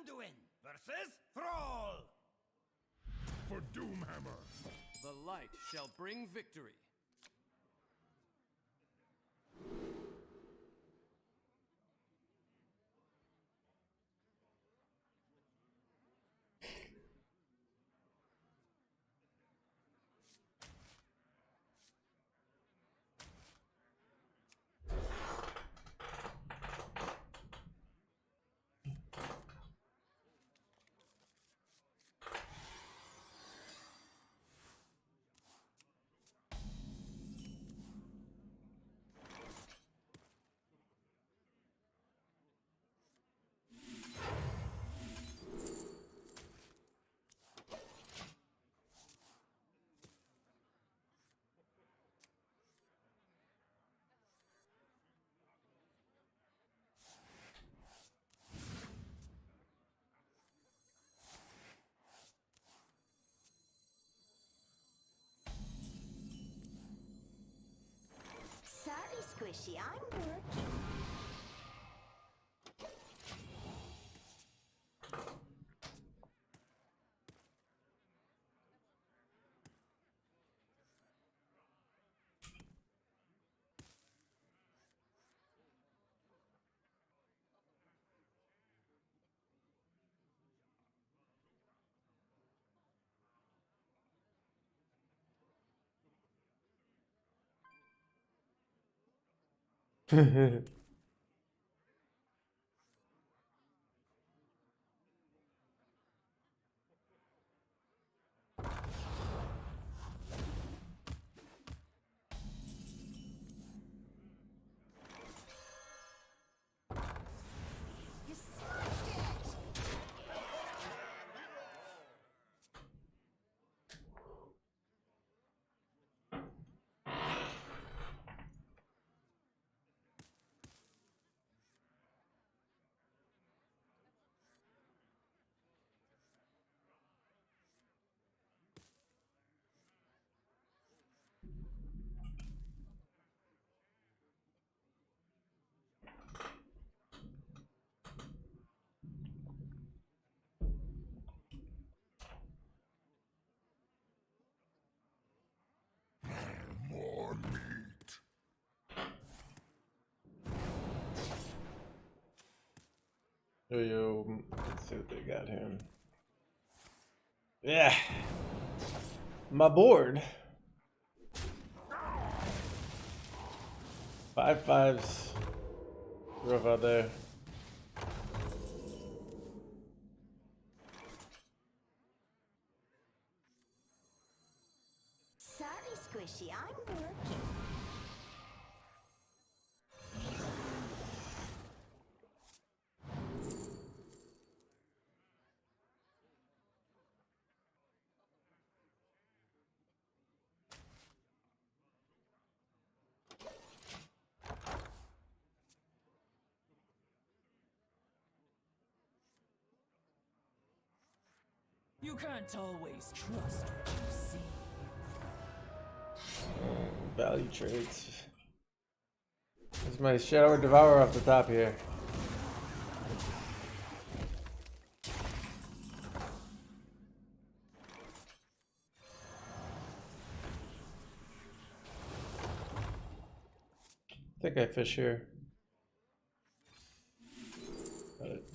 Anduin versus Thrall. For Doomhammer. The light shall bring victory. Sorry, Squishy, I'm working. You smashed it! More meat. Yo, let's see what they got here. Yeah, my board. 5/5s. Rough out there. Sorry, Squishy, I'm working. You can't always trust what you see. Value trades. There's my Shadow Devourer off the top here. I think I fish here. Got it.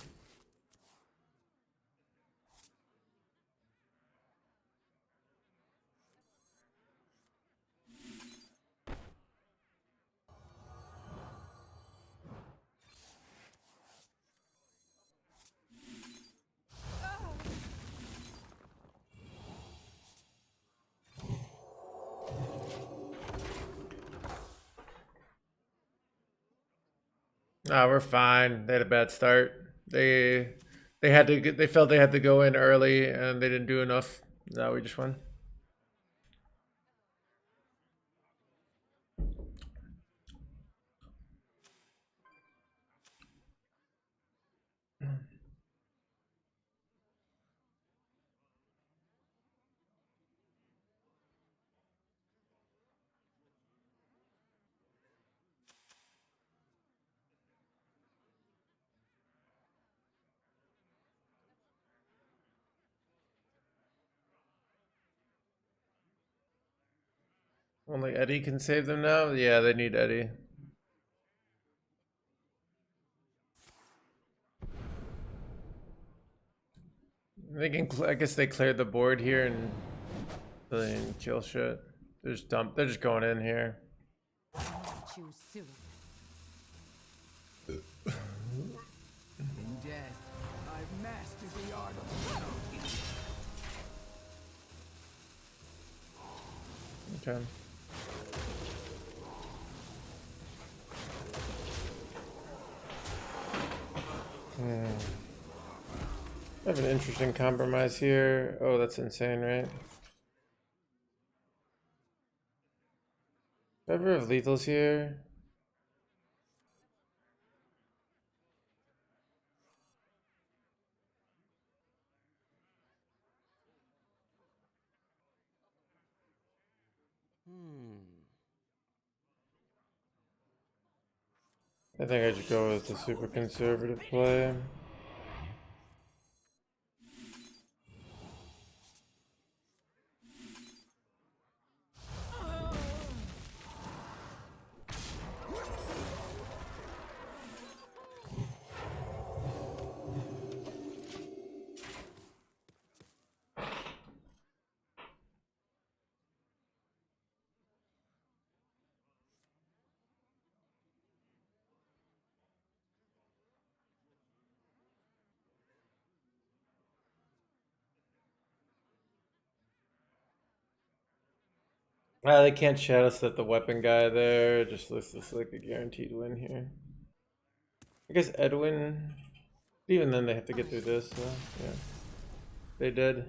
Nah, we're fine. They had a bad start. They had to get, they felt they had to go in early and they didn't do enough. Now we just won. Only Eddie can save them now? Yeah, they need Eddie. They can, I guess they cleared the board here and they kill shit. They're just going in here. Choose soon. In death, I've mastered the art of Okay. I have an interesting compromise here. Oh, that's insane, right? Do I ever have lethals here? I think I should go with the super conservative play. They can't shadow set the weapon guy there. It just looks like a guaranteed win here. I guess Edwin, even then they have to get through this, so yeah. They did.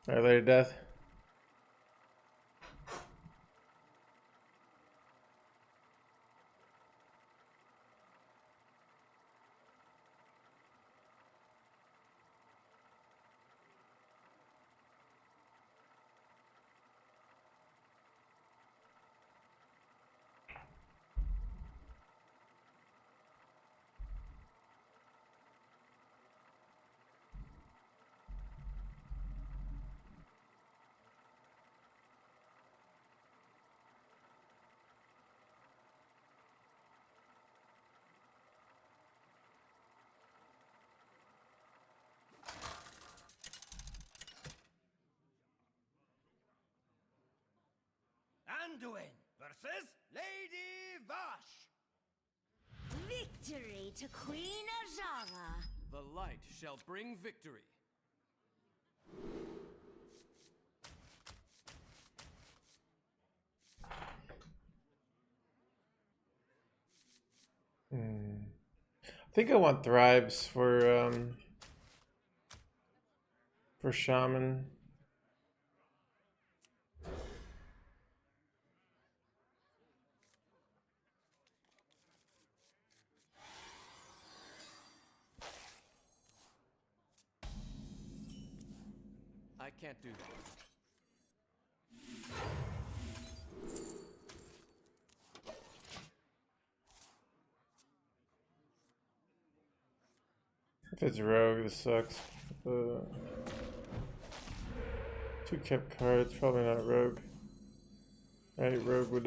Alright, later, Death. Anduin versus Lady Vash. Victory to Queen Ajara. The light shall bring victory. I think I want Thrives for Shaman. I can't do that. If it's Rogue, this sucks. 2 kept cards, probably not Rogue. Alright, Rogue would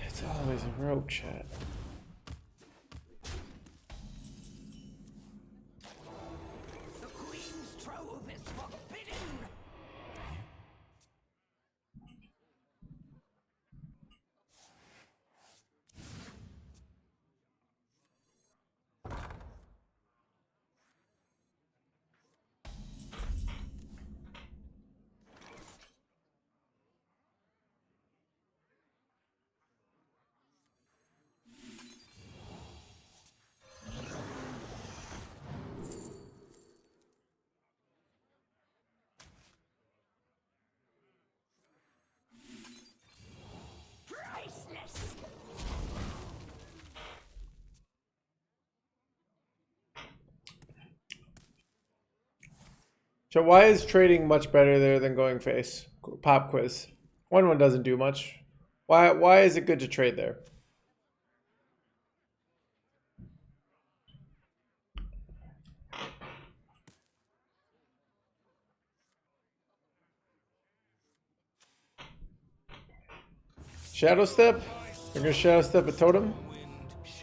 it's always a Rogue, chat. the Queen's trove is forbidden. So why is trading much better there than going face? Pop quiz. 1-1 doesn't do much. Why is it good to trade there? Shadow step? They're gonna shadow step a totem?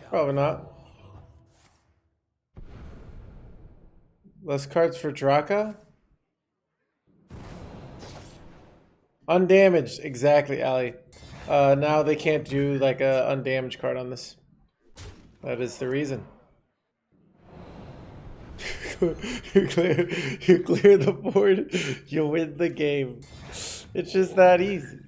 Probably not. Less cards for Draka? Undamaged, exactly, Ali. Now they can't do like a undamaged card on this. That is the reason. you clear the board, you win the game. It's just that easy.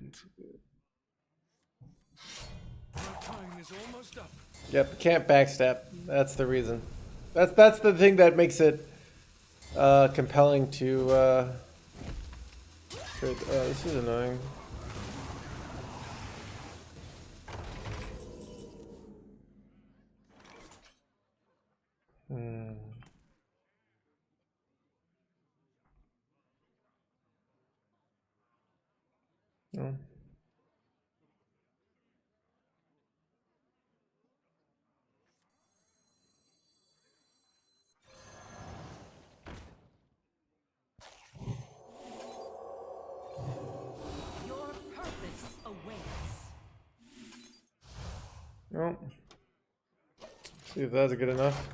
Yep, can't backstab. That's the reason. That's the thing that makes it compelling to trade. Oh, this is annoying. No. Your purpose awaits. No. See if that's good enough.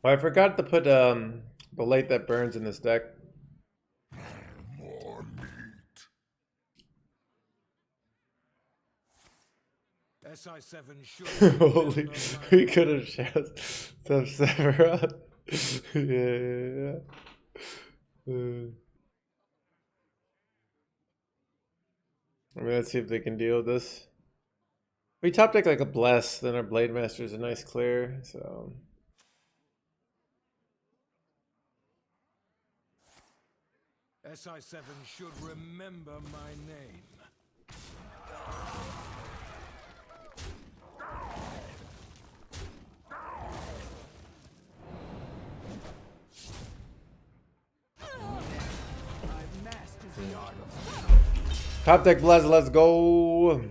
Well, I forgot to put the light that burns in this deck. More meat. SI7 should Holy, we could have shot some Sephiroth. Yeah. I mean, let's see if they can deal with this. We top deck like a bless, then our Blade Master is a nice clear, so. SI7 should remember my name. Top deck bless, let's go.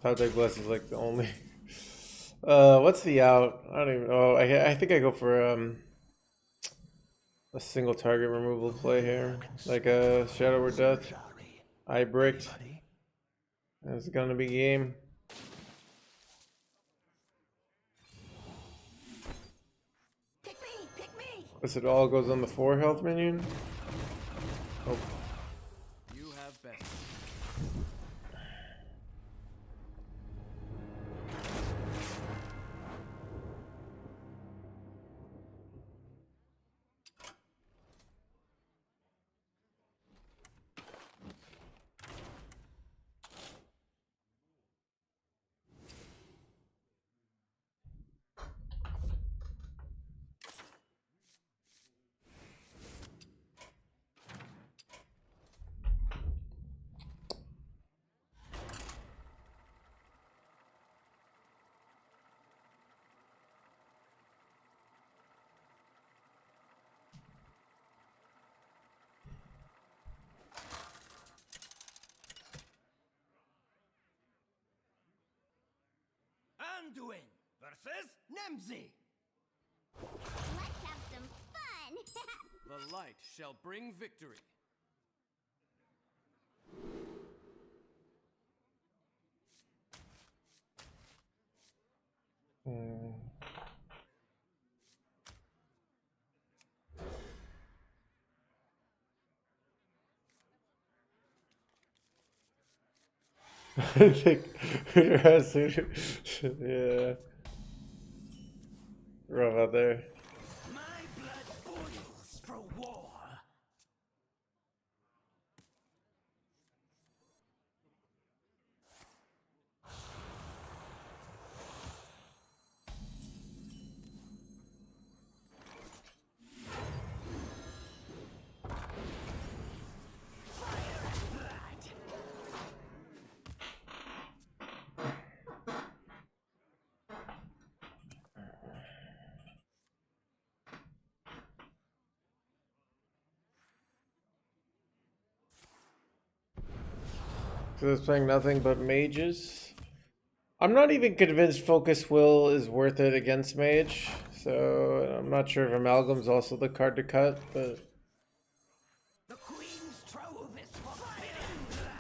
Top deck bless is like the only. What's the out? I don't even. Oh, I think I go for a single target removal play here, like a Shadow or Death. I bricked. It's gonna be game. Pick me. Guess it all goes on the 4 health minion. Oh. You have best. Anduin versus Nemzi. Let's have some fun. The light shall bring victory. I think yeah. Rough out there. My blood boils for war. because I was playing nothing but mages. I'm not even convinced Focus Will is worth it against mage, so I'm not sure if Amalgam's also the card to cut, but... The Queen's trove is forbidden blood.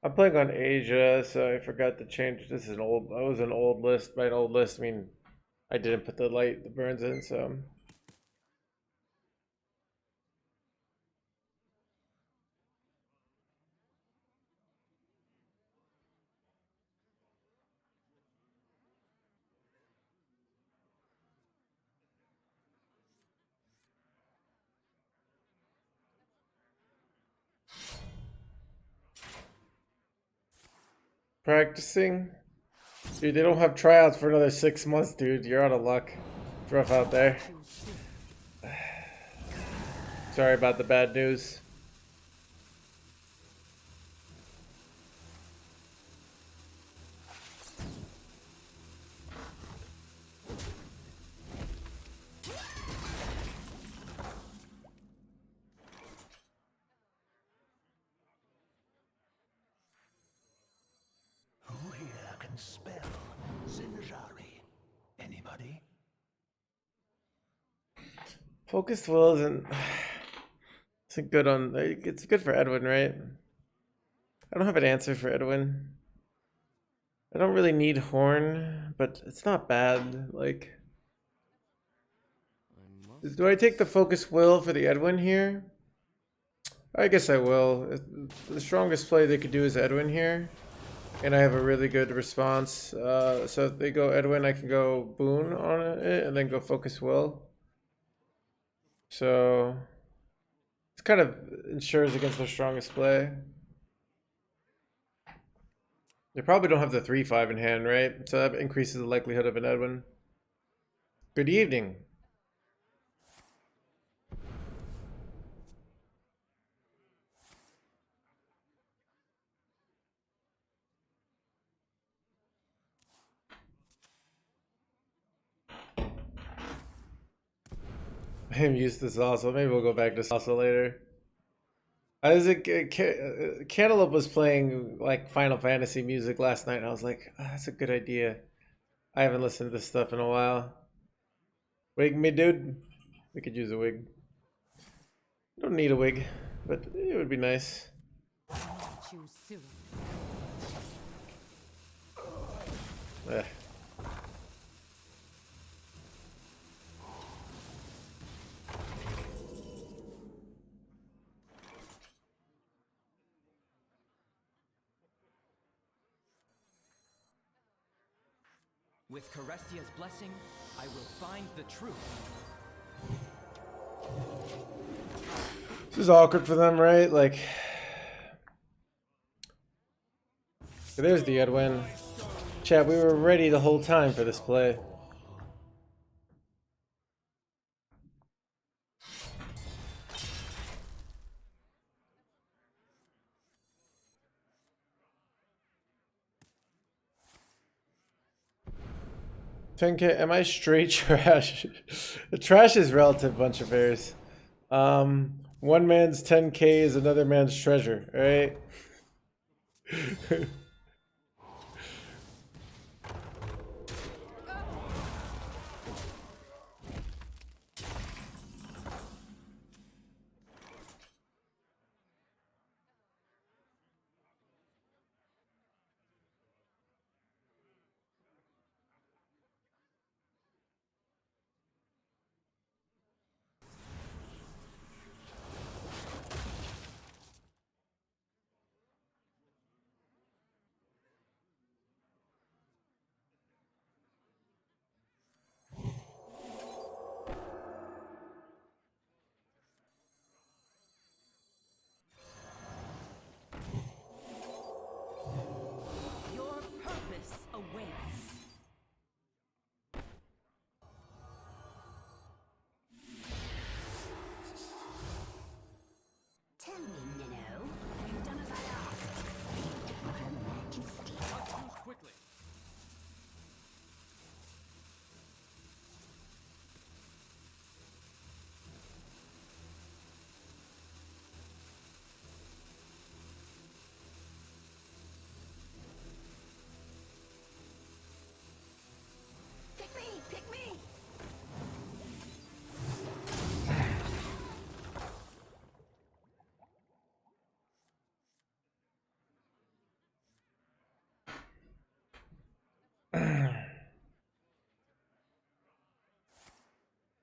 I'm playing on Asia, so I forgot to change. This is an old. That was an old list. By an old list, I mean I didn't put the burns in, so. Practicing? Dude, they don't have tryouts for another 6 months, dude. You're out of luck. It's rough out there. Sorry about the bad news. Who here can spell Zinjari? Anybody? Focused Will isn't good on. It's good for Edwin, right? I don't have an answer for Edwin. I don't really need Horn, but it's not bad. Like, do I take the Focus Will for the Edwin here? I guess I will. The strongest play they could do is Edwin here, and I have a really good response. So if they go Edwin, I can go Boon on it, and then go Focus Will. So it kind of ensures against their strongest play. They probably don't have the 3/5 in hand, right? So that increases the likelihood of an Edwin. Good evening. I haven't used this also. Maybe we'll go back to salsa later. Cantaloupe was playing like Final Fantasy music last night, and I was like, oh, that's a good idea. I haven't listened to this stuff in a while. Wig me, dude. We could use a wig. Don't need a wig, but it would be nice. Choose soon. Eh. With Carestia's blessing, I will find the truth. This is awkward for them, right? Like, there's the Edwin. Chat, we were ready the whole time for this play. $10K, am I straight trash? The trash is relative, bunch of bears. One man's 10K is another man's treasure, right?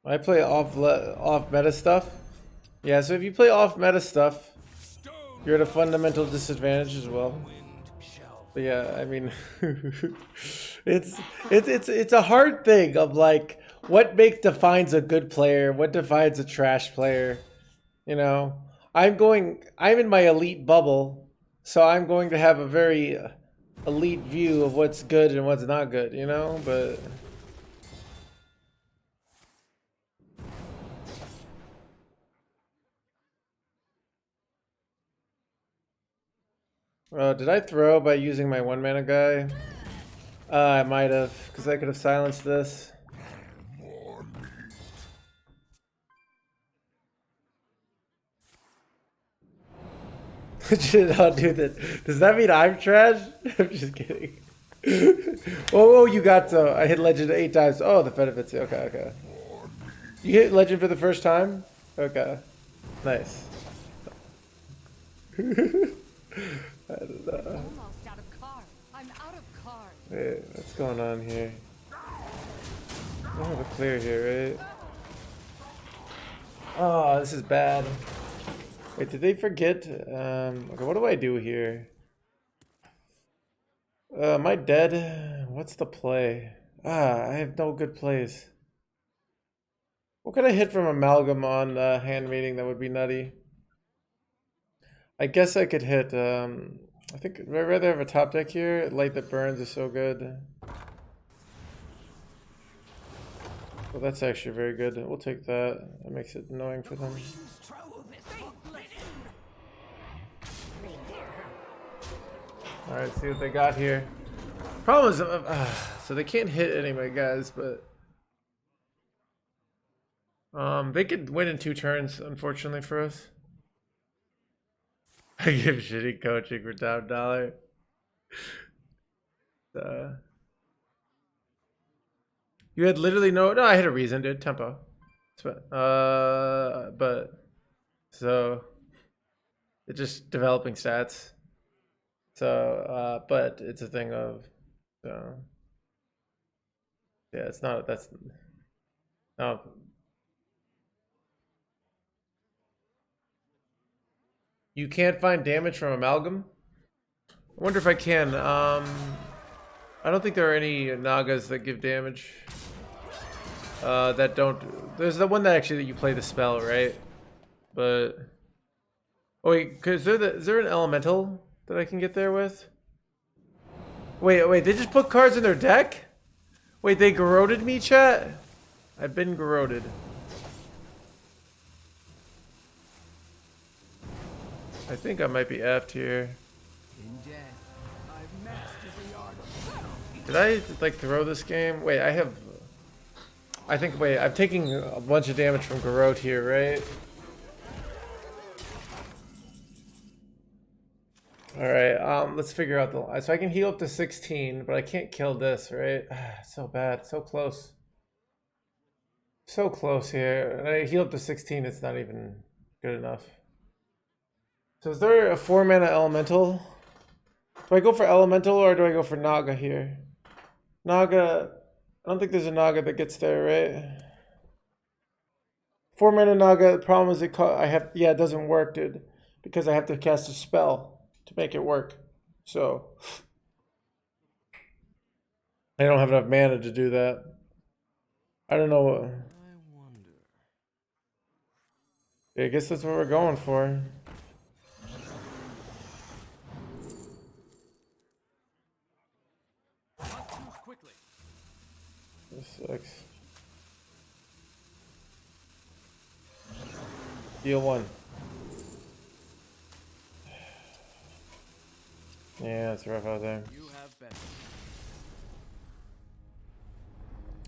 I play off meta stuff. Yeah, so if you play off meta stuff, you're at a fundamental disadvantage as well. But yeah, I mean, it's a hard thing of like what defines a good player, what defines a trash player. You know, I'm in my elite bubble, so I'm going to have a very elite view of what's good and what's not good. You know, but. Did I throw by using my 1-mana guy? I might have, because I could have silenced this. I'll do this. Does that mean I'm trash? I'm just kidding. Oh, you got so I hit Legend 8 times. Oh, the benefits. Okay. You hit Legend for the first time? Okay. Nice. I don't know. Almost out of cards. I'm out of cards. Wait, what's going on here? I don't have a clear here, right? Oh, this is bad. Wait, did they forget? Okay, what do I do here? Am I dead? What's the play? I have no good plays. What could I hit from Amalgam on hand meeting that would be nutty? I guess I could hit, I think I'd rather have a top deck here. Light that burns is so good. Well, that's actually very good. We'll take that. That makes it annoying for them. Alright, see what they got here. Problem is, so they can't hit any of my guys, but they could win in 2 turns, unfortunately for us. I give shitty coaching for top dollar. You had literally no, I had a reason, dude. Tempo. But so it's just developing stats. So, but it's a thing of, yeah, it's not, that's, no. You can't find damage from Amalgam? I wonder if I can. I don't think there are any Nagas that give damage. That don't, there's the one that actually that you play the spell, right? But, oh wait, cause is there an elemental that I can get there with? Wait, they just put cards in their deck? Wait, they garroted me, chat? I've been garroted. I think I might be effed here. Did I like throw this game? Wait, wait, I'm taking a bunch of damage from garrote here, right? Alright, let's figure out the, so I can heal up to 16, but I can't kill this, right? So bad, so close. So close here. And I heal up to 16, it's not even good enough. So is there a 4-mana elemental? Do I go for elemental or do I go for Naga here? Naga, I don't think there's a Naga that gets there, right? 4-mana Naga, the problem is it doesn't work, dude. Because I have to cast a spell to make it work. So I don't have enough mana to do that. I don't know. Yeah, I guess that's what we're going for. This sucks. Deal 1. Yeah, it's rough out there.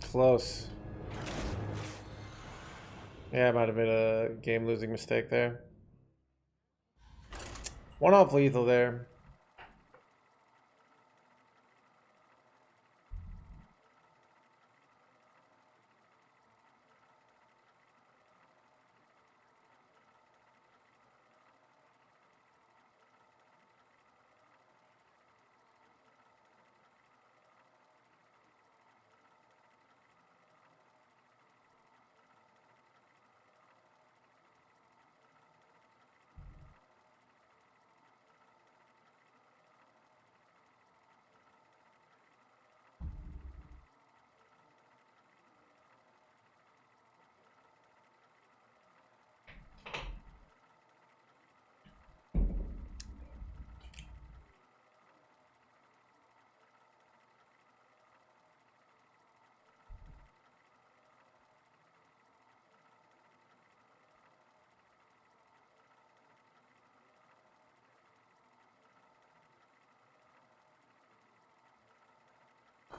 Close. Yeah, I might have made a game-losing mistake there. 1 off lethal there.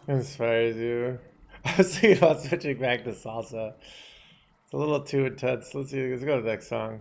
Inspires you. I was thinking about switching back to salsa. It's a little too intense. Let's see. Let's go to the next song.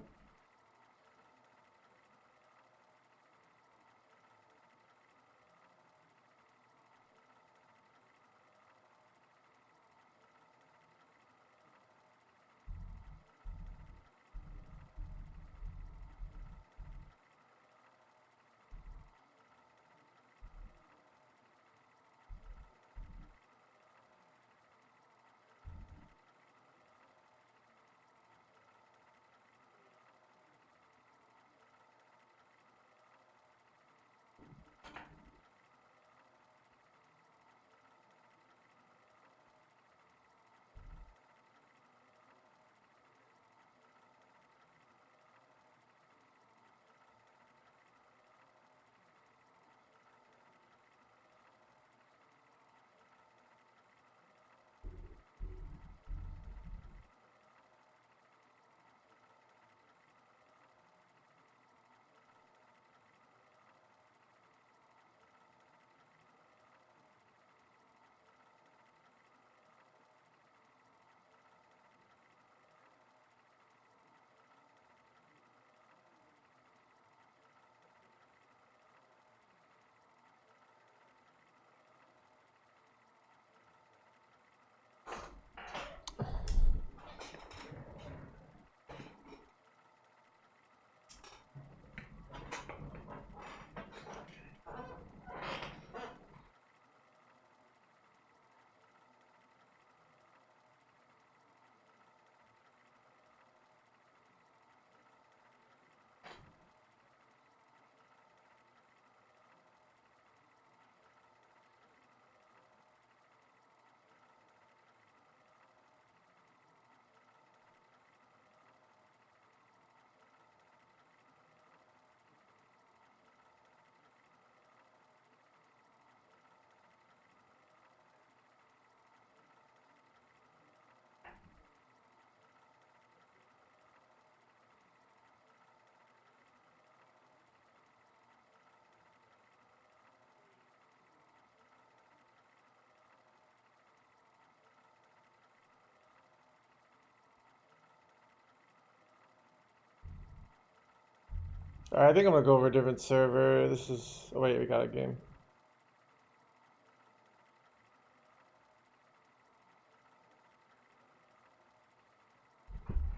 Alright, I think I'm gonna go over a different server. This is. Oh, wait, we got a game.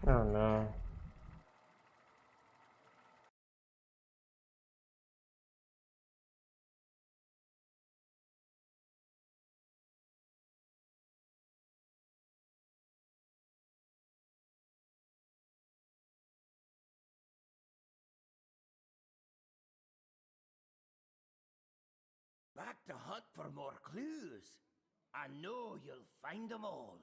Oh no. Back to hunt for more clues. I know you'll find them all.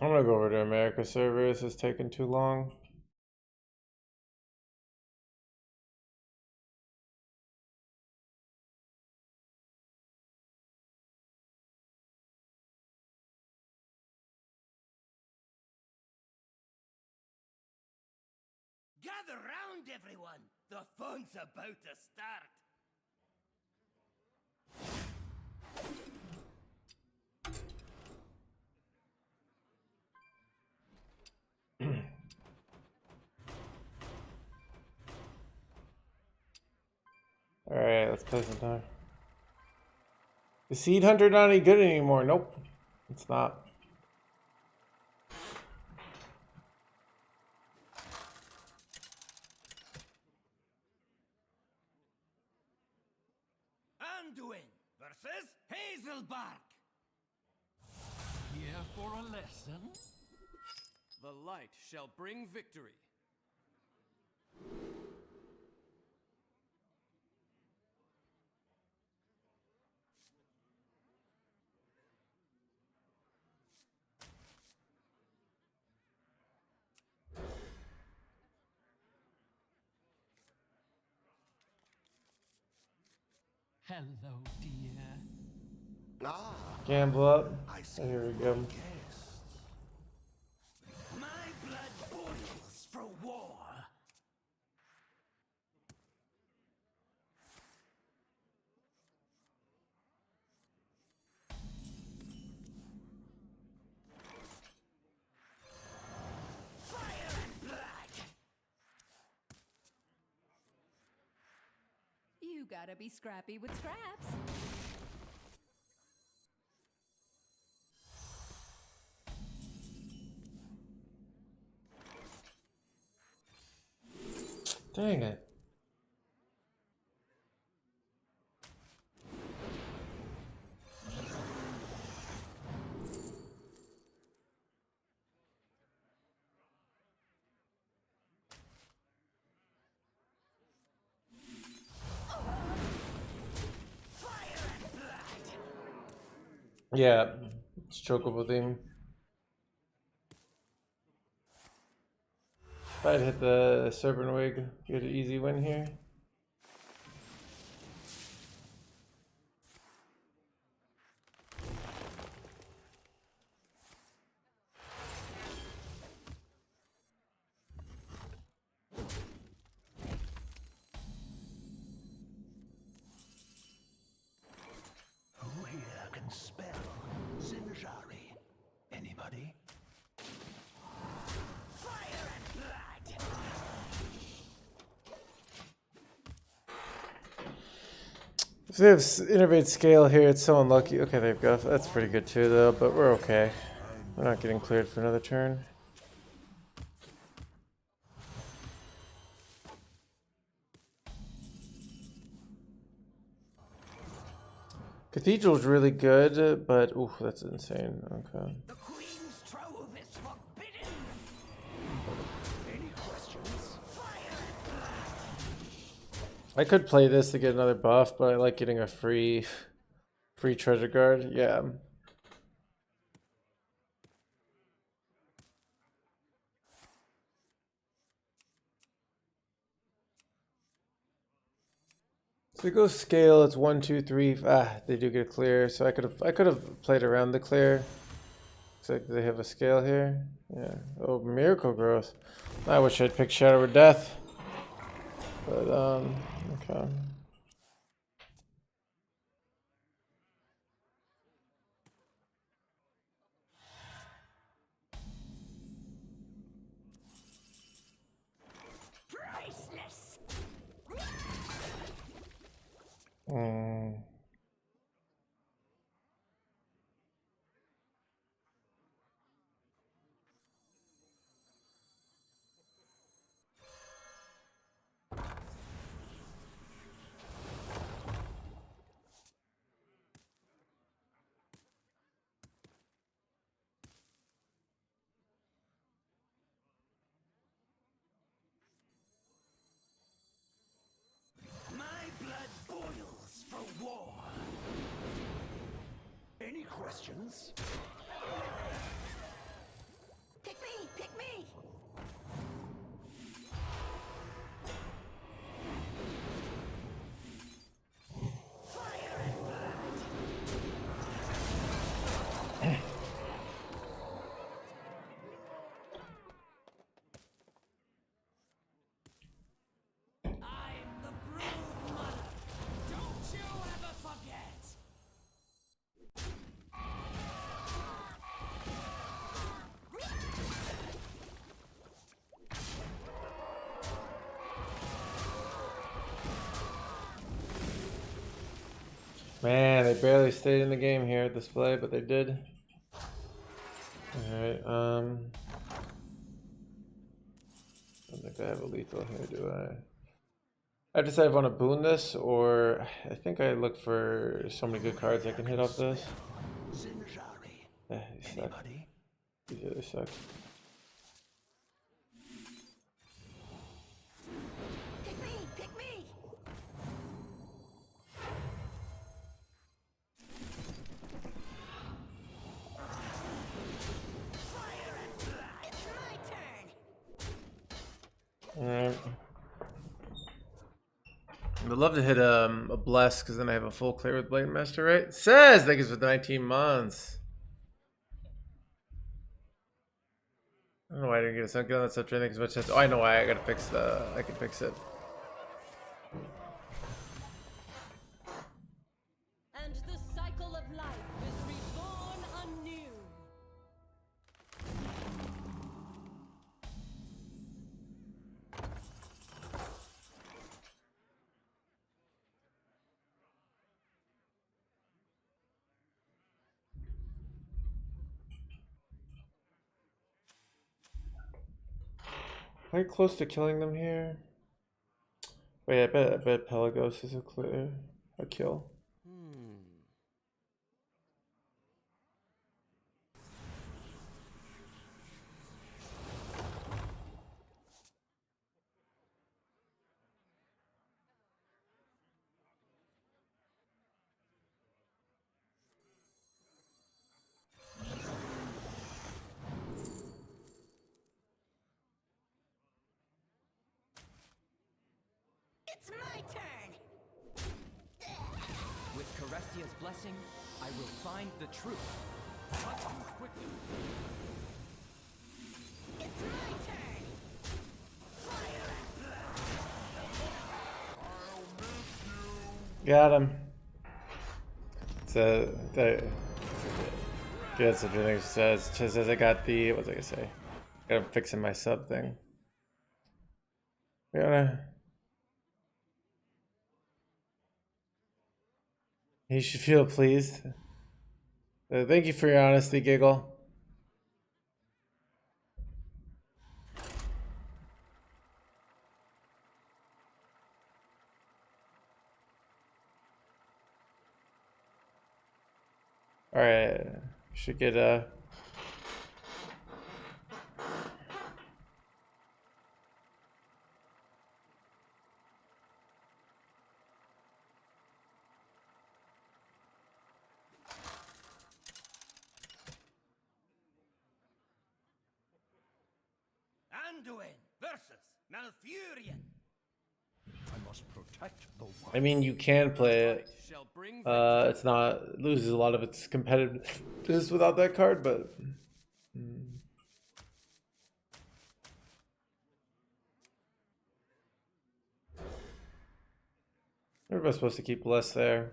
I'm gonna go over to America server. This is taking too long. Gather round, everyone. The fun's about to start. Alright, let's play some time. The Seed Hunter not any good anymore. Nope. It's not. Anduin versus Hazelbark. Here for a lesson? The light shall bring victory. Hello, dear. Gamble up. Oh, here we go. My gotta be scrappy with scraps. Dang it. Yeah, it's chokeable theme. If I'd hit the Serpent Wig, get an easy win here. Who here can spell Zinjari? Anybody? Fire and blood! If they have innervate scale here, it's so unlucky. Okay, they've got that's pretty good too, though. But we're okay. We're not getting cleared for another turn. Cathedral's really good, but ooh, that's insane. Okay. The Queen's trove is forbidden! Any questions? Fire and blood! I could play this to get another buff, but I like getting a free treasure guard. Yeah. So it goes scale. It's 1, 2, 3. They do get a clear. So I could have played around the clear. Looks like they have a scale here. Yeah. Oh, miracle growth. I wish I'd picked Shadow of Death. But okay. Priceless! My blood boils for war. Any questions? Pick me! Pick me! Fire and blood! I'm the brood mother. Don't you ever forget! Man, they barely stayed in the game here at display, but they did. Alright, I don't think I have a lethal here, do I? I decide if I want to boon this, or I think I look for so many good cards I can hit off this. Zinjari. These suck. Anybody? These really suck. Pick me! Pick me! Fire and blood! It's my turn! Alright. I'd love to hit a bless, because then I have a full clear with Grandmaster, right? Says thank you for 19 months. I don't know why I didn't get a sunken on that stuff training as much as. Oh, I know why. I gotta fix the. I can fix it. And the cycle of life is reborn anew. Am I close to killing them here? Wait, I bet Pelagos is a kill. It's my turn. With Carestia's blessing, I will find the truth. Not too quickly. It's my turn. Got him. So that good something says just as I got the what was I gonna say? I'm fixing my sub thing. He should feel pleased. Thank you for your honesty, Giggle. Alright, should get Anduin versus Malfurion. I must protect the one. I mean you can play it. Shall bring It's not it loses a lot of its competitiveness without that card, but everybody's supposed to keep less there.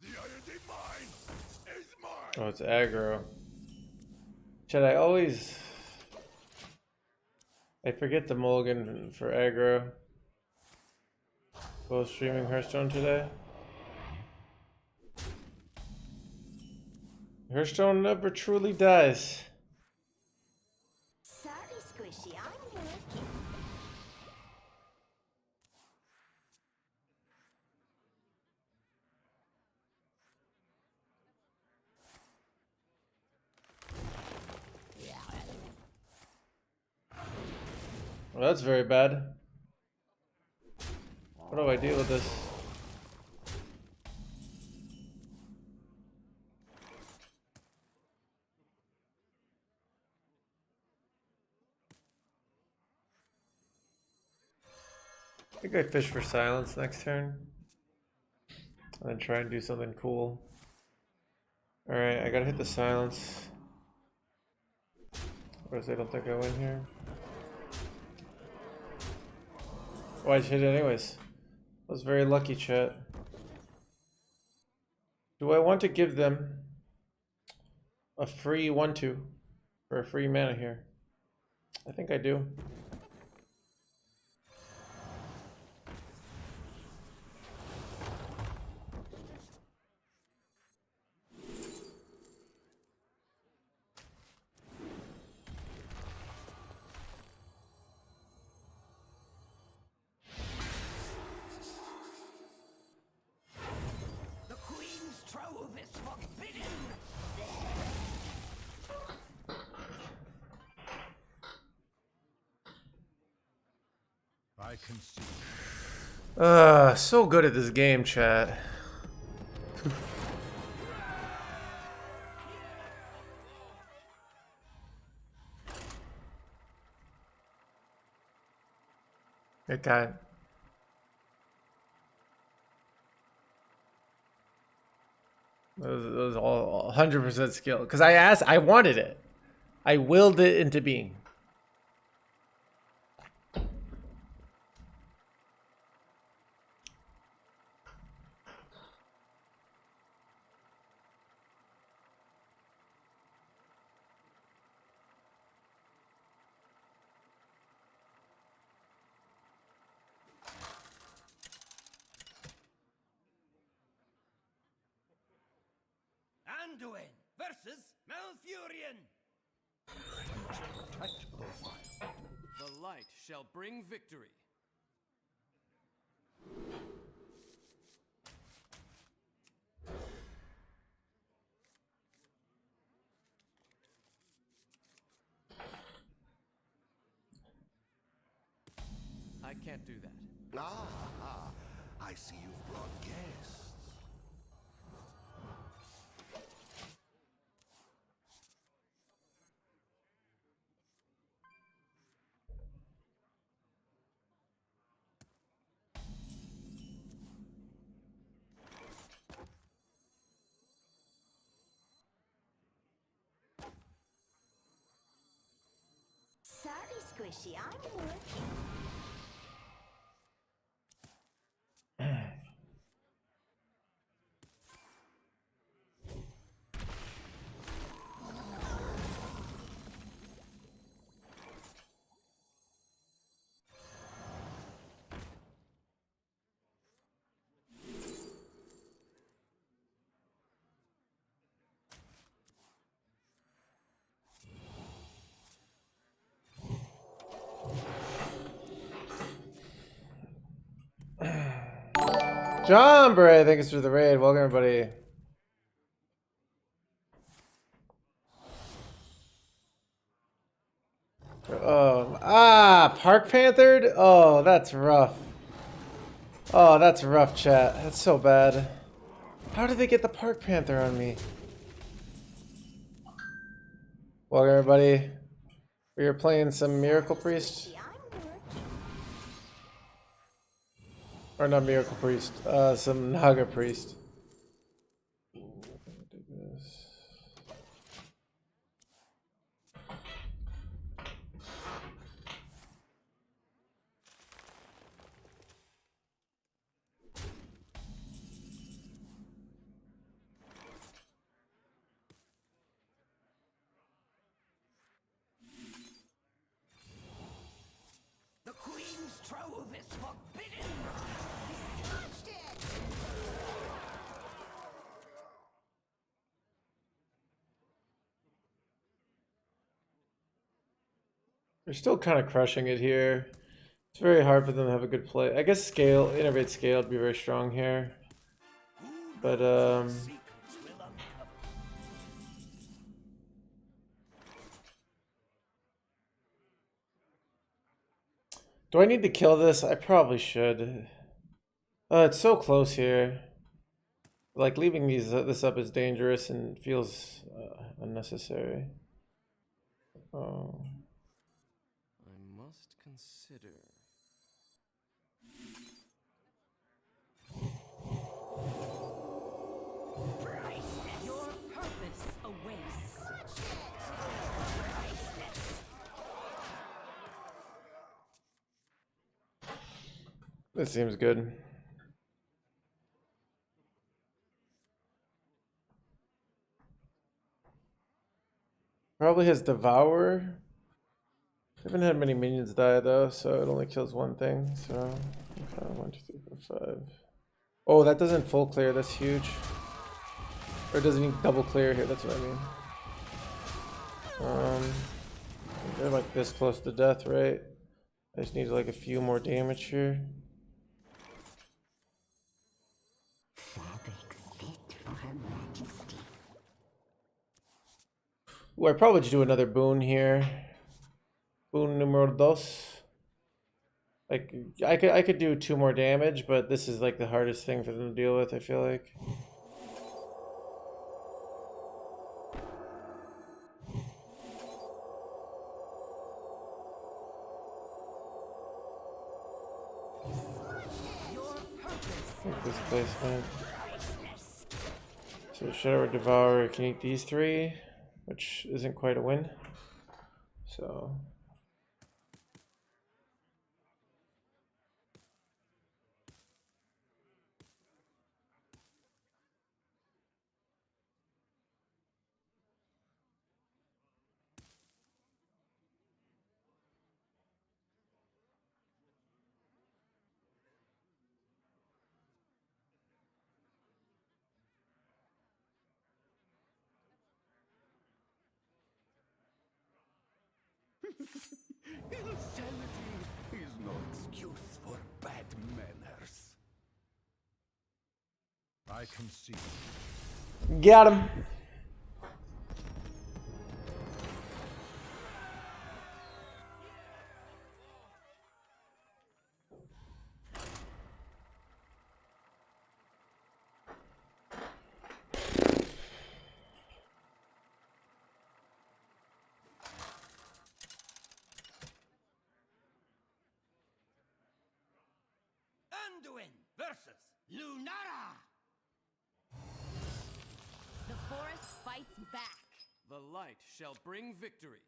The deity mine is mine. Oh, it's aggro. Should I forget the mulligan for aggro. While streaming Hearthstone today. Hearthstone never truly dies. Sorry, Squishy, I'm working. Well, that's very bad. What do I do with this? I think I fish for silence next turn. And then try and do something cool. Alright, I gotta hit the silence. Or I don't think I win here. Oh, I hit it anyways. I was very lucky, chat. Do I want to give them a free 1/2 or a free mana here? I think I do. The Queen's trove is forbidden. I can see. So good at this game, chat. It got. It was all 100% skill. Because I wanted it. I willed it into being. Anduin versus Malfurion. The light shall bring victory. I can't do that. Ah, I see you've brought guests. Sorry, Squishy, I'm working. John Bray, thanks for the raid. Welcome, everybody. Park Panthered? Oh, that's rough. Oh, that's rough, chat. That's so bad. How did they get the Park Panther on me? Welcome, everybody. We are playing some Miracle Priest. Or not Miracle Priest, some Naga Priest. The Queen's trove is forbidden. Touched it! They're still kind of crushing it here. It's very hard for them to have a good play. I guess scale, innovate scale would be very strong here. But do I need to kill this? I probably should. It's so close here. Like leaving this up is dangerous and feels unnecessary. Oh. I must consider. Your purpose awaits. This seems good. Probably has Devour. Haven't had many minions die though, so it only kills one thing. So 1, 2, 3, 4, 5. Oh, that doesn't full clear. That's huge. Or it doesn't even double clear here. That's what I mean. They're like this close to death, right? I just need like a few more damage here. Ooh, I probably should do another boon here. Boon numero dos. Like I could do 2 more damage, but this is like the hardest thing for them to deal with, I feel like. This placement. So Shadow or Devour can eat these 3, which isn't quite a win. So excuse for bad manners. I can see. Got him. Anduin versus Lunara. The forest fights back. The light shall bring victory.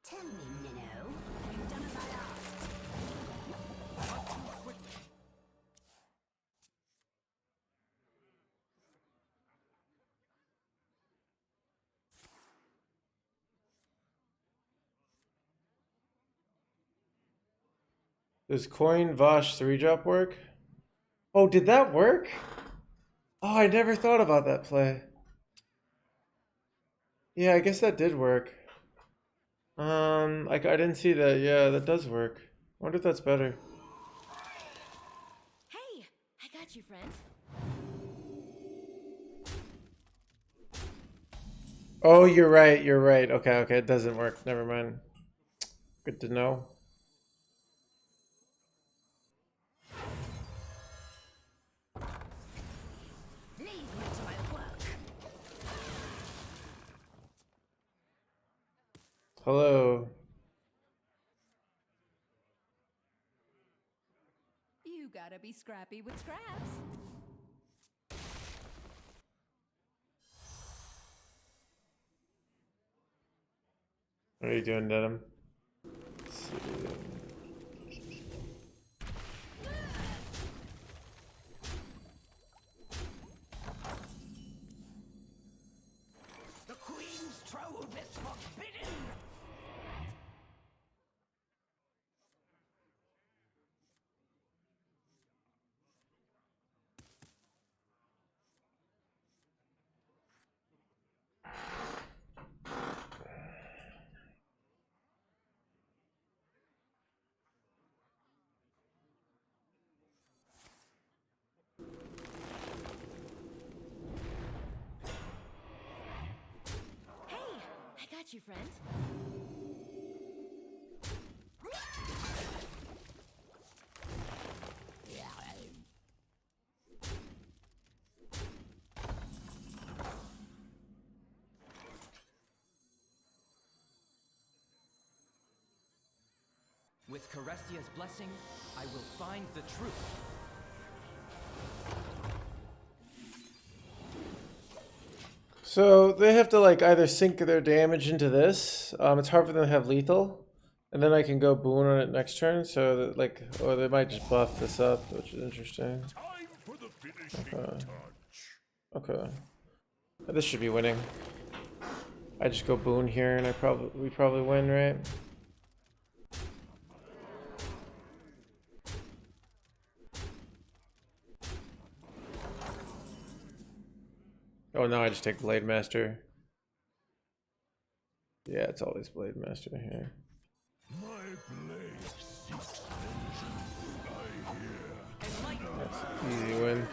Tell me, Minnow, have you done as I asked? Not too quickly. Does coin Vosh 3-drop work? Oh, did that work? Oh, I never thought about that play. Yeah, I guess that did work. I didn't see that. Yeah, that does work. I wonder if that's better. Hey, I got you, friend. Oh, you're right. You're right. Okay, okay, it doesn't work. Never mind. Good to know. Leave me to my work. Hello. You gotta be scrappy with scraps. What are you doing, Denim? Let's see. The Queen's trove is forbidden. Hey, I got you, friend. With Carestia's blessing, I will find the truth. So they have to like either sink their damage into this. It's hard for them to have lethal, and then I can go boon on it next turn. So that like, or they might just buff this up, which is interesting. Time for the finishing touch. Okay, this should be winning. I just go boon here, and we probably win, right? Oh no, I just take Blade Master. Yeah, it's always Blade Master here. My blade seeks vengeance, I hear. That's an easy win.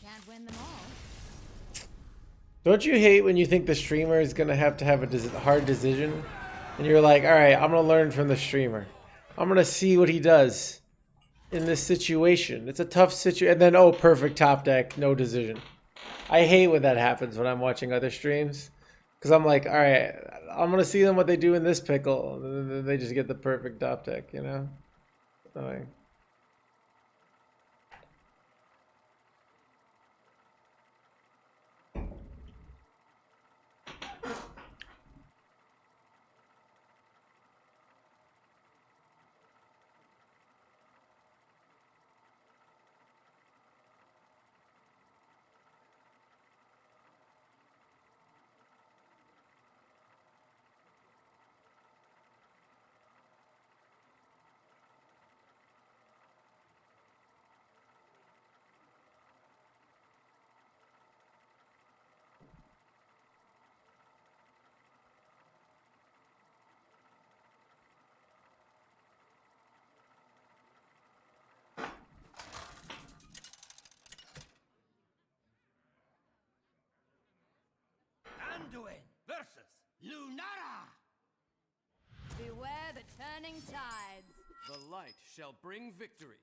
Can't win them all. Don't you hate when you think the streamer is gonna have a hard decision? And you're like, alright, I'm gonna learn from the streamer. I'm gonna see what he does in this situation. It's a tough situation. And then, oh, perfect top deck, no decision. I hate when that happens when I'm watching other streams. Because I'm like, all right, I'm gonna see them what they do in this pickle, and then they just get the perfect top deck, you know? Annoying. Anduin versus Lunara. Beware the turning tides. The light shall bring victory.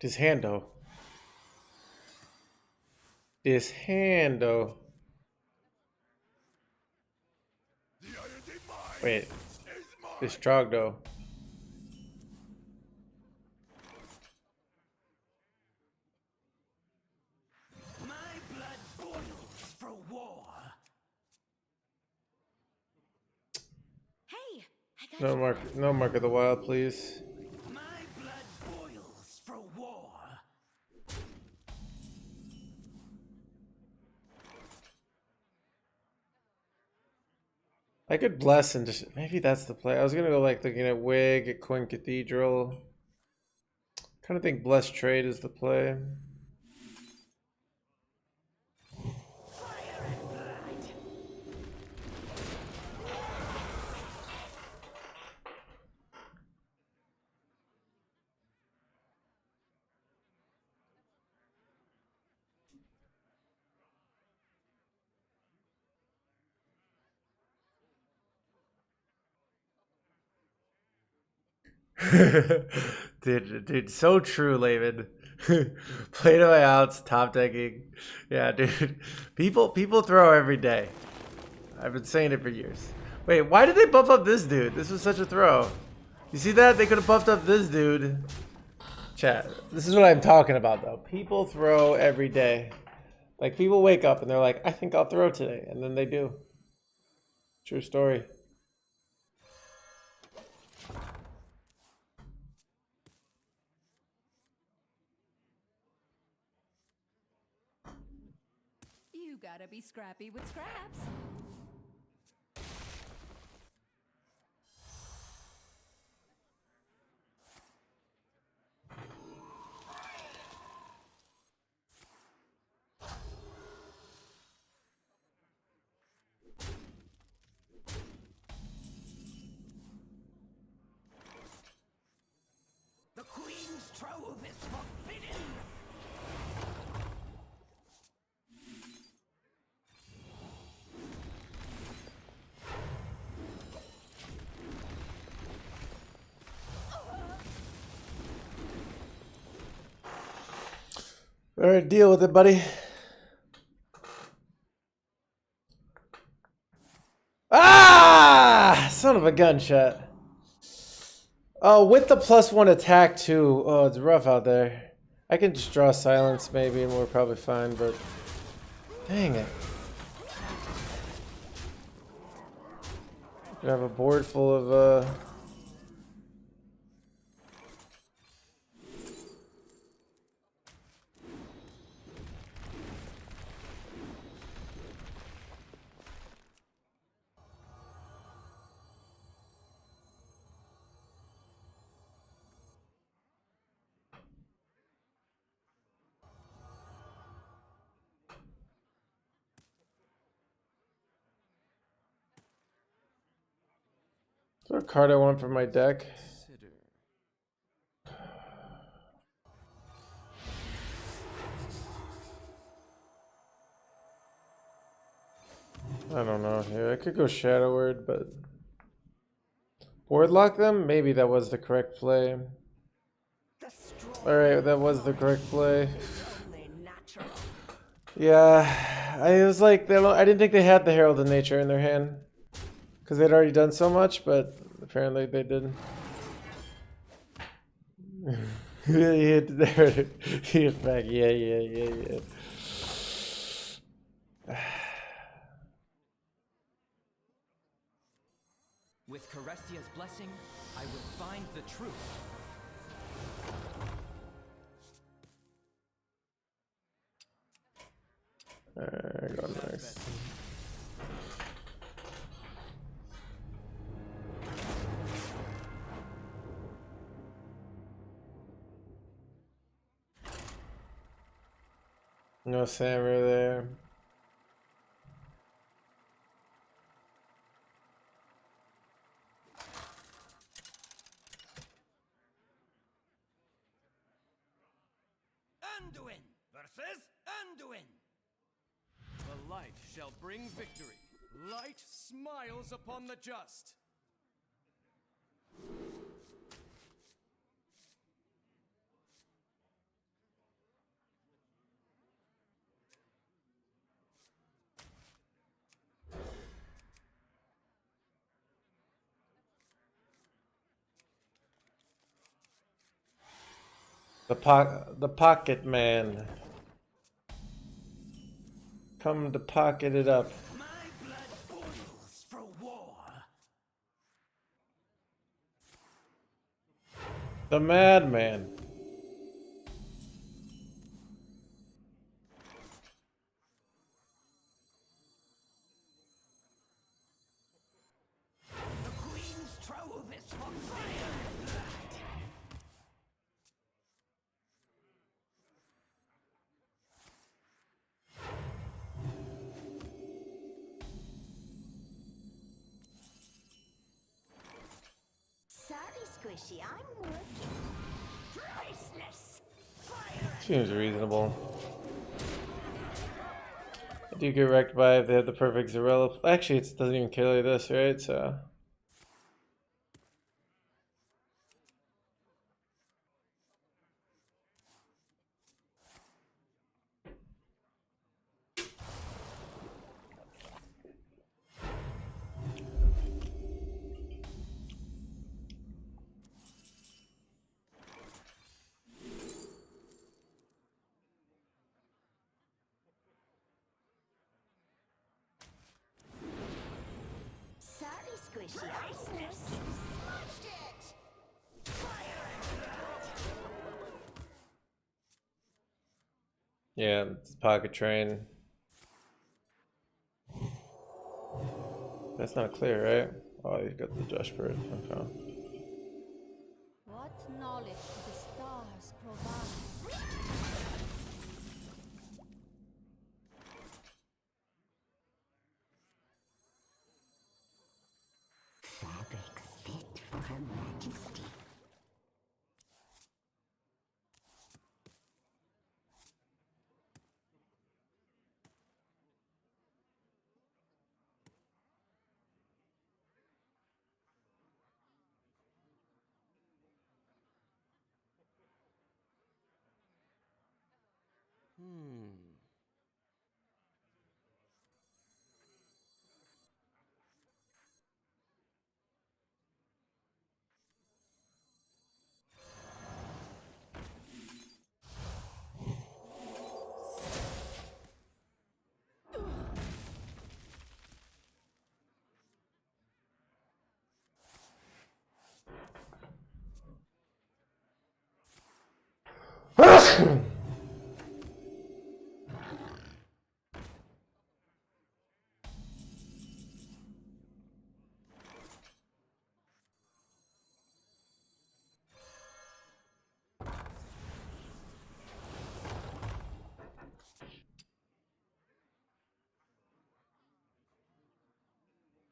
This hand though. This hand though. Wait. This Trogdo. My blood boils for war. Hey, I got No mark of the wild, please. My blood boils for war. I could bless and just maybe that's the play. I was gonna go like looking at Wig at Quinn Cathedral. Kind of think bless trade is the play. dude, so true, Laven. Play to my outs, top decking. Yeah, dude. People throw every day. I've been saying it for years. Wait, why did they buff up this dude? This was such a throw. You see that? They could have buffed up this dude. Chat. This is what I'm talking about, though. People throw every day. Like, people wake up and they're like, I think I'll throw today. And then they do. True story. You gotta be scrappy with scraps. The Queen's trove is forbidden. Alright, deal with it, buddy. Ah! Son of a gunshot. Oh, with the +1 attack too. Oh, it's rough out there. I can just draw silence maybe and we're probably fine, but dang it. We have a board full of is there a card I want for my deck? Consider. I don't know here. I could go Shadow Word, but Board lock them? Maybe that was the correct play. Alright, that was the correct play. Yeah, I was like, I didn't think they had the Herald of Nature in their hand. Because they'd already done so much, but apparently they didn't. He hit there. He hit back. Yeah. With Carestia's blessing, I will find the truth. Alright, go next. No Sammer there. Anduin versus Anduin. The light shall bring victory. Light smiles upon the just. The pocket man. Come to pocket it up. My blood boils for war. The madman. The Queen's trove is for fire and blood. Sorry, Squishy, I'm working. Priceless. Fire. Seems reasonable. I do get wrecked by if they have the perfect Zarella. Actually, it doesn't even kill you this, right? So. Sorry, Squishy, I'm working. Smashed it! Fire and blood! Yeah, it's pocket train. That's not clear, right? Oh, you got the Josh Bird. Okay. What knowledge do the stars provide? Fabrics fit for Her Majesty.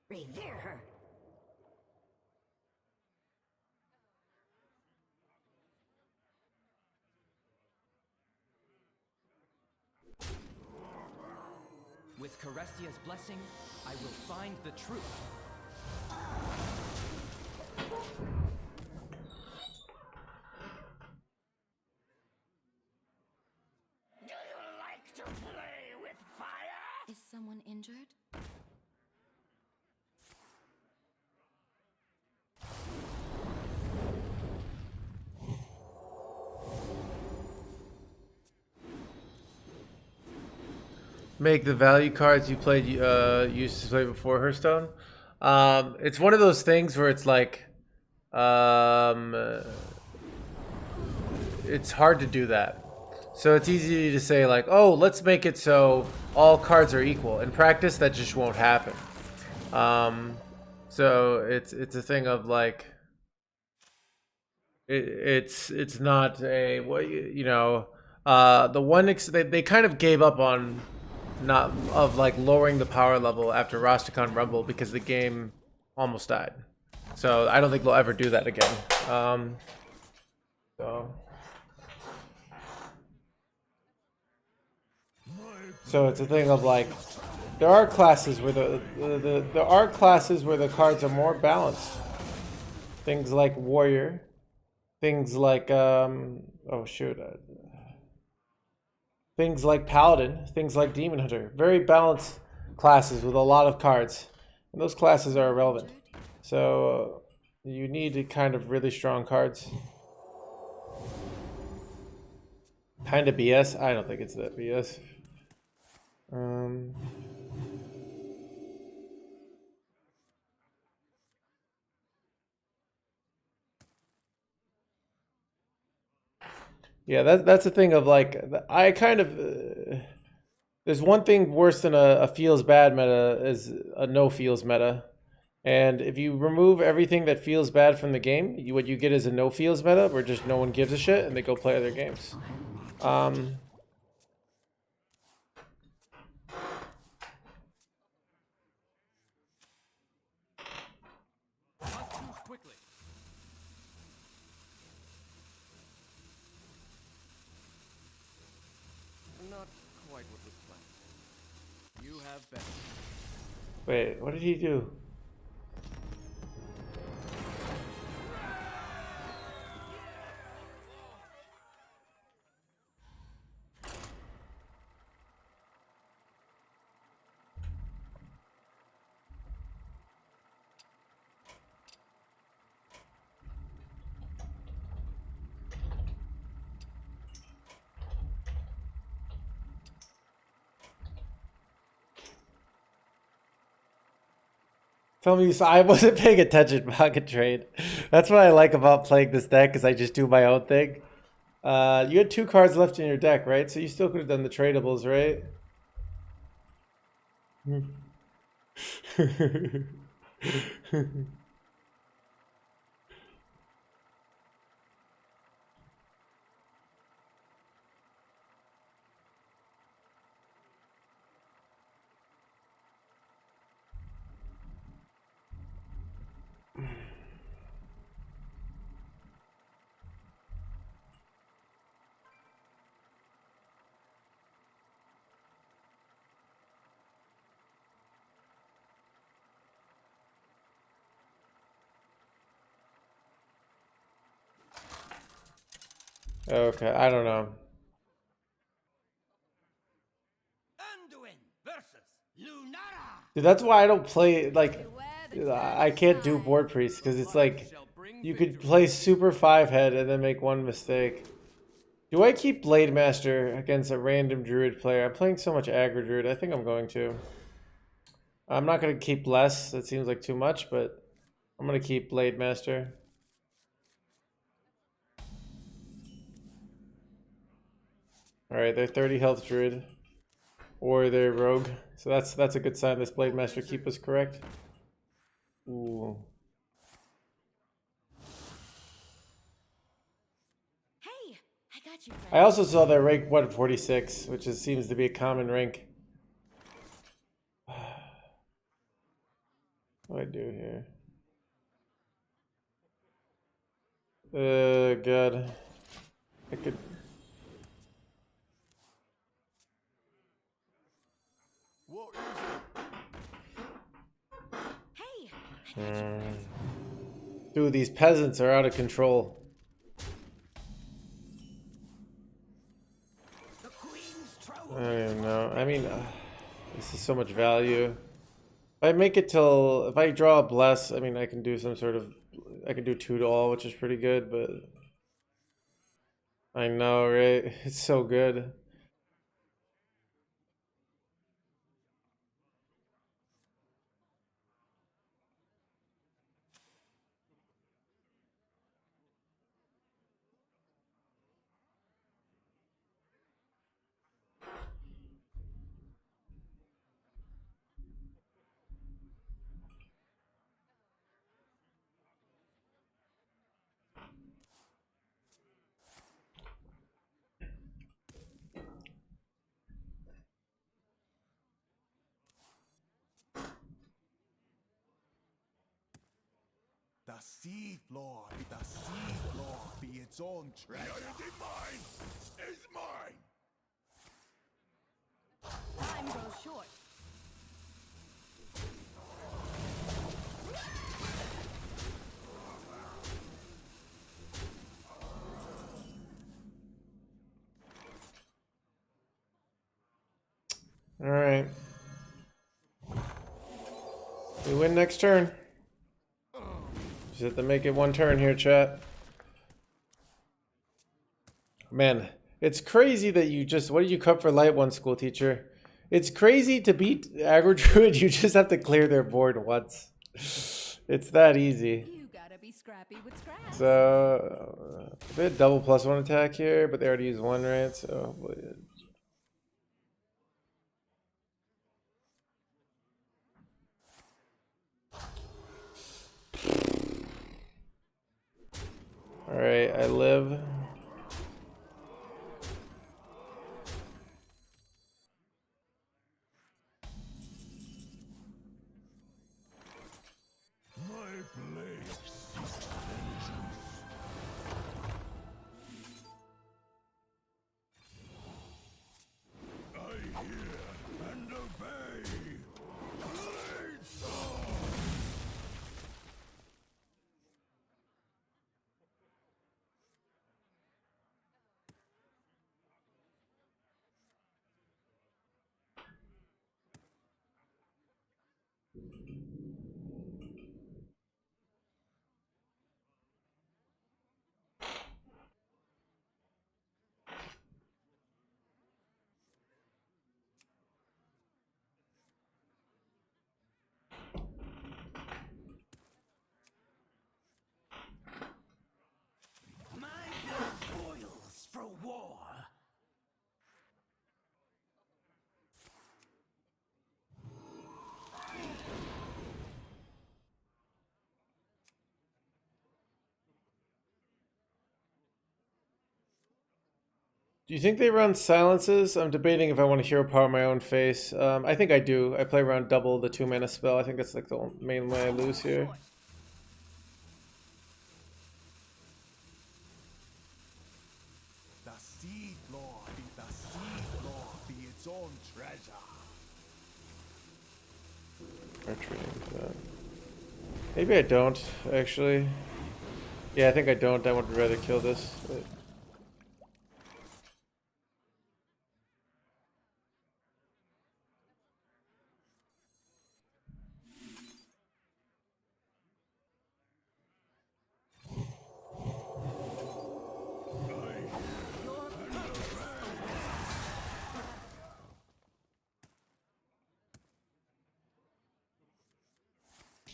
Revere her. With Carestia's blessing, I will find the truth. someone injured? Make the value cards you played used to play before Hearthstone. It's one of those things where it's like it's hard to do that. So it's easy to say like, oh, let's make it so all cards are equal. In practice, that just won't happen. So it's a thing of like, it's not a, you know, the one they kind of gave up on not of like lowering the power level after Rastakhan Rumble because the game almost died. So I don't think they'll ever do that again. So it's a thing of like, there are classes where there are classes where the cards are more balanced. Things like Warrior, things like oh shoot, things like Paladin, things like Demon Hunter. Very balanced classes with a lot of cards, and those classes are irrelevant. So you need kind of really strong cards. Kind of BS. I don't think it's that BS. Yeah, that's the thing of like, I kind of there's one thing worse than a feels bad meta is a no feels meta. And if you remove everything that feels bad from the game, what you get is a no feels meta where just no one gives a shit and they go play other games. Not quite what was planned. You have better. Wait, what did he do? Tell me, so I wasn't paying attention. Pocket trade. That's what I like about playing this deck, is I just do my own thing. You had 2 cards left in your deck, right? So you still could have done the tradables, right? Okay, I don't know. Dude, that's why I don't play, like, I can't do board priest, because it's like, you could play super 5-head and then make one mistake. Do I keep Blade Master against a random druid player? I'm playing so much aggro druid, I think I'm going to. I'm not going to keep less, that seems like too much, but I'm going to keep Blade Master. Alright, they're 30 health druid. Or they're rogue. So that's a good sign this Blade Master keep us correct. Ooh. Hey, I got you. I also saw their rank 146, which seems to be a common rank. What do I do here? God. I could... Dude, these peasants are out of control. I don't even know. I mean, This is so much value. If I make it till, if I draw a bless, I mean, I can do some sort of, I can do 2 to all, which is pretty good, but I know, right? It's so good. The Seed Lord, the Seed Lord be its own treasure. Mine is mine. Time grows short. All right. We win next turn. Just have to make it 1 turn here, chat. Man, it's crazy that you just, what did you cut for light one, school teacher? It's crazy to beat aggro druid, you just have to clear their board once. It's that easy. You gotta be scrappy with scraps. So, they had double +1 attack here, but they already used 1, right? So, alright, I live. My blade seeks vengeance. I hear and obey. Blade sword. My blood boils for war. Do you think they run silences? I'm debating if I want to hero power my own face. I think I do. I play around double the 2-mana spell. I think that's like the main way I lose here. The Seed Lord, the Seed Lord be its own treasure. Archery into that. Maybe I don't, actually. Yeah, I think I don't. I would rather kill this. But...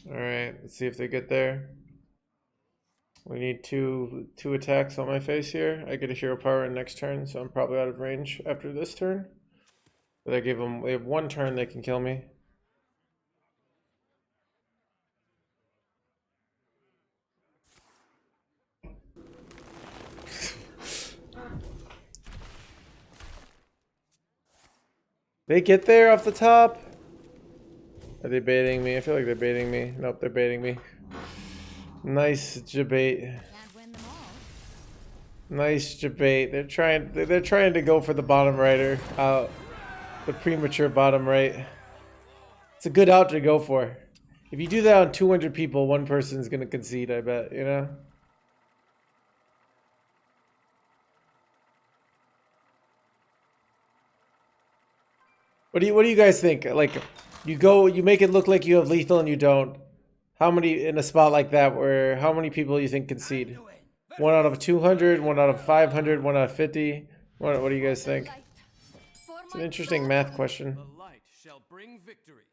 Alright, let's see if they get there. We need two attacks on my face here. I get a hero power in next turn, so I'm probably out of range after this turn. But I gave them, they have 1 turn they can kill me. They get there off the top? Are they baiting me? I feel like they're baiting me. Nope, they're baiting me. Nice debate. Can't win them all. Nice debate. They're trying to go for the bottom righter out. The premature bottom right. It's a good out to go for. If you do that on 200 people, 1 person's gonna concede, I bet, you know? What do you guys think? Like, you make it look like you have lethal and you don't. How many in a spot like that where how many people you think concede? 1 out of 200, 1 out of 500, 1 out of 50. What do you guys think? It's an interesting math question. The light shall bring victory.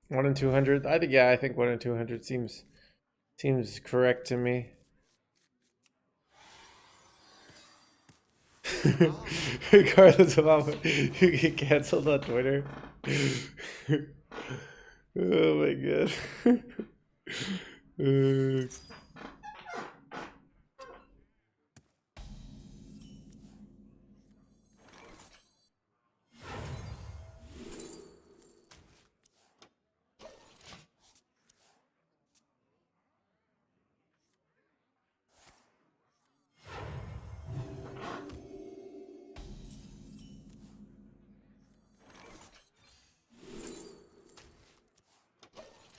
1 in 200. I think 1 in 200 seems correct to me. Regardless of how you get canceled on Twitter. Oh my god.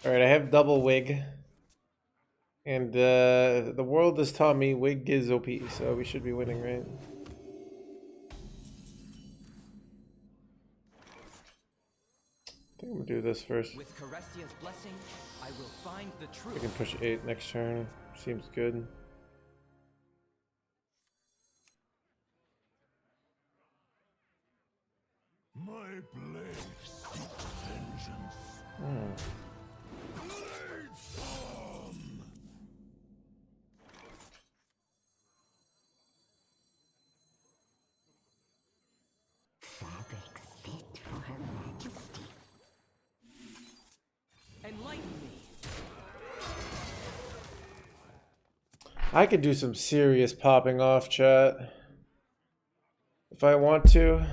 Alright, I have double wig. And the world has taught me wig is OP, so we should be winning, right? I think I'm gonna do this first. With Carestia's blessing, I will find the truth. I can push 8 next turn. Seems good. My blade seeks vengeance. Fabrics fit for her majesty. Enlighten me. I could do some serious popping off, chat. If I want to.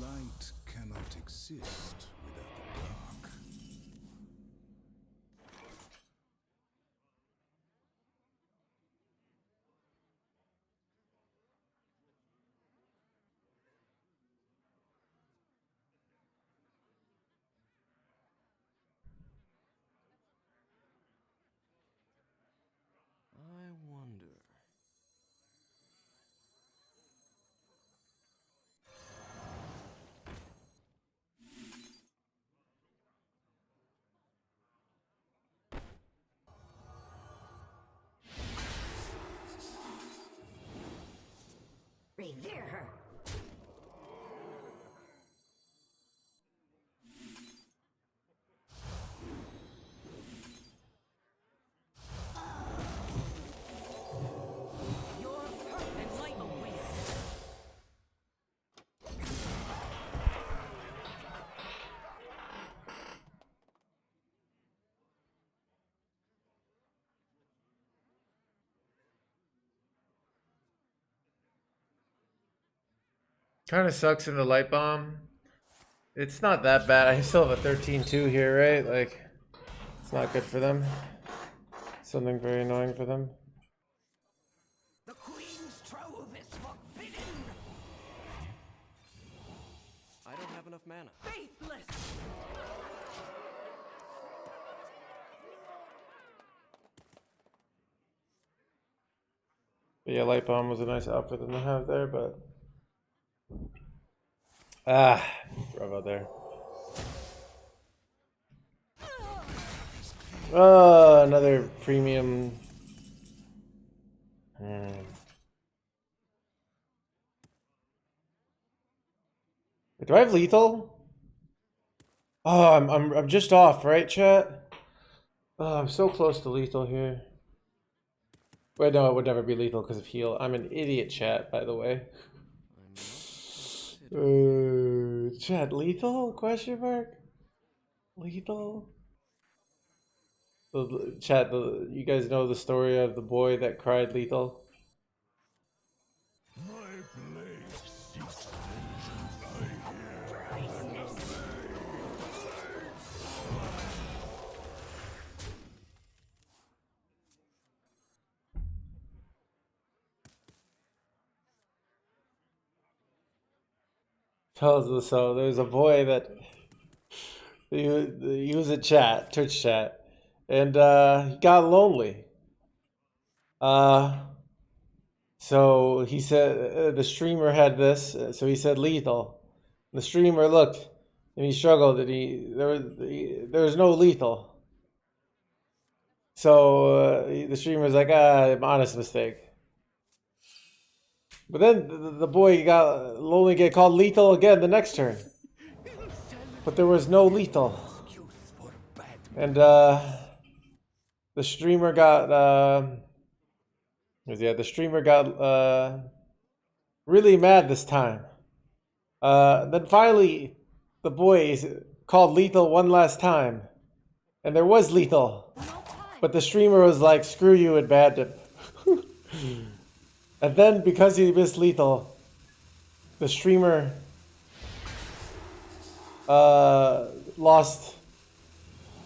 Light cannot exist without the dark. I wonder. Revere her. Enlighten me. Kind of sucks in the light bomb. It's not that bad. I still have a 13-2 here, right? Like, it's not good for them. Something very annoying for them. The Queen's trove is forbidden. I don't have enough mana. Faithless. But yeah, light bomb was a nice outfit for them to have there, but rough out there. Oh, another premium. Do I have lethal? Oh, I'm just off, right, chat? Oh, I'm so close to lethal here. Wait, no, it would never be lethal because of heal. I'm an idiot, chat, by the way. Chat, lethal? Question mark? Lethal? Chat, you guys know the story of the boy that cried lethal? My blade seeks vengeance. I hear and obey. Tells us so. There's a boy that he was at chat, Twitch chat, and he got lonely. So he said the streamer had this, so he said lethal. The streamer looked and he struggled, and there was no lethal. So the streamer was like, honest mistake. But then the boy will only get called lethal again the next turn. But there was no lethal. And the streamer got really mad this time. Then finally the boy called lethal one last time. And there was lethal. But the streamer was like, screw you, and banned him. And then because he missed lethal, the streamer lost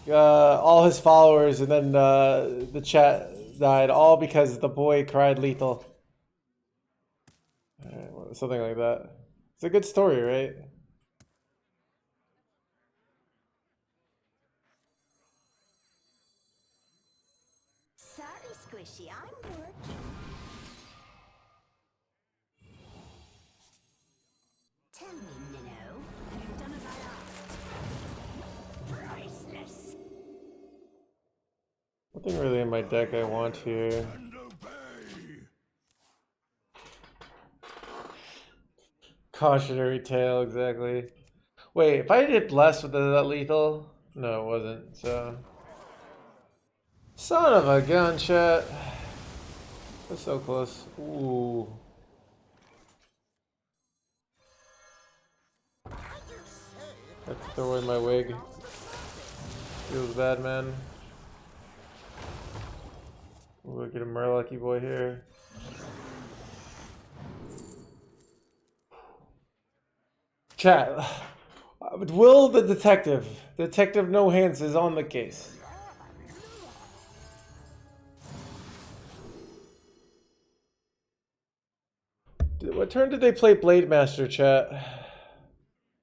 all his followers, and then the chat died, all because the boy cried lethal. Something like that. It's a good story, right? Sorry, Squishy, I'm working. Tell me, Minnow, have you done as I asked? Priceless. Nothing really in my deck I want here. Cautionary tale, exactly. Wait, if I did bless with that lethal? No, it wasn't, so. Son of a gun, chat. That's so close. Ooh. I have to throw away my wig. Feels bad, man. We'll get a Murloc boy here. Chat. Will the Detective No Hands is on the case. What turn did they play Blade Master, chat?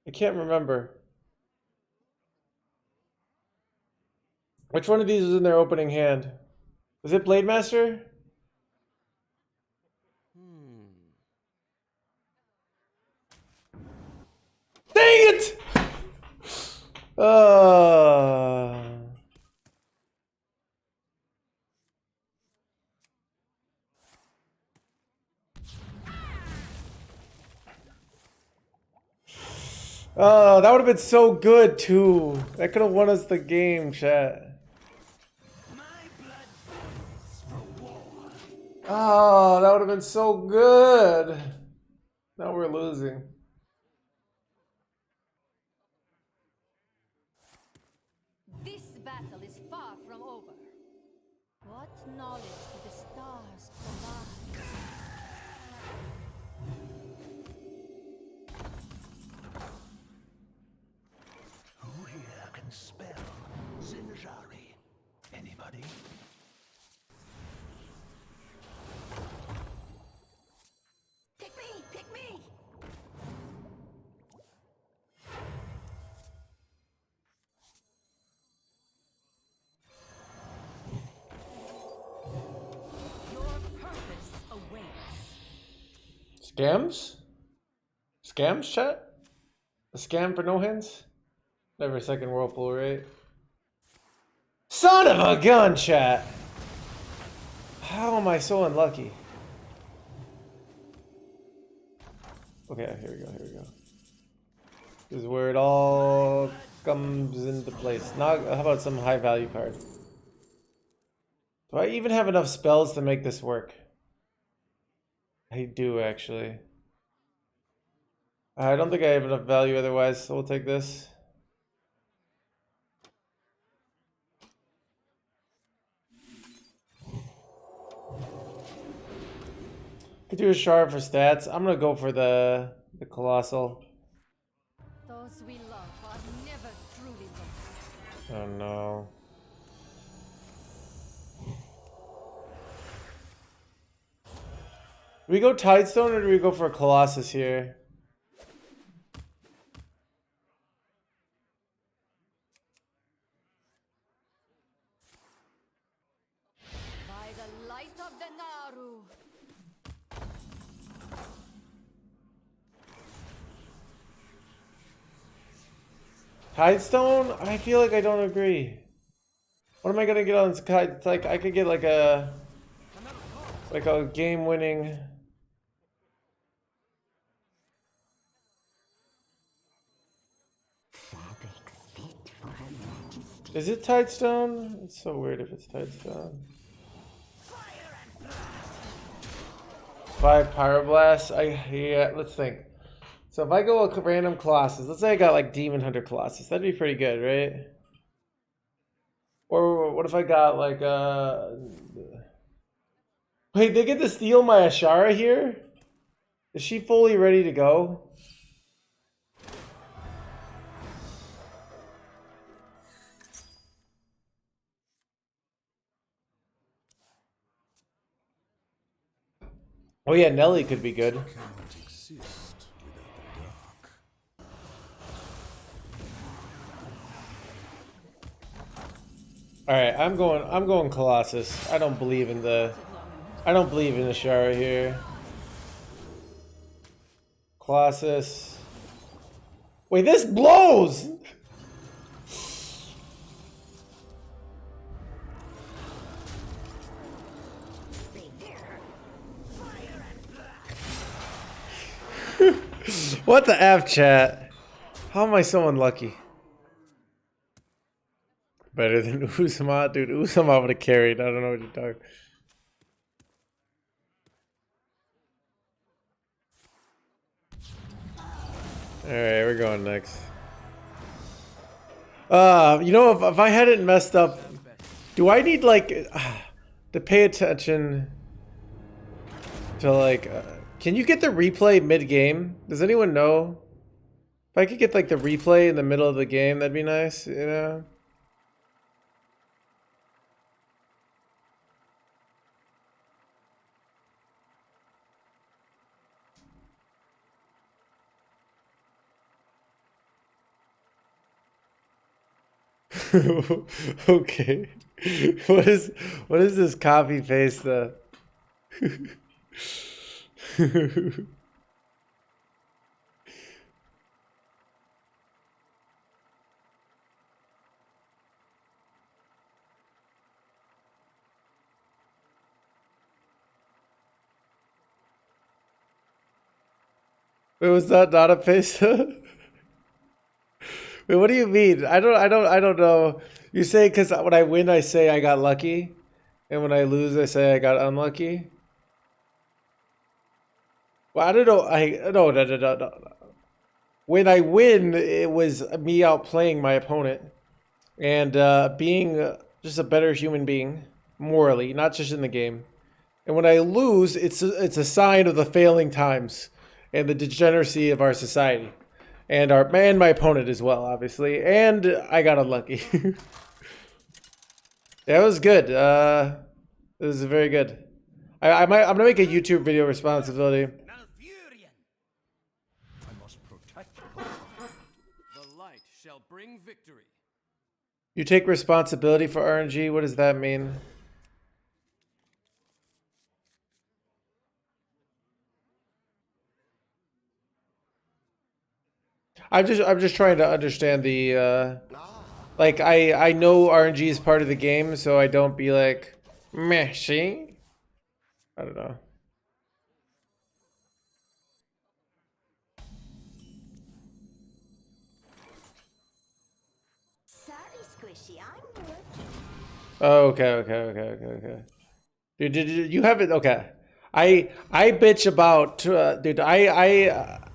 I can't remember. Which one of these was in their opening hand? Was it Blade Master? Dang it! Oh, that would have been so good too. That could have won us the game, chat. Oh, that would have been so good. Now we're losing. This battle is far from over. What knowledge do the stars provide? Who here can spell Zinjari? Anybody? Pick me! Pick me! Your purpose awaits. Scams? Scams, chat? A scam for no hands? Never second whirlpool, right? Son of a gun, chat! How am I so unlucky? Okay, here we go, here we go. This is where it all comes into place. Now, how about some high value card? Do I even have enough spells to make this work? I do, actually. I don't think I have enough value otherwise, so we'll take this. Could do a shard for stats. I'm gonna go for the colossal. Those we love are never truly lost. Oh no. Do we go Tidestone or do we go for a Colossus here? By the light of the Naru. Tidestone? I feel like I don't agree. What am I gonna get on this kite? It's like I could get like a game-winning. Is it Tidestone? It's so weird if it's Tidestone. 5 Pyroblast. Yeah, let's think. So if I go with random Colossus, let's say I got like Demon Hunter Colossus, that'd be pretty good, right? Or what if I got like wait, they get to steal my Ashara here? Is she fully ready to go? Oh yeah, Nelly could be good. All right, I'm going Colossus. I don't believe in the Ashara here. Colossus. Wait, this blows. What the F, chat? How am I so unlucky? Better than Uzama? Dude, Uzama would have carried. I don't know what you're talking. Alright, we're going next. You know, if I hadn't messed up, do I need, like, to pay attention to, like, can you get the replay mid-game? Does anyone know? If I could get, like, the replay in the middle of the game, that'd be nice, you know? Okay. What is this copy paste Wait, was that not a paste? Wait, what do you mean? I don't know. You say because when I win, I say I got lucky, and when I lose, I say I got unlucky. Well, I don't know. No. When I win, it was me outplaying my opponent and being just a better human being morally, not just in the game. And when I lose, it's a sign of the failing times and the degeneracy of our society. And my opponent as well, obviously. And I got unlucky. Yeah, it was good. It was very good. I'm gonna make a YouTube video responsibility. I must protect the light shall bring victory. You take responsibility for RNG. What does that mean? I'm just trying to understand the like I know RNG is part of the game, so I don't be like meh, see? I don't know. Sorry, Squishy, I'm working. Oh, okay. Dude, you have it? Okay. I bitch about dude.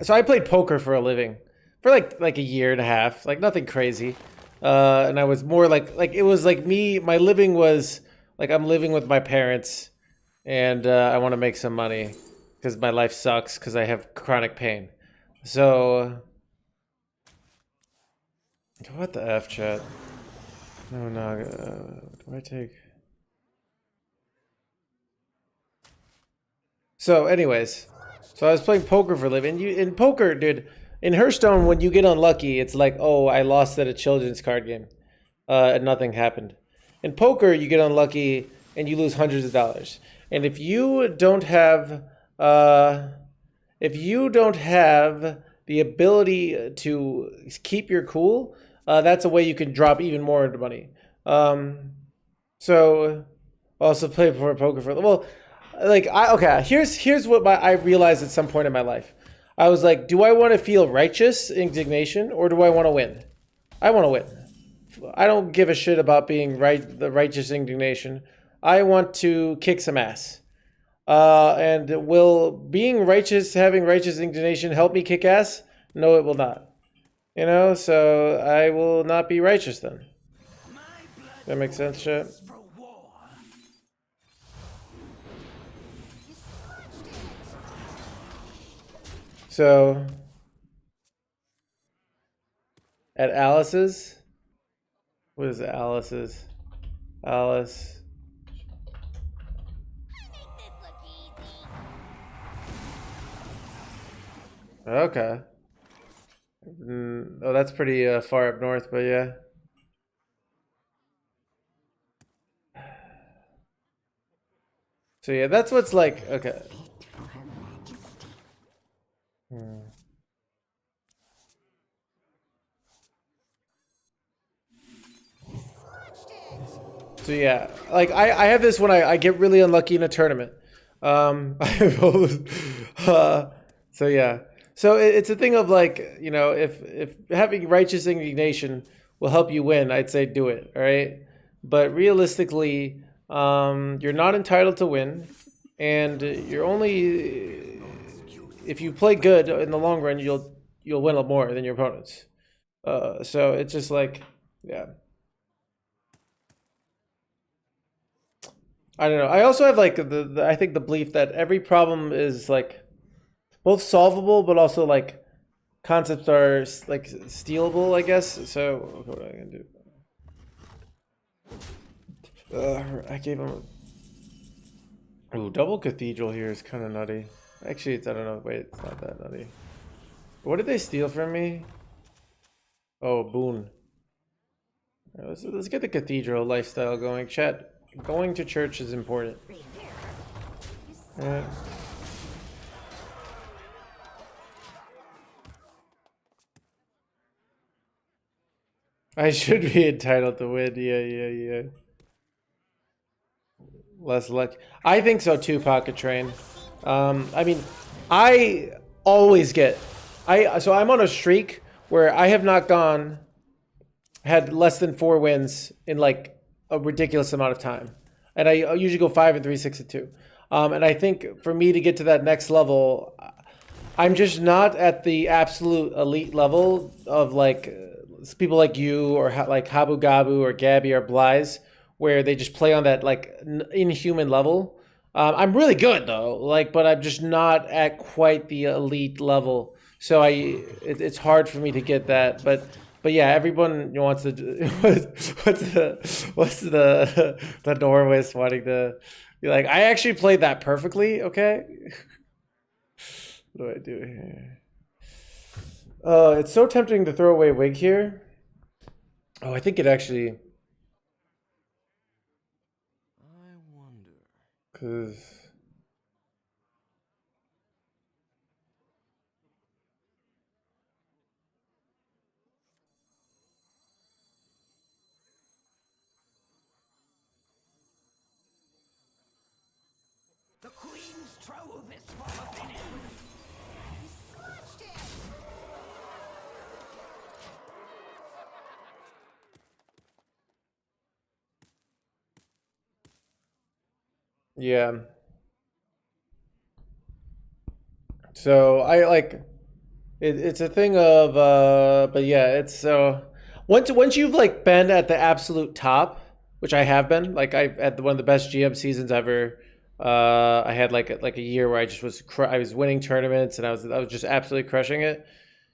So I played poker for a living for like a year and a half, like nothing crazy. And I was more like it was like me. My living was like I'm living with my parents, and I want to make some money because my life sucks because I have chronic pain. So what the F, chat? No, do I take? So, anyways, so I was playing poker for a living. In poker, dude, in Hearthstone, when you get unlucky, it's like, oh, I lost at a children's card game, and nothing happened. In poker, you get unlucky and you lose hundreds of dollars. And if you don't have, the ability to keep your cool, that's a way you can drop even more into money. So also play for poker for well, like here's what I realized at some point in my life. I was like, do I want to feel righteous indignation or do I want to win? I want to win. I don't give a shit about being the righteous indignation. I want to kick some ass. And will being righteous, having righteous indignation help me kick ass? No, it will not. You know, so I will not be righteous then. That makes sense, shit. So, at Alice's, what is it, Alice's? Alice. Okay. Oh, that's pretty far up north, but yeah. So yeah, that's what's like, okay. So yeah, like I have this when I get really unlucky in a tournament. So yeah. So it's a thing of like, you know, if having righteous indignation will help you win, I'd say do it, all right? But realistically, you're not entitled to win, and you're only, if you play good in the long run, you'll win a lot more than your opponents. So it's just like, yeah. I don't know. I also have like I think the belief that every problem is like both solvable, but also like concepts are like stealable, I guess. So what am I gonna do? I gave him. Ooh, double cathedral here is kind of nutty. Actually, I don't know. Wait, it's not that nutty. What did they steal from me? Oh, boon. Let's get the cathedral lifestyle going, chat. Going to church is important. Yeah. I should be entitled to win. Yeah. Less luck. I think so too, Pocket Train. I mean, I always get. So I'm on a streak where I have not had less than 4 wins in like a ridiculous amount of time, and I usually go 5 and 3, 6 and 2. And I think for me to get to that next level, I'm just not at the absolute elite level of like people like you or like Habu Gabu or Gabby or Blyze, where they just play on that like inhuman level. I'm really good though, like, but I'm just not at quite the elite level. So it's hard for me to get that, but yeah, everyone wants to. What's the Norwest wanting to be like? I actually played that perfectly. Okay. What do I do here? It's so tempting to throw away Wig here. Oh, I think it actually. I wonder. Because. The Queen's trove is full of venom. Yeah. So I like it's a thing of but yeah, it's so once you've like been at the absolute top, which I have been, like I at one of the best GM seasons ever. I had like a year where I just I was winning tournaments and I was just absolutely crushing it.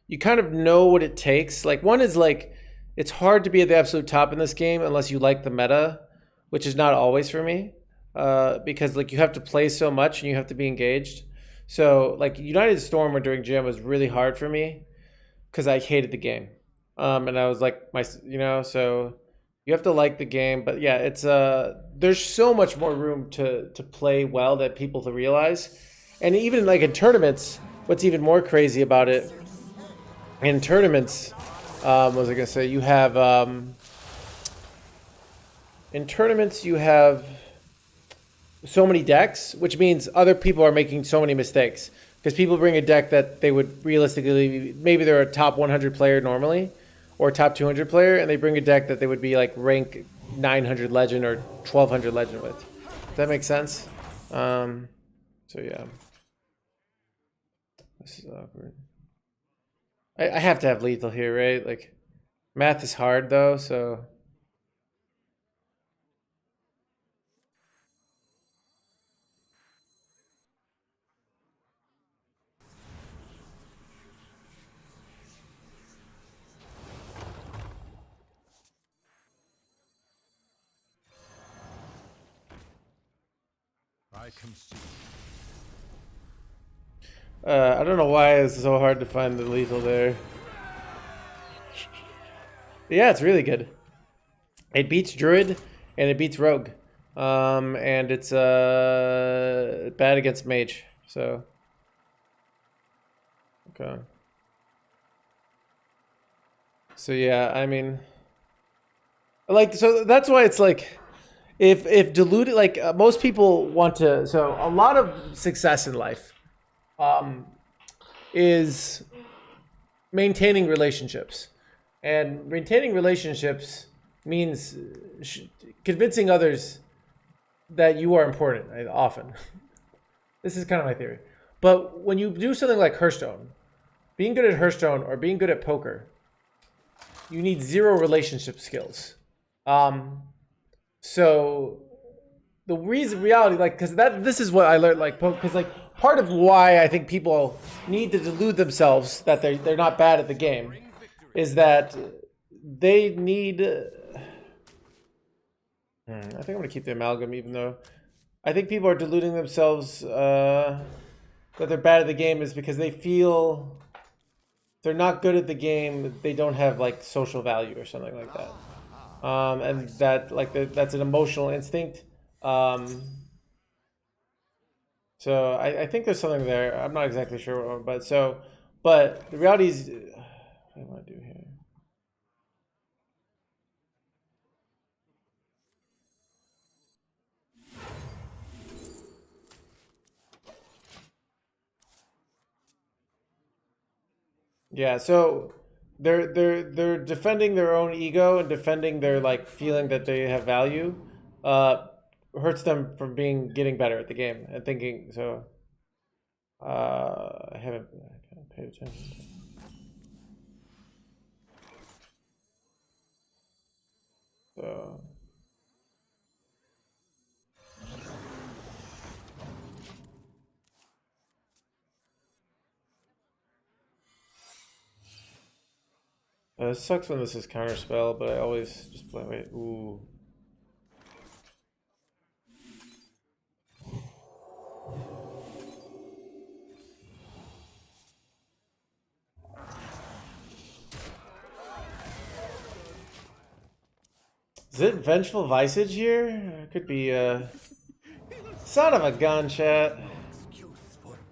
You kind of know what it takes. Like one is like it's hard to be at the absolute top in this game unless you like the meta, which is not always for me. Because like you have to play so much and you have to be engaged. So like United Storm during GM was really hard for me because I hated the game. And I was like so you have to like the game, but yeah, it's there's so much more room to play well that people to realize. And even like in tournaments, what's even more crazy about it in tournaments, What was I gonna say? You have in tournaments you have so many decks, which means other people are making so many mistakes. Because people bring a deck that they would realistically, maybe they're a top 100 player normally, or top 200 player, and they bring a deck that they would be like rank 900 legend or 1200 legend with. Does that make sense? So yeah. This is awkward. I have to have lethal here, right? Like, math is hard though, so. I can see. I don't know why it's so hard to find the lethal there. Yeah, it's really good. It beats Druid and it beats Rogue. And it's bad against Mage. So okay. So yeah, I mean, like, so that's why it's like, if diluted, like most people want to, so a lot of success in life is maintaining relationships, and maintaining relationships means convincing others that you are important, right? Often. This is kind of my theory. But when you do something like Hearthstone, being good at Hearthstone or being good at poker, you need 0 relationship skills. So the reality, like, because this is what I learned, like, because like part of why I think people need to delude themselves that they're not bad at the game is that they need. I think I'm gonna keep the amalgam, even though I think people are deluding themselves that they're bad at the game is because they feel they're not good at the game. They don't have like social value or something like that. And that, like, that's an emotional instinct. So I think there's something there. I'm not exactly sure, but the reality is, what do I want to do here? Yeah, so they're defending their own ego and defending their, like, feeling that they have value. Hurts them from getting better at the game and thinking. So I can't pay attention. So it sucks when this is counterspell, but I always just play. Wait, ooh. Is it Vengeful Visage here? It could be son of a gun, chat. Is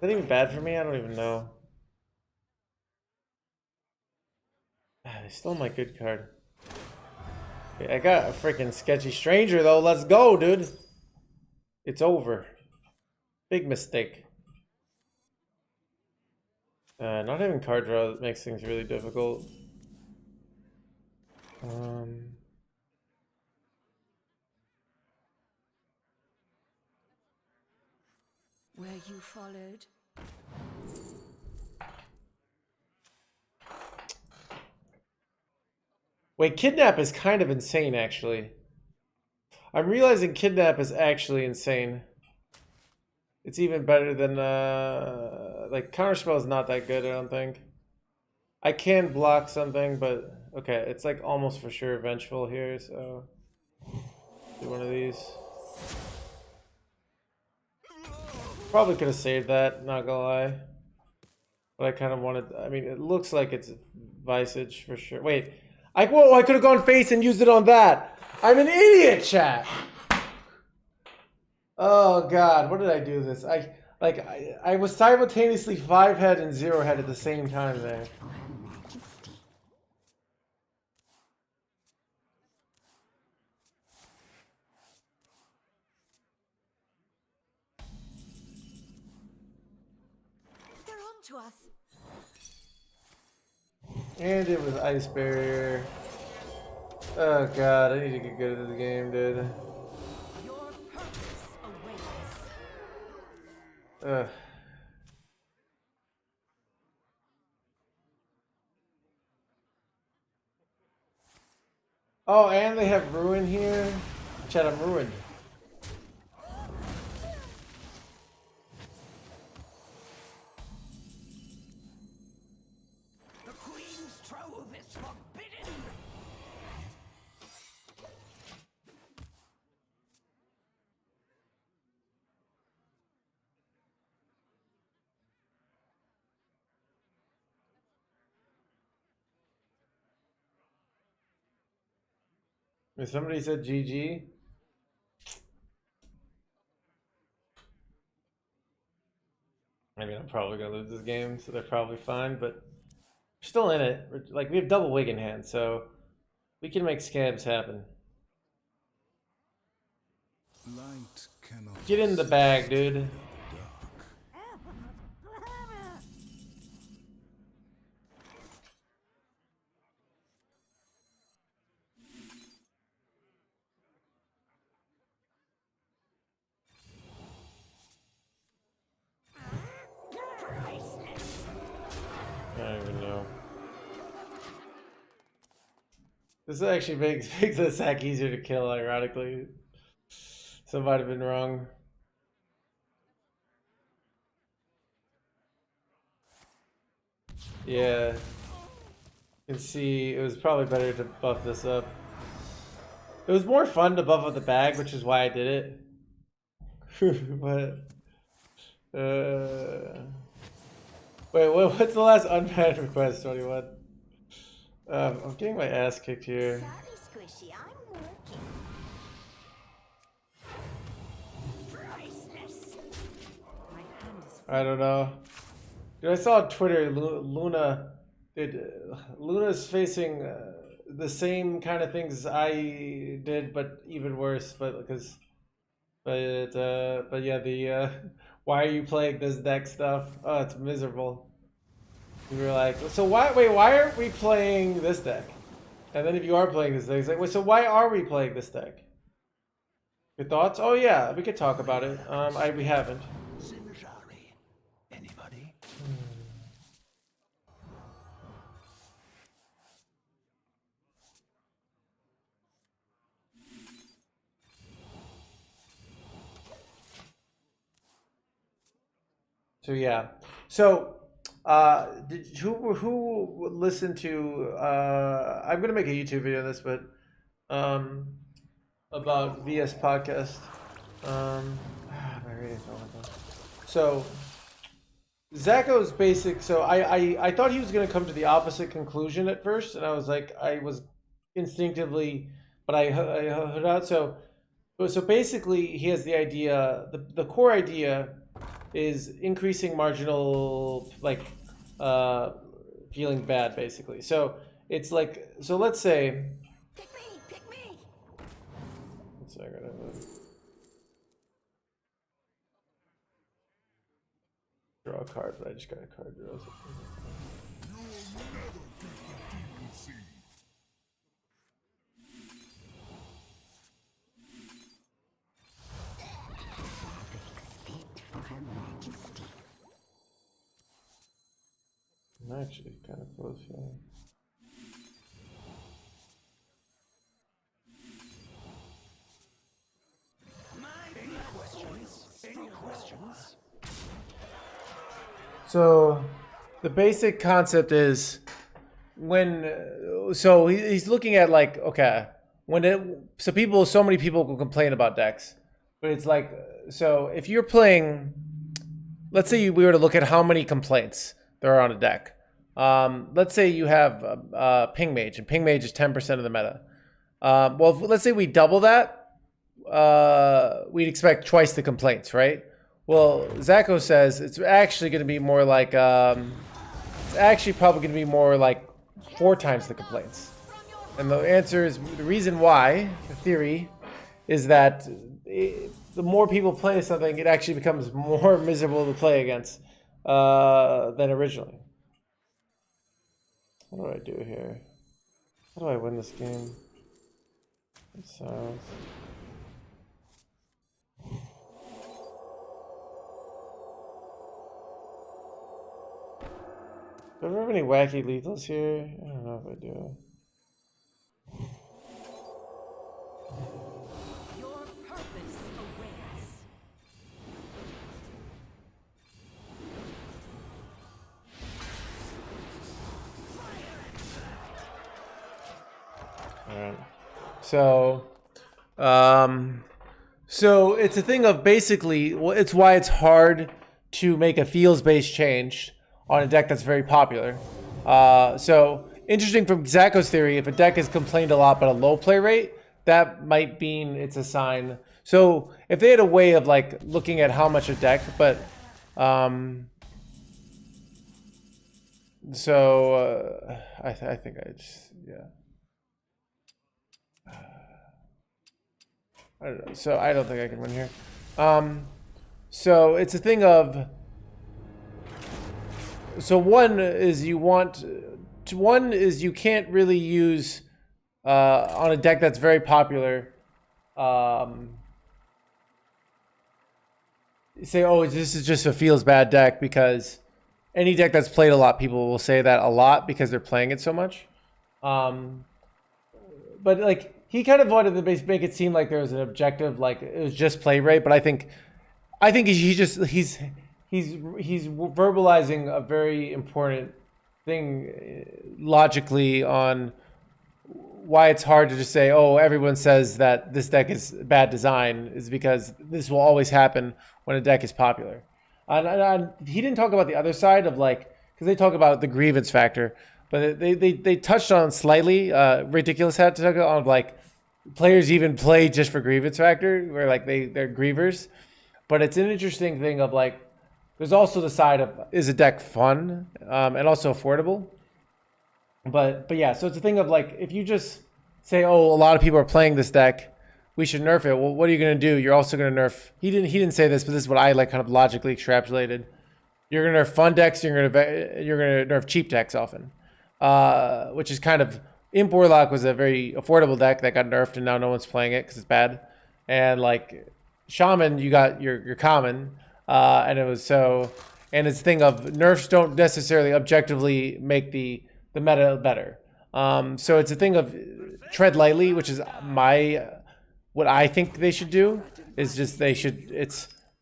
that even bad for me? I don't even know. They stole my good card. Okay, I got a freaking Sketchy Stranger though. Let's go, dude. It's over. Big mistake. Not having card draw makes things really difficult. Were you followed? Wait, Kidnap is kind of insane, actually. I'm realizing Kidnap is actually insane. It's even better than, like, Counterspell is not that good, I don't think. I can block something, but, okay, it's, like, almost for sure Vengeful here, so... do one of these. Probably could have saved that, not gonna lie. But I kind of wanted, I mean, it looks like it's Visage for sure. Wait, whoa, I could have gone face and used it on that. I'm an idiot, chat. Oh God, what did I do this? I was simultaneously 5-head and 0-head at the same time there. to us. And it was ice barrier. Oh god, I need to get good at this game, dude. Your purpose awaits. Ugh. Oh, and they have Ruin here. Chat, I'm ruined. The Queen's trove is forbidden. If somebody said GG. I mean, I'm probably gonna lose this game, so they're probably fine, but we're still in it. Like, we have double wig in hand, so we can make scabs happen. Light cannot Get in the bag, dude. dark. I don't even know. This actually makes the sack easier to kill, ironically. So might have been wrong. Yeah. You can see it was probably better to buff this up. It was more fun to buff up the bag, which is why I did it. But wait, what's the last unbanned request, 21? I'm getting my ass kicked here. Sorry, Squishy, I'm working. Priceless. My hand is I don't know. Dude, I saw on Twitter Luna. Dude, Luna's facing the same kind of things I did, but even worse. But yeah, the why are you playing this deck stuff? Oh, it's miserable. We were like, so why aren't we playing this deck? And then if you are playing this deck, it's like, wait, so why are we playing this deck? Your thoughts? Oh yeah, we could talk about it. We haven't. Anybody? So yeah. So who listened to I'm gonna make a YouTube video on this, but about VS podcast. My ratings don't want that. So Zacho's basic. So I thought he was gonna come to the opposite conclusion at first, and I was like, I was instinctively, but I heard out. So basically, he has the idea. The core idea is increasing marginal, like, feeling bad, basically. So it's like, so let's say. Pick me. One second. Draw a card, but I just got a card draw. I'm actually kind of close here. Any questions? So the basic concept is when so he's looking at, like, okay, so many people will complain about decks, but it's like, so if you're playing, let's say we were to look at how many complaints there are on a deck. Let's say you have Ping Mage, and Ping Mage is 10% of the meta. Well, let's say we double that, we'd expect twice the complaints, right? Well, Zacho says it's actually going to be more like, it's actually probably going to be more like 4 times the complaints. And the answer is, the reason why, the theory, is that the more people play something, it actually becomes more miserable to play against. than originally. What do I do here? How do I win this game? It sounds. Do I have any wacky lethals here? I don't know if I do. Your purpose awaits. Alright. So it's a thing of basically, it's why it's hard to make a feels-based change on a deck that's very popular. So interesting from Zacho's theory, if a deck has complained a lot but a low play rate, that might mean it's a sign. So if they had a way of like looking at how much a deck, but I think I just, yeah. I don't know. So I don't think I can win here. So it's a thing of. So one is you can't really use on a deck that's very popular. Say, oh, this is just a feels bad deck, because any deck that's played a lot, people will say that a lot because they're playing it so much. But like he kind of wanted to make it seem like there was an objective, like it was just play rate. But I think he's verbalizing a very important thing logically on why it's hard to just say, oh, everyone says that this deck is bad design, is because this will always happen when a deck is popular. And he didn't talk about the other side of like, because they talk about the grievance factor, but they touched on slightly. Ridiculous had to talk on like players even play just for grievance factor, where like they're grievers. But it's an interesting thing of like, there's also the side of, is a deck fun and also affordable? But yeah, so it's a thing of like, if you just say, oh, a lot of people are playing this deck, we should nerf it. Well, what are you going to do? You're also going to nerf. He didn't say this, but this is what I like kind of logically extrapolated. You're going to nerf fun decks. You're going to nerf cheap decks often, which is kind of, Imp Warlock was a very affordable deck that got nerfed, and now no one's playing it because it's bad. And like Shaman, you got your common. And it was so, and it's a thing of nerfs don't necessarily objectively make the meta better. So it's a thing of tread lightly, which is what I think they should do is just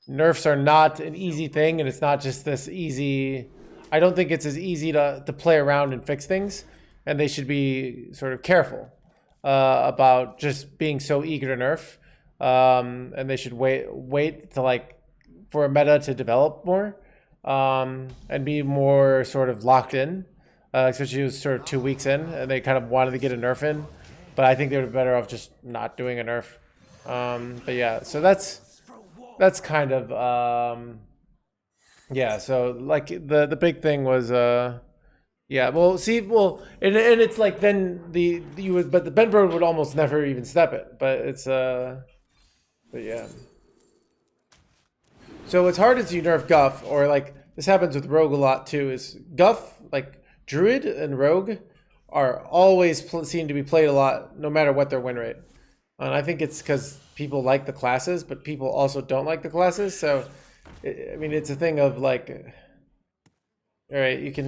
nerfs are not an easy thing, and it's not just this easy. I don't think it's as easy to play around and fix things, and they should be sort of careful about just being so eager to nerf, and they should wait to like for a meta to develop more, and be more sort of locked in, especially it was sort of 2 weeks in, and they kind of wanted to get a nerf in, but I think they were better off just not doing a nerf. But yeah, so that's kind of yeah. So like the big thing was yeah. Well, see, and it's like then but the Benbro would almost never even step it, but it's but yeah. So what's hard is you nerf Guff, or like this happens with Rogue a lot too, is Guff, like Druid and Rogue are always seen to be played a lot no matter what their win rate. And I think it's because people like the classes, but people also don't like the classes. So, I mean, it's a thing of like, all right, you can,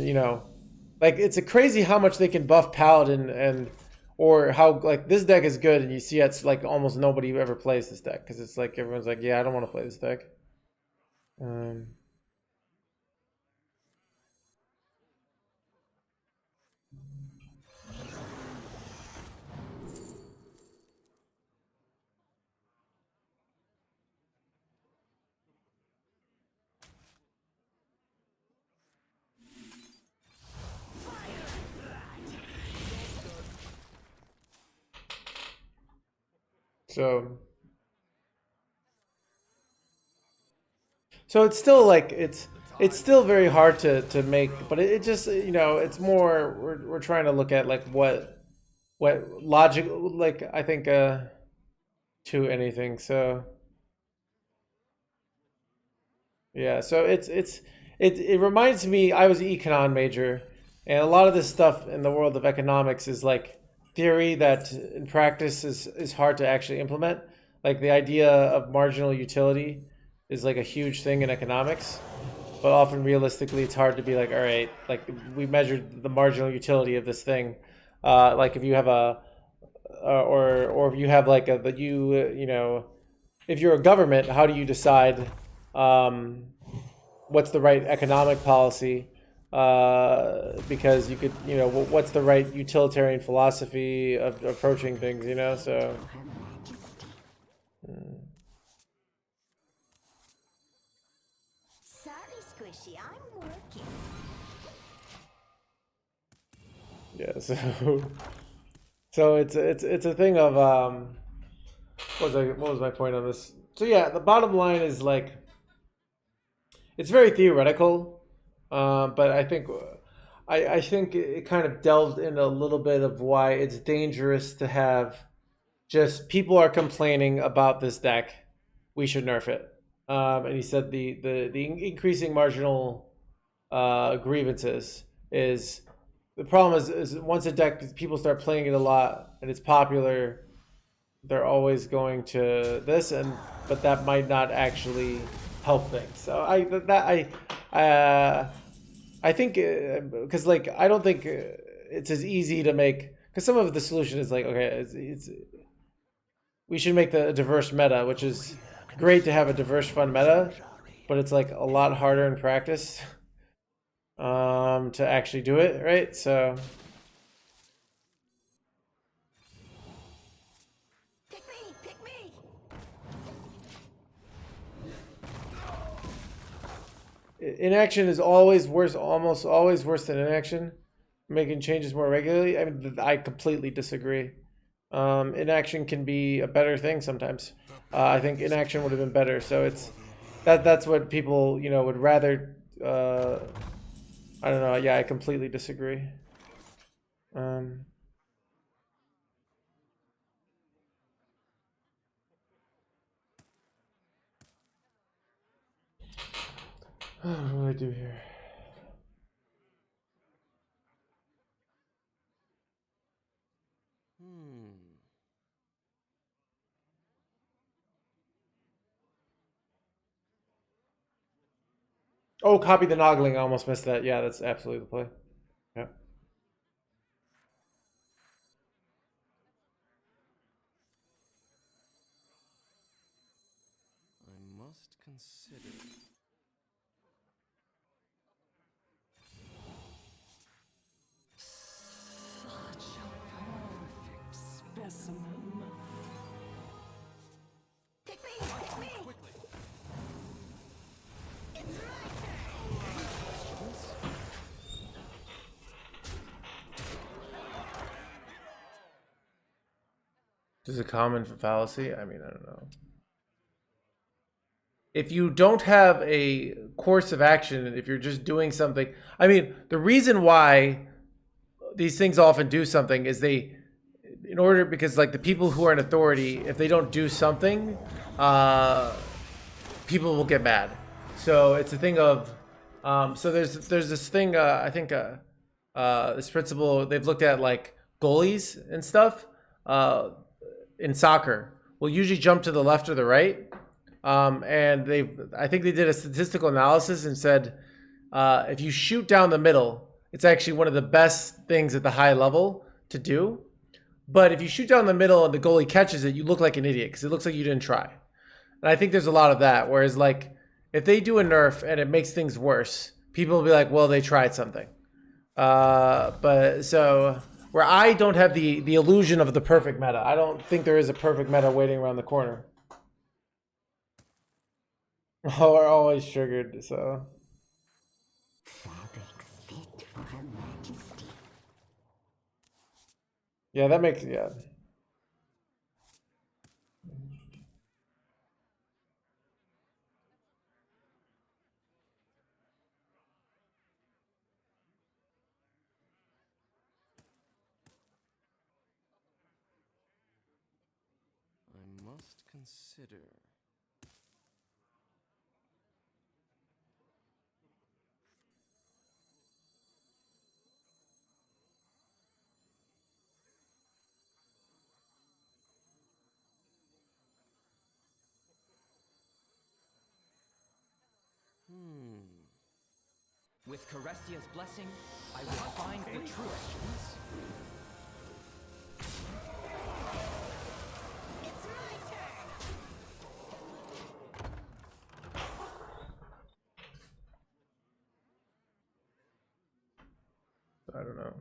like it's a crazy how much they can buff Paladin or how like this deck is good, and you see it's like almost nobody ever plays this deck because it's like everyone's like, yeah, I don't want to play this deck. So it's still like it's still very hard to make, but it just it's more we're trying to look at like what logic, like I think to anything. So yeah, so it's it reminds me. I was an econ major, and a lot of this stuff in the world of economics is like theory that in practice is hard to actually implement. Like the idea of marginal utility is like a huge thing in economics, but often realistically it's hard to be like, all right, like we measured the marginal utility of this thing. Like if you have a or if you have like a but you know, if you're a government, how do you decide what's the right economic policy? Because you could, you know, what's the right utilitarian philosophy of approaching things, you know? So. Sorry, Squishy, I'm working. Yeah, so it's a thing of what was my point on this? So yeah, the bottom line is like it's very theoretical, but I think it kind of delved in a little bit of why it's dangerous to have just people are complaining about this deck, we should nerf it. And he said the increasing marginal grievances is the problem is once a deck people start playing it a lot and it's popular, they're always going to this but that might not actually help things. So I think because like I don't think it's as easy to make because some of the solution is like okay it's we should make the diverse meta, which is great to have a diverse fun meta, but it's like a lot harder in practice to actually do it, right? So Pick me! inaction is always worse, almost always worse than inaction. Making changes more regularly. I mean, I completely disagree. Inaction can be a better thing sometimes. I think inaction would have been better. So it's that's what people, you know, would rather. I don't know. Yeah, I completely disagree. What do I do here? Oh, copy the noggling. I almost missed that. Yeah, that's absolutely the play. Yeah. I must consider. Such a perfect specimen. Pick me! Quickly. It's my turn! This is a common fallacy. I mean, I don't know. If you don't have a course of action, if you're just doing something, I mean, the reason why these things often do something is because like the people who are in authority, if they don't do something, people will get mad. So it's a thing of, so there's this thing, I think this principle, they've looked at like goalies and stuff in soccer will usually jump to the left or the right. And I think they did a statistical analysis and said, if you shoot down the middle, it's actually one of the best things at the high level to do. But if you shoot down the middle and the goalie catches it, you look like an idiot because it looks like you didn't try. And I think there's a lot of that. Whereas like if they do a nerf and it makes things worse, people will be like, well, they tried something. But so where I don't have the illusion of the perfect meta, I don't think there is a perfect meta waiting around the corner. Oh, we're always triggered, so. Fabrics fit for her majesty. Yeah, that makes, yeah. I must consider. With Carestia's blessing, I will find the truth. It's my turn. I don't know.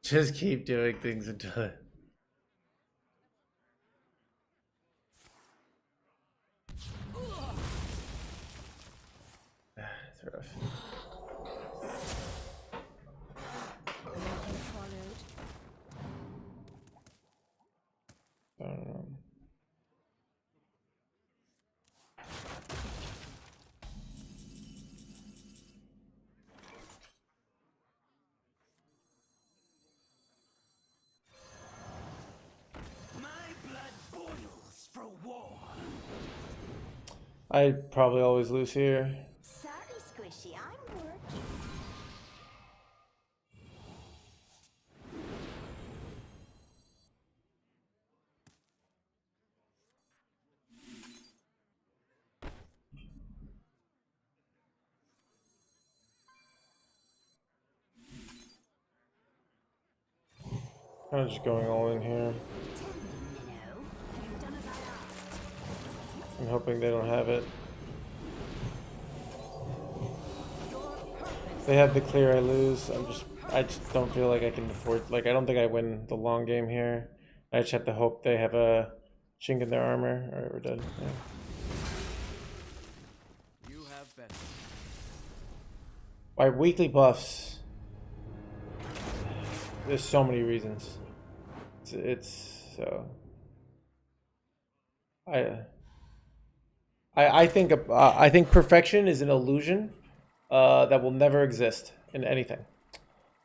Just keep doing things until it. It's rough. I don't know. I'd probably always lose here. Sorry, Squishy, I'm working. I'm just going all in here. I'm hoping they don't have it. If they have the clear, I lose. I just don't feel like I can afford. Like, I don't think I win the long game here. I just have to hope they have a chink in their armor. All right, we're dead. Yeah. You have better. Why weekly buffs? There's so many reasons. It's so. I think perfection is an illusion that will never exist in anything.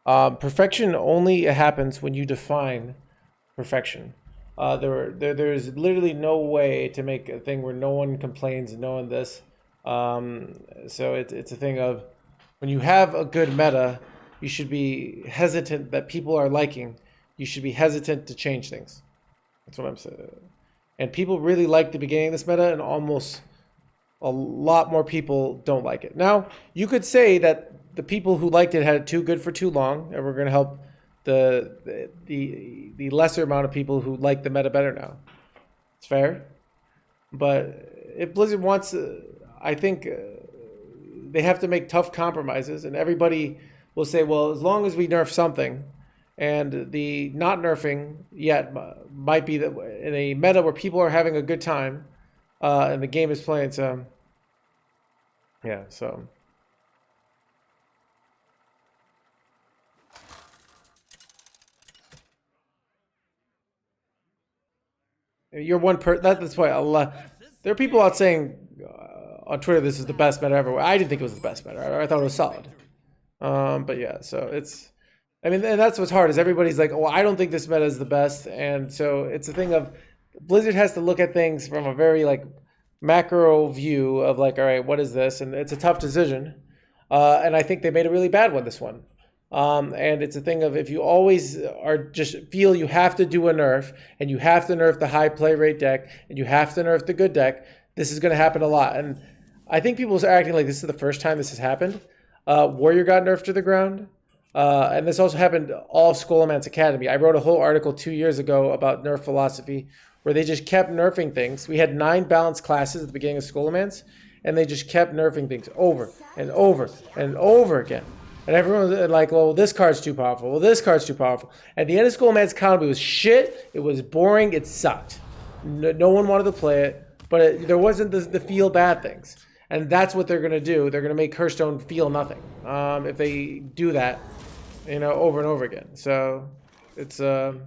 Perfection only happens when you define perfection. There's literally no way to make a thing where no one complains, no one this. So it's a thing of when you have a good meta, you should be hesitant that people are liking. You should be hesitant to change things. That's what I'm saying. And people really like the beginning of this meta, and almost a lot more people don't like it. Now, you could say that the people who liked it had it too good for too long, and we're going to help the lesser amount of people who like the meta better now. It's fair. But if Blizzard wants, I think they have to make tough compromises, and everybody will say, well, as long as we nerf something, and the not nerfing yet might be that in a meta where people are having a good time, and the game is playing, so yeah, so you're one per. That's why there are people out saying on Twitter this is the best meta ever. I didn't think it was the best meta. I thought it was solid. But yeah, so it's. I mean, and that's what's hard is everybody's like, oh, I don't think this meta is the best, and so it's a thing of Blizzard has to look at things from a very like macro view of like, all right, what is this? And it's a tough decision, and I think they made a really bad one this one. And it's a thing of if you always are just feel you have to do a nerf, and you have to nerf the high play rate deck, and you have to nerf the good deck, this is going to happen a lot. And I think people are acting like this is the first time this has happened. Warrior got nerfed to the ground. And this also happened all of Skullman's Academy. I wrote a whole article 2 years ago about nerf philosophy where they just kept nerfing things. We had 9 balanced classes at the beginning of Skullman's, and they just kept nerfing things over and over and over again. And everyone was like, well, this card's too powerful. Well, this card's too powerful. At the end of Skullman's Academy, it was shit. It was boring. It sucked. No one wanted to play it, but there wasn't the feel bad things. And that's what they're going to do. They're going to make Hearthstone feel nothing if they do that. You know, over and over again. So it's rough.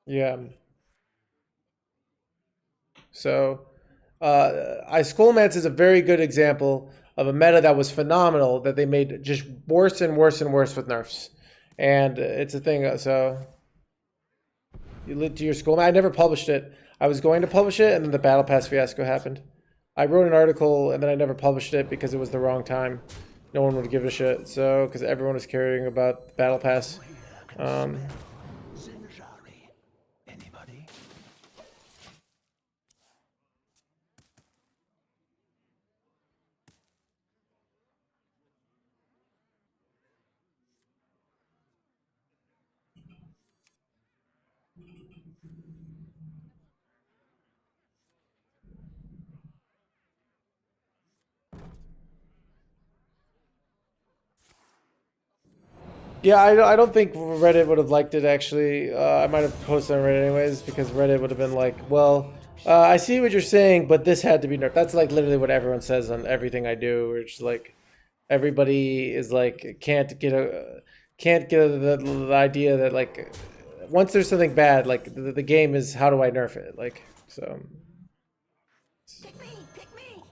Yeah. So Skullman's is a very good example of a meta that was phenomenal that they made just worse and worse and worse with nerfs. And it's a thing, so you lived to your school. I never published it. I was going to publish it, and then the Battle Pass fiasco happened. I wrote an article, and then I never published it because it was the wrong time. no one would give a shit. So, because everyone was caring about the Battle Pass. Zinjari. Anybody? Yeah, I don't think Reddit would have liked it, actually. I might have posted on Reddit anyways, because Reddit would have been like, well, I see what you're saying, but this had to be nerfed. That's like literally what everyone says on everything I do, where it's like, everybody is like, can't get the idea that like, once there's something bad, like, the game is, how do I nerf it? Like, so... Pick me! Pick me!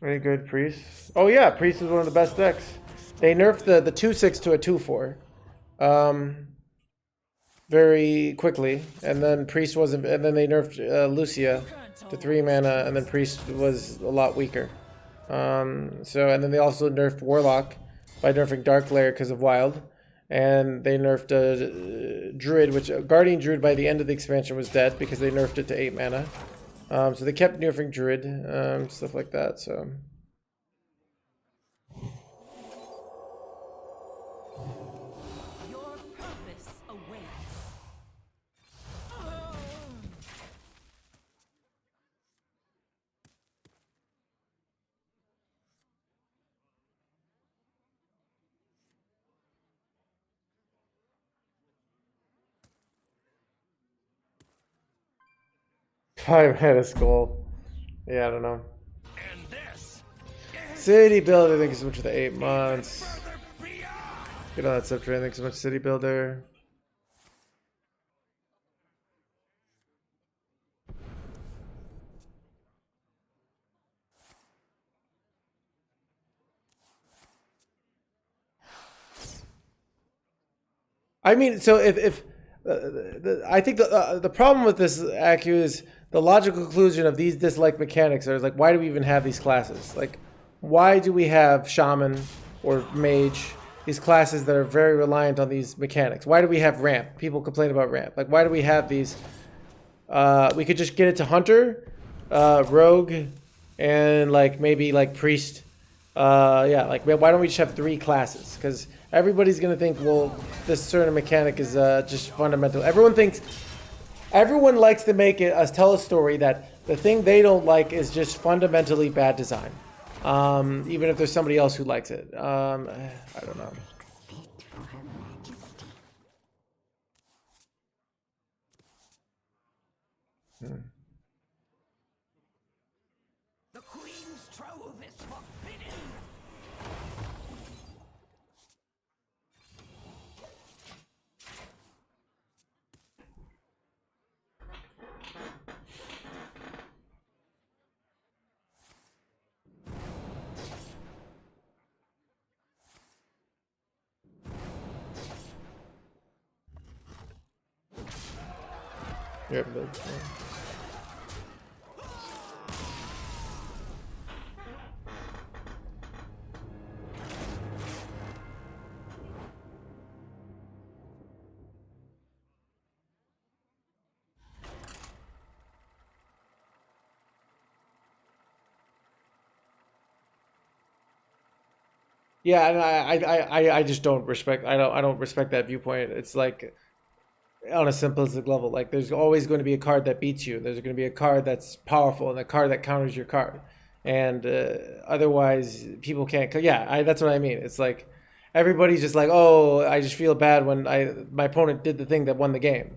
Very good, Priest. Oh yeah, Priest is one of the best decks. They nerfed the 2/6 to a 2/4 very quickly, and then Priest wasn't, and then they nerfed Lucia to 3 mana, and then Priest was a lot weaker. So, and then they also nerfed Warlock by nerfing Dark Lair because of Wild, and they nerfed Druid, which Guardian Druid by the end of the expansion was dead because they nerfed it to 8 mana. So they kept nerfing Druid, stuff like that, so... Your purpose awaits. Five mana skull. Yeah, I don't know. City Builder, thank you so much for the 8 months. Get on that subtrain, thank you so much, City Builder. I mean, so if I think the problem with this, Acu, is the logical conclusion of these dislike mechanics are like, why do we even have these classes? Like, why do we have Shaman or Mage, these classes that are very reliant on these mechanics? Why do we have Ramp? People complain about Ramp. Like, why do we have these? We could just get it to Hunter, Rogue, and like maybe like Priest. Yeah, like why don't we just have 3 classes? Because everybody's gonna think, well, this certain mechanic is just fundamental. Everyone likes to make it tell a story that the thing they don't like is just fundamentally bad design. Even if there's somebody else who likes it. I don't know. The Queen's trove is forbidden. Yep, that's yeah, and I just don't respect. I don't respect that viewpoint. It's like, on a simplistic level, like there's always going to be a card that beats you. There's going to be a card that's powerful and a card that counters your card, and otherwise people can't. Yeah, that's what I mean. It's like everybody's just like, oh, I just feel bad when my opponent did the thing that won the game,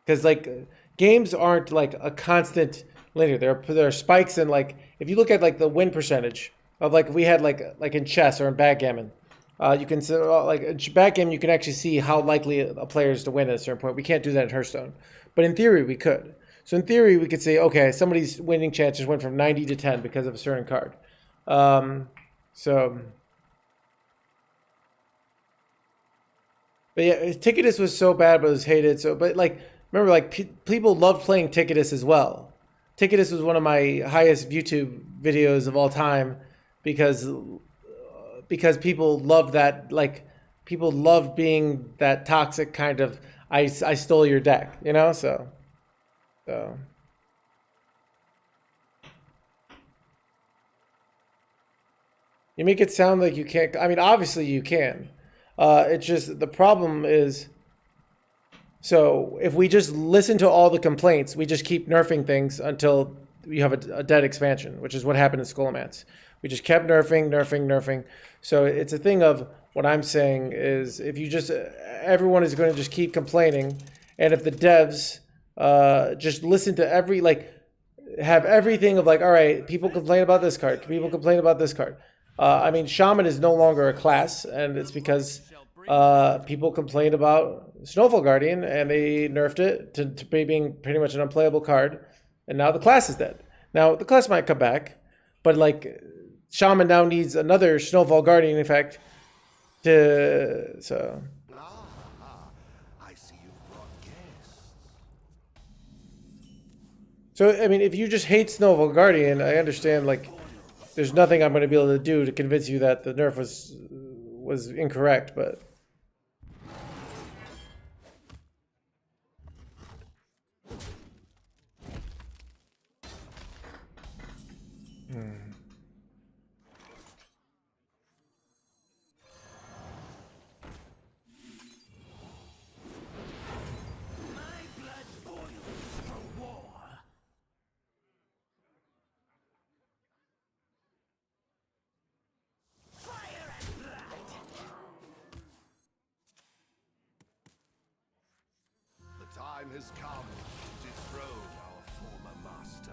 because like games aren't like a constant linear. There are spikes, and like if you look at like the win percentage of like we had like in chess or in backgammon. You can like backgammon, you can actually see how likely a player is to win at a certain point. We can't do that in Hearthstone, but in theory we could. So in theory we could say, okay, somebody's winning chances went from 90 to 10 because of a certain card. So, but yeah, Ticketus was so bad, but it was hated. So, but like, remember, like people loved playing Ticketus as well. Ticketus was one of my highest YouTube videos of all time because people loved that. Like, people loved being that toxic kind of I stole your deck, you know. So. You make it sound like you can't. I mean, obviously you can. It's just the problem is. So if we just listen to all the complaints, we just keep nerfing things until you have a dead expansion, which is what happened in Skullomance. We just kept nerfing. So it's a thing of what I'm saying is if you just everyone is going to just keep complaining, and if the devs just listen to every have everything of like, all right, people complain about this card, people complain about this card. I mean, Shaman is no longer a class, and it's because people complained about Snowfall Guardian, and they nerfed it to being pretty much an unplayable card, and now the class is dead. Now, the class might come back, but like, Shaman now needs another Snowfall Guardian effect to, so... I see you brought guests. So, I mean, if you just hate Snowfall Guardian, I understand, like, there's nothing I'm going to be able to do to convince you that the nerf was incorrect, but... The time has come to dethrone our former master.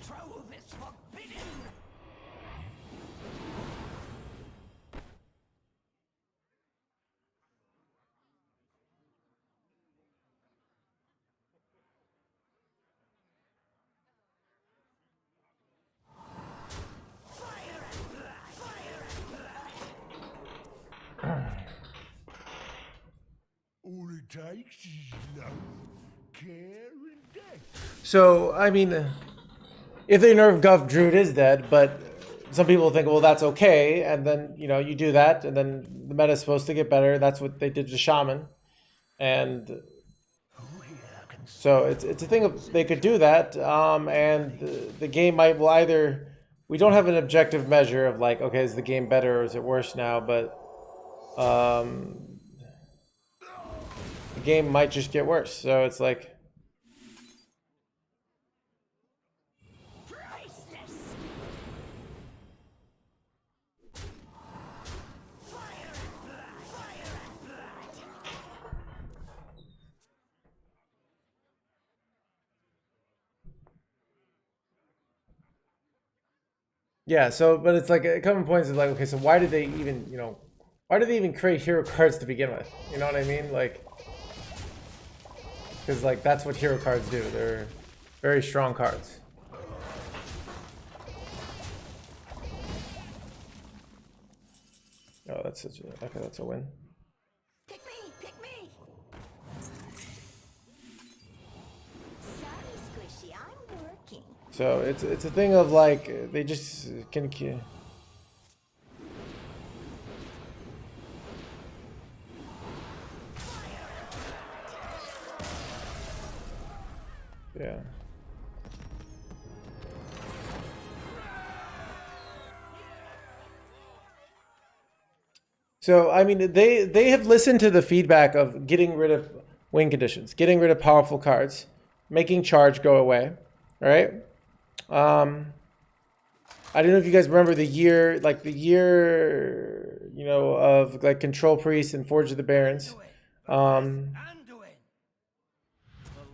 Trove is forbidden! All it takes is love, care, and death. So, I mean, if they nerf Guff, Druid is dead, but some people think, well, that's okay, and then, you know, you do that, and then the meta is supposed to get better. That's what they did to Shaman. And so it's a thing of, they could do that, and the game will either, we don't have an objective measure of like, okay, is the game better or is it worse now, but the game might just get worse. So it's like, yeah, so, but it's like a couple points of like, okay, so why did they even, you know, why did they even create hero cards to begin with? You know what I mean? Like, because like that's what hero cards do. They're very strong cards. Oh, that's such a, okay, that's a win. Pick me! Pick me! Sorry, Squishy, I'm working. So it's a thing of like they just can. Yeah. So I mean, they have listened to the feedback of getting rid of win conditions, getting rid of powerful cards, making charge go away. All right. I don't know if you guys remember the year, you know, of like Control Priest and Forge of the Barons. The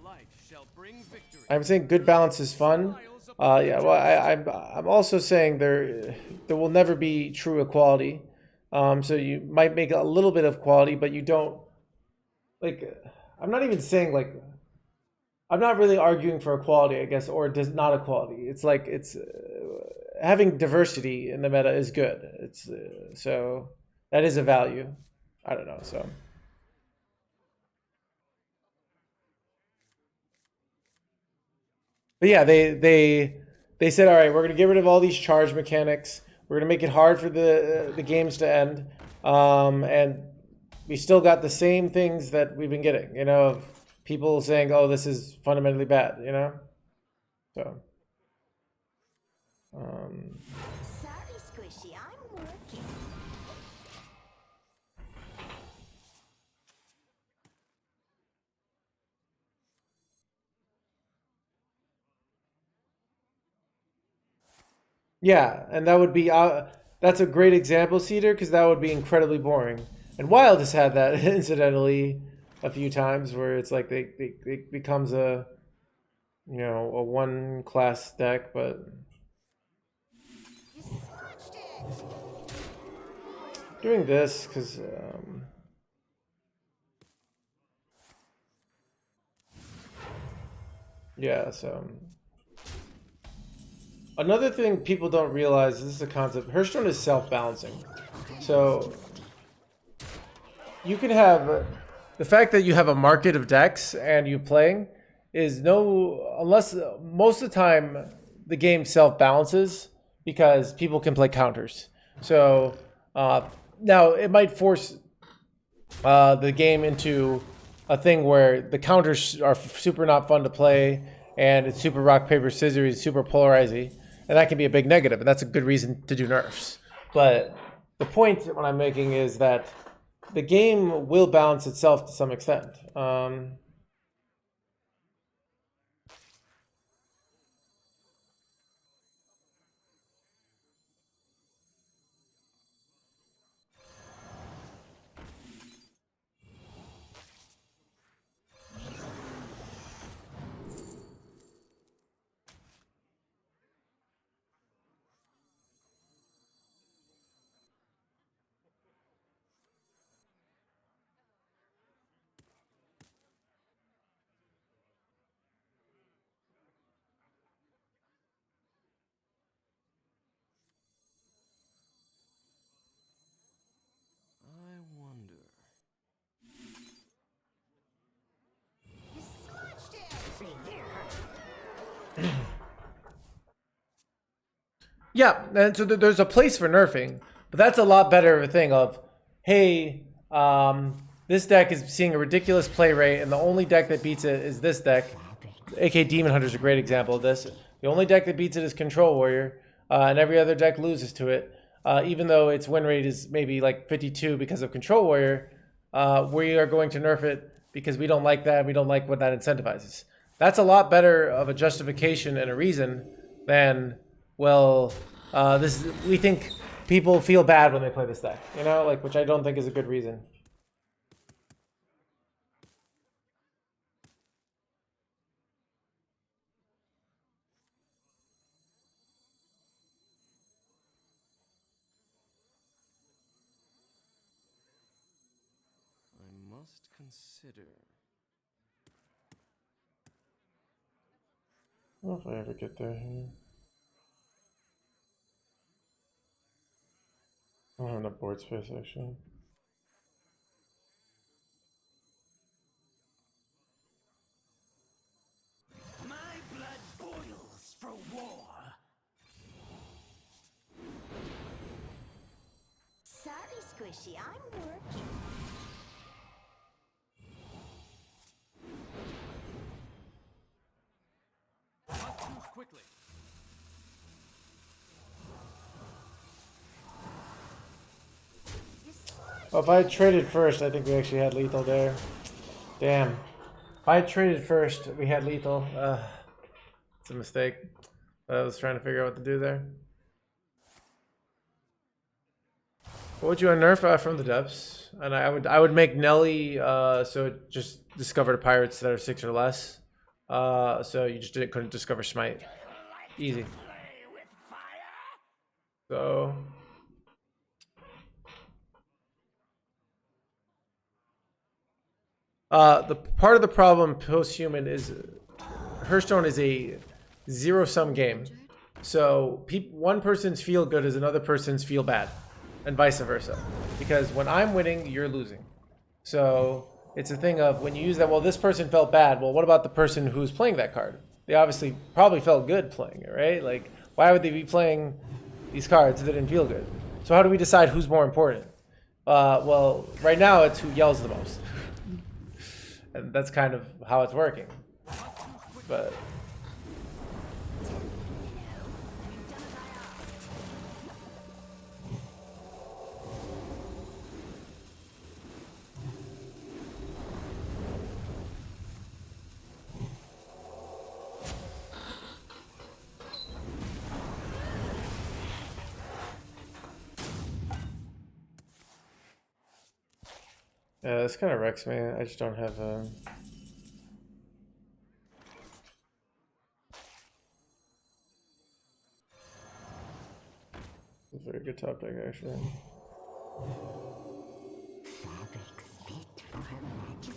light shall I'm saying good balance is fun. Yeah, well, I'm also saying there will never be true equality. So you might make a little bit of quality, but you don't, like, I'm not even saying, like, I'm not really arguing for equality, I guess, or does not equality. It's like, it's having diversity in the meta is good. It's so that is a value. I don't know, so. But yeah, they said, all right, we're gonna get rid of all these charge mechanics. We're gonna make it hard for the games to end, and we still got the same things that we've been getting, you know, of people saying, oh, this is fundamentally bad, you know, so. Sorry, Squishy, I'm working. Yeah, and that would be that's a great example, Cedar, because that would be incredibly boring. And Wild has had that incidentally a few times where it's like it becomes a, you know, a one class deck, but You smudged it. doing this because yeah, so another thing people don't realize, this is a concept, Hearthstone is self-balancing. So you can have the fact that you have a market of decks and you playing is unless most of the time the game self-balances because people can play counters. So now it might force the game into a thing where the counters are super not fun to play and it's super rock paper scissors, super polarizing, and that can be a big negative, and that's a good reason to do nerfs. But the point what I'm making is that the game will balance itself to some extent. I wonder. You smudged it. Yeah, and so there's a place for nerfing, but that's a lot better of a thing of, hey, this deck is seeing a ridiculous play rate, and the only deck that beats it is this deck. AK Demon Hunter is a great example of this. The only deck that beats it is Control Warrior, and every other deck loses to it. Even though its win rate is maybe like 52 because of Control Warrior, we are going to nerf it because we don't like that, and we don't like what that incentivizes. That's a lot better of a justification and a reason than, well, we think people feel bad when they play this deck, you know, like, which I don't think is a good reason. I must consider. I don't know if I ever get there here. I don't have enough board space, actually. My blood boils for war. Sorry, Squishy, I'm working. Must move quickly. You smudged Well, if I had traded first, I think we actually had lethal there. Damn. If I had traded first, we had lethal. It's a mistake. I was trying to figure out what to do there. What would you unnerf from the depths? And I would make Nelly so it just discovered pirates that are 6 or less. So you just couldn't discover Smite. Easy. So the part of the problem post-human is Hearthstone is a zero-sum game. So one person's feel good is another person's feel bad, and vice versa. Because when I'm winning, you're losing. So it's a thing of when you use that, well, this person felt bad. Well, what about the person who's playing that card? They obviously probably felt good playing it, right? Like, why would they be playing these cards if they didn't feel good? So how do we decide who's more important? Well, right now it's who yells the most. And that's kind of how it's working. But yeah, this kind of wrecks me. I just don't have a... It's a very good top deck, actually. Fabrics fit for Her Majesty.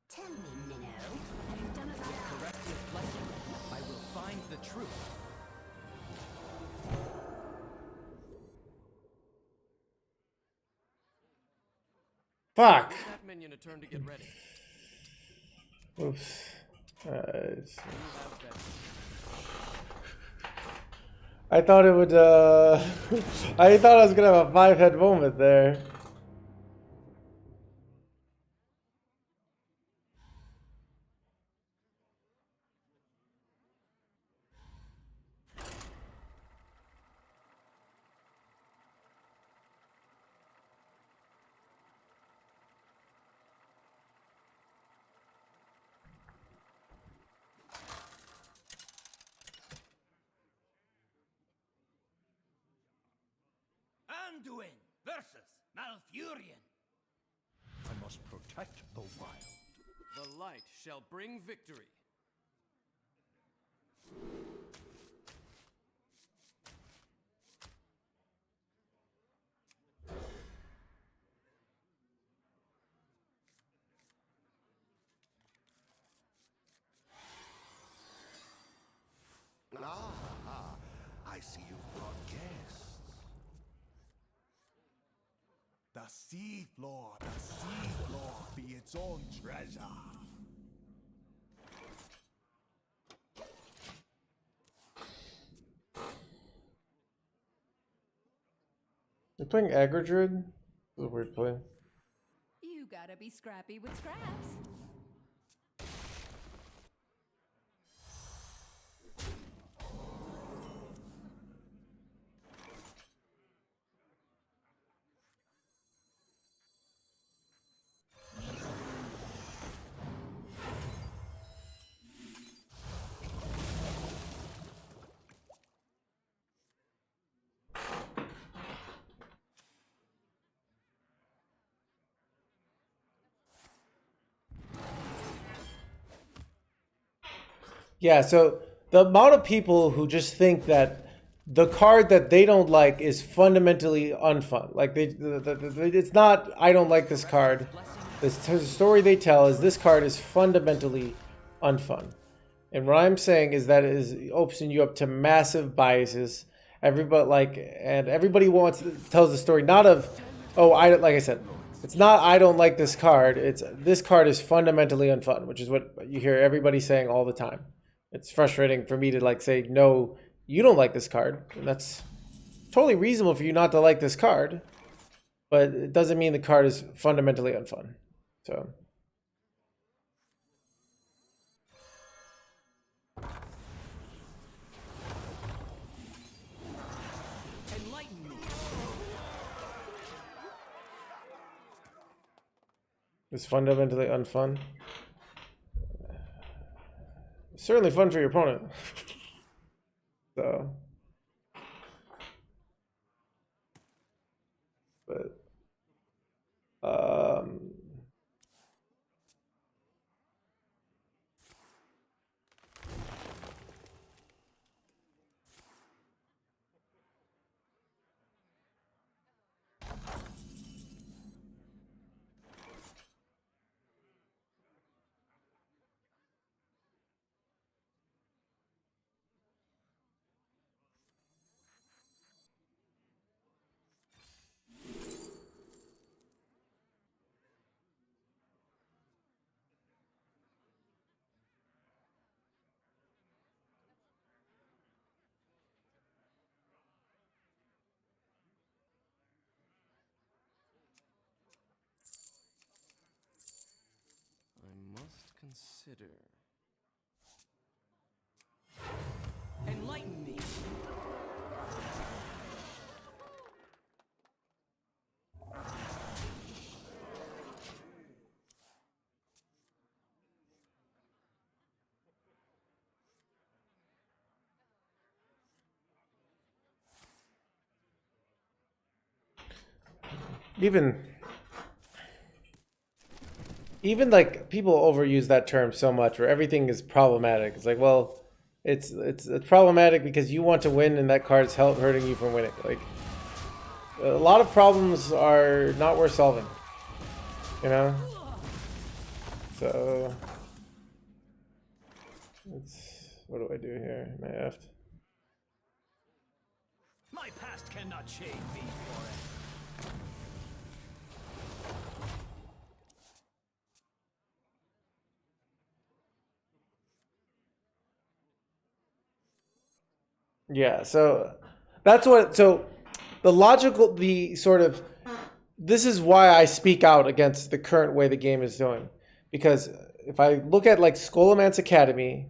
Tell me, Minnow, have you done as I asked? Corrective blessing, I will find the truth. Fuck! Give that minion a turn to get ready. Oops. You have bet. I thought it would, I thought I was gonna have a 5-head moment there. Anduin versus Malfurion. I must protect the wild. The light shall bring victory. Ah, I see you've brought guests. The sea floor be its own treasure. You're playing Aggro Druid? This is a weird play. You gotta be scrappy with scraps. Yeah, so the amount of people who just think that the card that they don't like is fundamentally unfun. Like it's not, I don't like this card. The story they tell is this card is fundamentally unfun. And what I'm saying is that it opens you up to massive biases. Everybody tells the story not of, oh, like I said, it's not I don't like this card. It's this card is fundamentally unfun, which is what you hear everybody saying all the time. It's frustrating for me to say, no, you don't like this card. And that's totally reasonable for you not to like this card, but it doesn't mean the card is fundamentally unfun. So. Enlighten me. It's fundamentally unfun. certainly fun for your opponent. So, but I must consider. Enlighten me. even like people overuse that term so much where everything is problematic. It's like, well, it's problematic because you want to win and that card's hurting you from winning. Like, a lot of problems are not worth solving, you know? So what do I do here? Am I effed? My past cannot change me forever. Yeah, so that's what, so the sort of, this is why I speak out against the current way the game is doing. Because if I look at like Scholomance Academy,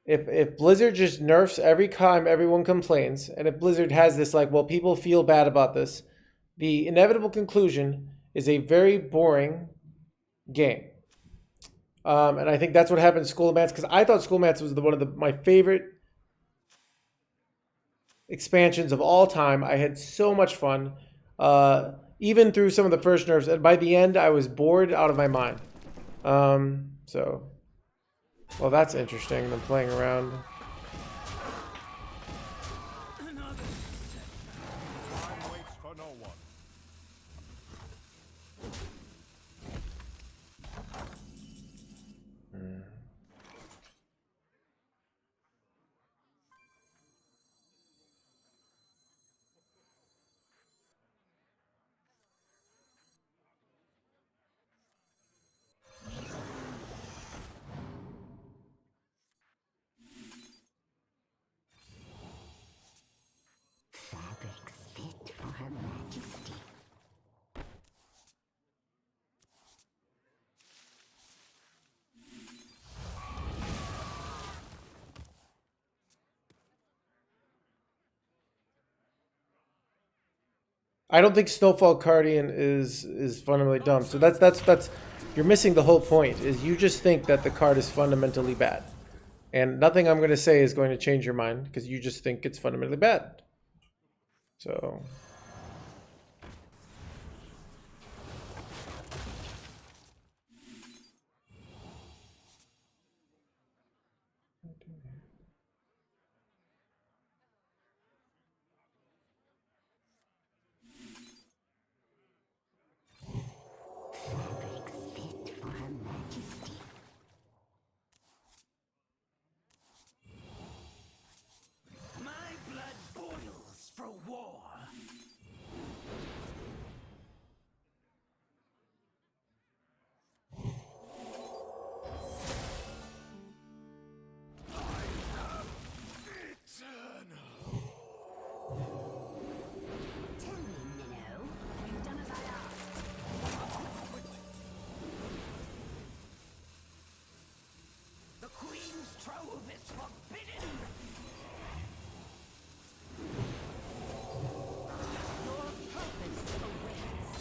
if Blizzard just nerfs every time everyone complains, and if Blizzard has this like, well, people feel bad about this, the inevitable conclusion is a very boring game. And I think that's what happened to Scholomance, because I thought Scholomance was one of my favorite expansions of all time. I had so much fun, even through some of the first nerfs, and by the end I was bored out of my mind. So, well, that's interesting. I'm playing around. Time waits for no one. Fabrics fit for Her Majesty. I don't think Snowfall Guardian is fundamentally dumb. So that's you're missing the whole point. Is you just think that the card is fundamentally bad, and nothing I'm going to say is going to change your mind because you just think it's fundamentally bad. So. Fabrics fit for Her Majesty. My blood boils for war. Tell me, Minnow, have you done as I asked? The Queen's trove is forbidden. Your purpose awaits.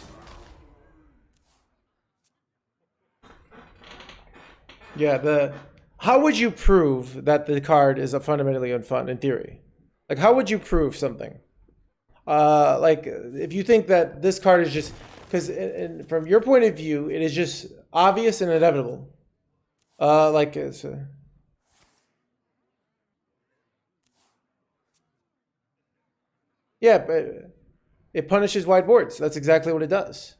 Yeah, how would you prove that the card is a fundamentally unfun in theory? Like, how would you prove something? Like, if you think that this card is just, because from your point of view, it is just obvious and inevitable. Like, it's, yeah, but it punishes wide boards. That's exactly what it does.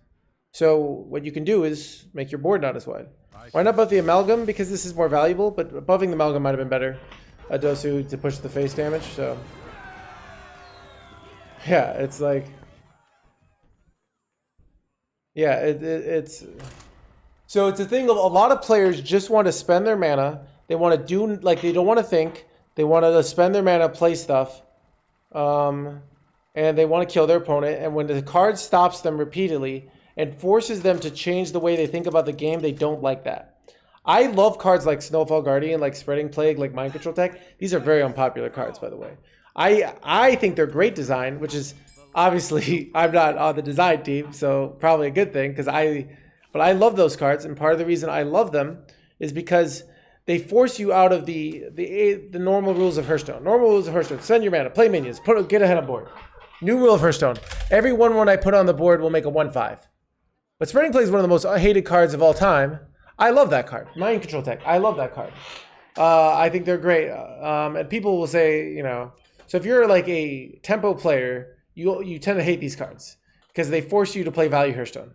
So what you can do is make your board not as wide. Why not buff the amalgam? Because this is more valuable, but buffing the amalgam might have been better. Dosu to push the face damage, so. Yeah, it's like. Yeah, it's. So it's a thing of a lot of players just want to spend their mana. They want to do, like, they don't want to think. They want to spend their mana, play stuff. And they want to kill their opponent. And when the card stops them repeatedly and forces them to change the way they think about the game, they don't like that. I love cards like Snowfall Guardian, like Spreading Plague, like Mind Control Tech. These are very unpopular cards, by the way. I think they're great design, which is obviously I'm not on the design team, so probably a good thing, but I love those cards, and part of the reason I love them is because they force you out of the normal rules of Hearthstone. Normal rules of Hearthstone: send your mana, play minions, get ahead on board. New rule of Hearthstone: every 1/1 I put on the board will make a 1/5. But Spreading Plague is one of the most hated cards of all time. I love that card. Mind Control Tech, I love that card. I think they're great. And people will say, you know, so if you're like a tempo player, you tend to hate these cards because they force you to play value Hearthstone.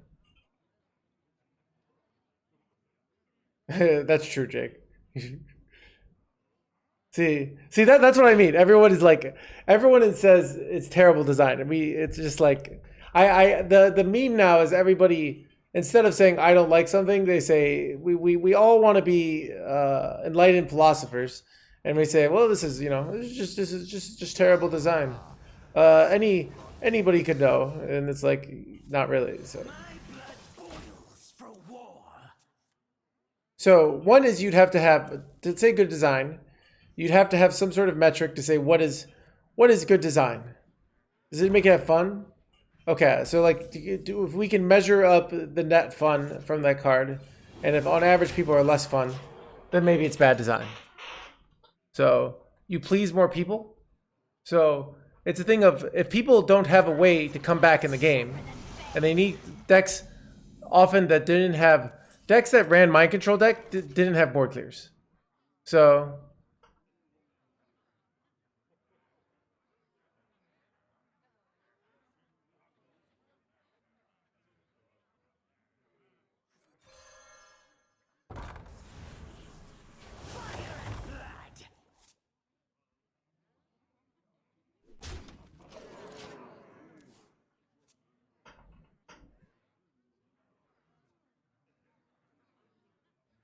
That's true, Jake. see that's what I mean. Everyone says it's terrible design, and it's just like the meme now is everybody, instead of saying I don't like something, they say we all want to be enlightened philosophers, and we say, well, this is just terrible design. Anybody could know, and it's like not really. So one is you'd have to have, to say good design, you'd have to have some sort of metric to say what is good design. Does it make it have fun? Okay, so like if we can measure up the net fun from that card, and if on average people are less fun, then maybe it's bad design. So you please more people. So it's a thing of, if people don't have a way to come back in the game, and they need decks often that didn't have, decks that ran Mind Control deck didn't have board clears. So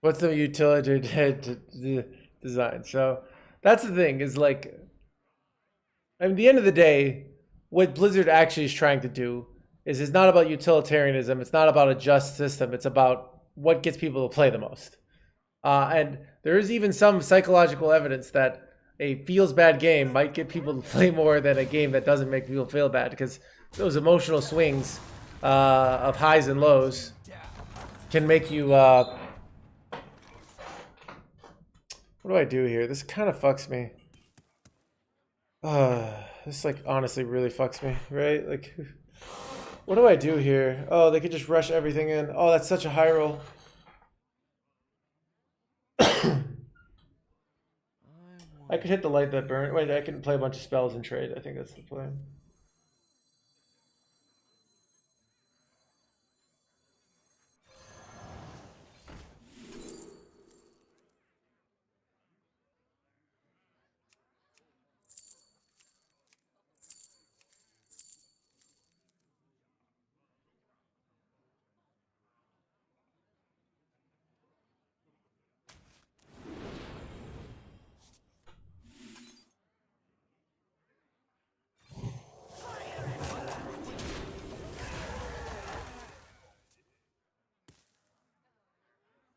what's the utility design? So that's the thing, is like, I mean, at the end of the day, what Blizzard actually is trying to do is it's not about utilitarianism. It's not about a just system. It's about what gets people to play the most. And there is even some psychological evidence that a feels bad game might get people to play more than a game that doesn't make people feel bad, because those emotional swings of highs and lows can make you... what do I do here? This kind of fucks me. This like honestly really fucks me, right? Like, what do I do here? Oh, they could just rush everything in. Oh, that's such a high roll. I could hit the light that burn. Wait, I can play a bunch of spells and trade. I think that's the plan.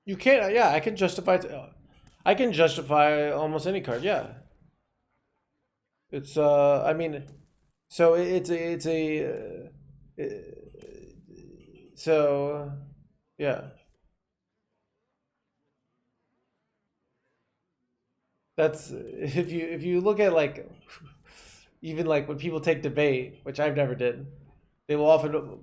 You can't, yeah, I can justify almost any card, yeah. It's, I mean, so so, yeah. That's if you look at like even like when people take debate, which I've never did, they will often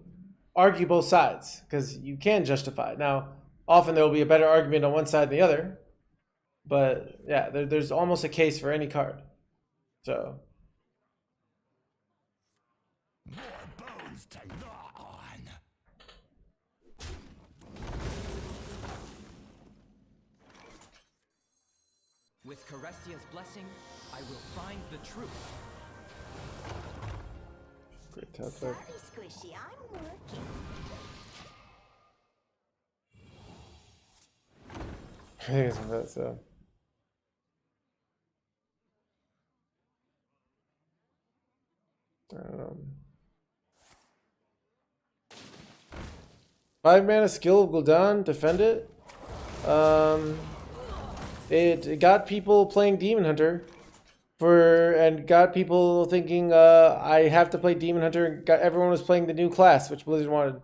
argue both sides because you can justify it. Now, often there will be a better argument on one side than the other, but yeah, there's almost a case for any card. So. More bones to gnaw on. With Carestia's blessing, I will find the truth. Great top Sorry, deck. Squishy, I'm working. I think it's that, so. I don't know. 5-mana skill of Gul'dan, defend it. It got people playing Demon Hunter and got people thinking I have to play Demon Hunter, and everyone was playing the new class, which Blizzard wanted.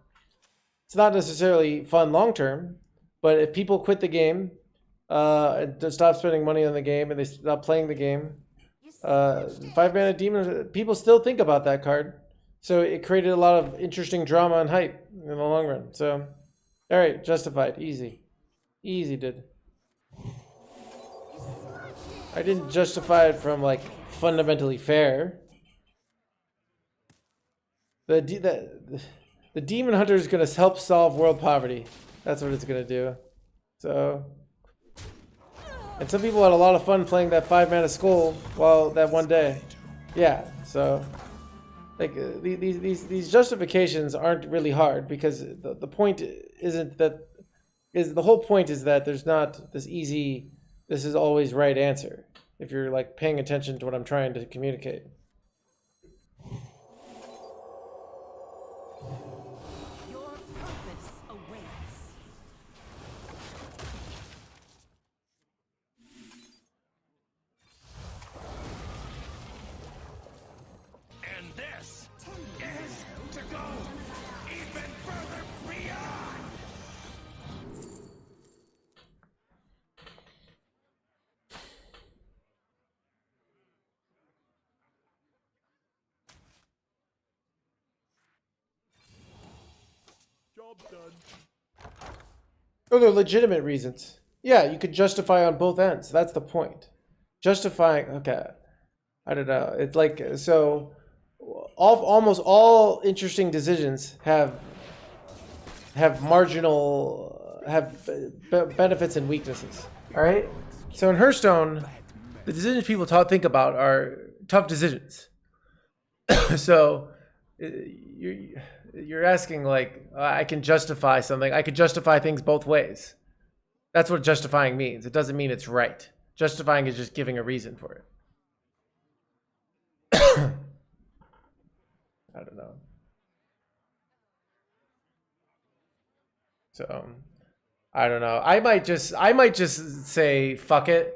It's not necessarily fun long term, but if people quit the game, and stop spending money on the game, and they stop playing the game, 5-mana Demon, people still think about that card. So it created a lot of interesting drama and hype in the long run. So, all right, justified, easy, dude. I didn't justify it from like fundamentally fair. The Demon Hunter is gonna help solve world poverty. That's what it's gonna do. So, and some people had a lot of fun playing that 5-mana skull while that one day. Yeah. So, like these justifications aren't really hard because the point isn't that the whole point is that there's not this easy. This is always right answer if you're like paying attention to what I'm trying to communicate. Your purpose awaits. And this is to go even further beyond. Job done. Oh, they're legitimate reasons. Yeah, you could justify on both ends. That's the point. Justifying, okay. I don't know. It's like, so almost all interesting decisions have marginal, benefits and weaknesses. All right? So in Hearthstone, the decisions people think about are tough decisions. So you're asking like, I can justify something. I could justify things both ways. That's what justifying means. It doesn't mean it's right. Justifying is just giving a reason for it. I don't know. So I don't know. I might just say fuck it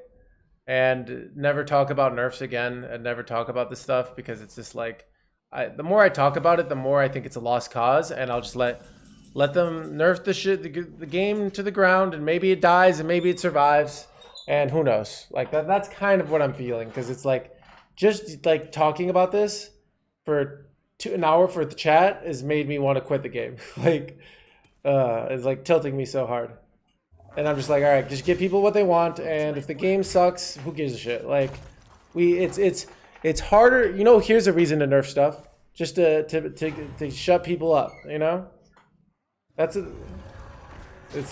and never talk about nerfs again and never talk about this stuff because it's just like the more I talk about it, the more I think it's a lost cause, and I'll just let them nerf the game to the ground, and maybe it dies and maybe it survives, and who knows? Like that's kind of what I'm feeling, because it's like just like talking about this for an hour for the chat has made me want to quit the game. Like it's like tilting me so hard, and I'm just like, all right, just give people what they want, and if the game sucks, who gives a shit? Like it's harder, you know. Here's a reason to nerf stuff, just to shut people up, you know. It's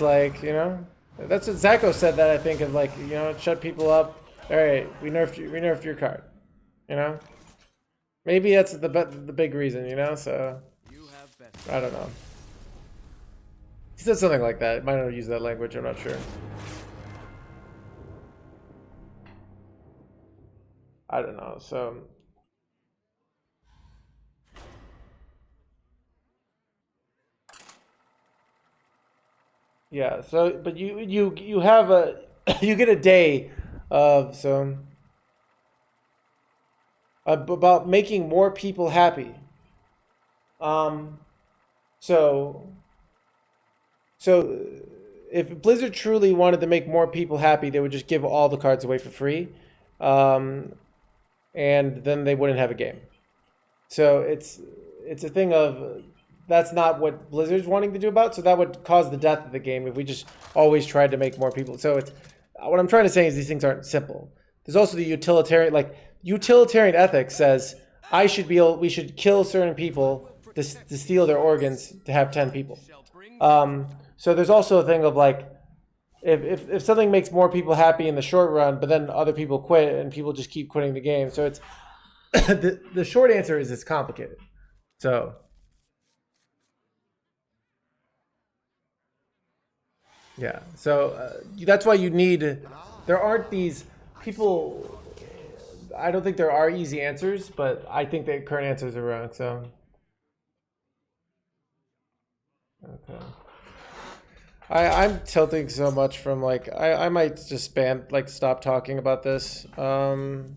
like, you know, that's what Zacho said, that I think of, like, you know, shut people up. All right, we nerfed your card, you know. Maybe that's the big reason, you know. So I don't know. He said something like that. Might not use that language. I'm not sure. I don't know. So yeah. So but you have a you get a day of about making more people happy. So if Blizzard truly wanted to make more people happy, they would just give all the cards away for free, and then they wouldn't have a game. So it's a thing of that's not what Blizzard's wanting to do about. So that would cause the death of the game if we just always tried to make more people. So it's what I'm trying to say is these things aren't simple. There's also the utilitarian ethics says we should kill certain people to steal their organs to have 10 people. So there's also a thing of like, if something makes more people happy in the short run, but then other people quit and people just keep quitting the game. So it's the short answer is it's complicated. So yeah, so that's why you need. There aren't these people. I don't think there are easy answers, but I think the current answers are wrong. So okay. I'm tilting so much from like I might just stop talking about this and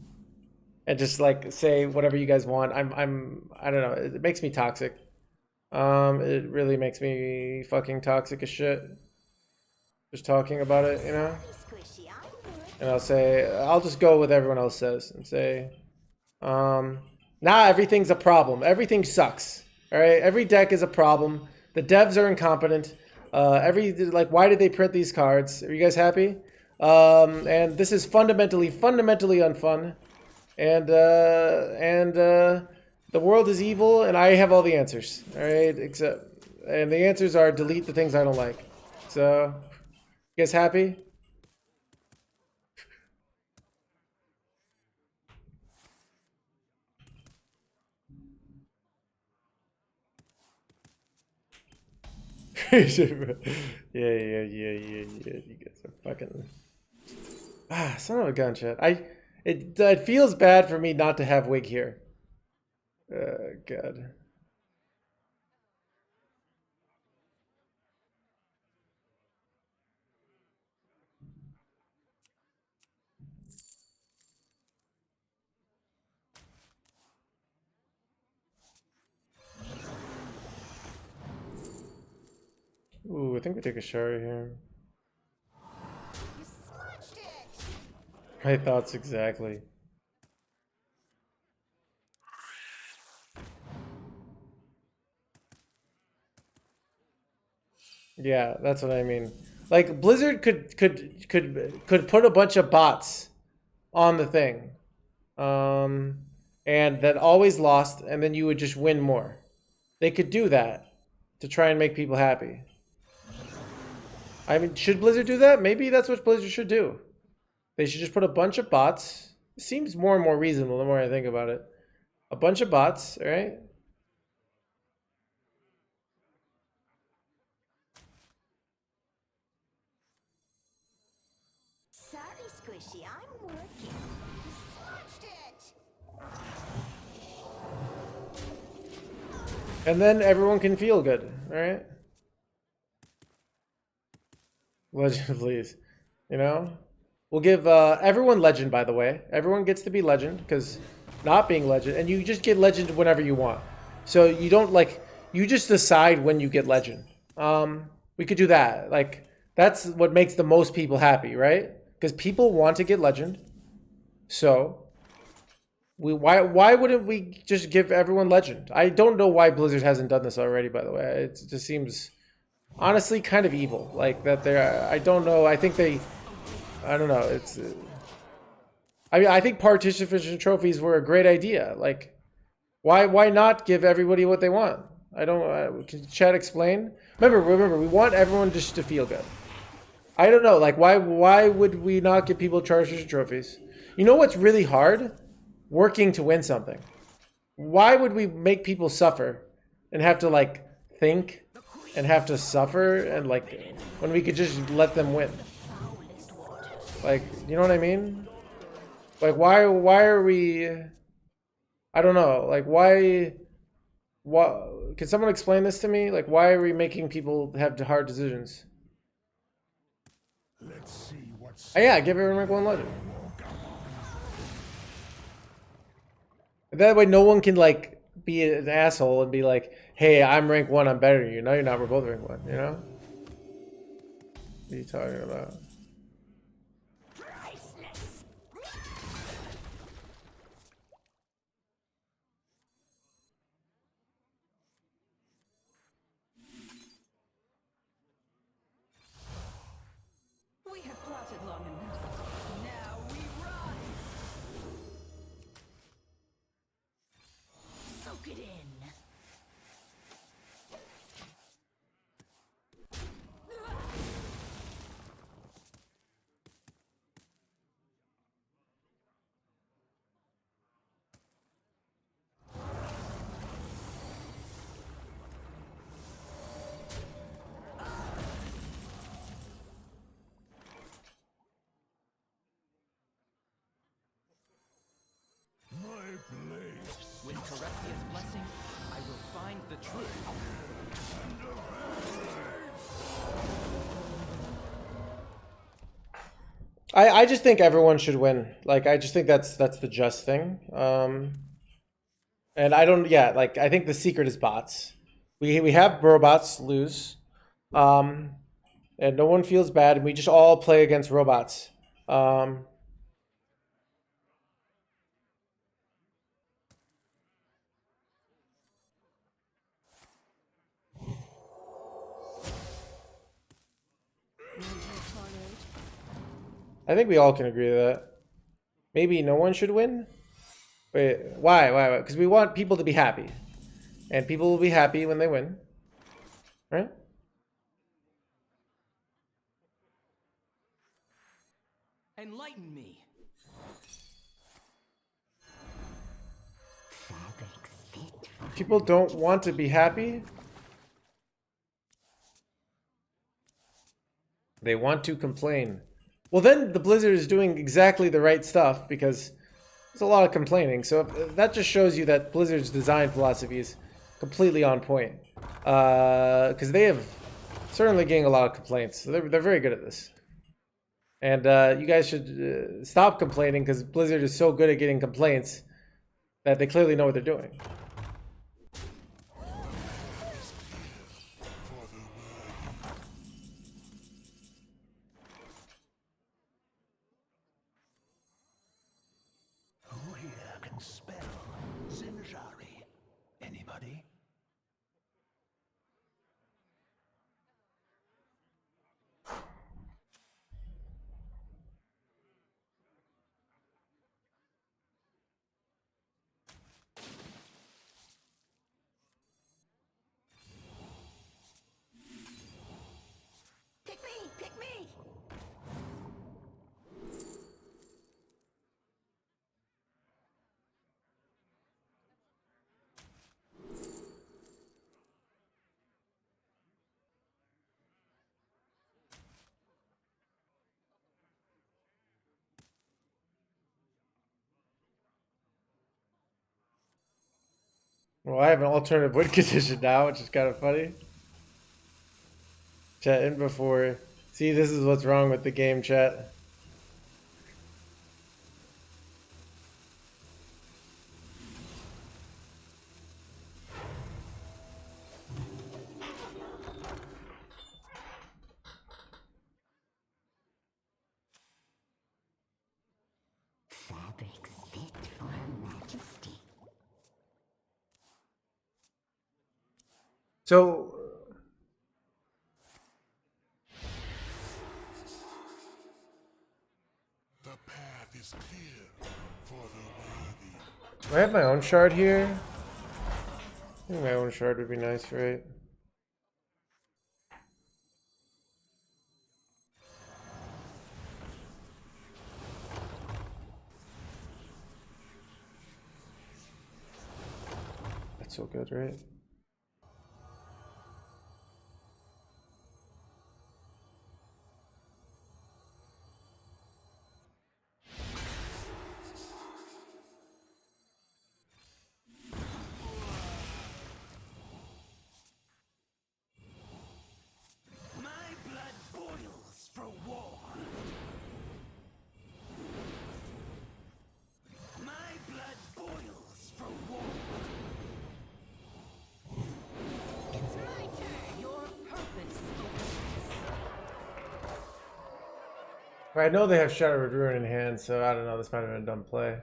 just like say whatever you guys want. I don't know, it makes me toxic. It really makes me fucking toxic as shit just talking about it, you know. And I'll just go with everyone else says and say nah, everything's a problem, everything sucks, all right, every deck is a problem, the devs are incompetent. Why did they print these cards? Are you guys happy? And this is fundamentally unfun. And the world is evil, and I have all the answers. All right, and the answers are delete the things I don't like. So, you guys happy? Yeah. You guys are fucking son of a gun, chat. It feels bad for me not to have Wig here. God. Ooh, I think we take a shower here. My thoughts exactly. Yeah, that's what I mean. Like Blizzard could put a bunch of bots on the thing, and that always lost, and then you would just win more. They could do that to try and make people happy. I mean, should Blizzard do that? Maybe that's what Blizzard should do. They should just put a bunch of bots. It seems more and more reasonable the more I think about it. A bunch of bots, all right? Sorry, Squishy, I'm working. Smudged it. And then everyone can feel good, all right? Legend, please. You know? We'll give everyone Legend, by the way. Everyone gets to be Legend, because not being Legend, and you just get Legend whenever you want. So you don't, like, you just decide when you get Legend. We could do that. Like, that's what makes the most people happy, right? Because people want to get Legend. So, why wouldn't we just give everyone Legend? I don't know why Blizzard hasn't done this already, by the way. It just seems... honestly kind of evil, like that they're, I don't know, I think they, I don't know, it's, I mean, I think participation trophies were a great idea, like, why not give everybody what they want? I don't, can chat explain? Remember, we want everyone just to feel good. I don't know, like, why would we not give people participation trophies? You know what's really hard? Working to win something. Why would we make people suffer and have to, like, think and have to suffer, and like when we could just let them win? Like, you know what I mean? Like, why are we, I don't know, like why can someone explain this to me? Like, why are we making people have hard decisions? Let's see what's Yeah, give everyone like one Legend. That way no one can like be an asshole and be like, hey, I'm rank 1, I'm better than you. No, you're not, we're both rank 1, you know? What are you talking about? long enough. Now we rise. Soak it in. With Kerestia's blessing, I will find the truth. I just think everyone should win. Like, I just think that's the just thing. And I don't, yeah, like, I think the secret is bots. We have robots lose. And no one feels bad, and we just all play against robots. I think we all can agree to that. Maybe no one should win? Wait, why? Because we want people to be happy. And people will be happy when they win. Right? Enlighten me. People don't want to be happy. They want to complain. Well, then the Blizzard is doing exactly the right stuff because there's a lot of complaining. So that just shows you that Blizzard's design philosophy is completely on point. Because they have certainly getting a lot of complaints. So they're very good at this. And you guys should stop complaining because Blizzard is so good at getting complaints that they clearly know what they're doing. Who here can spell Zinjari? Anybody? Pick me! Pick me! Well, I have an alternative win condition now, which is kind of funny. Chat in before. See, this is what's wrong with the game, chat. Fabrics fit for Her Majesty. So, The path is clear for the worthy. do I have my own shard here? I think my own shard would be nice, right? That's so good, right? My blood boils for war. My blood boils for war. It's my turn. Your purpose I know they have Shattered Ruin in hand, so I don't know. This might have been a dumb play.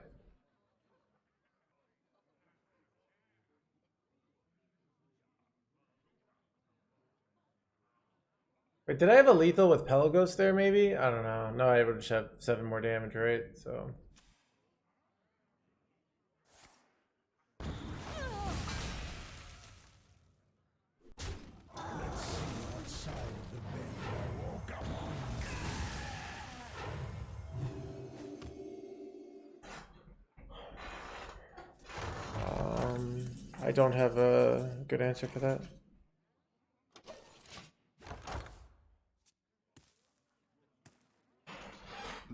Wait, did I have a lethal with Pelagos there maybe? I don't know. No, I would just have 7 more damage, right? So. I don't have a good answer for that.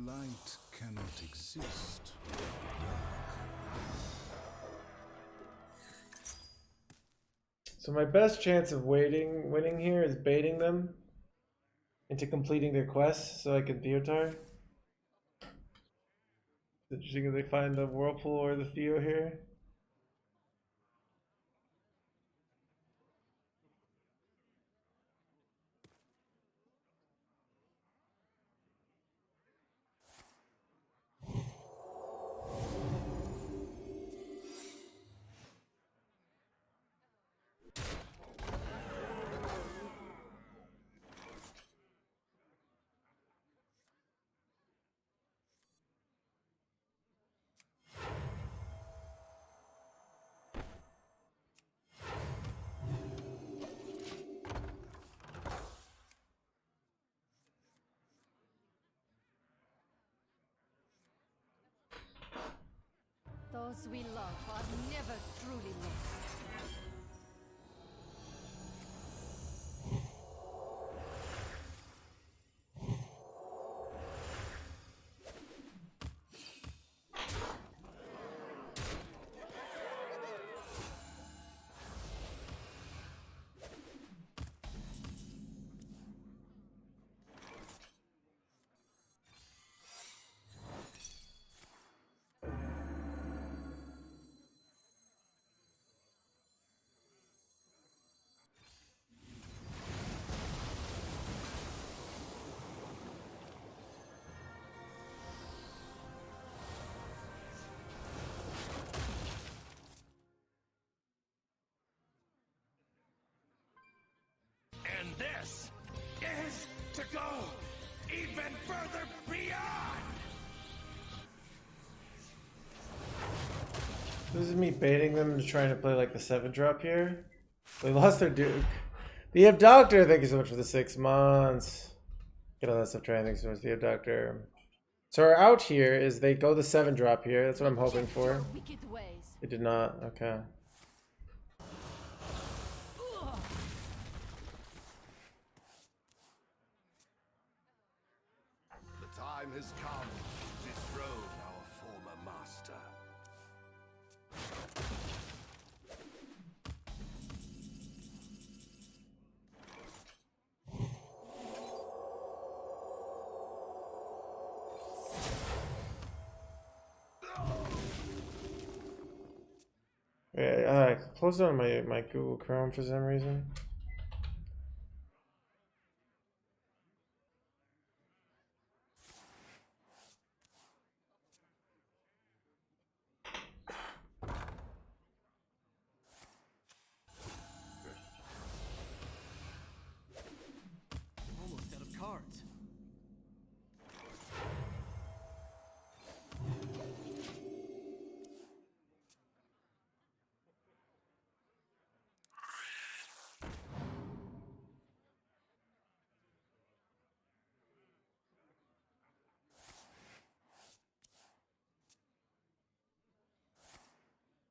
Light cannot exist. So my best chance of winning here is baiting them into completing their quests so I can Theotar. It's interesting if they find the Whirlpool or the Theo here. Those we love are never truly lost. And this is to go even further beyond! This is me baiting them into trying to play like the 7-drop here. They lost their Duke. The Abductor, thank you so much for the 6 months. Get all that stuff trying, thanks so much, the Abductor. So our out here is they go the 7-drop here. That's what I'm hoping for. They did not, okay. The time has come to dethrone our former master. Yeah, I closed down my Google Chrome for some reason. Almost out of cards.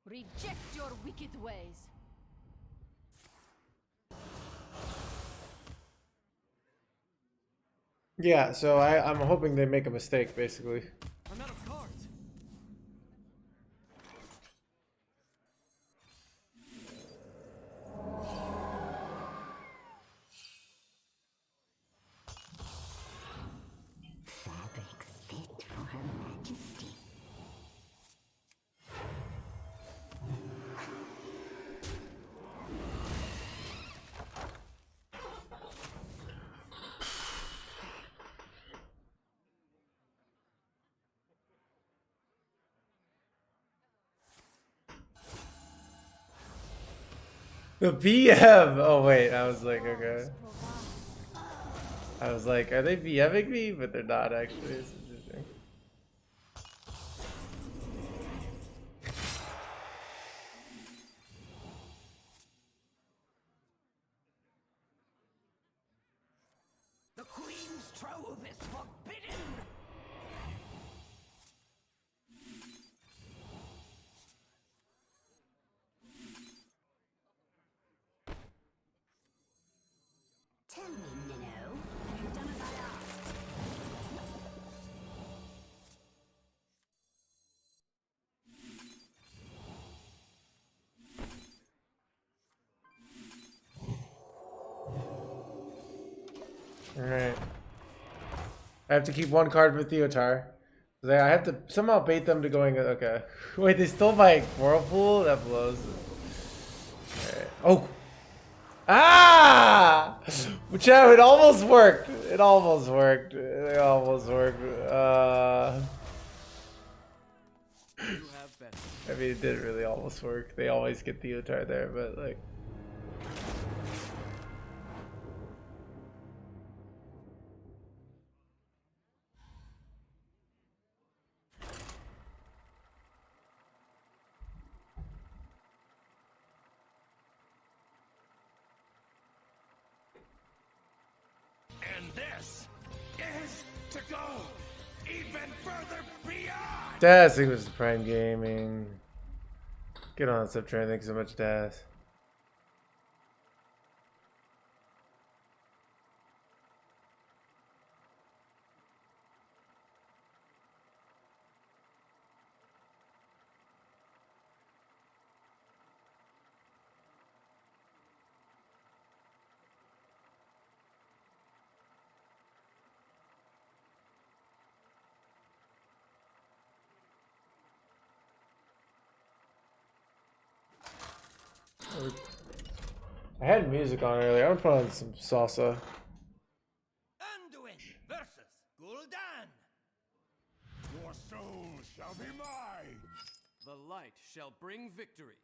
Reject your wicked ways. Yeah, so I'm hoping they make a mistake, basically. I'm out of cards. Fabrics fit for Her Majesty. The BM! Oh wait, I was like, okay. I was like, are they BMing me? But they're not actually. It's interesting. The Queen's trove is forbidden! Tell me, Minnow, have you done as I asked? Alright. I have to keep one card for Theotar. I have to somehow bait them to going. Okay. Wait, they stole my Whirlpool? That blows. Alright. Oh! Ah! Chad, it almost worked. It almost worked. It almost worked. I mean, it didn't really almost work. They always get Theotar there, but like. And this is to go even further beyond! Daz, it was Prime Gaming. Get on, Subtrain. Thanks so much, Daz. I had music on earlier. I would put on some salsa. Anduin versus Gul'dan. Your soul shall be mine. The light shall bring victory.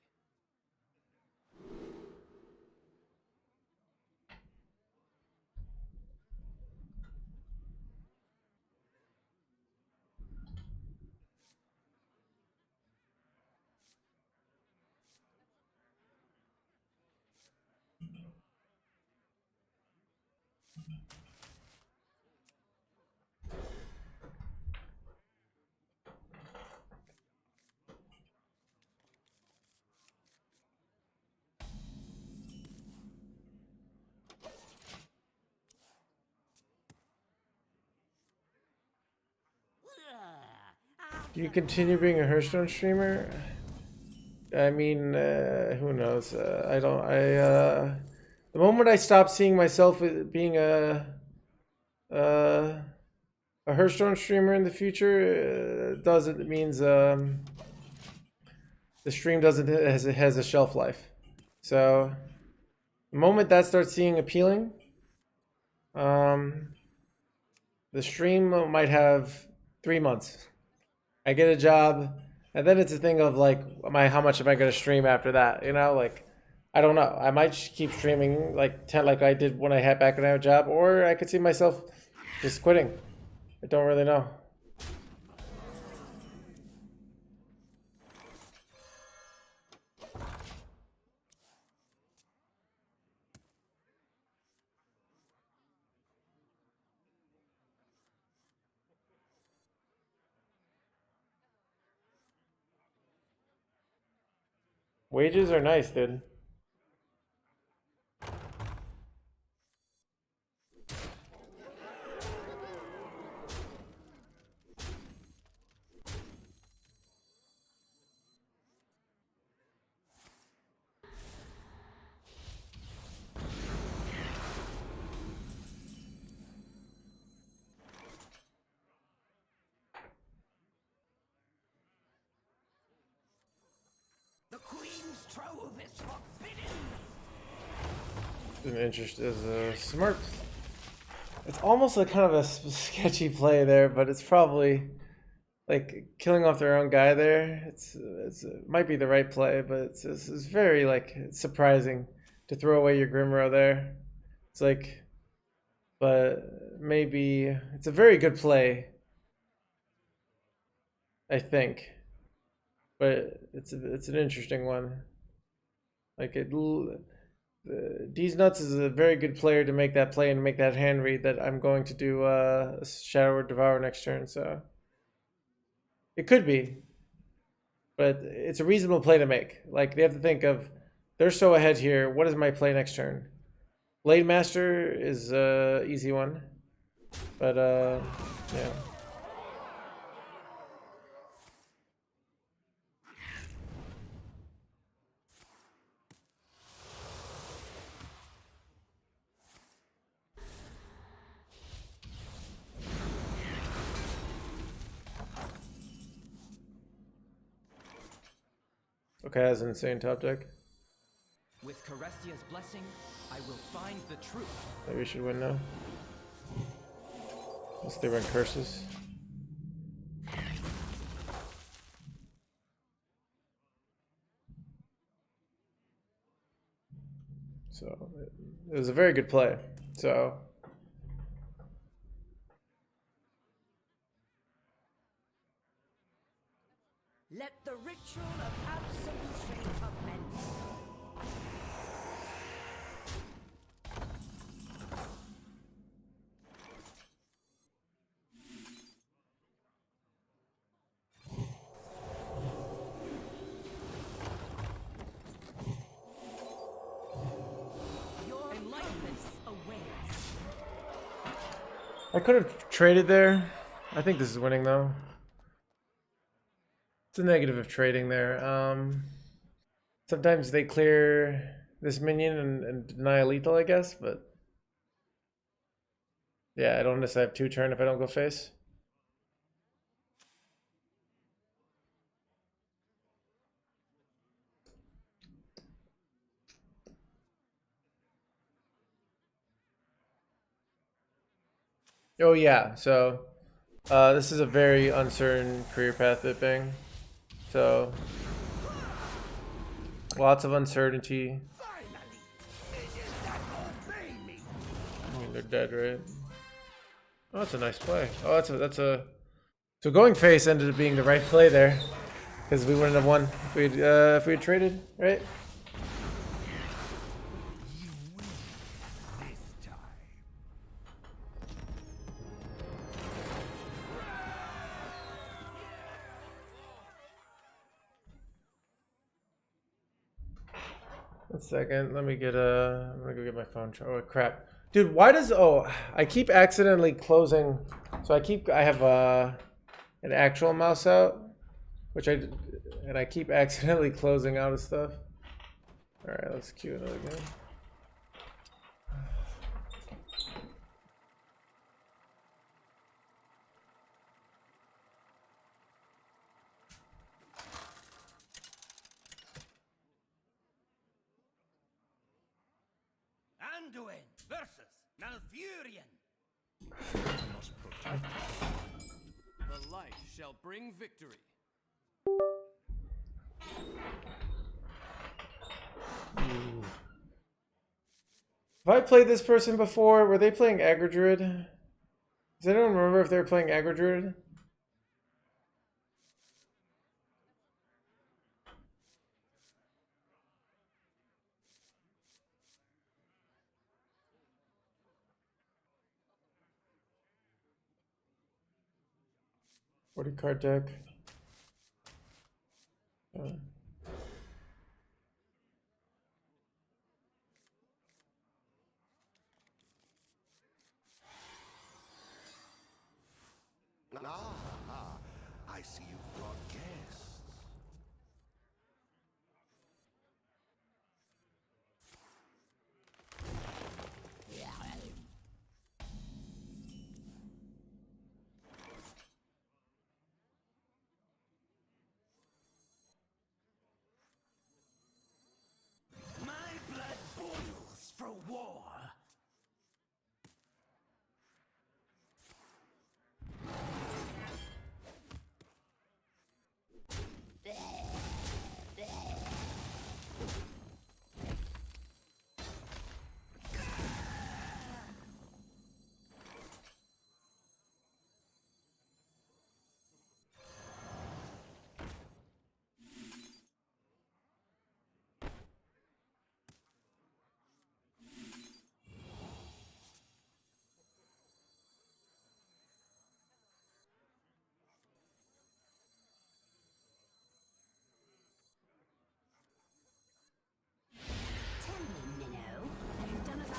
Do you continue being a Hearthstone streamer? I mean, who knows? The moment I stop seeing myself being a Hearthstone streamer in the future, it means the stream has a shelf life. So the moment that starts seeing appealing, the stream might have 3 months. I get a job, and then it's a thing of like, how much am I going to stream after that? You know, like, I don't know. I might keep streaming like I did when I had back when I had a job, or I could see myself just quitting. I don't really know. Wages are nice, dude. The Queen's trove is forbidden! An interest is a smart. It's almost like kind of a sketchy play there, but it's probably like killing off their own guy there. It might be the right play, but it's very like surprising to throw away your Grimro there. It's like but maybe it's a very good play, I think. But it's an interesting one. Like D's Nuts is a very good player to make that play and make that hand read that I'm going to do Shadow or Devour next turn. So it could be, but it's a reasonable play to make. Like they have to think of, they're so ahead here. What is my play next turn? Blade Master is a easy one, but yeah. Okay, that's an insane top deck. With Carestia's blessing, I will find the truth. Maybe we should win now. Unless they run curses. So it was a very good play. So Let the ritual of absolution commence. Your enlightenment awaits. I could have traded there. I think this is winning though. It's a negative of trading there. Sometimes they clear this minion and deny a lethal, I guess, but yeah, I don't necessarily have 2 turn if I don't go face. Oh yeah, so this is a very uncertain career path Vipping. So lots of uncertainty. I mean, they're dead, right? Oh, that's a nice play. Oh, that's a. So going face ended up being the right play there, because we wouldn't have won if we had traded, right? One second, let me get I'm gonna go get my phone. Oh crap, dude! Why does I keep accidentally closing? So I have an actual mouse out, which I keep accidentally closing out of stuff. All right, let's cue another game. Anduin versus Malfurion. The light shall bring victory. Have I played this person before? Were they playing Aggro Druid? Does anyone remember if they were playing Aggro Druid? Card deck. I see you've brought guests. My blood boils for war.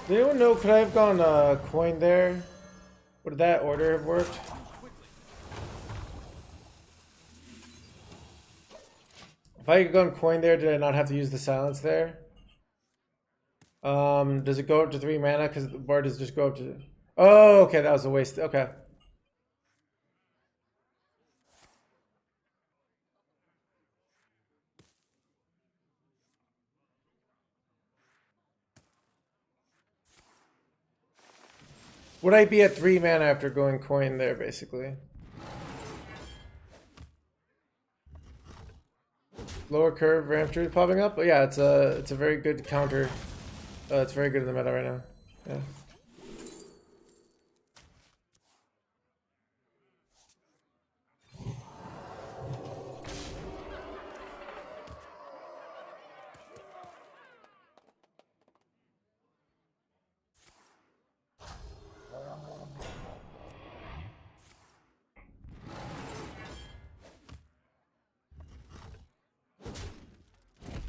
Does anyone know, could I have gone coin there? Would that order have worked? If I had gone coin there, did I not have to use the silence there? Does it go up to 3 mana? Because the bar does just go up to... Oh, okay, that was a waste. Okay. Would I be at 3 mana after going coin there, basically? Lower curve, ramp truth popping up? But yeah, it's a very good counter. It's very good in the meta right now. Yeah.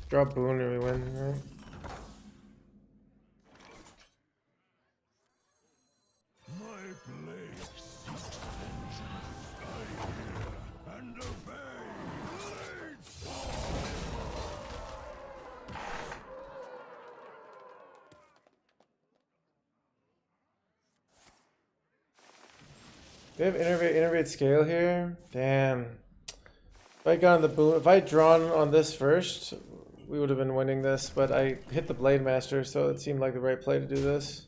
Drop boon and we win, right? My blade seeks vengeance. I hear and obey. Blades fall. They have innervate scale here? Damn. If I got on the boon, if I had drawn on this first, we would have been winning this, but I hit the Blade Master, so it seemed like the right play to do this.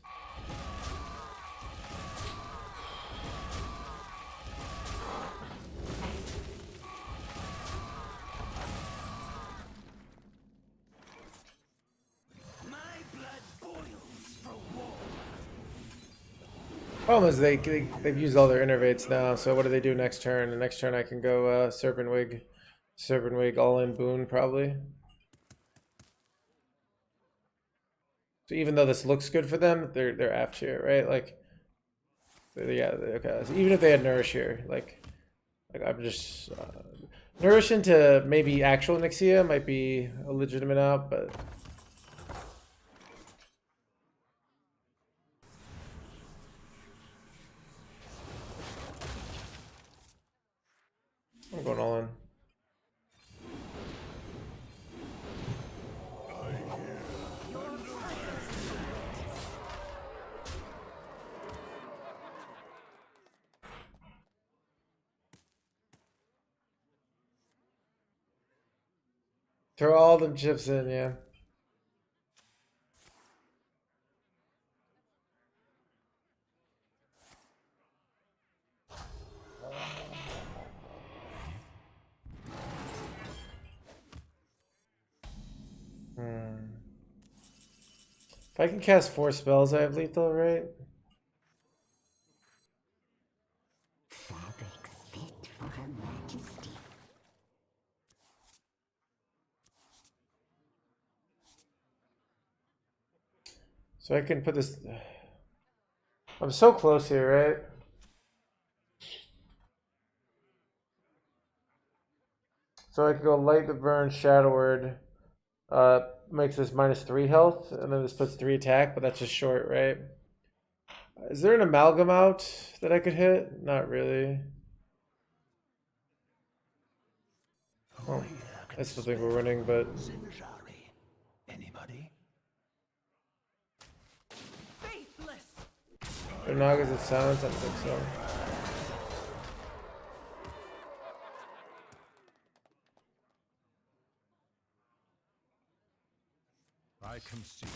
Problem is they've used all their innervates now, so what do they do next turn? The next turn I can go Serpent Wig all in boon probably. So even though this looks good for them, they're aft here, right? Like, yeah, okay. So even if they had Nourish here, like I'm just Nourish into maybe actual Nixia might be a legitimate out, but I'm going all in. Throw all them chips in, yeah. If I can cast 4 spells, I have lethal, right? Fabrics fit for her majesty. So I can put this... I'm so close here, right? So I can go Light the Burn, Shadow Word. Makes this -3 health, and then this puts 3 attack, but that's just short, right? Is there an amalgam out that I could hit? Not really. Well, I still think we're winning, but... Anybody? Are Nagas at silence? I don't think so. I concede.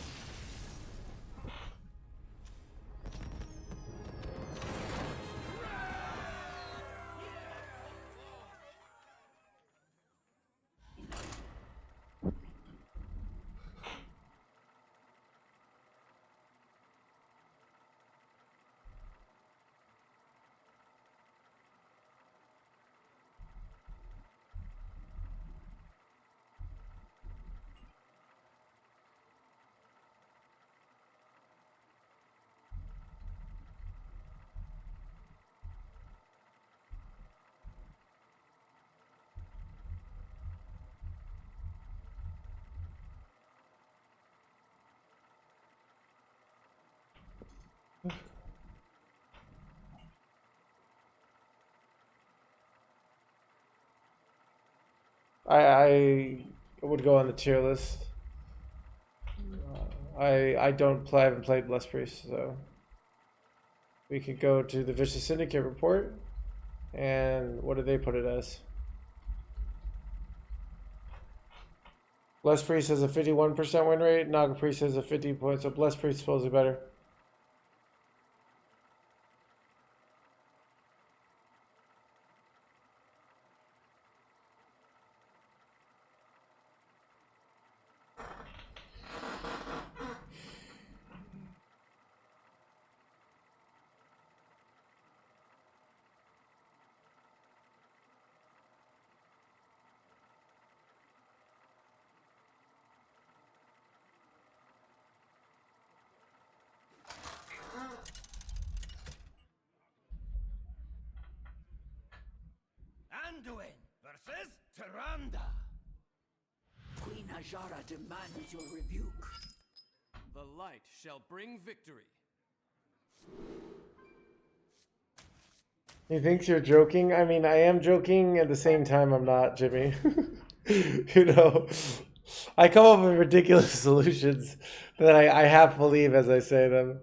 I would go on the tier list. I haven't played Blessed Priest, so we could go to the Vicious Syndicate report. And what did they put it as? Blessed Priest has a 51% win rate. Naga Priest has a 50 points. So Blessed Priest is supposedly better. Anduin versus Tyrande. Queen Ajara demands your rebuke. The light shall bring victory. He thinks you're joking? I mean, I am joking. At the same time, I'm not, Jimmy. You know, I come up with ridiculous solutions that I half believe as I say them.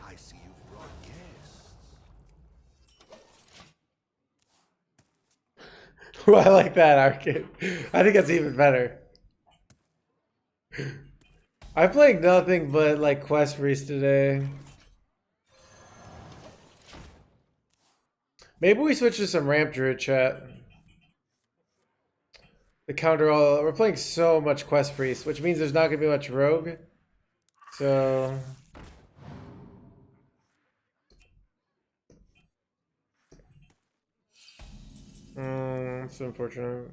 I see you've brought guests. Well, I like that, Arcade. I think that's even better. I played nothing but like Quest Priest today. Maybe we switch to some Ramp Druid chat. The counter all we're playing so much Quest Priest, which means there's not gonna be much Rogue. So it's unfortunate.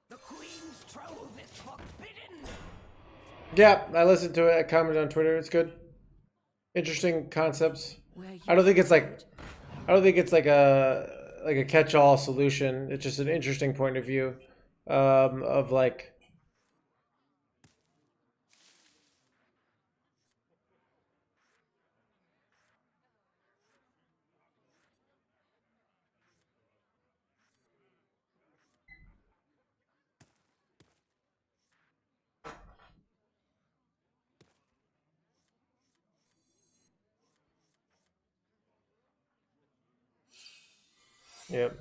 The Queen's trove is forbidden. Yeah, I listened to it. I commented on Twitter. It's good. Interesting concepts. I don't think it's like a catch-all solution. It's just an interesting point of view of like yep.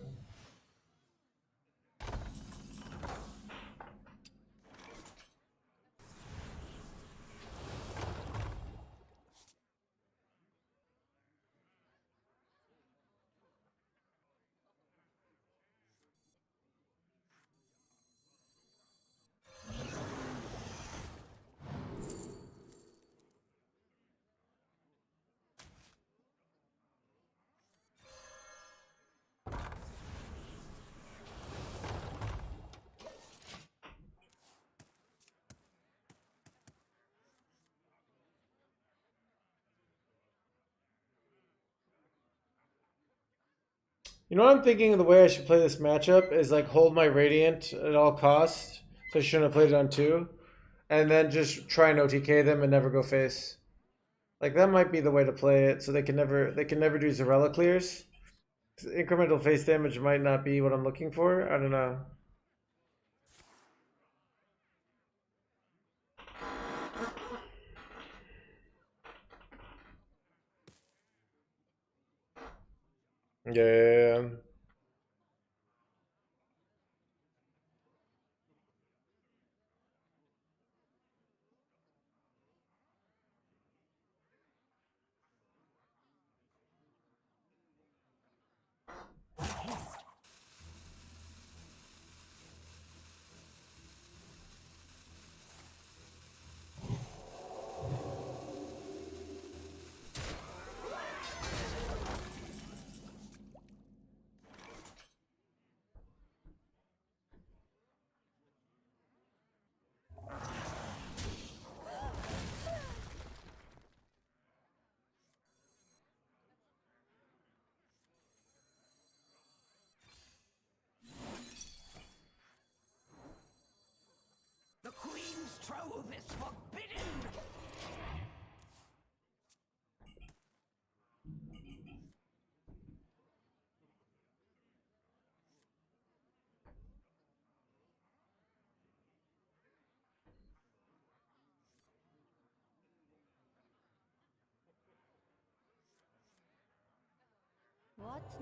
You know what I'm thinking of the way I should play this matchup is like hold my Radiant at all costs. So I shouldn't have played it on 2. And then just try and OTK them and never go face. Like that might be the way to play it so they can never do Zarella clears. Incremental face damage might not be what I'm looking for. I don't know. Yeah.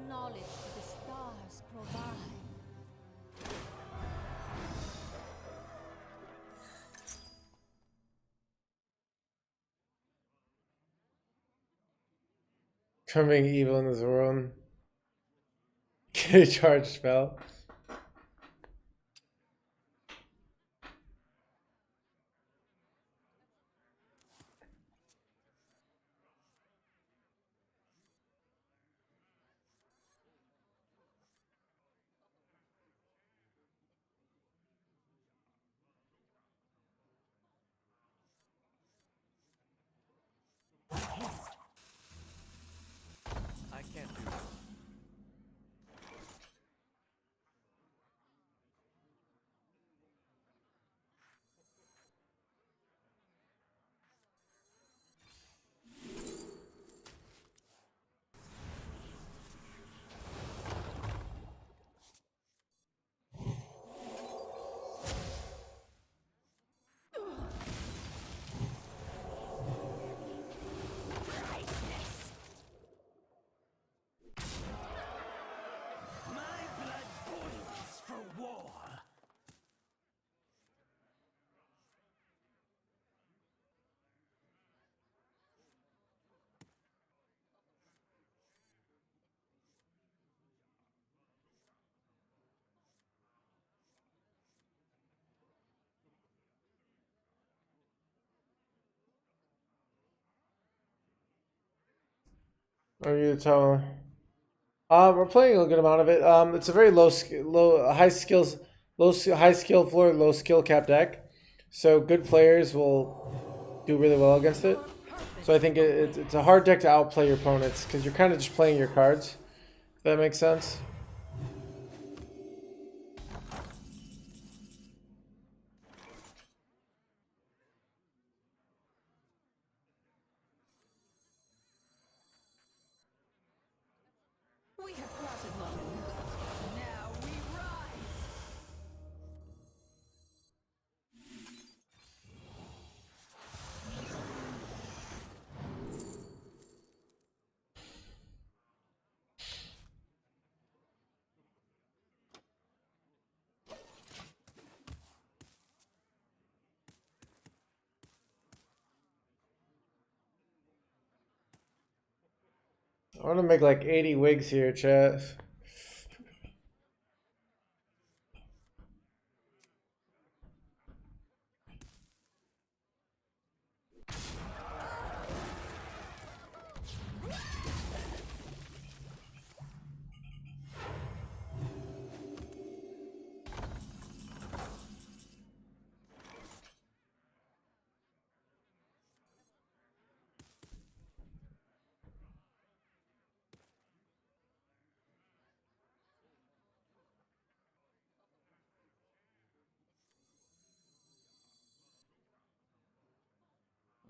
knowledge do the stars provide? Coming evil in this world. Get a charge spell. I can't do that. My blood boils for war. Are you telling? We're playing a good amount of it. It's a very high skill floor, low skill cap deck. So good players will do really well against it. So I think it's a hard deck to outplay your opponents because you're kind of just playing your cards. If that makes sense. We have plotted long enough. Now we rise. I want to make like 80 wigs here, chat.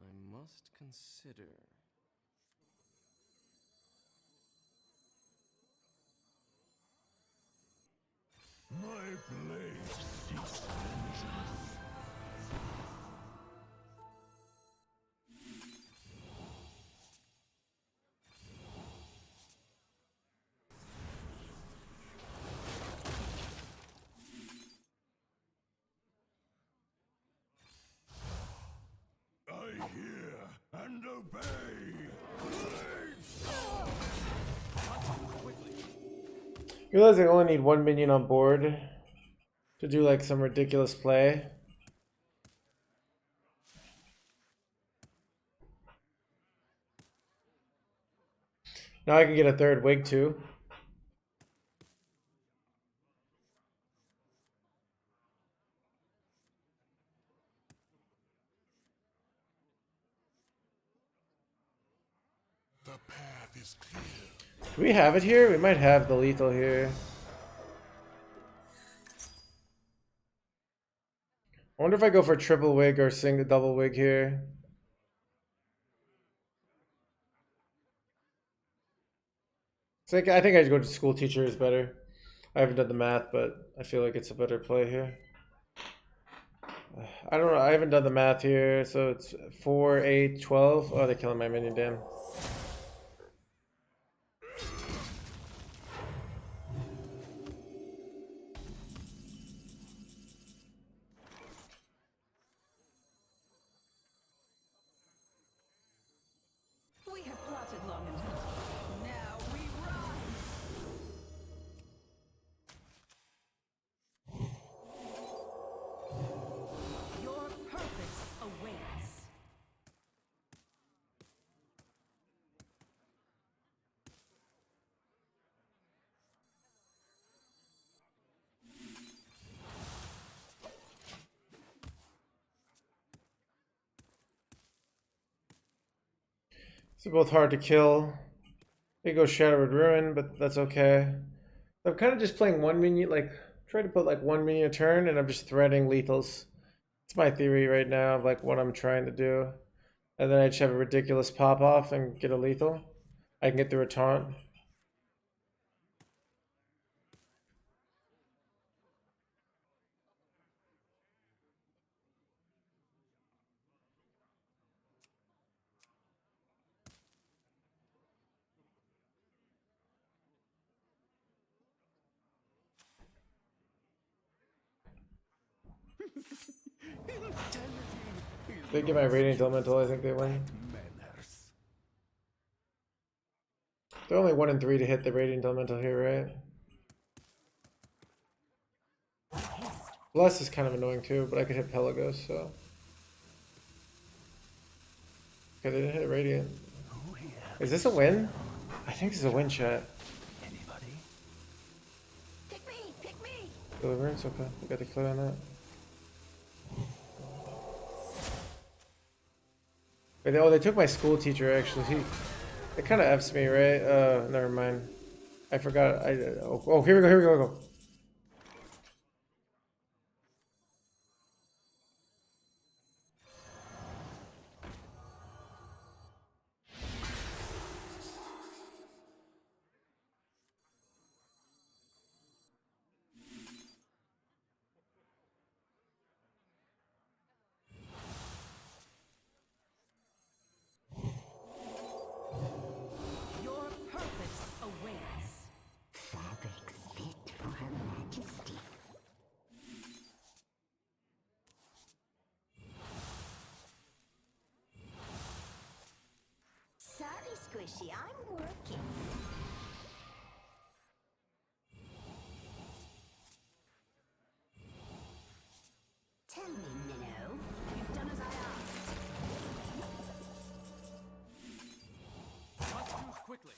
I must consider. My blade seeks vengeance. I hear and obey. You realize I only need one minion on board to do like some ridiculous play. Now I can get a third wig too. The path is clear. Do we have it here? We might have the lethal here. I wonder if I go for triple wig or double wig here. It's like, I think I'd go to school teacher is better. I haven't done the math, but I feel like it's a better play here. I don't know. I haven't done the math here, so it's 4, 8, 12. Oh, they're killing my minion, damn. They're both hard to kill. They go Shadowed Ruin, but that's okay. I'm kind of just playing one minion, like try to put like one minion a turn, and I'm just threading lethals. It's my theory right now of like what I'm trying to do. And then I just have a ridiculous pop off and get a lethal. I can get through a taunt. They get my Radiant Elemental, I think they win. They're only 1 and 3 to hit the Radiant Elemental here, right? Bless is kind of annoying too, but I could hit Pelagos, so. Okay, they didn't hit Radiant. Is this a win? I think this is a win, chat. Pick me, pick me. Deliverance, okay. We got the clear on that. Wait, oh, they took my school teacher actually. It kind of F's me, right? Never mind. I forgot. Oh, here we go. Here we go. Squishy, I'm working. Tell me, Minnow. You've done as I asked. Must choose quickly.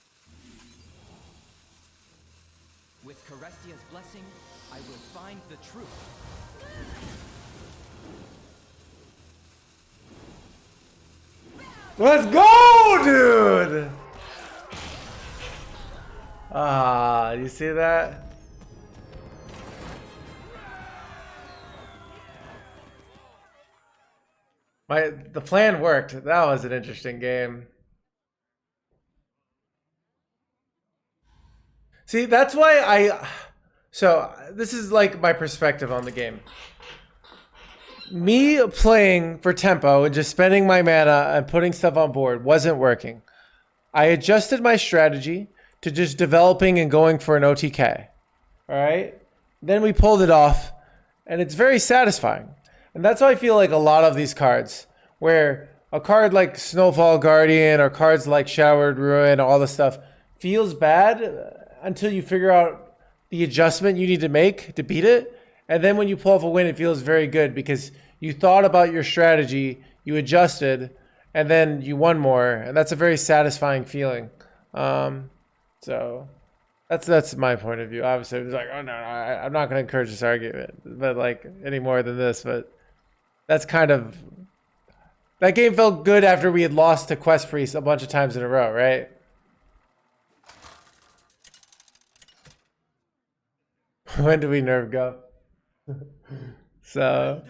With Carestia's blessing, I will find the truth. Let's go, dude! Ah, you see that? The plan worked. That was an interesting game. See, that's why so this is like my perspective on the game. Me playing for tempo and just spending my mana and putting stuff on board wasn't working. I adjusted my strategy to just developing and going for an OTK. All right? Then we pulled it off, and it's very satisfying. And that's how I feel like a lot of these cards, where a card like Snowfall Guardian or cards like Showered Ruin, all this stuff, feels bad until you figure out the adjustment you need to make to beat it. And then when you pull off a win, it feels very good because you thought about your strategy, you adjusted, and then you won more. And that's a very satisfying feeling. So that's my point of view. Obviously, it's like, oh no, I'm not going to encourage this argument, but like any more than this. But that's kind of, that game felt good after we had lost to Quest Priest a bunch of times in a row, right? When do we nerf go? So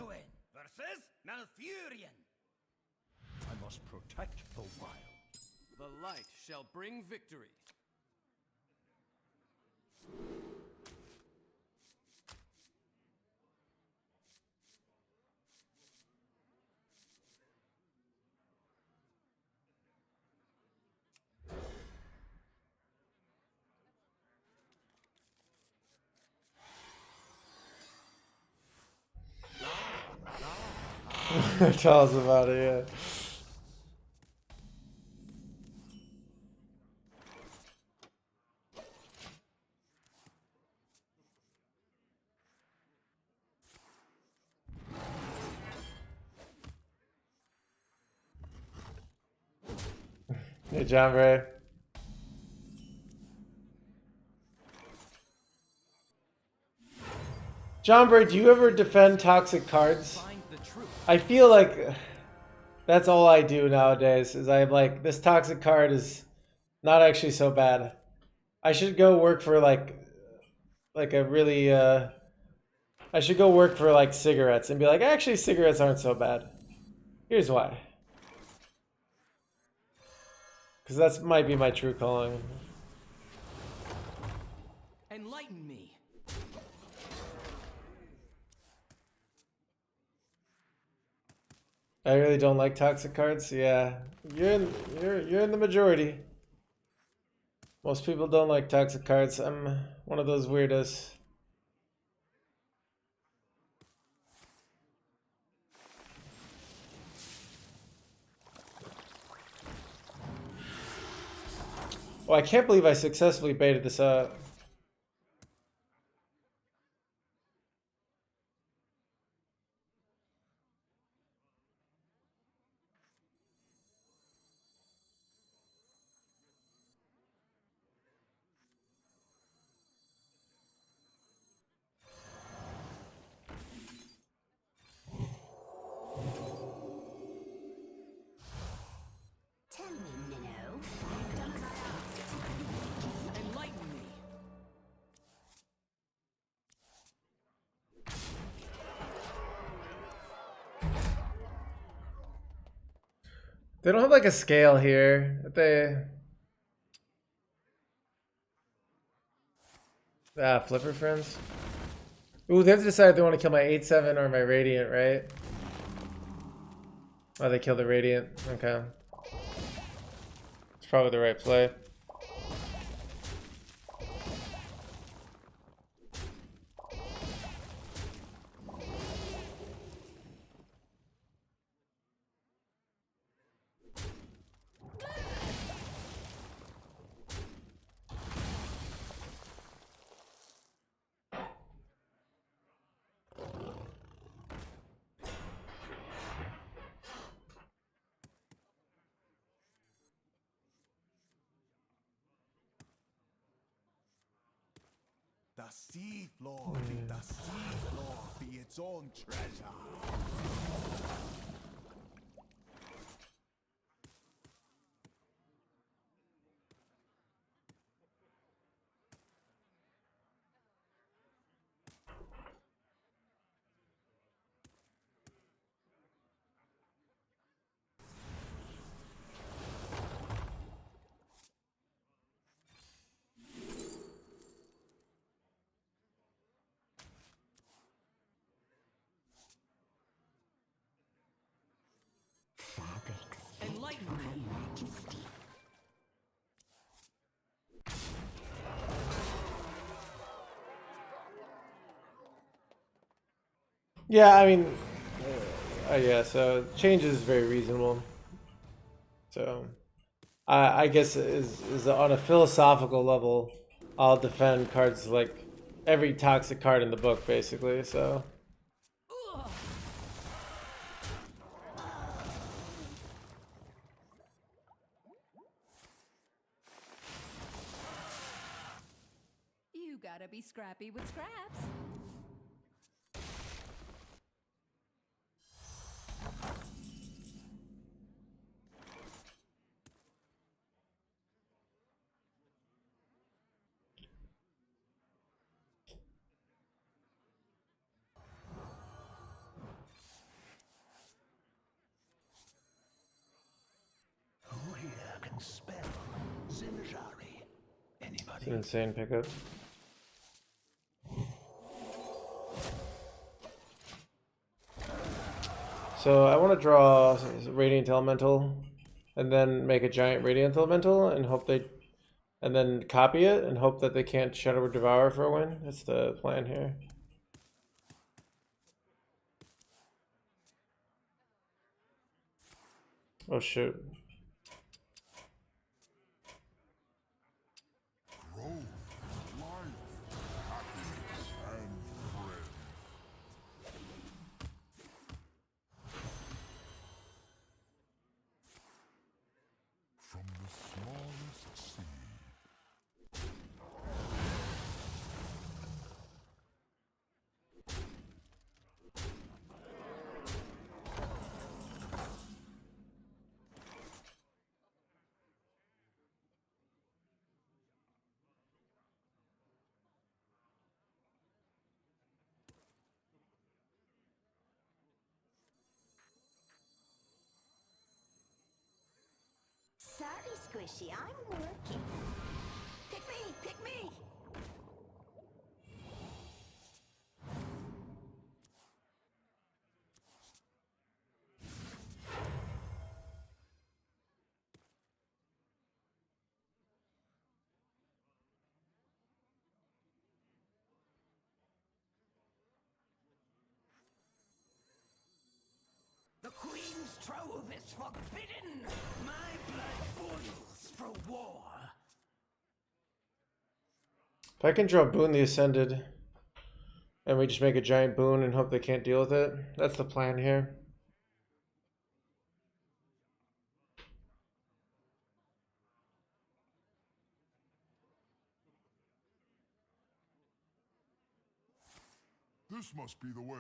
versus Malfurion. I must protect the wild. The light shall bring victory. tell us about it, yeah. Hey, John Bray. John Bray, do you ever defend toxic cards? I feel like That's all I do nowadays. Is I'm like, this toxic card is not actually so bad. I should go work for like a really I should go work for like cigarettes and be like, actually cigarettes aren't so bad. Here's why. Because that might be my true calling. Enlighten me. I really don't like toxic cards. Yeah, you're in the majority. Most people don't like toxic cards. I'm one of those weirdos. Oh, I can't believe I successfully baited this out. Tell me, Minnow, you've done as I asked. Enlighten me. They don't have like a scale here. Flipper friends. Ooh, they have to decide if they want to kill my 8/7 or my Radiant, right? Oh, they kill the Radiant. Okay. It's probably the right play. The sea floor be its own treasure. Enlighten me. Yeah, I mean, yeah. So change is very reasonable. So, I guess is on a philosophical level, I'll defend cards like every toxic card in the book, basically. So. You gotta be scrappy with scraps. Who here can spell Zilajari? Anybody? It's an insane pickup. So I want to draw Radiant Elemental, and then make a giant Radiant Elemental, and hope and then copy it, and hope that they can't Shadow Devour for a win. That's the plan here. Oh shoot. squishy. I'm working. Pick me! Pick me! The Queen's trove is forbidden! My blood boils for war! If I can draw Boon the Ascended, and we just make a giant boon and hope they can't deal with it, that's the plan here. This must be the way.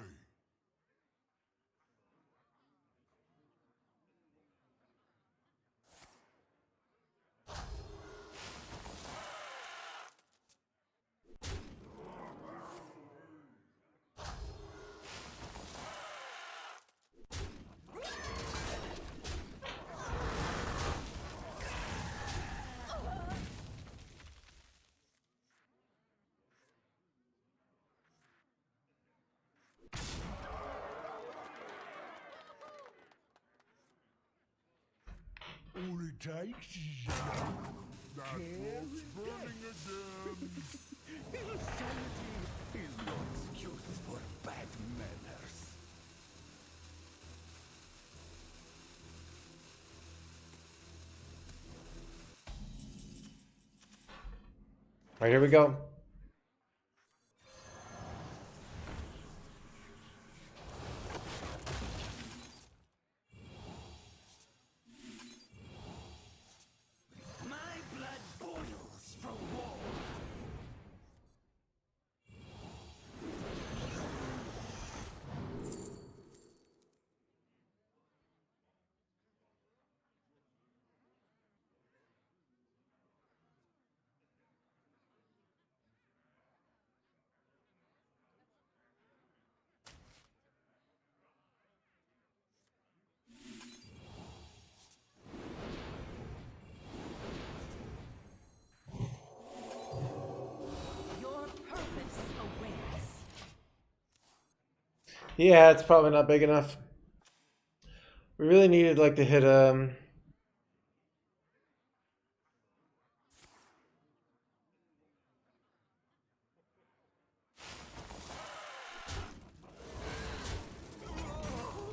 All it takes is that boat's burning again. Insanity is no excuse for bad manners. Alright, here we go. Yeah, it's probably not big enough. We really needed like to hit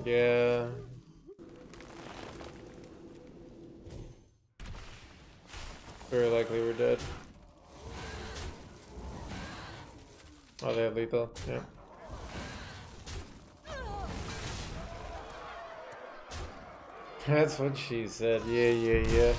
yeah. Very likely we're dead. Oh, they have lethal, yeah. That's what she said. Yeah.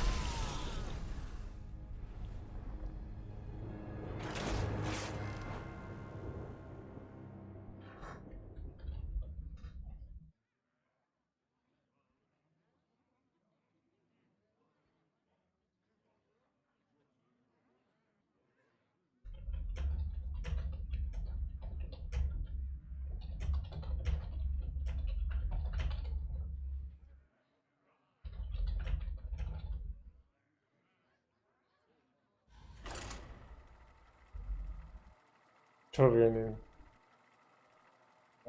Totally new.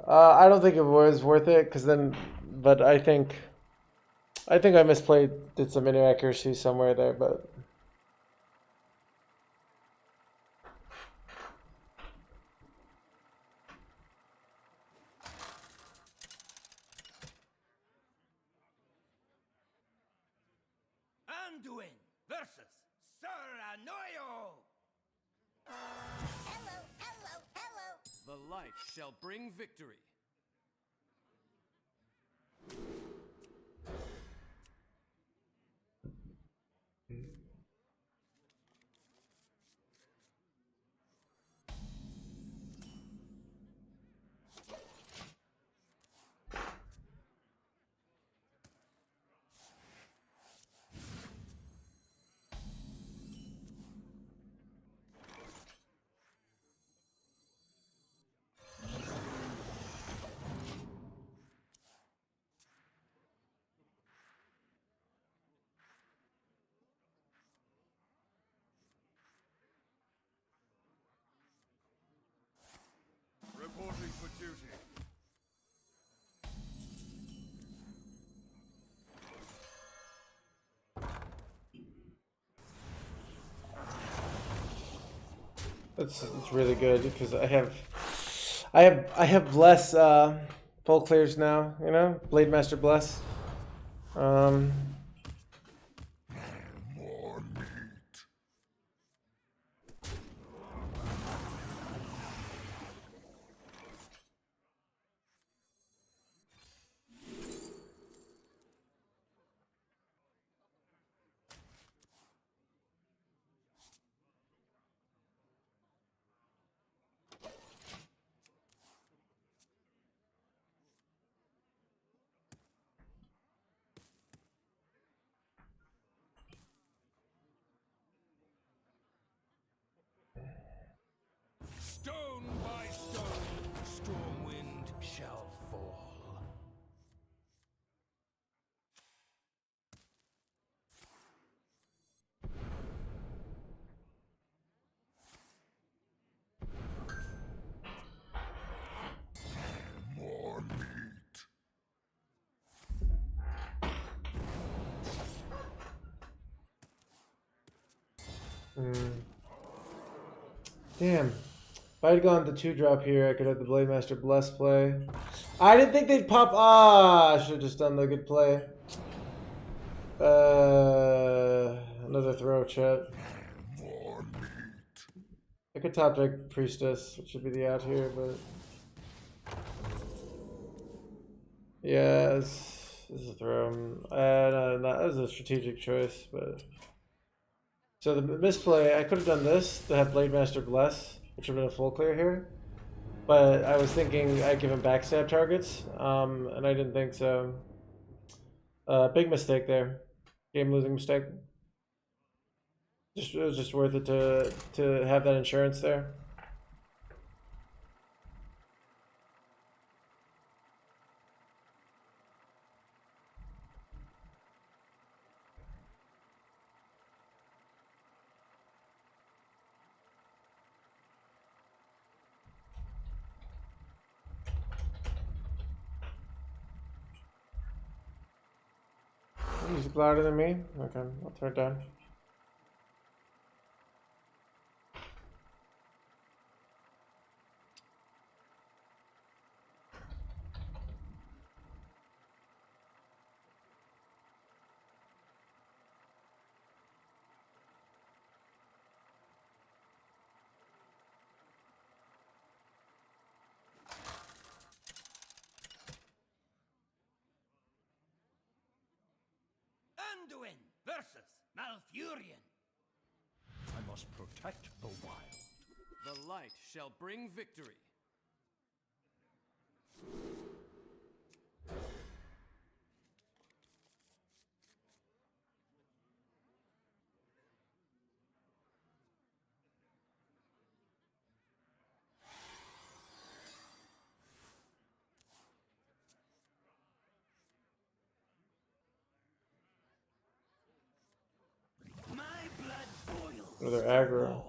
I don't think it was worth it, cause then, but I think I misplayed, did some inaccuracy somewhere there, but. Anduin versus Sir Anoyo! Hello, hello, hello. The light shall bring victory. It's really good because I have less full clears now. You know, Blade Master Bless. More meat. Stone by stone, storm wind shall fall. More meat. Damn. If I had gone the 2-drop here, I could have the Blade Master Bless play. I didn't think they'd pop. I should have just done the good play. Another throw, chat. More meat. I could top deck Priestess, which should be the out here, but yeah, this is a throw. No, that was a strategic choice, but so the misplay, I could have done this to have Blade Master Bless, which would have been a full clear here, but I was thinking I'd give him backstab targets, and I didn't think so. Big mistake there, game losing mistake. It was just worth it to have that insurance there. Is it louder than me? Okay, I'll turn it down. Anduin versus Malfurion. I must protect the wild. The light shall bring victory. My blood boils. Or they're aggro.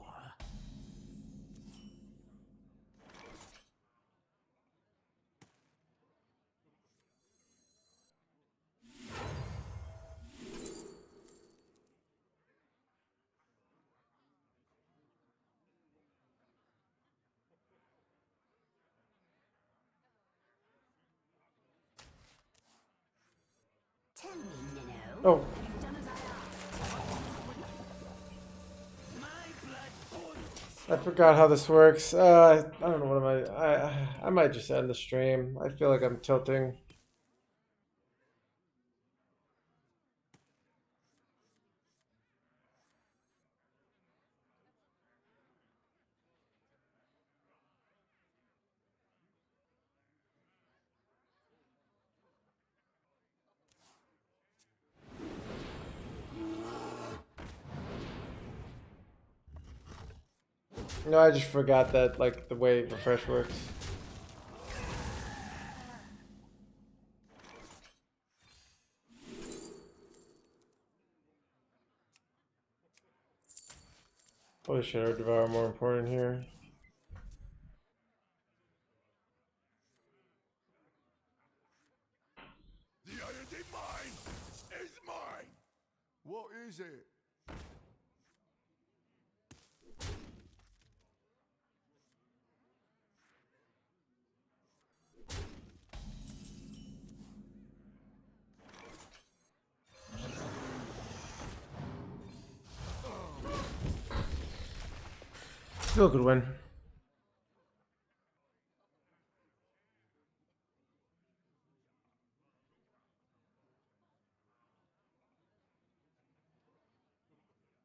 Tell me, Minnow. Oh. You've done as I asked. My blood boils. I forgot how this works. I don't know what I might just end the stream. I feel like I'm tilting. No, I just forgot that, like, the way refresh works. Holy shit, our Devour more important here. The iron mine is mine. What is it? Still a good win.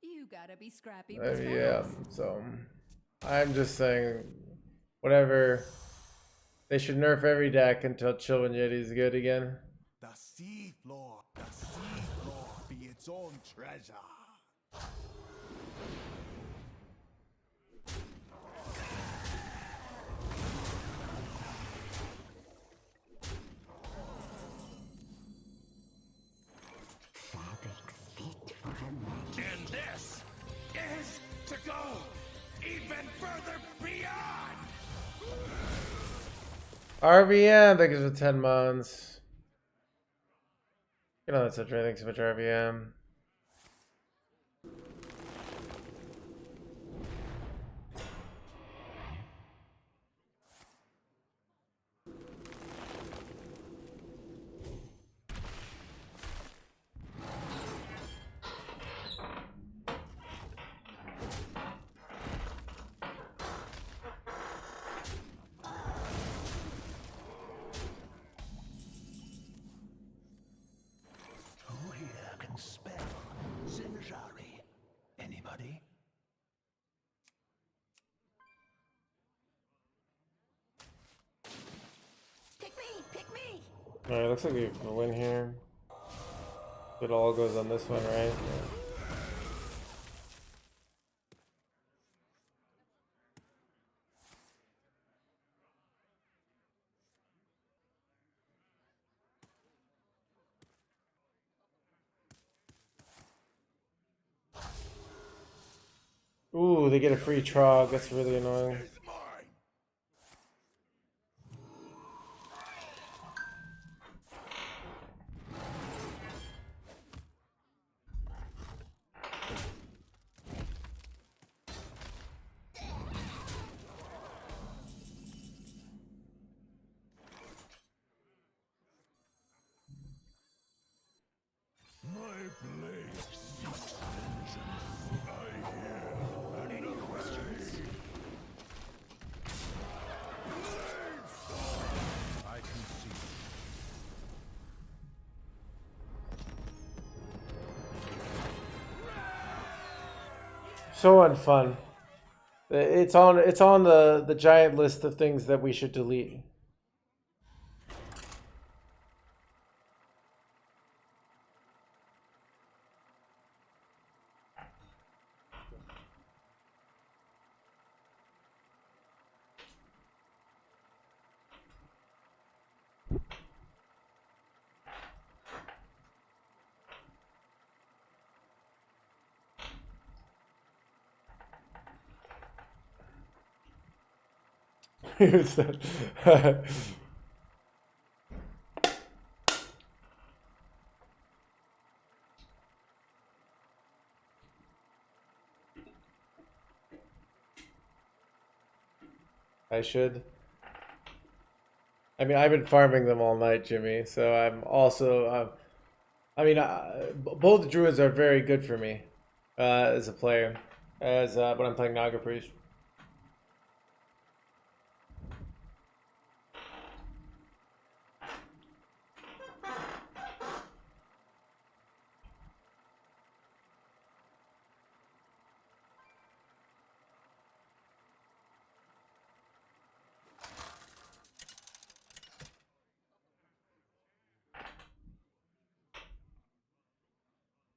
You gotta be scrappy with Yeah, spells. so I'm just saying, whatever. They should nerf every deck until Chillin' Yeti's good again. The Sea Lord, the Sea Lord be its own treasure. Fabrics fit for a man. And this is to go even further beyond. RVM, thank you for 10 months. You know that's a dream, thanks so much, RVM. Who here can spell Zinjari? Anybody? Pick me, pick me. Alright, looks like we win here. It all goes on this one, right? Yeah. Ooh, they get a free trog. That's really annoying. It's mine. My blade seeks vengeance. I hear. Any questions? I can see. So unfun. It's on the giant list of things that we should delete. Who's that? I should. I mean, I've been farming them all night, Jimmy. So I'm also. I mean, both druids are very good for me as a player, as when I'm playing Naga Priest.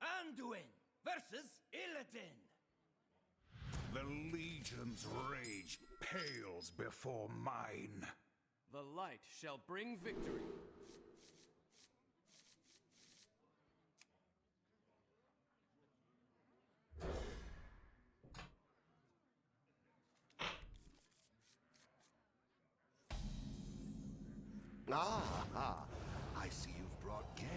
Anduin versus Illidan. The Legion's rage pales before mine. The light shall bring victory. Ah, I see you've brought guests.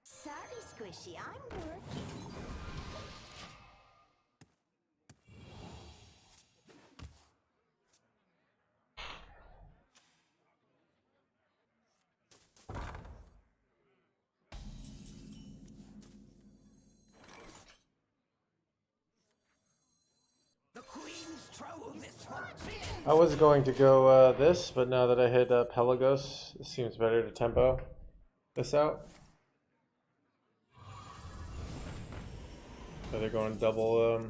Sorry, Squishy, I'm working. I was going to go this, but now that I hit Pelagos, it seems better to tempo this out. So they're going double.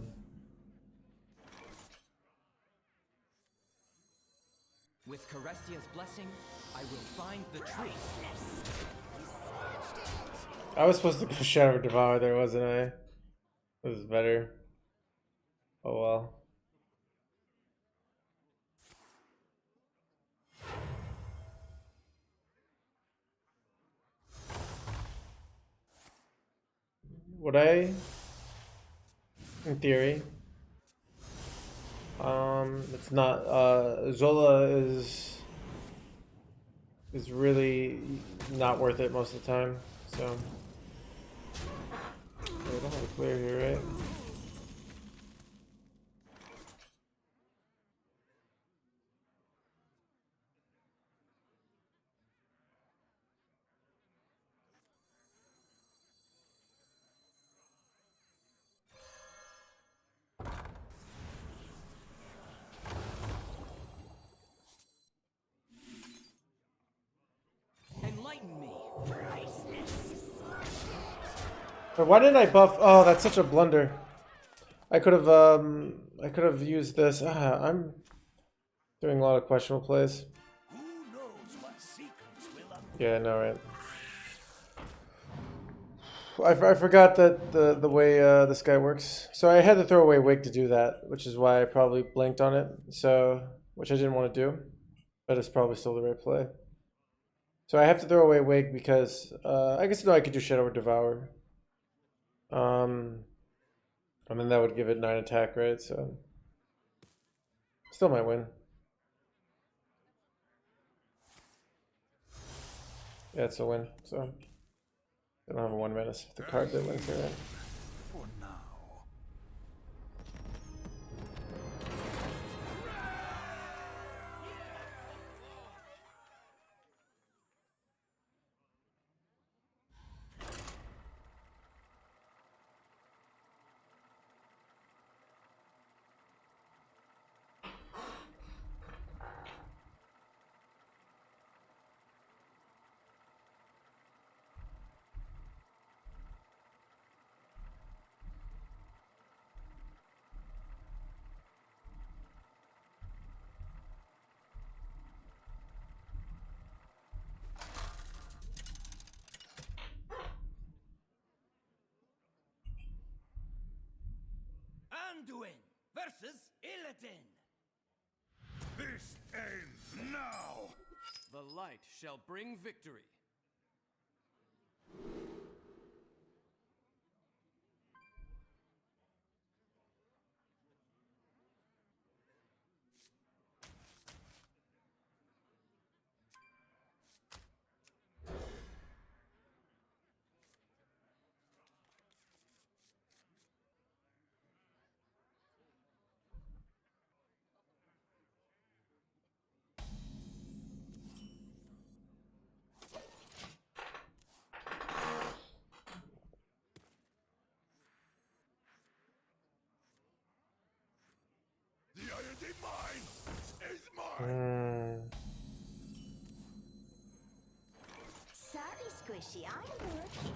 With Carestia's blessing, I will find the tree. I was supposed to go Shadow Devour there, wasn't I? It was better. Oh well. Would I? In theory. It's not. Zola is really not worth it most of the time. So I don't have a clear here, right? Enlighten me. But why didn't I buff? Oh, that's such a blunder. I could have used this. I'm doing a lot of questionable plays. Who knows what secrets will unfold? Yeah, I know, right? I forgot that the way this guy works. So I had to throw away Wig to do that, which is why I probably blanked on it. So, which I didn't want to do, but it's probably still the right play. So I have to throw away Wig because I guess no, I could do Shadow Devour. I mean that would give it 9 attack, right? So still might win. Yeah, it's a win. So I don't have a 1 menace with the card that wins here, right? For now. Anduin versus Illidan. This ends now. The light shall bring victory. The iron in mine is mine. Sorry, Squishy, I'm working.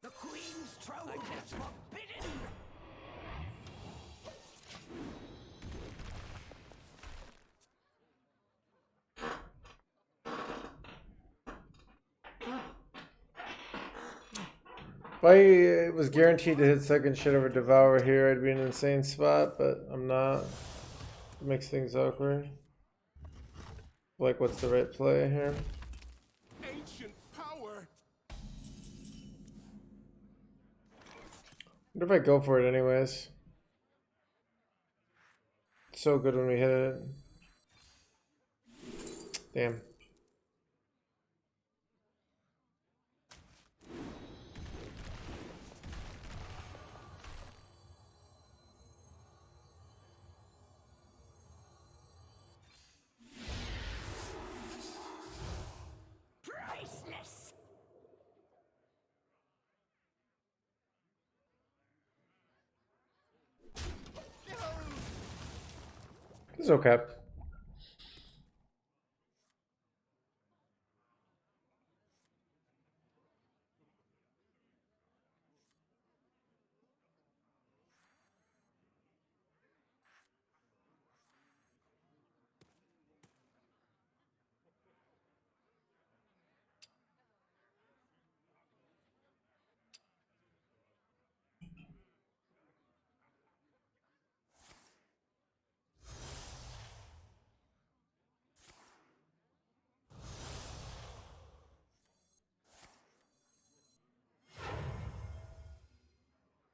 The Queen's trove is forbidden. If I was guaranteed to hit second Shadow Devour here, I'd be in an insane spot, but I'm not. It makes things awkward. Like, what's the right play here? Ancient power. What if I go for it anyways? It's so good when we hit it. Damn. It's okay.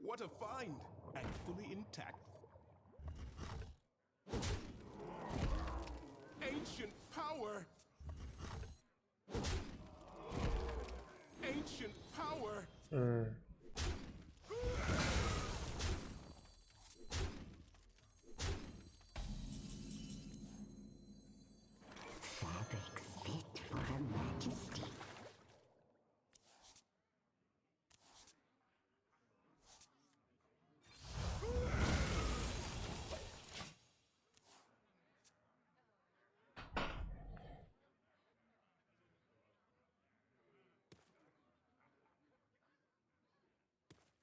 What a find! And fully intact. Ancient power! Ancient power! Fabrics fit for her majesty.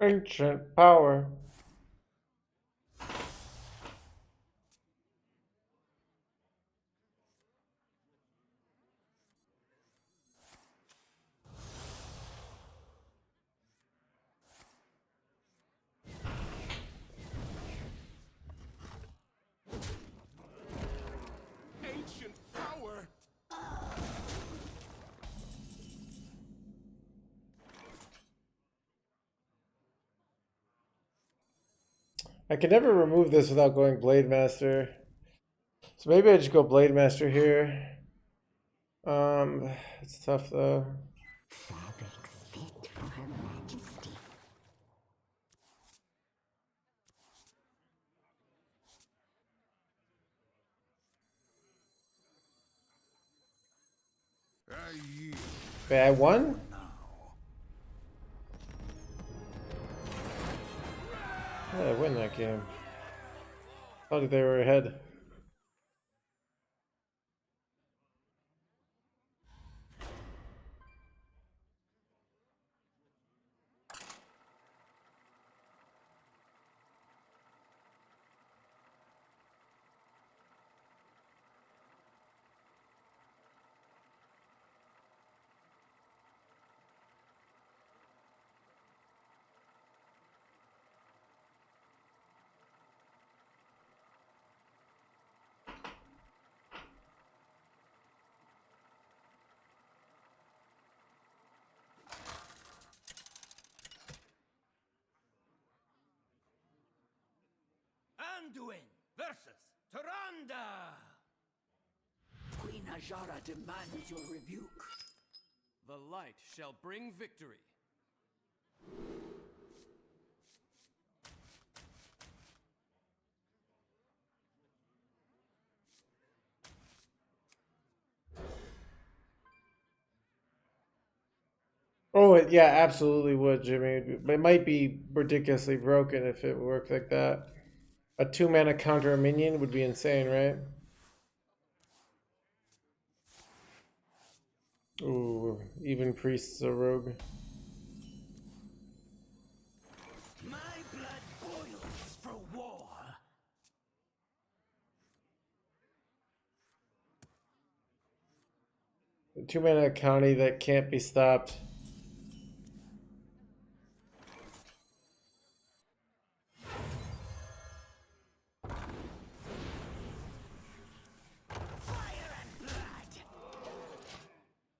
Ancient power. Ancient power! I can never remove this without going Blade Master. So maybe I just go Blade Master here. It's tough though. Fabrics fit for her majesty. Wait, I won? How did I win that game? How did they were ahead? Anduin versus Tyrande. Queen Ajara demands your rebuke. The light shall bring victory. Oh, yeah, absolutely would, Jimmy. But it might be ridiculously broken if it worked like that. A 2-mana counter a minion would be insane, right? Ooh, even Priest's a rogue. My blood boils for war. A 2-mana county that can't be stopped.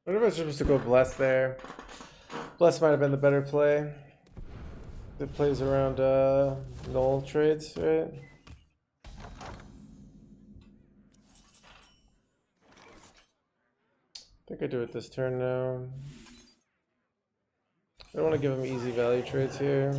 I wonder if I was supposed to go Bless there. Bless might have been the better play. It plays around null trades, right? I think I do it this turn now. I don't want to give him easy value trades here.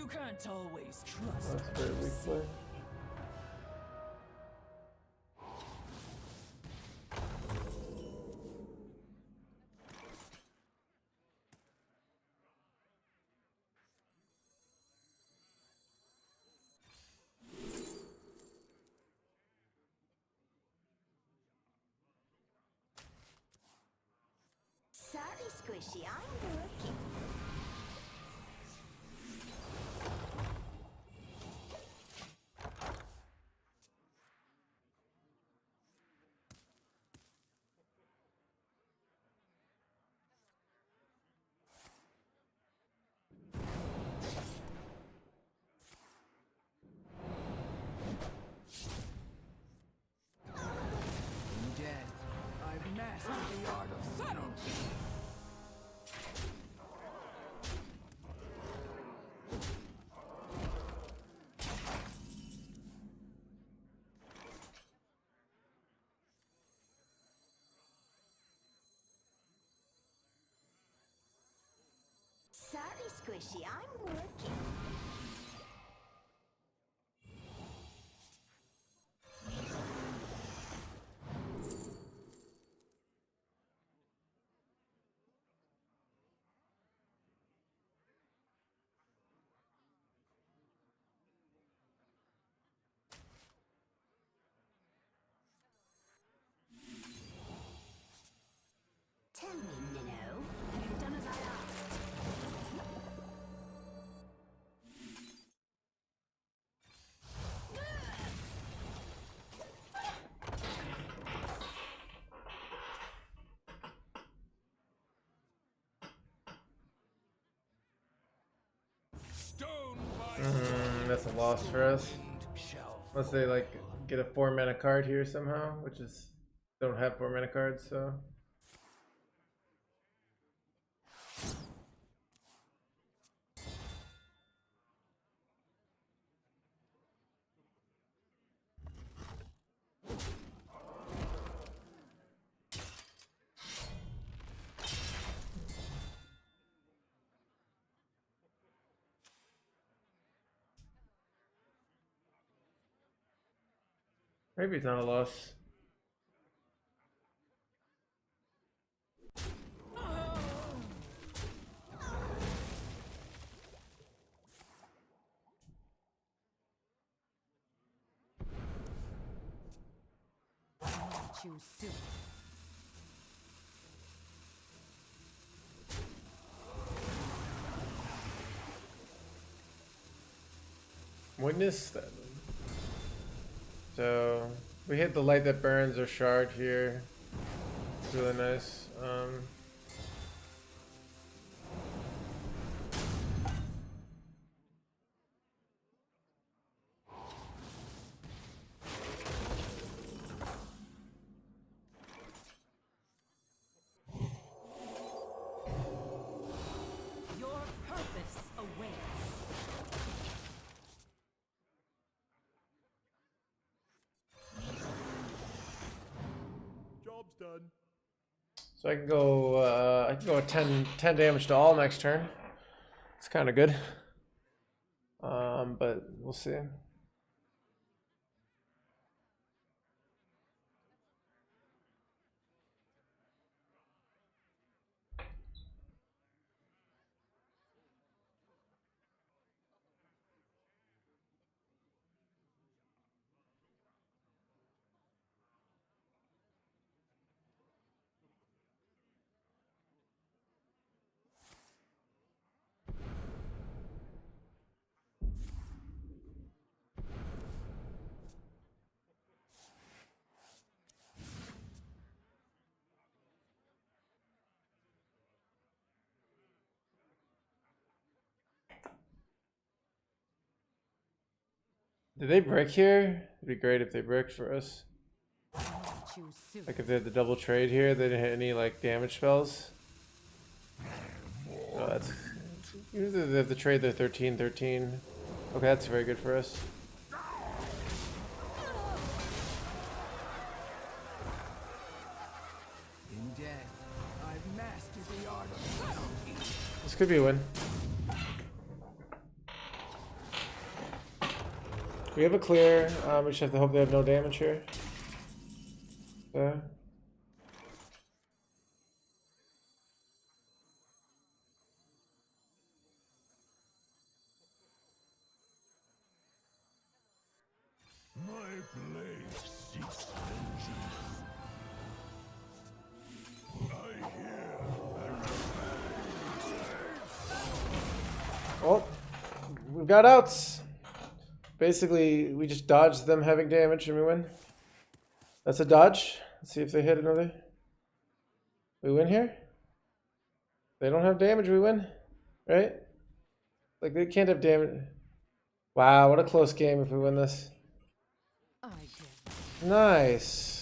You can't always trust. That's very weak play. Sorry, Squishy, I'm working. In death, I've mastered the art of subtlety. Sorry, Squishy, I'm working. Tell me, Minnow, have you done as I asked? Stone by That's a loss for us. Unless they like get a 4-mana card here somehow, which is don't have 4-mana cards, so. Maybe it's not a loss. Choose soon. Witness that. So we hit the light that burns or shard here. It's really nice. Your purpose awaits. Job's done. So I can go 10 damage to all next turn. It's kind of good. But we'll see. Did they brick here? It'd be great if they bricked for us. Choose soon. Like if they had the double trade here, they didn't hit any like damage spells. Oh, that's usually they have to trade their 13-13. Okay, that's very good for us. In death, I've mastered the art of subtlety. This could be a win. We have a clear. We just have to hope they have no damage here. There. My blade seeks vengeance. I hear and Oh, we've got outs. Basically, we just dodged them having damage and we win. That's a dodge. Let's see if they hit another. We win here? They don't have damage, we win. Right? Like, they can't have damage. Wow, what a close game if we win this. I get Nice.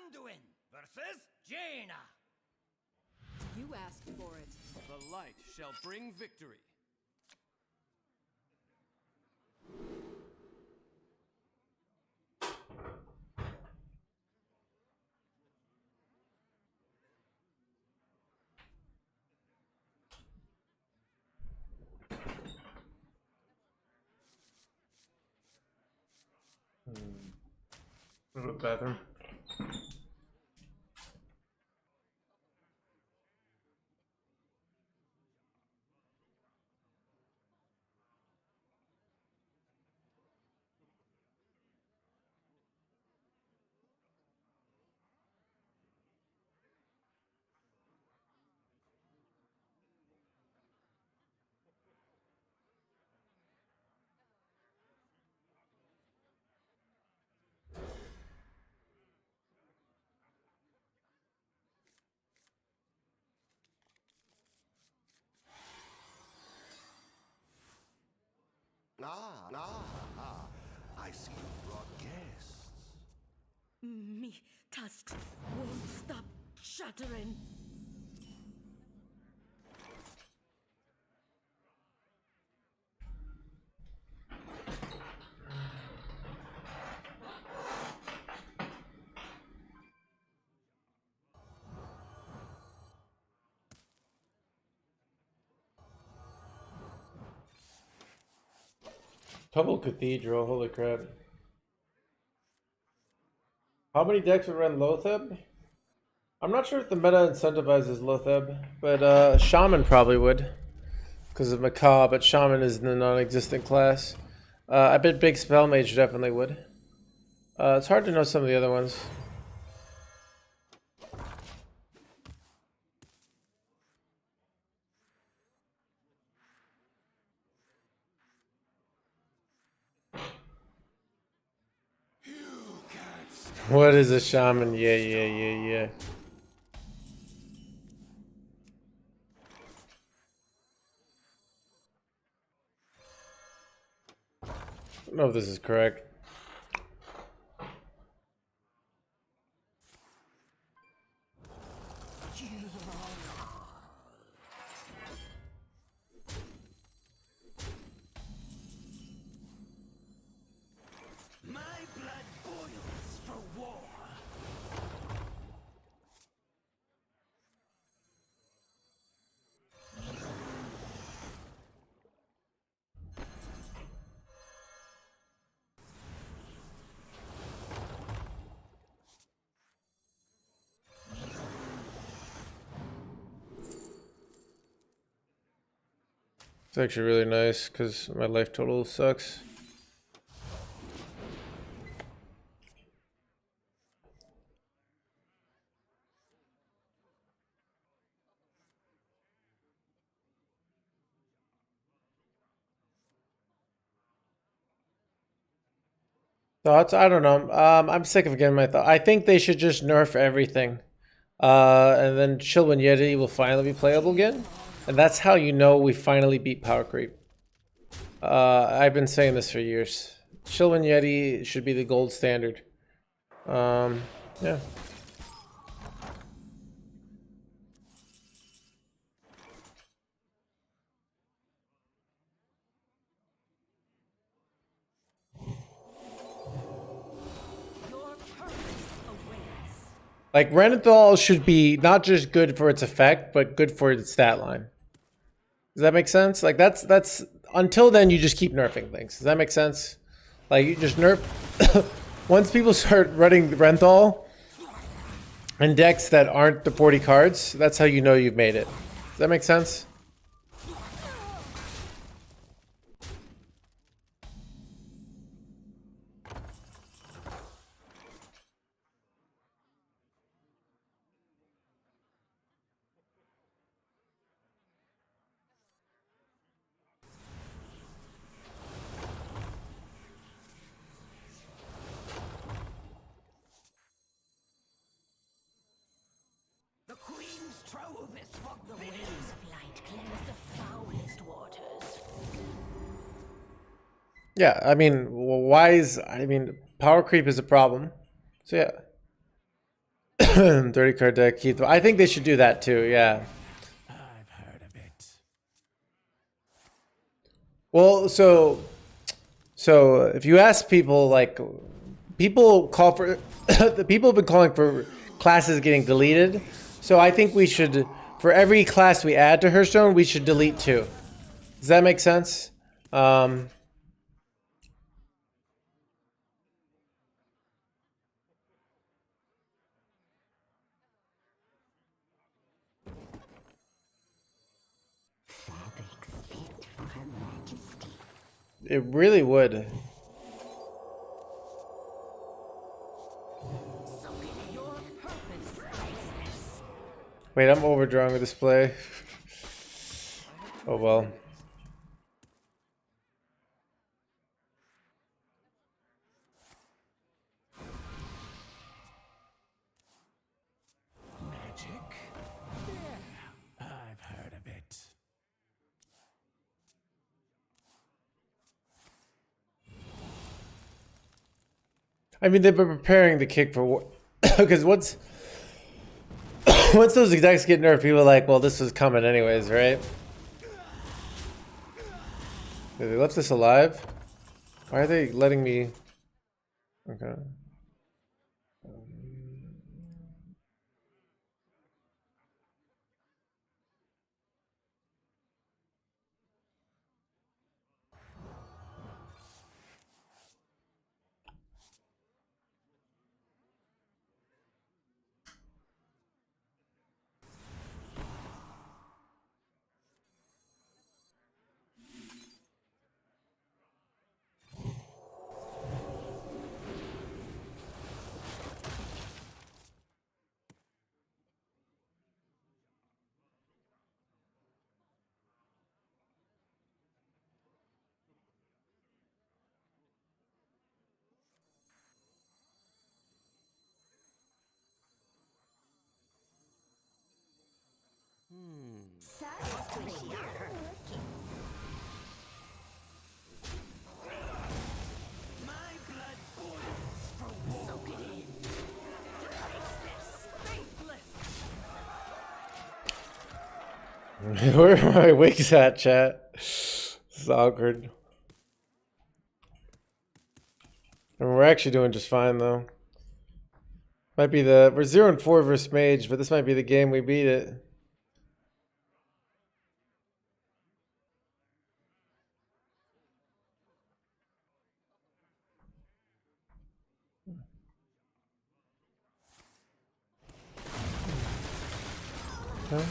Anduin versus Jaina. You asked for it. The light shall bring victory. Go to the bathroom. I see you brought guests. Me tusks won't stop shattering. Double Cathedral, holy crap. How many decks would run Lotheb? I'm not sure if the meta incentivizes Lotheb, but Shaman probably would. Because of Macaw, but Shaman is the non-existent class. I bet Big Spell Mage definitely would. It's hard to know some of the other ones. What is a shaman? Yeah. I don't know if this is correct. My blood boils for war. It's actually really nice because my life total sucks. Thoughts? I don't know. I'm sick of getting my thought. I think they should just nerf everything. And then Chillwin Yeti will finally be playable again. And that's how you know we finally beat power creep. I've been saying this for years. Chillwin Yeti should be the gold standard. Yeah. Like, Renathal should be not just good for its effect, but good for its stat line. Does that make sense? Like, that's until then, you just keep nerfing things. Does that make sense? Like, you just nerf. Once people start running Renathal and decks that aren't the 40 cards, that's how you know you've made it. Does that make sense? The Queen's trove is The forbidden. waves of light cleanse the foulest waters. Yeah, I mean, power creep is a problem. So yeah. 30 card deck, Keith. I think they should do that too, yeah. I've heard of it. Well, so if you ask people, like, people call for the people have been calling for classes getting deleted. So I think we should, for every class we add to Hearthstone, we should delete 2. Does that make sense? Fabrics fit for her majesty. It really would. Wait, I'm overdrawing the display. Oh well. Magic? Yeah, I've heard of it. I mean, they've been preparing the kick for because once those decks get nerfed, people are like, well, this was coming anyways, right? They left this alive? Why are they letting me? Okay. My blood boils for war. Where are my wigs at, chat? This is awkward. And we're actually doing just fine though. Might be we're 0-4 versus Mage, but this might be the game we beat it. Okay.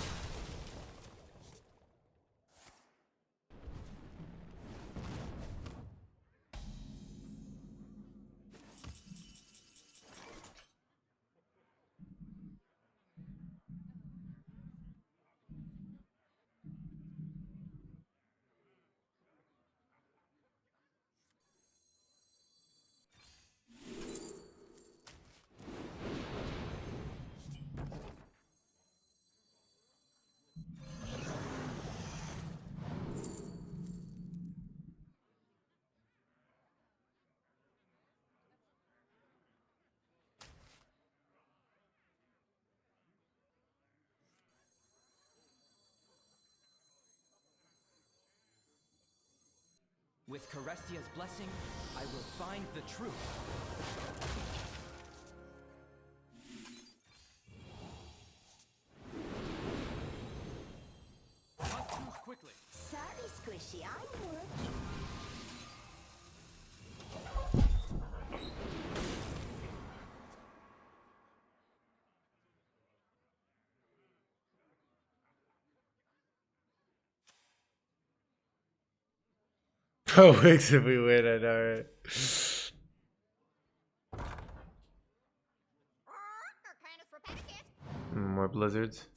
With Carestia's blessing, I will find the truth. Hunt truth quickly. Sorry, Squishy, I'm working. Oh, Wix if we win, I know, right? More blizzards.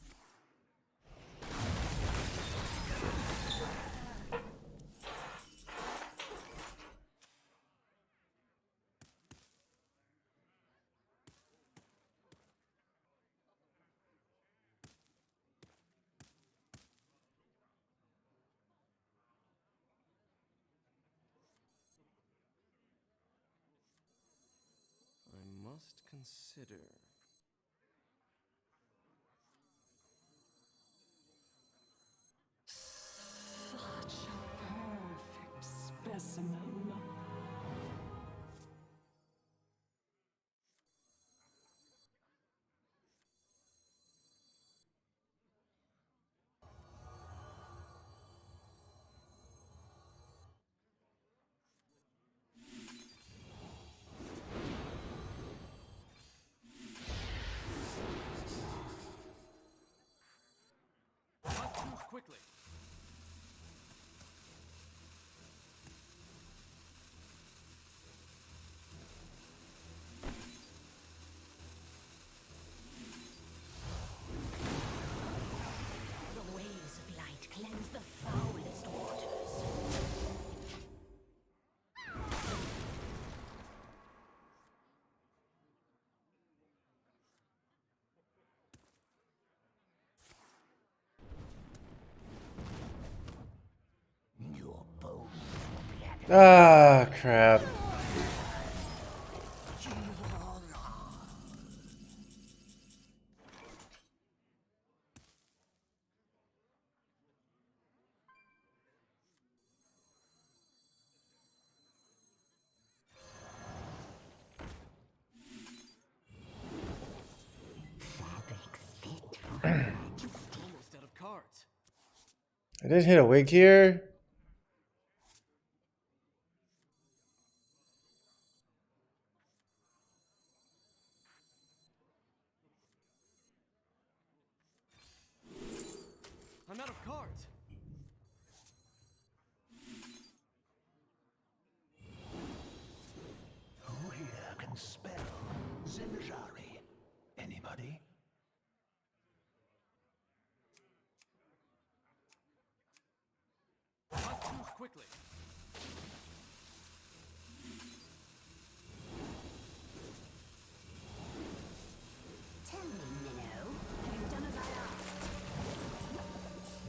I must consider. Such a perfect specimen. Hunt truth quickly. The waves of light cleanse the foulest waters. Your bones will be Ah, crap. Almost out of cards. I did hit a wig here. I'm out of cards. Who here can spell Zimjari? Anybody? Hunt truth quickly. Tell me, Minnow, have you done as I asked?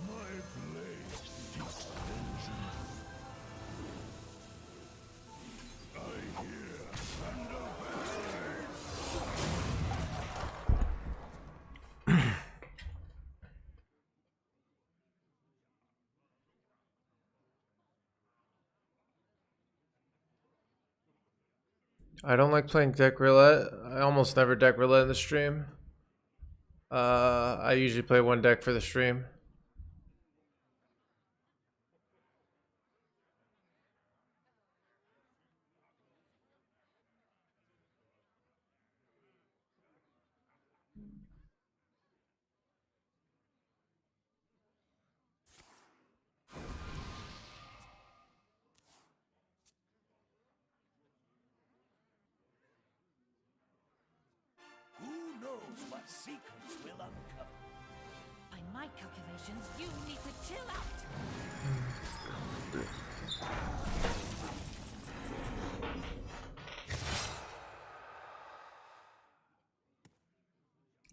My blade seeks vengeance. I hear and obey. I don't like playing deck roulette. I almost never deck roulette in the stream. I usually play one deck for the stream. Who knows what secrets will uncover? By my calculations, you need to chill out.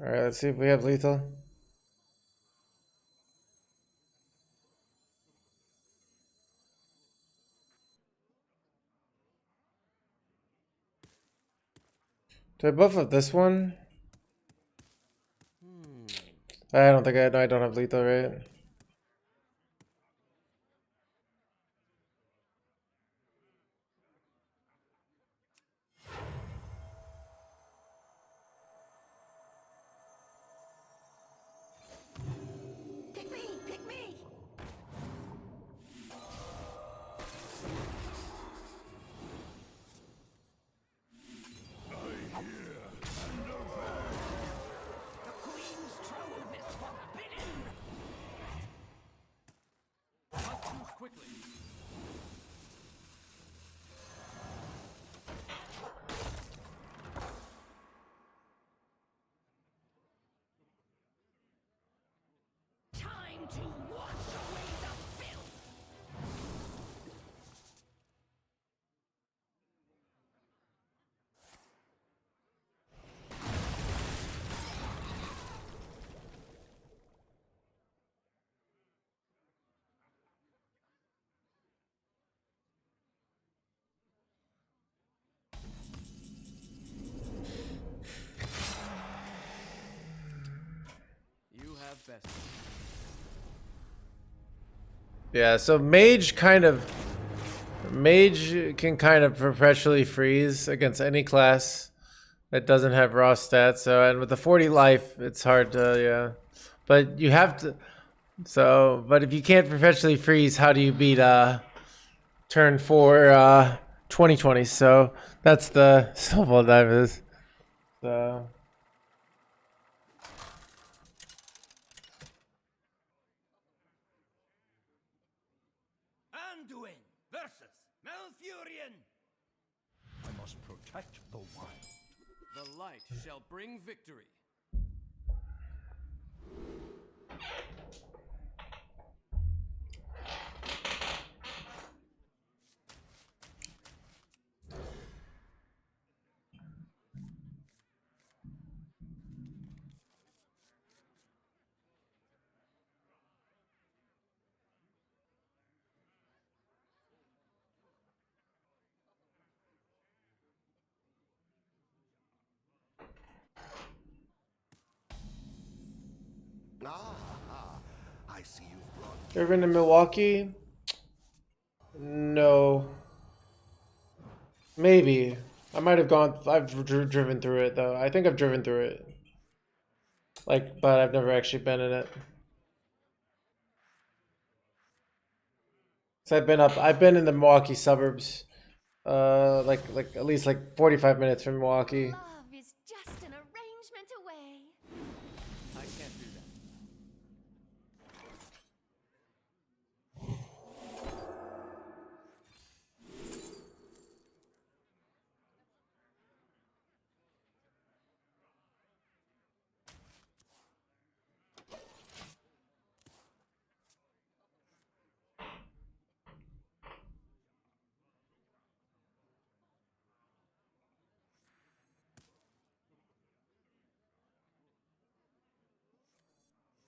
All right, let's see if we have lethal. Do I buff up this one? I don't think I don't have lethal, right? best. Yeah, so Mage can kind of perpetually freeze against any class that doesn't have raw stats. So, and with the 40 life, it's hard to, yeah. But you have to, so, but if you can't perpetually freeze, how do you beat turn 4 2020? So that's the Snowball Dive is. So. Anduin versus Malfurion. I must protect the wild. The light shall bring victory. I see you've brought. Ever been to Milwaukee? No. Maybe. I might have gone. I've driven through it though. I think I've driven through it. Like, but I've never actually been in it. So I've been in the Milwaukee suburbs. Like at least like 45 minutes from Milwaukee. Love is just an arrangement away. I can't do that.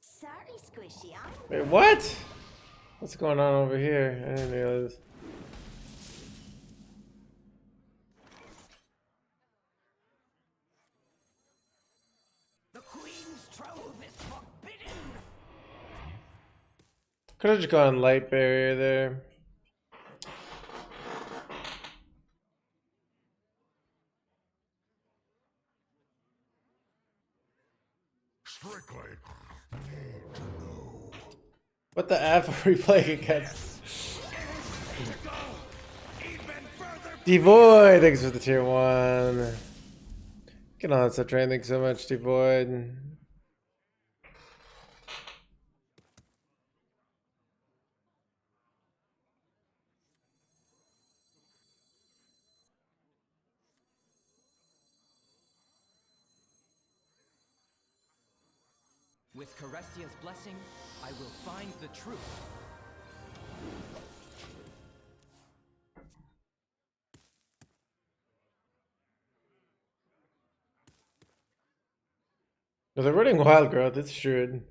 Sorry, Squishy. Wait, what? What's going on over here? I didn't realize. The Queen's trove is forbidden. Could have just gone light barrier there. Strictly need to know. What the F are we playing against? Devoid, thanks for the tier 1. Get on, Subtrain, thanks so much, Devoid. With Carestia's blessing, I will find the truth. If they're running Wild Growth, it's true.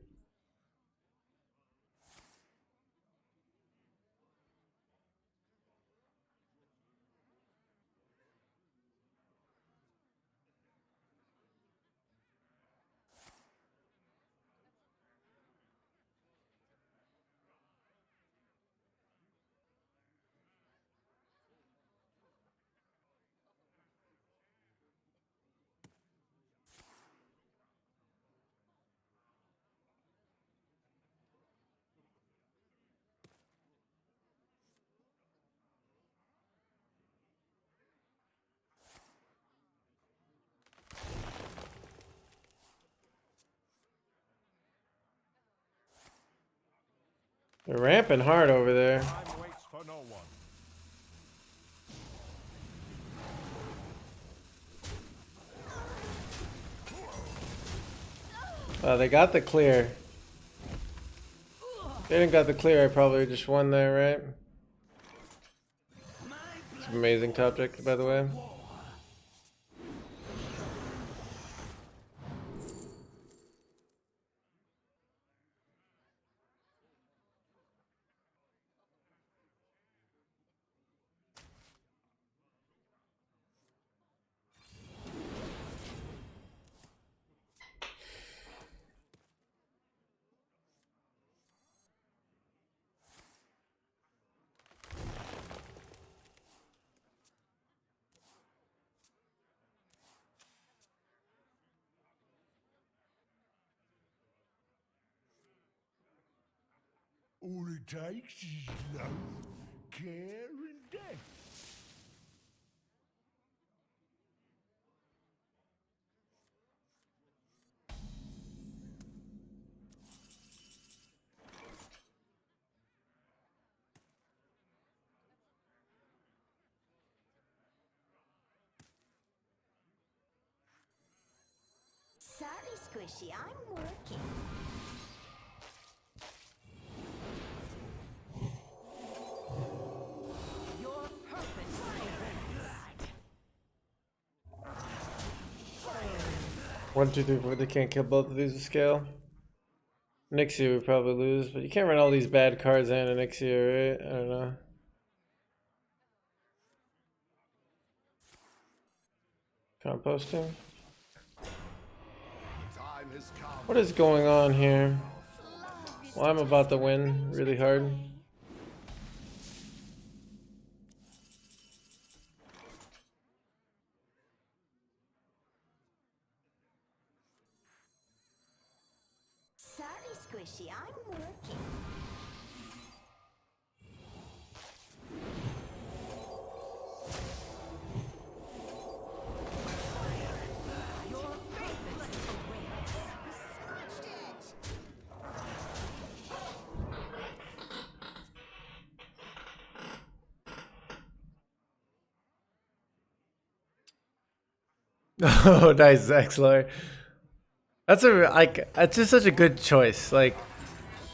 They're ramping hard over there. Time waits for no one. They got the clear. They didn't got the clear, I probably just won there, right? It's an amazing top deck, by the way. All it takes is love, care, and death. Sorry, Squishy, I'm working. Your purpose awaits. 1, 2, 3, 4. They can't kill both of these with scale. Nixia would probably lose, but you can't run all these bad cards and an Nixia, right? I don't know. Composting. Time has come. What is going on here? Well, I'm about to win really hard. Sorry, Squishy, I'm working. Your purpose awaits. Smashed it! Oh, nice, Xlor. That's a like. It's just such a good choice. Like,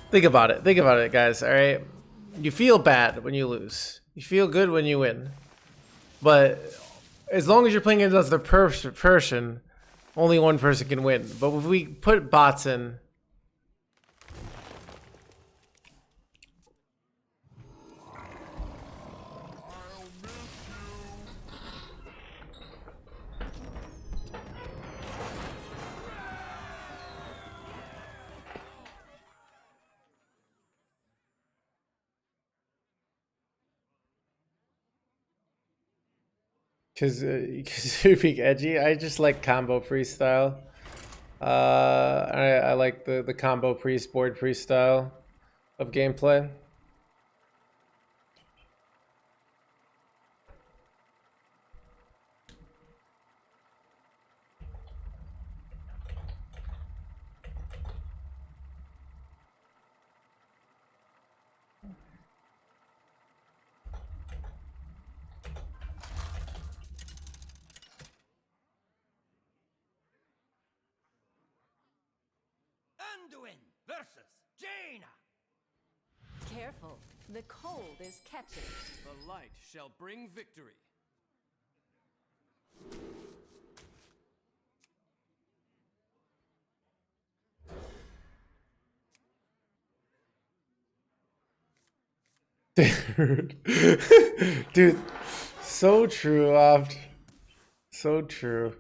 think about it. Think about it, guys. All right. You feel bad when you lose. You feel good when you win. But as long as you're playing against the person, only one person can win. But if we put bots in, because you're being edgy, I just like combo priest style. I like the combo priest board priest style of gameplay. Anduin versus Jaina. Careful, the cold is catching. The light shall bring victory. Dude, so true, Oft. So true.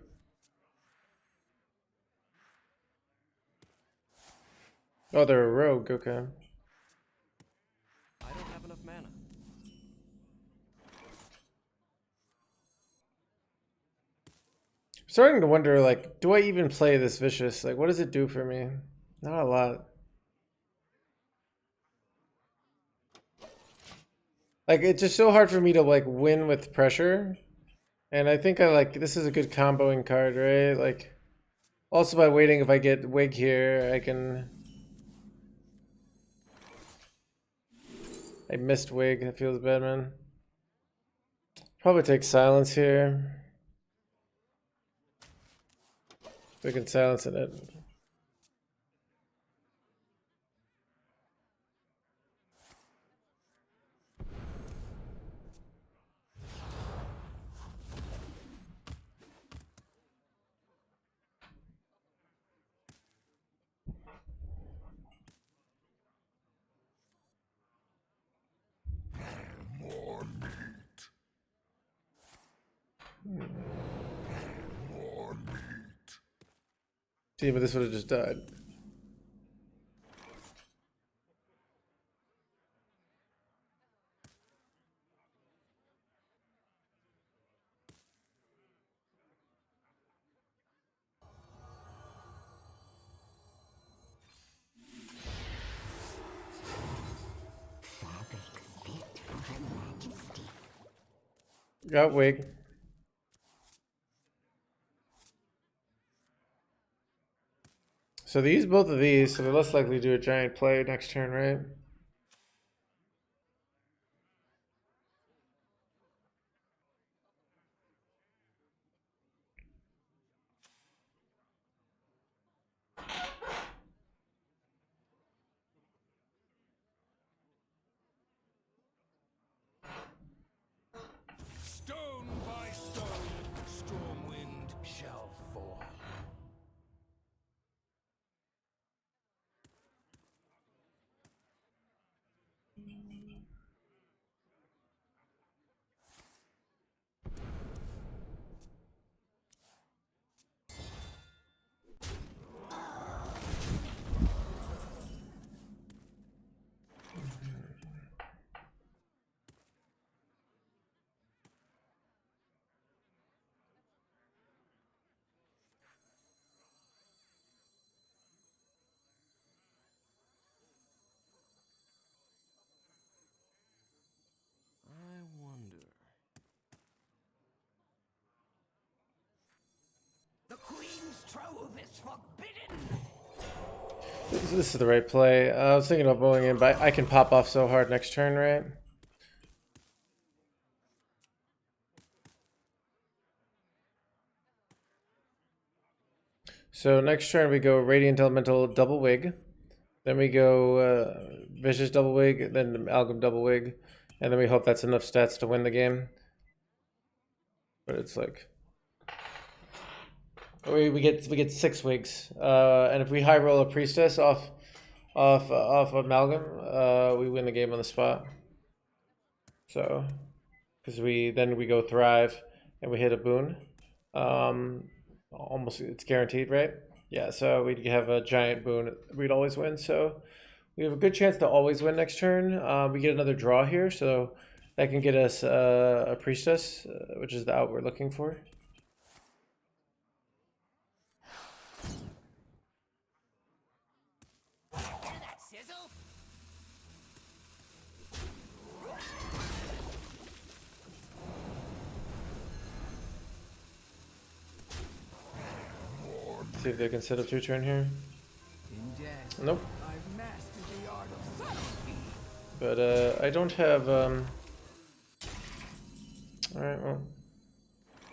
Oh, they're a rogue, okay. I don't have enough mana. Starting to wonder, like, do I even play this vicious? Like, what does it do for me? Not a lot. Like, it's just so hard for me to, like, win with pressure. And I think this is a good comboing card, right? Like, also by waiting, if I get Wig here, I can... I missed Wig, that feels bad, man. Probably take Silence here. We can silence it. More meat. More meat. See, but this would have just died. Got Wig. So they use both of these, so they're less likely to do a giant play next turn, right? Stone by stone, Stormwind shall fall. I wonder. The Queen's trove is forbidden. This is the right play. I was thinking about bowling in, but I can pop off so hard next turn, right? So next turn we go Radiant Elemental double wig. Then we go Vicious double wig, then Amalgam double wig. And then we hope that's enough stats to win the game. But it's like... We get 6 wigs. And if we high roll a Priestess off Amalgam, we win the game on the spot. So... Because then we go Thrive and we hit a boon. Almost it's guaranteed, right? Yeah, so we'd have a giant boon. We'd always win. So we have a good chance to always win next turn. We get another draw here, so that can get us a Priestess, which is the out we're looking for. Hear that sizzle? See if they can set up 2-turn here. Nope. I've mastered the art of subtlety. But I don't have Alright, well.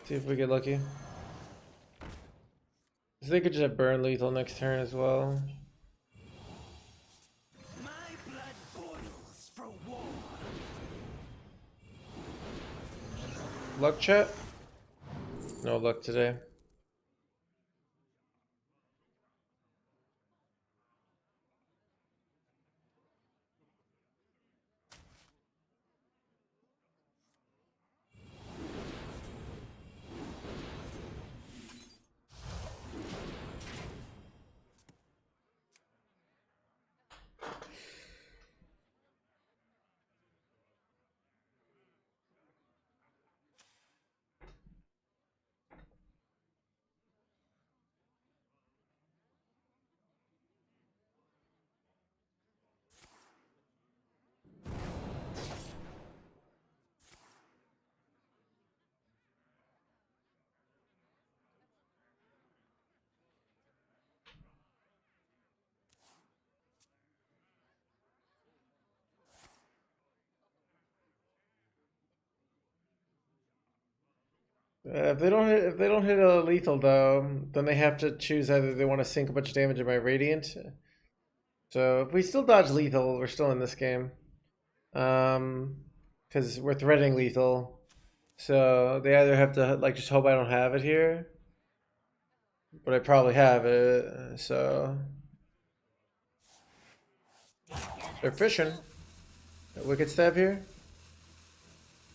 See if we get lucky. So they could just have burn lethal next turn as well. My blood boils for war. Luck chat? No luck today. If they don't hit a lethal though, then they have to choose either they want to sink a bunch of damage in my Radiant. So if we still dodge lethal, we're still in this game. Because we're threatening lethal. So they either have to like just hope I don't have it here. But I probably have it, so they're fishing. Wicked Stab here.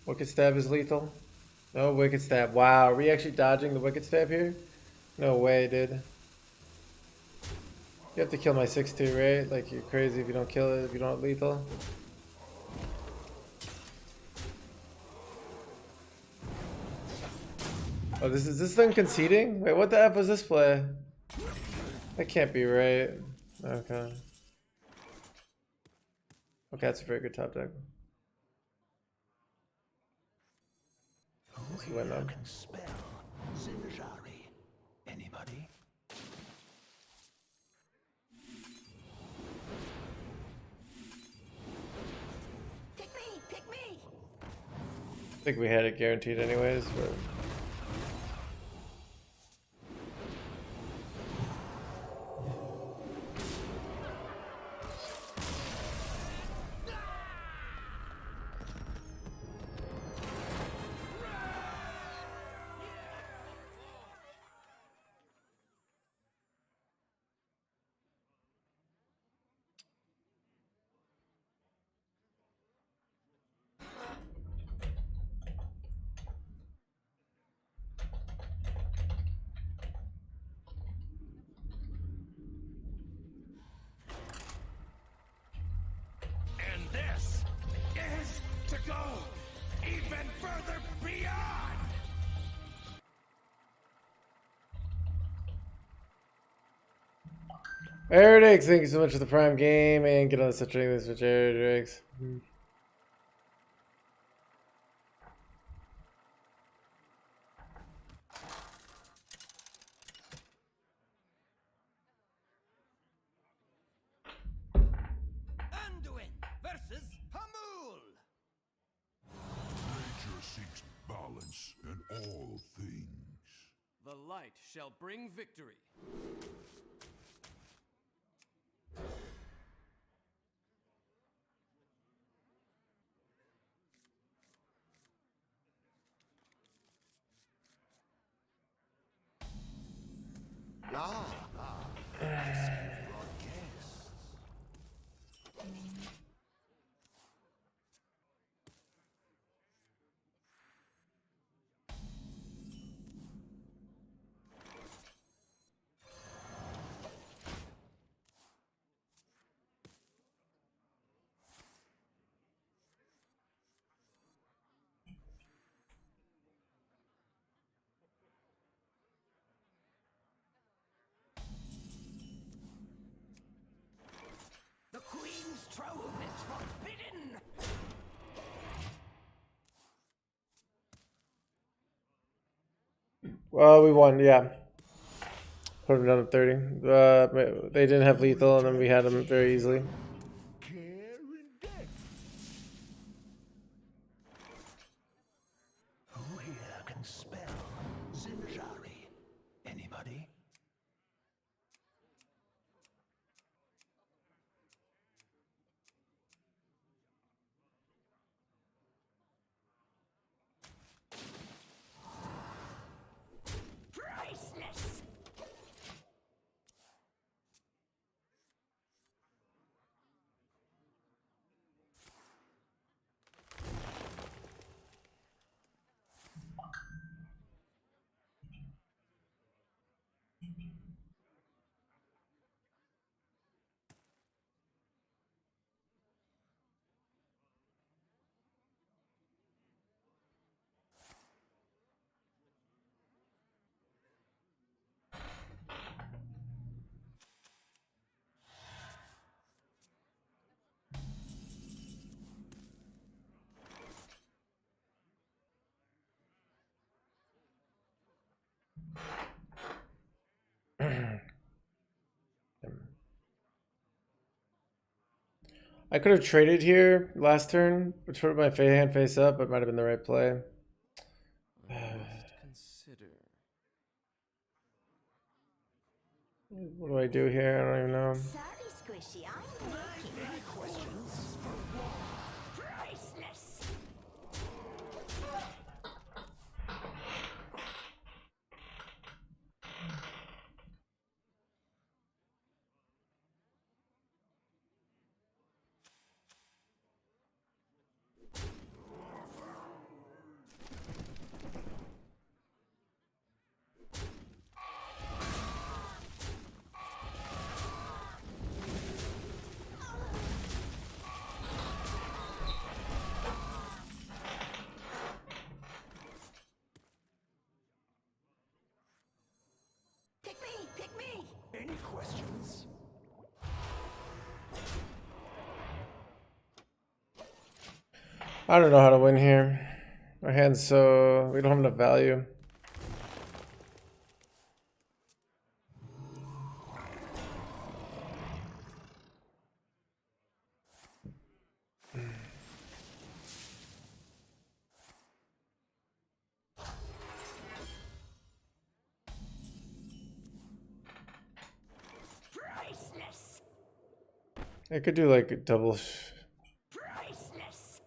Wicked Stab is lethal. No Wicked Stab. Wow, are we actually dodging the Wicked Stab here? No way, dude. You have to kill my 6-2, right? Like, you're crazy if you don't kill it, if you don't have lethal. Oh, is this thing conceding? Wait, what the F was this play? That can't be right. Okay. Okay, that's a very good top deck. to win them. Can spell Zinjari. Anybody? Pick me! Pick me! I think we had it guaranteed anyways, but And this is to go even further beyond! Aerodix, thank you so much for the Prime game and get on the subject this with Aerodix. Anduin versus Hamul! Nature seeks balance in all things. The light shall bring victory. The Queen's trove is forbidden! Well, we won, yeah. Put them down to 30. They didn't have lethal, and then we had them very easily. Who here can spell Zinjari? Anybody? Priceless! I could have traded here last turn, which put my hand face up, but might have been the right play. Consider. What do I do here? I don't even know. Sorry, Squishy, I'm working. Questions for war. Priceless! Pick me! Pick me! Any questions? I don't know how to win here. Our hand's so we don't have enough value. Priceless. I could do like a double. Priceless.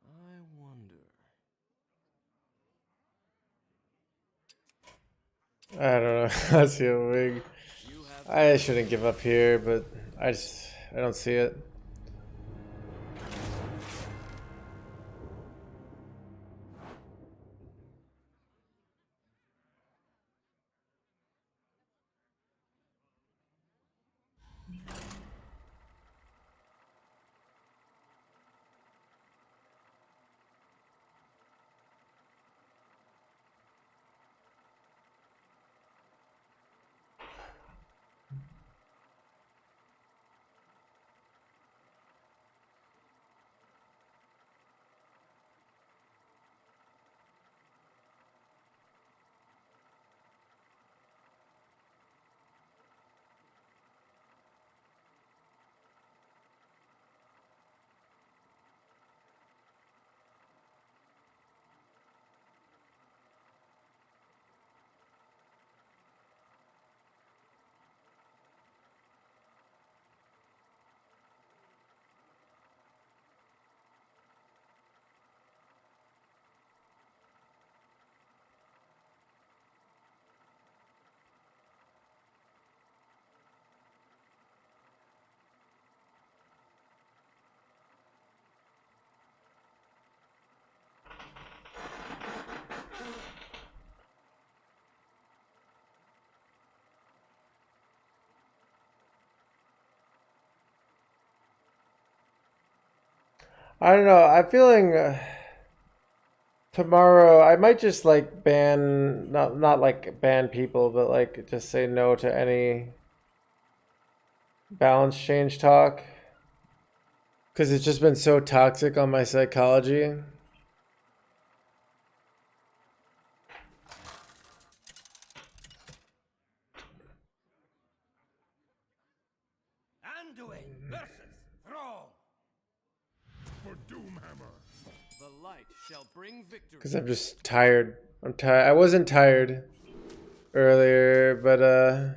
I wonder. I don't know. I see a wig. You have I shouldn't give up here, but I don't see it. I don't know. I'm feeling tomorrow. I might just like ban, not like ban people, but like just say no to any balance change talk, because it's just been so toxic on my psychology. Anduin versus Thrall. For Doomhammer. the light shall bring victory. Because I'm just tired. I'm tired. I wasn't tired earlier, but I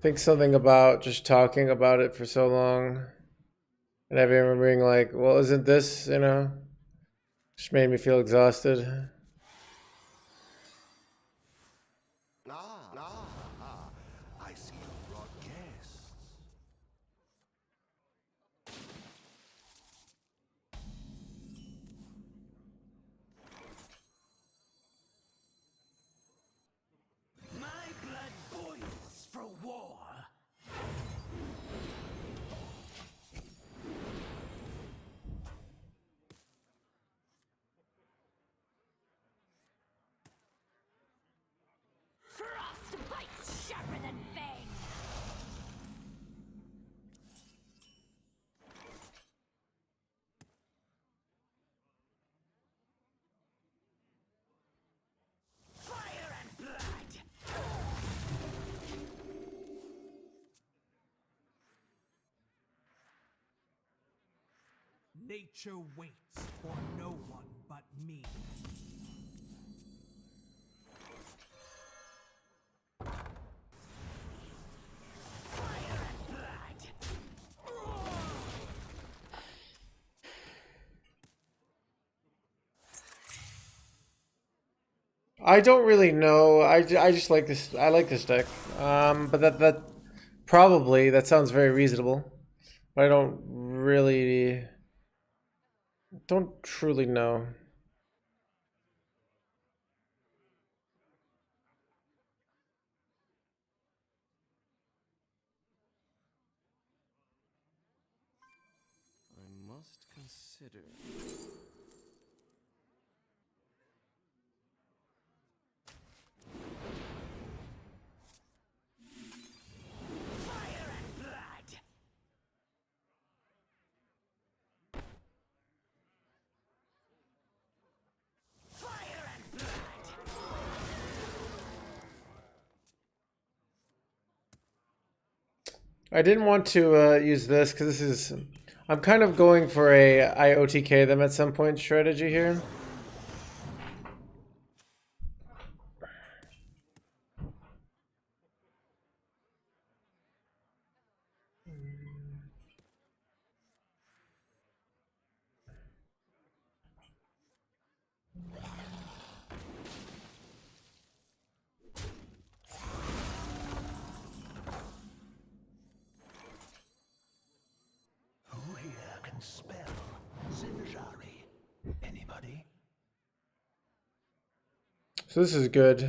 think something about just talking about it for so long and everyone being like, well, isn't this, you know, just made me feel exhausted. I see you brought guests. My blood boils for war. Frost bites sharper than fang. Fire and blood. Nature waits for no one but me. Fire and blood. I don't really know. I just like this. I like this deck. But that probably that sounds very reasonable. But I don't truly know. consider. Fire and blood! Fire and blood! I didn't want to use this because this is... I'm kind of going for a IOTK them at some point strategy here. Who here can spell Zinjari? Anybody? So this is good.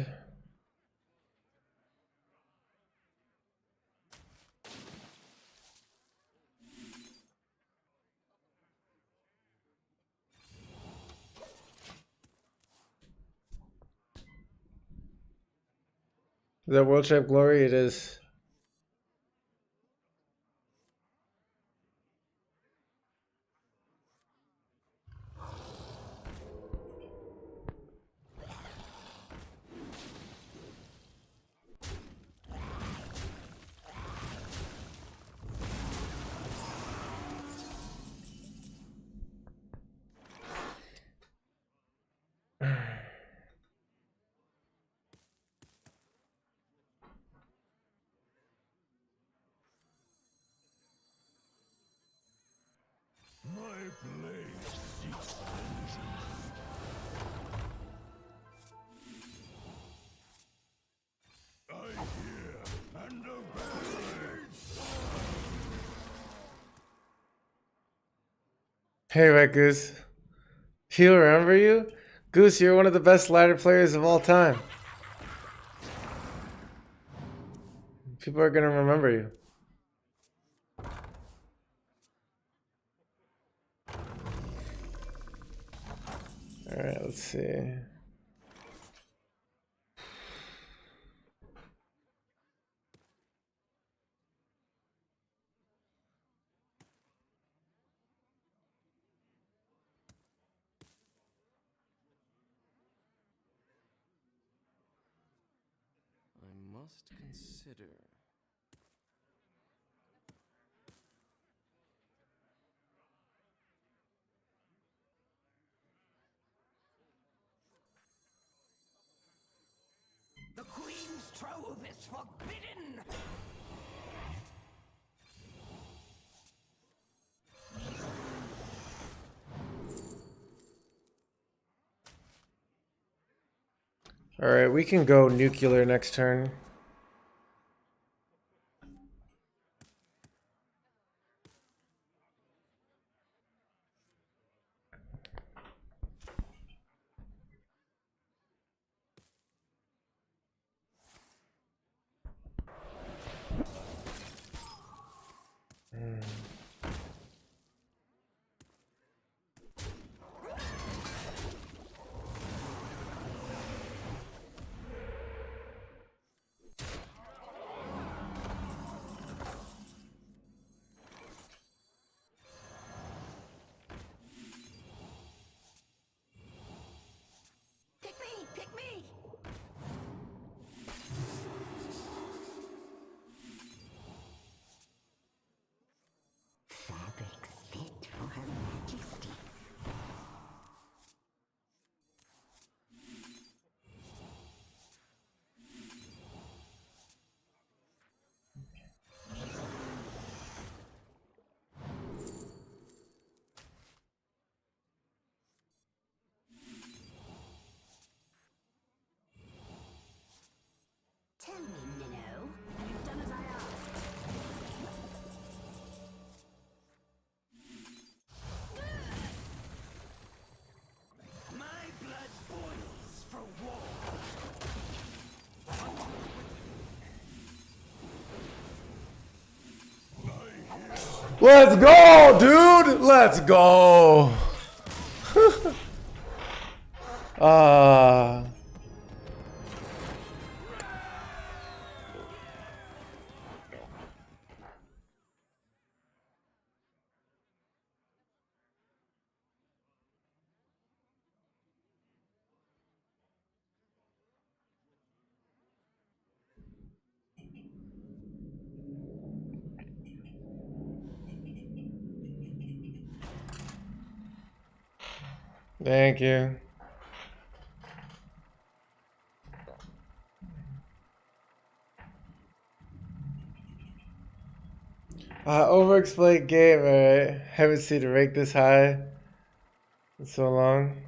Is that World Champ Glory? It is. My blade seeks vengeance. I hear and obey. Hey, Red Goose. He'll remember you? Goose, you're one of the best ladder players of all time. People are gonna remember you. Alright, let's see. I must consider. The Queen's trove is forbidden! Alright, we can go nuclear next turn. Let's go, dude. Let's go. Thank you. Overexplained game, alright. Haven't seen a rank this high in so long.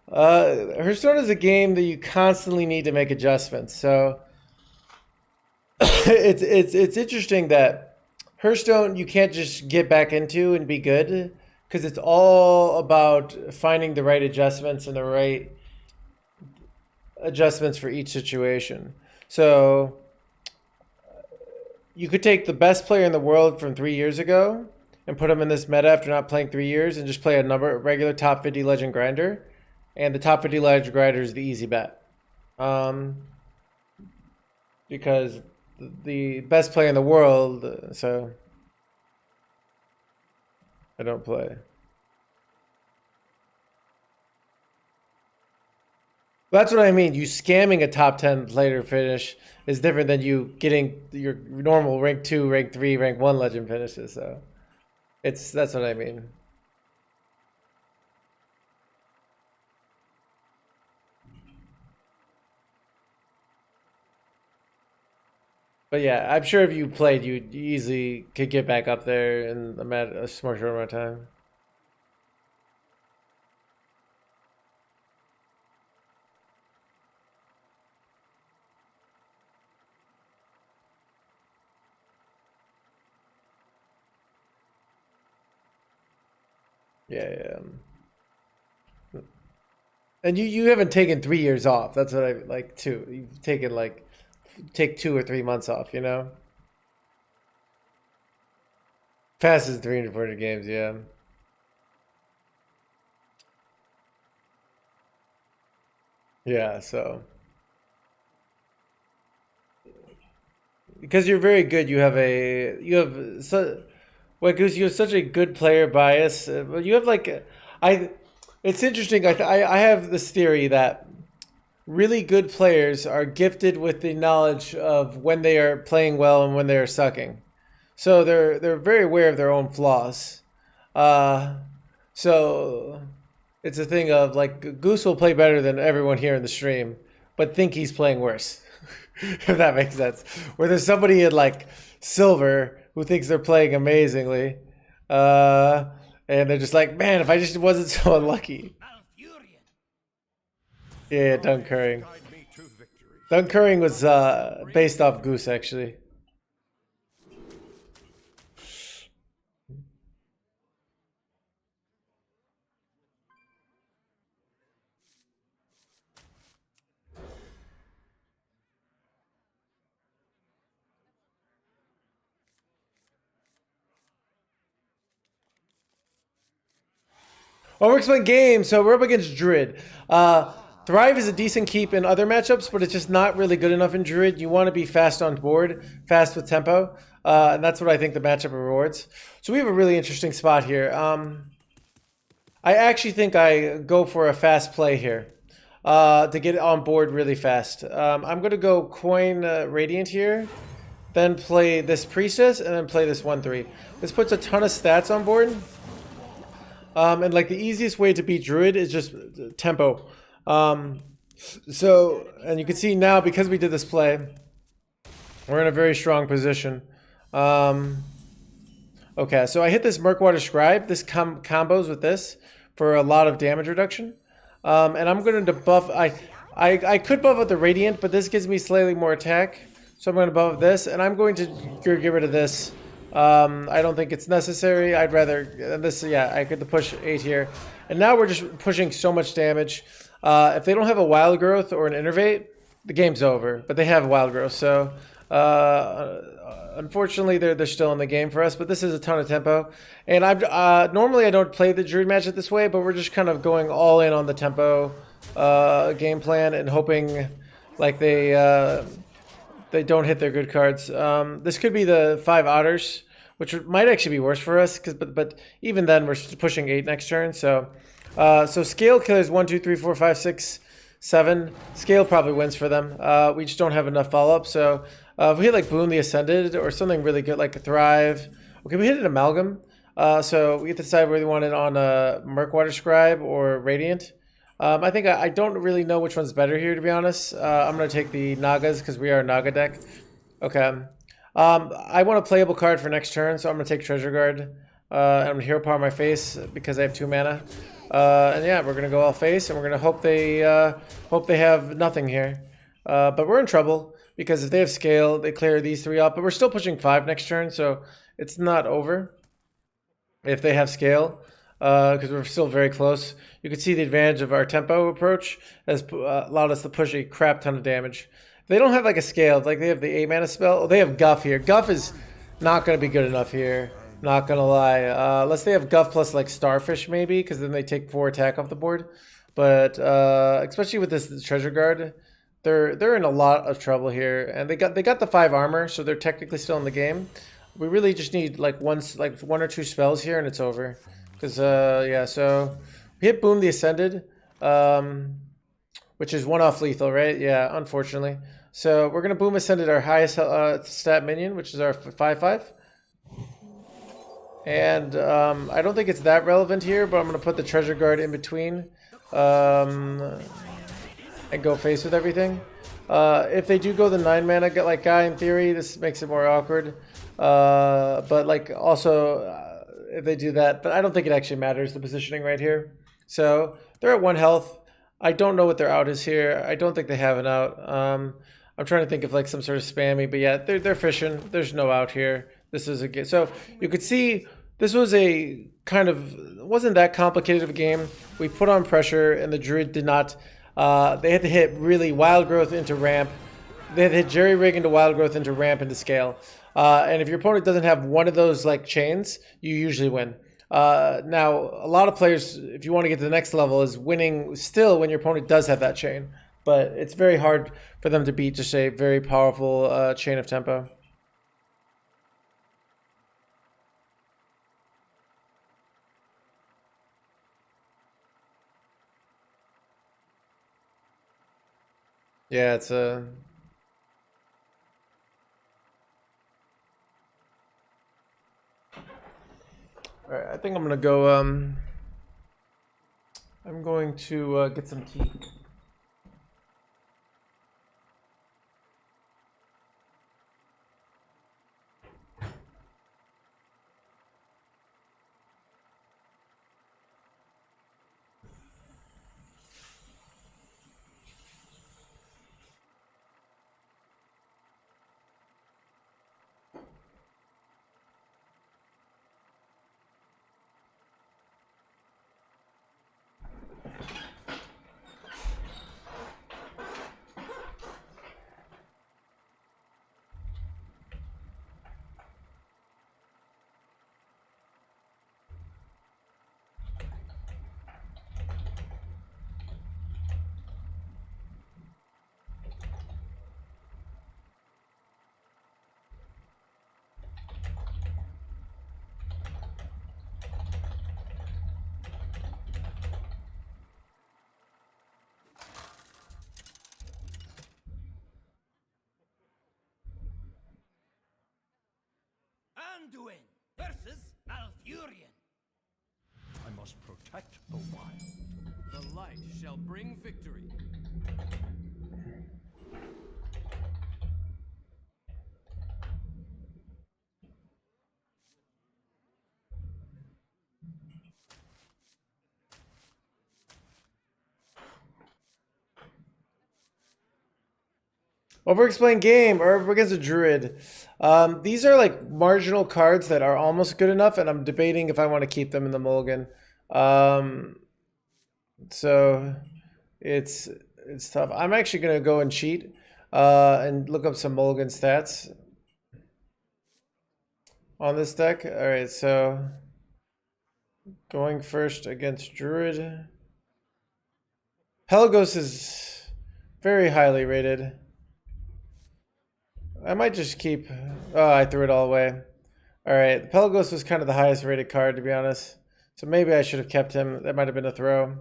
Hearthstone is a game that you constantly need to make adjustments. So it's interesting that Hearthstone you can't just get back into and be good, because it's all about finding the right adjustments and the right adjustments for each situation. So you could take the best player in the world from 3 years ago and put him in this meta after not playing 3 years and just play a regular top 50 legend grinder. And the top 50 legend grinder is the easy bet. Because the best player in the world, so I don't play. That's what I mean. You scamming a top 10 player finish is different than you getting your normal rank 2, rank 3, rank 1 legend finishes. So that's what I mean. But yeah, I'm sure if you played, you easily could get back up there in a small short amount of time. Yeah. And you haven't taken 3 years off. That's what I like too. You've taken take 2 or 3 months off, you know? Fastest 340 games, yeah. Yeah, so because you're very good, you have Goose, you have such a good player bias. But you have it's interesting. I have this theory that really good players are gifted with the knowledge of when they are playing well and when they are sucking. So they're very aware of their own flaws. So it's a thing of Goose will play better than everyone here in the stream, but think he's playing worse. If that makes sense. Where there's somebody in silver who thinks they're playing amazingly, and they're just like, man, if I just wasn't so unlucky. Yeah, Dunkering. Dunkering was based off Goose, actually. Overexplained game, so we're up against Druid. Thrive is a decent keep in other matchups, but it's just not really good enough in Druid. You want to be fast on board, fast with tempo, and that's what I think the matchup rewards. So we have a really interesting spot here. I actually think I go for a fast play here to get on board really fast. I'm going to go coin Radiant here, then play this Priestess, and then play this 1/3. This puts a ton of stats on board. And the easiest way to beat Druid is just tempo. And you can see now, because we did this play, we're in a very strong position. Okay, so I hit this Murkwater Scribe. This combos with this for a lot of damage reduction. And I'm going to buff. I could buff out the Radiant, but this gives me slightly more attack. So I'm going to buff this, and I'm going to get rid of this. I don't think it's necessary. I'd rather this. Yeah, I could push 8 here, and now we're just pushing so much damage. If they don't have a Wild Growth or an Innervate, the game's over. But they have Wild Growth, so unfortunately, they're still in the game for us, but this is a ton of tempo. And normally I don't play the Druid Magic this way, but we're just kind of going all in on the tempo game plan and hoping like they don't hit their good cards. This could be the 5 Otters, which might actually be worse for us, but even then we're pushing 8 next turn. So scale killers 1, 2, 3, 4, 5, 6, 7. Scale probably wins for them. We just don't have enough follow up. So if we hit like Boon the Ascended or something really good like a Thrive. Okay, we hit an Amalgam. So we get to decide whether we want it on a Murkwater Scribe or Radiant. I think I don't really know which one's better here, to be honest. I'm going to take the Nagas because we are a Naga deck. Okay. I want a playable card for next turn, so I'm going to take Treasure Guard. I'm going to Hero Power my face because I have 2 mana. And yeah, we're going to go all face, and we're going to hope they have nothing here. But we're in trouble because if they have scale, they clear these 3 up. But we're still pushing 5 next turn, so it's not over if they have scale. Because we're still very close. You can see the advantage of our tempo approach has allowed us to push a crap ton of damage. If they don't have like a scale, like they have the 8 mana spell. Oh, they have Guff here. Guff is not going to be good enough here. Not going to lie. Unless they have Guff plus like Starfish maybe, because then they take 4 attack off the board. But especially with this Treasure Guard, they're in a lot of trouble here. And they got the 5 armor, so they're technically still in the game. We really just need like 1 or 2 spells here, and it's over. Because, yeah, so we hit Boom the Ascended, which is 1 off lethal, right? Yeah, unfortunately. So we're going to Boom Ascended our highest stat minion, which is our 5/5. And I don't think it's that relevant here, but I'm going to put the Treasure Guard in between and go face with everything. If they do go the 9 mana guy, in theory, this makes it more awkward. But like also... if they do that, but I don't think it actually matters, the positioning right here. So they're at 1 health. I don't know what their out is here. I don't think they have an out. I'm trying to think of like some sort of spammy, but yeah, they're fishing. There's no out here. This is a game. So you could see this was a kind of, wasn't that complicated of a game. We put on pressure and the Druid did not, they had to hit really Wild Growth into Ramp. They had to hit Jerry Rig into Wild Growth into Ramp into Scale. And if your opponent doesn't have one of those like chains, you usually win. Now, a lot of players, if you want to get to the next level, is winning still when your opponent does have that chain. But it's very hard for them to beat just a very powerful chain of tempo. Yeah, it's a... Alright, I think I'm gonna go, I'm going to get some tea. Anduin versus Malfurion. I must protect the wild. The light shall bring victory. Overexplained game, or against a Druid. These are like marginal cards that are almost good enough, and I'm debating if I want to keep them in the mulligan. So it's tough. I'm actually gonna go and cheat and look up some mulligan stats. on this deck. Alright, so going first against Druid. Pelagos is very highly rated. I might just keep... Oh, I threw it all away. Alright, the Pelagos was kind of the highest rated card, to be honest. So maybe I should have kept him. That might have been a throw.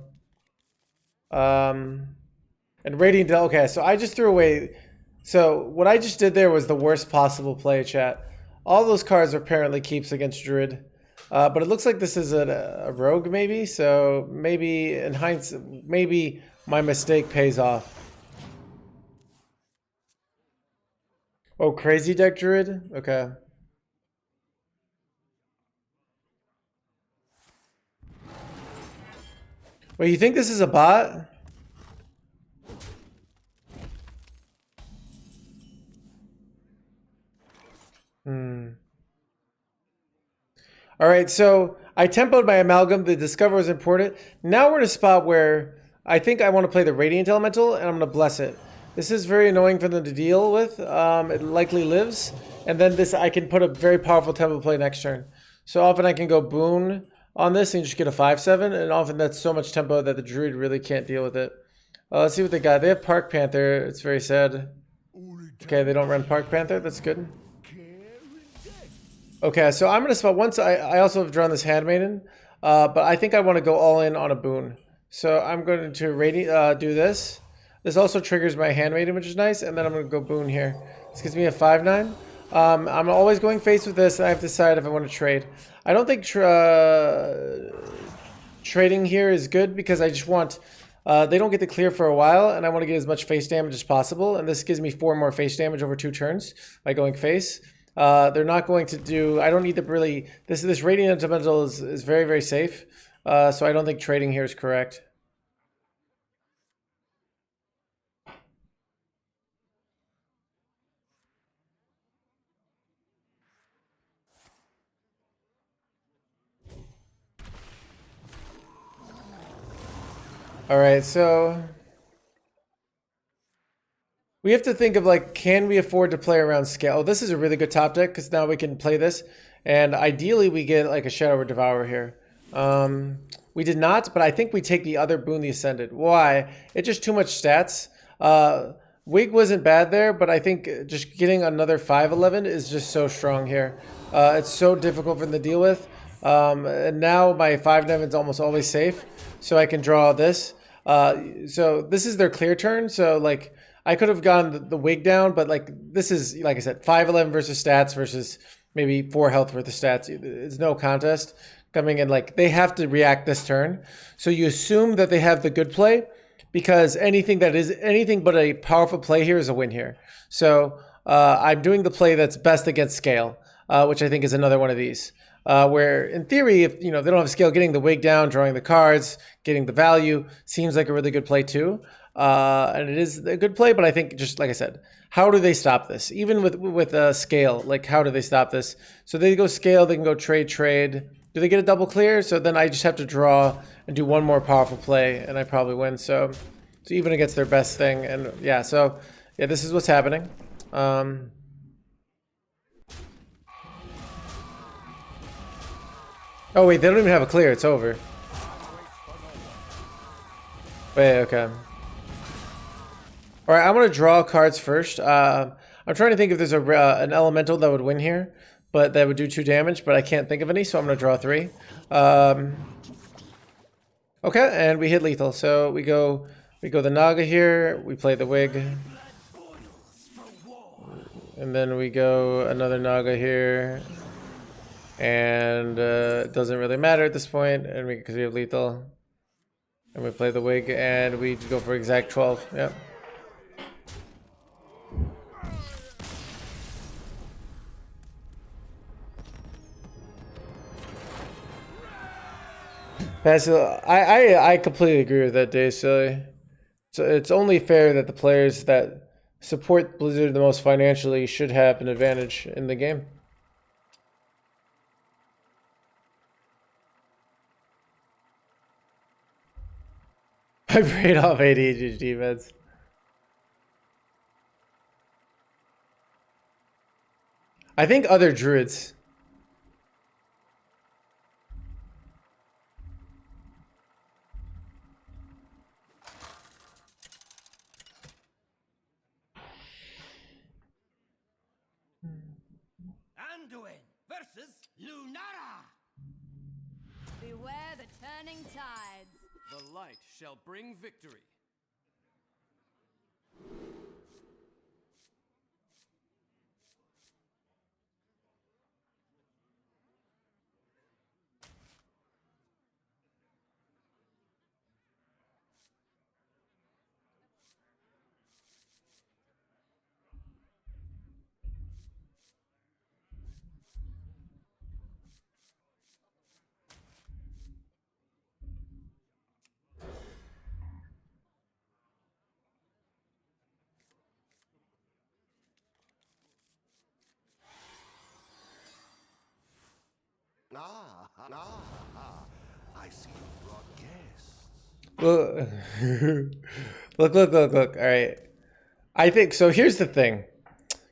And Radiant... Okay, so I just threw away... So what I just did there was the worst possible play, chat. All those cards are apparently keeps against Druid. But it looks like this is a rogue, maybe. So maybe in hindsight, maybe my mistake pays off. Oh, crazy deck Druid? Okay. Wait, you think this is a bot? Alright, so I tempoed my Amalgam. The Discover was important. Now we're in a spot where I think I want to play the Radiant Elemental, and I'm going to bless it. This is very annoying for them to deal with. It likely lives. And then this, I can put a very powerful tempo play next turn. So often I can go Boon on this and just get a 5/7. And often that's so much tempo that the Druid really can't deal with it. Let's see what they got. They have Park Panther. It's very sad. Okay, they don't run Park Panther. That's good. Okay, so I'm going to spot once. I also have drawn this Handmaiden. But I think I want to go all in on a Boon. So I'm going to do this. This also triggers my Handmaiden, which is nice, and then I'm going to go Boon here. This gives me a 5/9. I'm always going face with this, and I have to decide if I want to trade. I don't think trading here is good because I just want... they don't get to clear for a while, and I want to get as much face damage as possible, and this gives me 4 more face damage over 2 turns by going face. They're not going to do... I don't need to really... This Radiant Elemental is very, very safe, so I don't think trading here is correct. Alright, so we have to think of like, can we afford to play around scale? Oh, this is a really good top deck because now we can play this. And ideally we get like a Shadow Devourer here. We did not, but I think we take the other Boon the Ascended. Why? It's just too much stats. Wig wasn't bad there, but I think just getting another 5/11 is just so strong here. It's so difficult for them to deal with. And now my 5/9 is almost always safe. So I can draw this. So this is their clear turn. So like I could have gone the wig down, but like this is, like I said, 5/11 versus stats versus maybe 4 health worth of stats. It's no contest coming in. Like they have to react this turn. So you assume that they have the good play because anything that is anything but a powerful play here is a win here. So I'm doing the play that's best against scale, which I think is another one of these. Where in theory, if they don't have scale, getting the wig down, drawing the cards, getting the value seems like a really good play too. And it is a good play, but I think just like I said, how do they stop this? Even with scale, like how do they stop this? So they go scale, they can go trade. Do they get a double clear? So then I just have to draw and do one more powerful play, and I probably win. So even against their best thing, and yeah, so yeah, this is what's happening. Oh wait, they don't even have a clear. It's over. Wait, okay. All right, I'm gonna draw cards first. I'm trying to think if there's an elemental that would win here, but that would do 2 damage. But I can't think of any, so I'm gonna draw 3. Okay, and we hit lethal. So we go the Naga here. We play the wig, and then we go another Naga here. And it doesn't really matter at this point, and because we have lethal, and we play the wig, and we go for exact 12. Yep. I completely agree with that, Dave. Silly. So it's only fair that the players that support Blizzard the most financially should have an advantage in the game. I prayed off ADHD meds. I think other druids. versus Lunara. Beware the turning tides. The light shall bring victory. I see you brought guests. Look. All right. I think so. Here's the thing.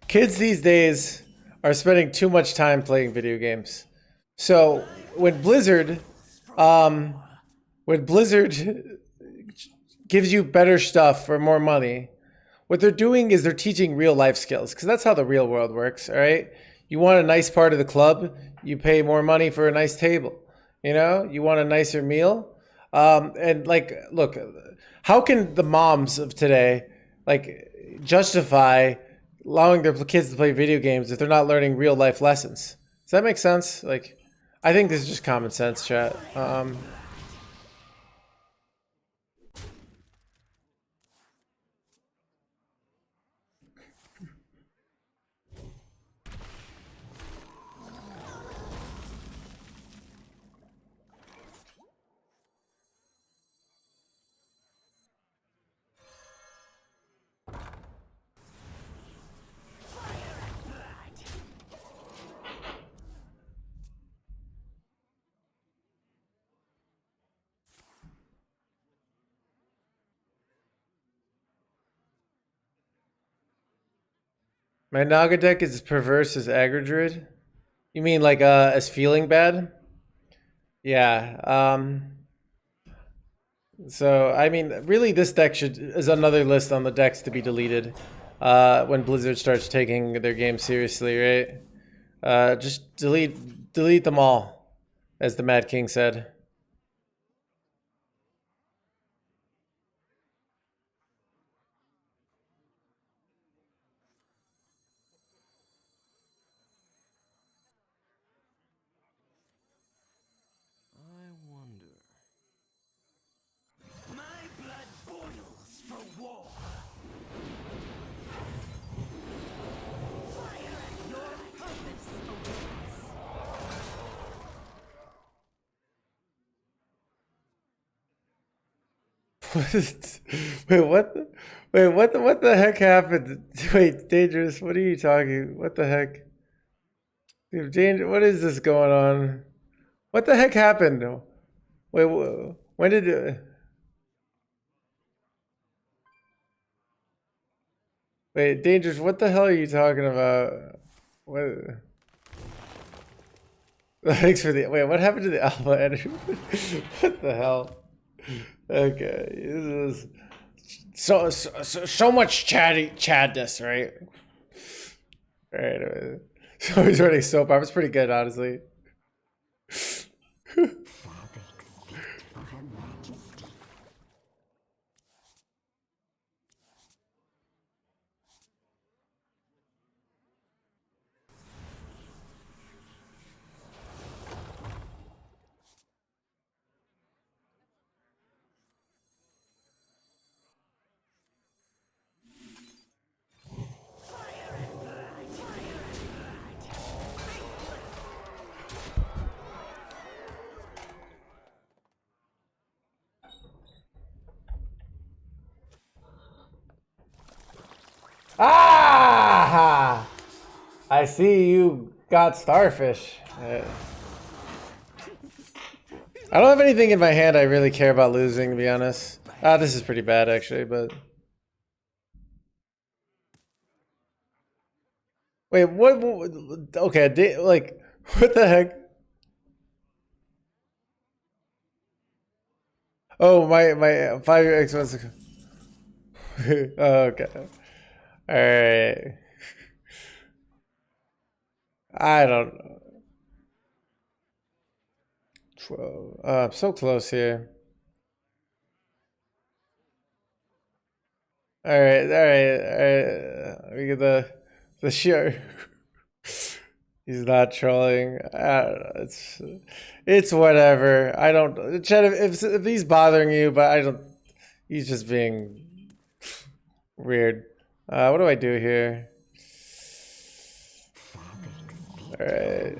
Kids these days are spending too much time playing video games. So when Blizzard gives you better stuff for more money, what they're doing is they're teaching real life skills, because that's how the real world works. All right. You want a nice part of the club, you pay more money for a nice table. You know, you want a nicer meal. And like, look, how can the moms of today like justify allowing their kids to play video games if they're not learning real life lessons? Does that make sense? Like, I think this is just common sense, chat. My Naga deck is as perverse as Aggro Druid? You mean like as feeling bad? Yeah. So I mean, really, this deck is another list on the decks to be deleted when Blizzard starts taking their game seriously, right? Just delete them all, as the Mad King said. What the heck happened? Wait, Dangerous, what are you talking? What the heck? Dude, Danger, what is this going on? What the heck happened? Wait, when did it... Wait, Dangerous, what the hell are you talking about? What? Thanks for the... Wait, what happened to the alpha editor? What the hell? Okay, this is so much chadness, right? Right. So he's running soap opera. It's pretty good, honestly. Ah! I see you got starfish. I don't have anything in my hand I really care about losing, to be honest. This is pretty bad, actually, but... Wait, what okay, like, what the heck? Oh, my 5-year ex wants to... Oh, okay. Alright. I don't know. 12. I'm so close here. All right, all right, all right. We get the sheer. He's not trolling. It's whatever. I don't. Chad, if he's bothering you, but I don't. He's just being weird. What do I do here? All right.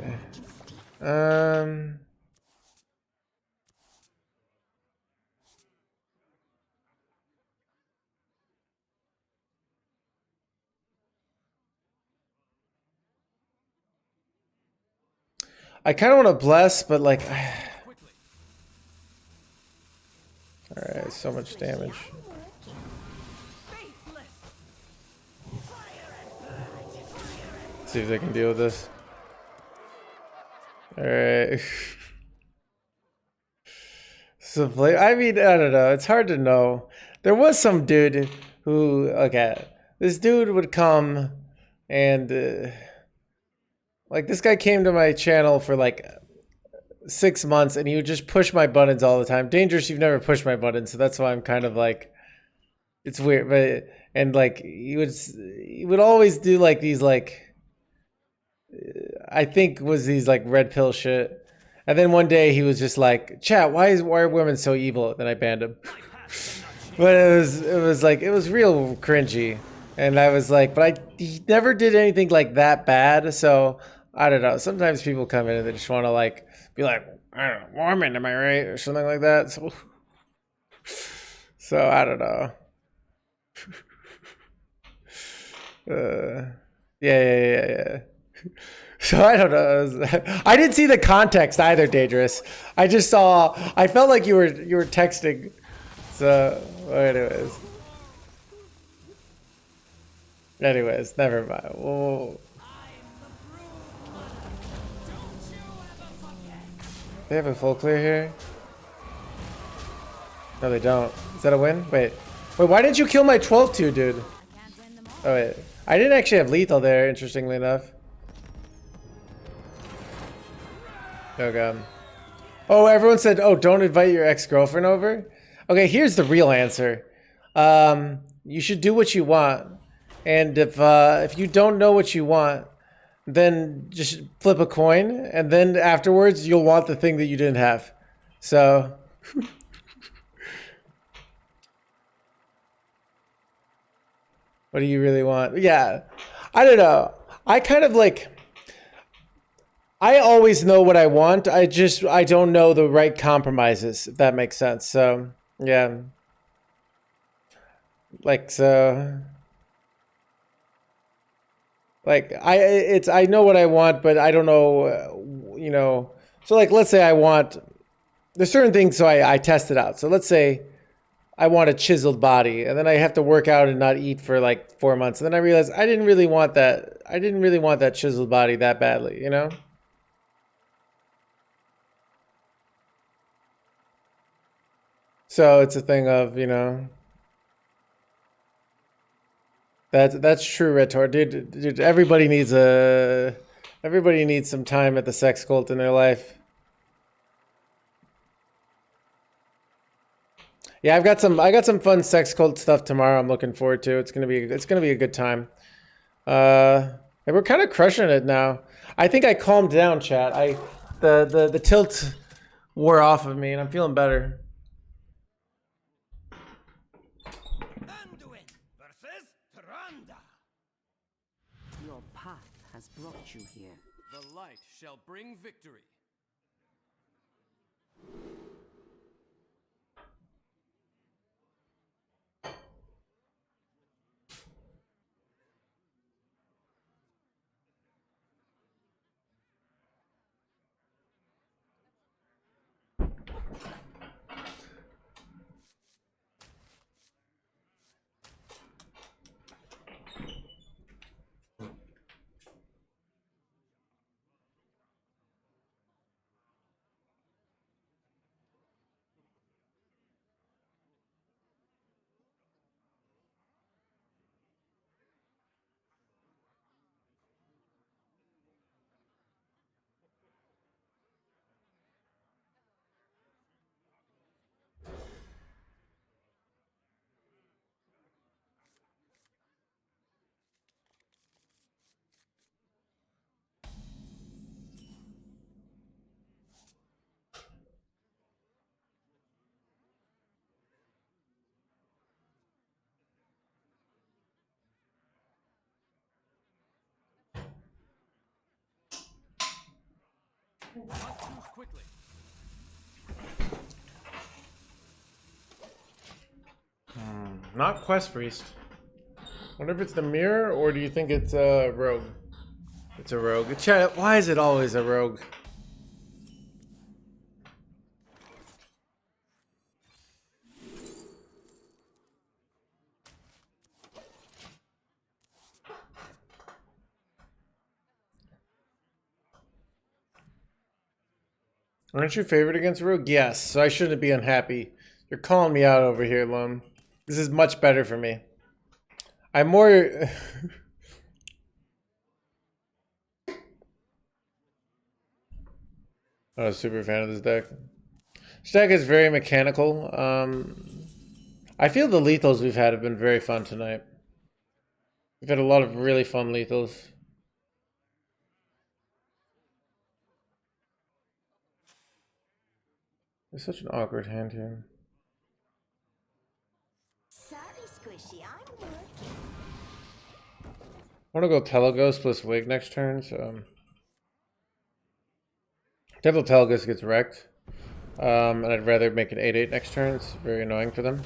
I kind of want to bless, but like, all right, so much damage. See if they can deal with this. All right. So play. I mean, I don't know. It's hard to know. There was some dude who, okay, this dude would come and like this guy came to my channel for like 6 months and he would just push my buttons all the time. Dangerous, you've never pushed my buttons, so that's why I'm kind of like, it's weird. But and like he would always do like these like, I think was these like red pill shit. And then one day he was just like, chat, why are women so evil? Then I banned him. But it was like, it was real cringy. And I was like, but he never did anything like that bad. So I don't know. Sometimes people come in and they just want to like be like, I don't know, woman, am I right? Or something like that. So I don't know. Yeah. So I don't know. I didn't see the context either, Dangerous. I just saw. I felt like you were texting. So, anyways, never mind. Whoa. They have a full clear here. No, they don't. Is that a win? Wait. Why didn't you kill my 12-2, dude? Oh wait, I didn't actually have lethal there. Interestingly enough. Oh god. Oh, everyone said, oh, don't invite your ex-girlfriend over. Okay, here's the real answer. You should do what you want, and if you don't know what you want, then just flip a coin, and then afterwards you'll want the thing that you didn't have. So. What do you really want? Yeah, I don't know. I kind of like. I always know what I want. I don't know the right compromises, if that makes sense. So, yeah. Like, so. Like, I know what I want, but I don't know, you know. So, like, let's say I want, there's certain things, so I test it out. So, let's say I want a chiseled body, and then I have to work out and not eat for like 4 months. And then I realize I didn't really want that. I didn't really want that chiseled body that badly, you know? So it's a thing of, you know, that's true, Retor. Dude, everybody needs some time at the sex cult in their life. Yeah, I got some fun sex cult stuff tomorrow. I'm looking forward to. It's gonna be a good time. And we're kind of crushing it now. I think I calmed down, chat. The tilt wore off of me, and I'm feeling better. Your path has brought you here. The light shall bring victory. Must choose quickly. Not Quest Priest. Wonder if it's the mirror or do you think it's a rogue? It's a rogue. Chat, why is it always a rogue? Aren't you favored against rogue? Yes, so I shouldn't be unhappy. You're calling me out over here, Lum. This is much better for me. I'm more... I'm a super fan of this deck. This deck is very mechanical. I feel the lethals we've had have been very fun tonight. We've had a lot of really fun lethals. It's such an awkward hand here. Sorry, Squishy, I'm working. I want to go Teleghost plus Wig next turn, so... Devil Teleghost gets wrecked. And I'd rather make it 8-8 next turn. It's very annoying for them.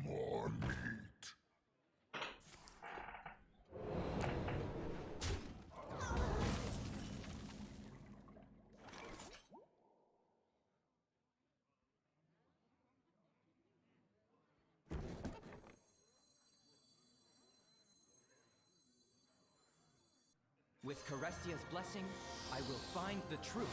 More meat. With Carestia's blessing, I will find the truth.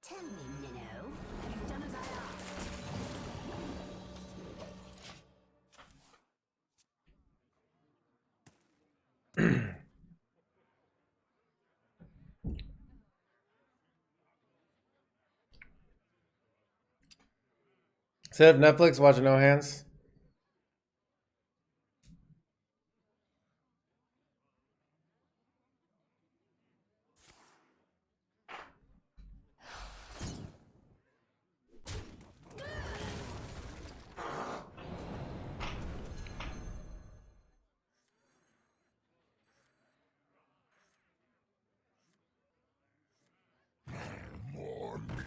Tell me, Minnow, have you done as I asked? Instead of Netflix, watching No Hands. More meat.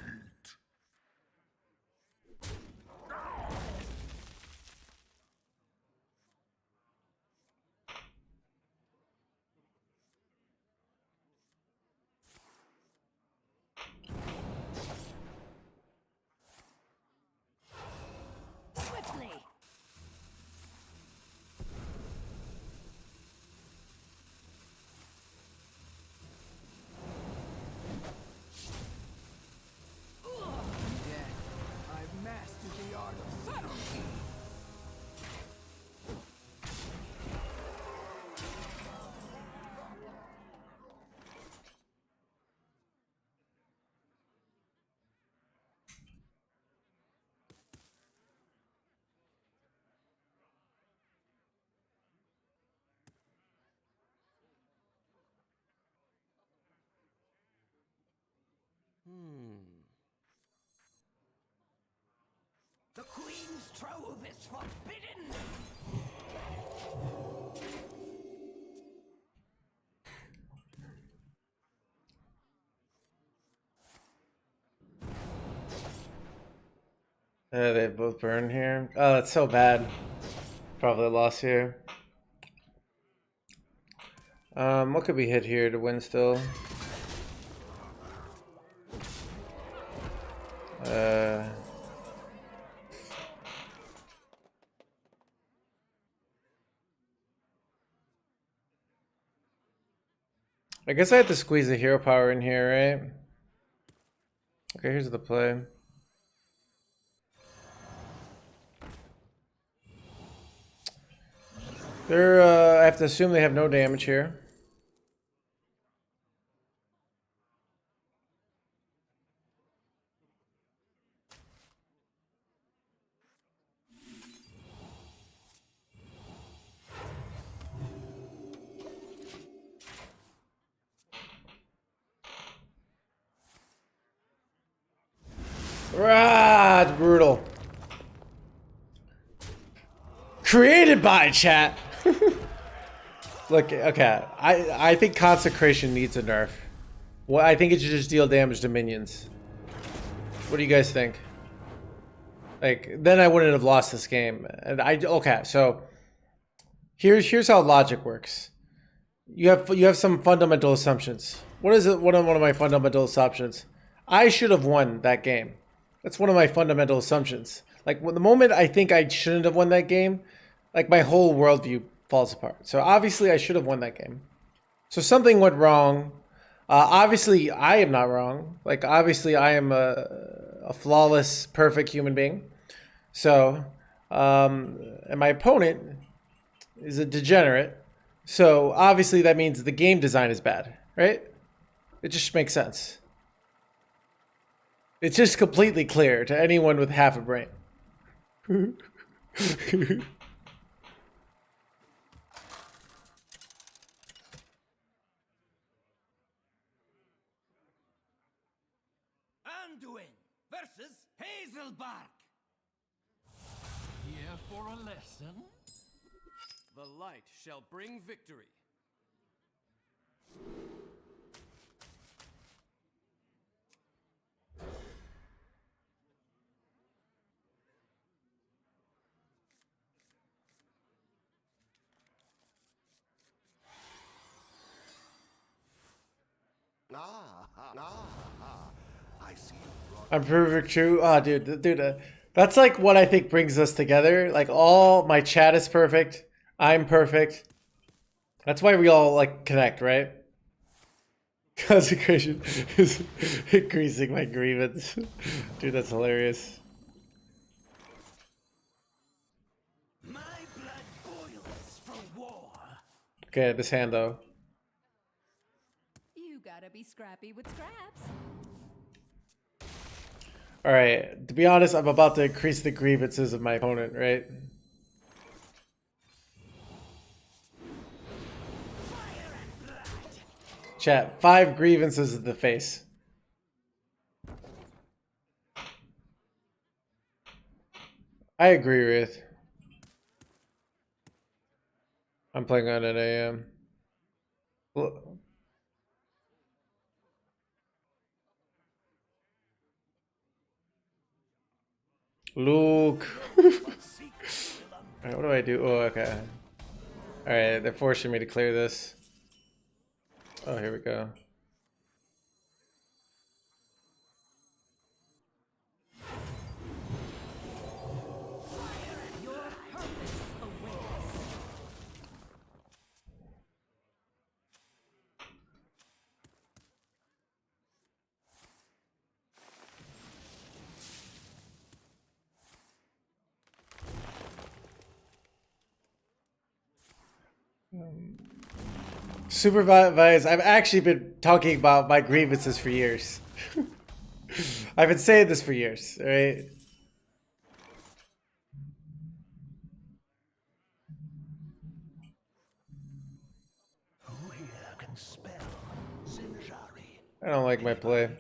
Swiftly! Dead. I've mastered the art of subtlety. The Queen's trove is forbidden! They both burn here. Oh, that's so bad. Probably a loss here. What could we hit here to win still? I guess I have to squeeze the hero power in here, right? Okay, here's the play. I have to assume they have no damage here. Ah, it's brutal. Created by chat. Look, okay. I think Consecration needs a nerf. Well, I think it should just deal damage to minions. What do you guys think? Like, then I wouldn't have lost this game. And okay, so here's how logic works. You have some fundamental assumptions. What is it? One of my fundamental assumptions? I should have won that game. That's one of my fundamental assumptions. Like, the moment I think I shouldn't have won that game, like, my whole worldview falls apart. So obviously I should have won that game. So something went wrong. Obviously I am not wrong. Like, obviously I am a flawless, perfect human being. So, and my opponent is a degenerate. So obviously that means the game design is bad, right? It just makes sense. It's just completely clear to anyone with half a brain. Anduin versus Hazelbark. Here for a lesson? The light shall bring victory. I see. I'm perfect true. Oh, dude, that's like what I think brings us together. Like, all my chat is perfect. I'm perfect. That's why we all like connect, right? Consecration is increasing my grievance. Dude, that's hilarious. My blood boils for war. Okay, this hand though. You gotta be scrappy with scraps. All right, to be honest, I'm about to increase the grievances of my opponent, right? Chat, 5 grievances in the face. I agree with. I'm playing on an AM. Luke. Alright, what do I do? Oh, okay. Alright, they're forcing me to clear this. Oh, here we go. Supervise. I've actually been talking about my grievances for years. I've been saying this for years, right? Who here can spell Zinjari? I don't like my play.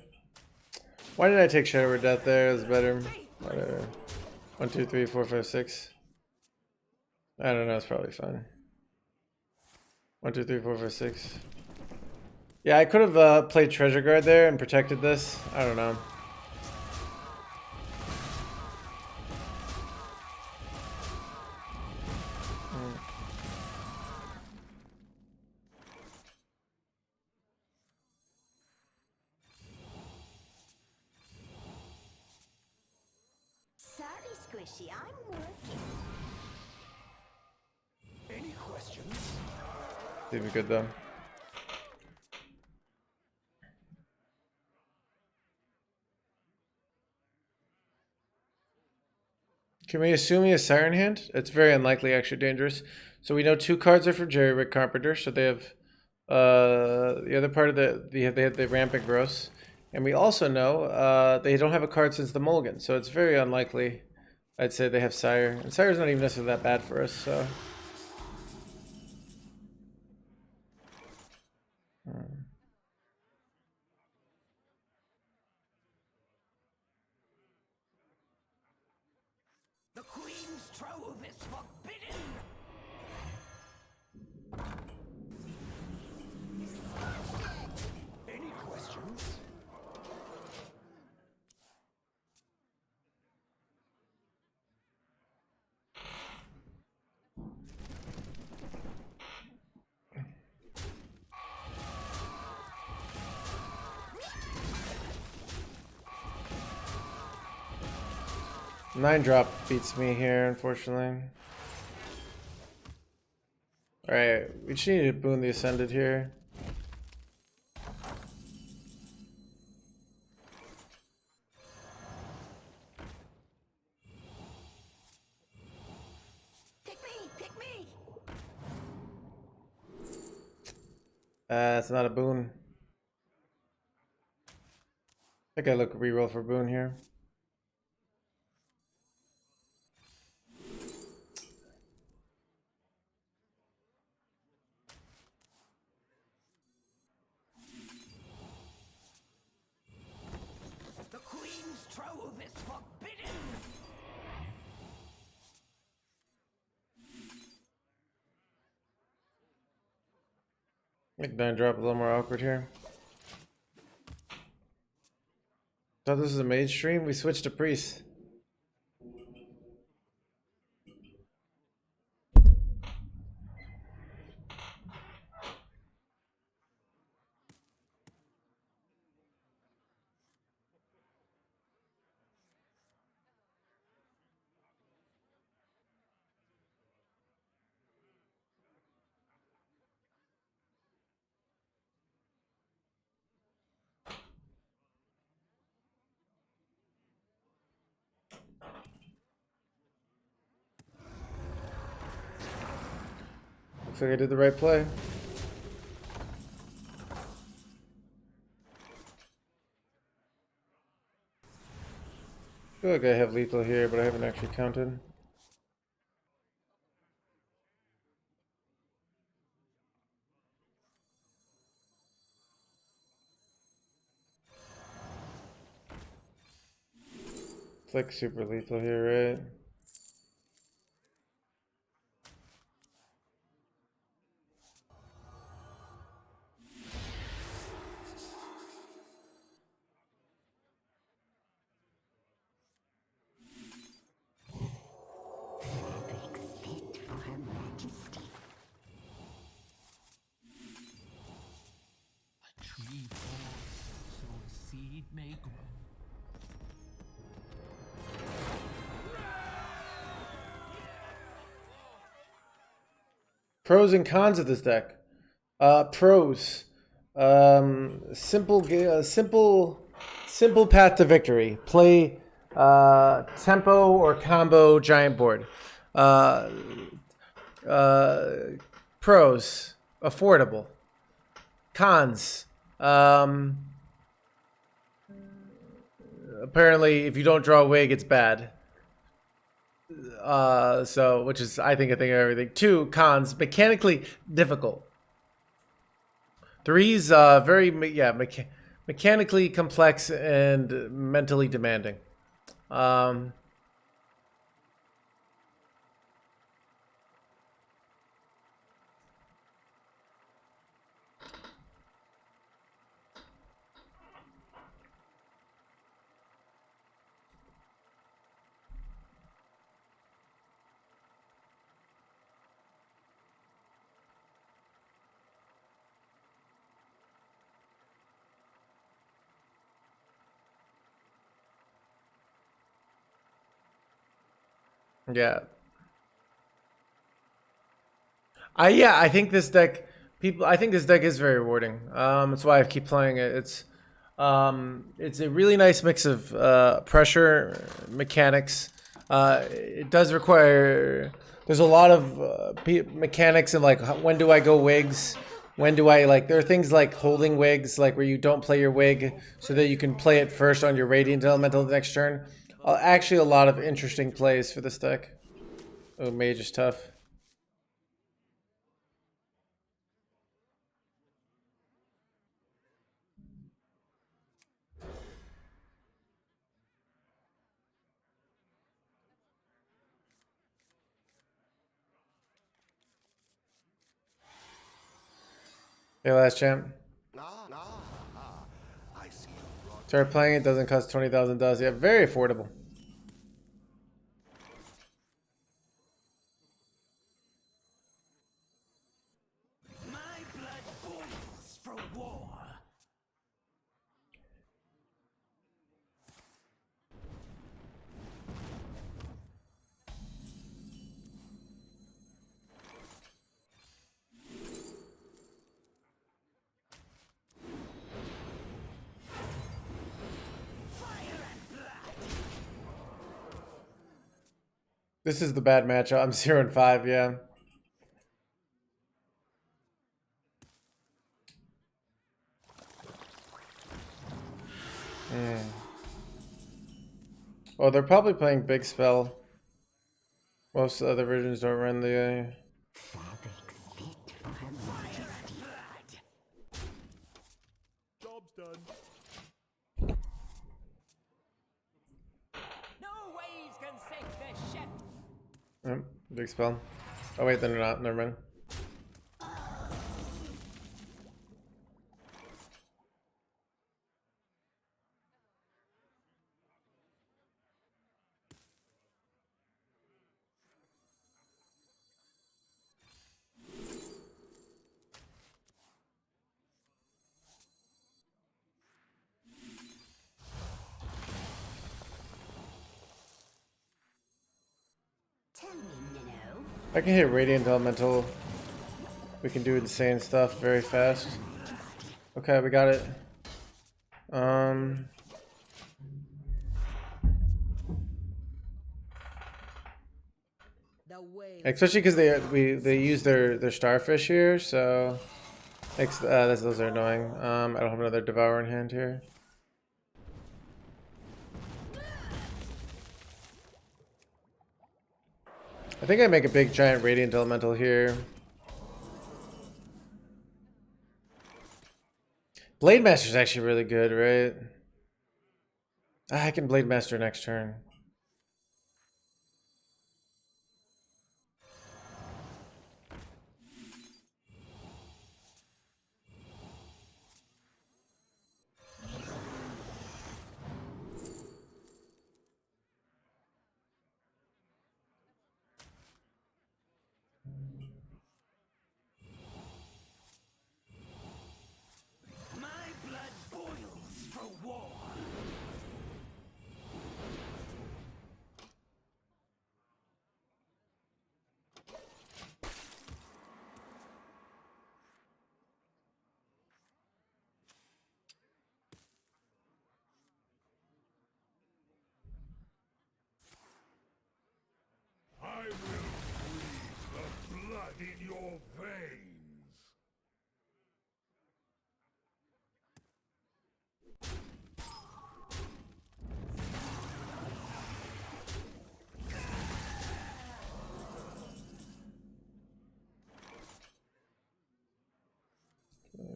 Why did I take Shadow or Death there? It's better. Whatever. 1, 2, 3, 4, 5, 6. I don't know. It's probably fine. 1, 2, 3, 4, 5, 6. Yeah, I could have played Treasure Guard there and protected this. I don't know. Sorry, Squishy, I'm working. Any questions? Seems good though. Can we assume he has Siren Hand? It's very unlikely, actually dangerous. So we know 2 cards are for Jerry Rick Carpenter, so they have the other part of they have the Rampant Gross. And we also know they don't have a card since the Mulligan, so it's very unlikely I'd say they have Sire. And Sire's not even necessarily that bad for us, so. 9-drop beats me here, unfortunately. Alright, we just need to boon the Ascended here. It's not a boon. I think I look reroll for boon here. The Queen's trove is forbidden! Make 9-drop a little more awkward here. Thought this was a mage stream. We switched to priest. Looks like I did the right play. I feel like I have lethal here, but I haven't actually counted. It's like super lethal here, right? Tree falls, so a seed may grow. Pros and cons of this deck. Pros. Simple path to victory. Play tempo or combo giant board. Pros. Affordable. Cons. Apparently, if you don't draw a wig, it's bad. So, which is, I think of everything. 2, cons, mechanically difficult. 3's, mechanically complex and mentally demanding. Yeah. I think this deck I think this deck is very rewarding. That's why I keep playing it. It's a really nice mix of pressure, mechanics. It does require there's a lot of mechanics and like when do I go wigs? When do I there are things like holding wigs, like where you don't play your wig so that you can play it first on your Radiant Elemental the next turn. Actually, a lot of interesting plays for this deck. Oh, mage is tough. Hey, last champ. Start playing it, doesn't cost 20,000 does. Yeah, very affordable. My blood boils for war. This is the bad matchup. I'm 0-5, yeah. Oh, they're probably playing Big Spell. Most other versions don't run the... Job's done. No waves can sink this ship. Big Spell. Oh wait, they're not. Never mind. I can hit Radiant Elemental. We can do insane stuff very fast. Okay, we got it. Especially because they use their starfish here, so those are annoying. I don't have another Devour in hand here. I think I make a big giant Radiant Elemental here. Blade Master is actually really good, right? I can Blade Master next turn. I will freeze the blood in your veins.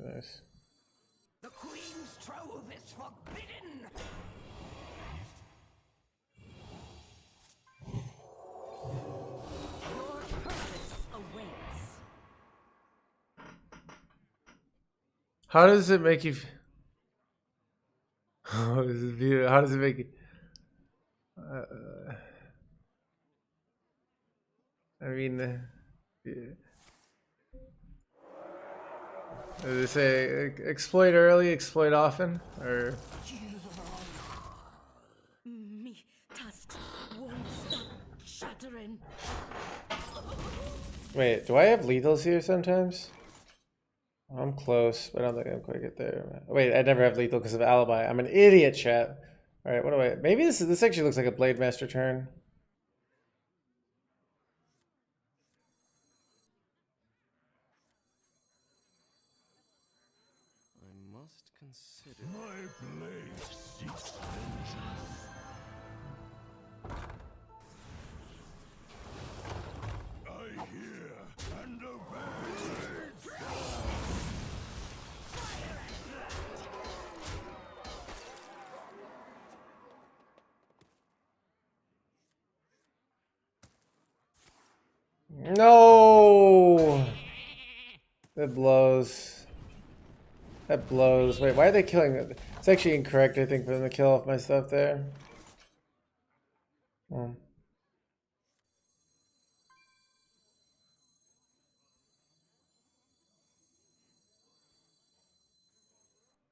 Nice. The Queen's trove is forbidden. Your purpose awaits. How does it make you? How does it make you? I mean, yeah. Does it say exploit early, exploit often, or? Me tusk won't stop shattering. Wait, do I have lethals here sometimes? I'm close, but I don't think I'm quite get there. Wait, I never have lethal because of alibi. I'm an idiot, chat. All right, what do I? Maybe this actually looks like a Blade Master turn. I must consider. My blade seeks vengeance. I hear and obey. No! That blows. That blows. Wait, why are they killing it? It's actually incorrect, I think, for them to kill off my stuff there. Oh.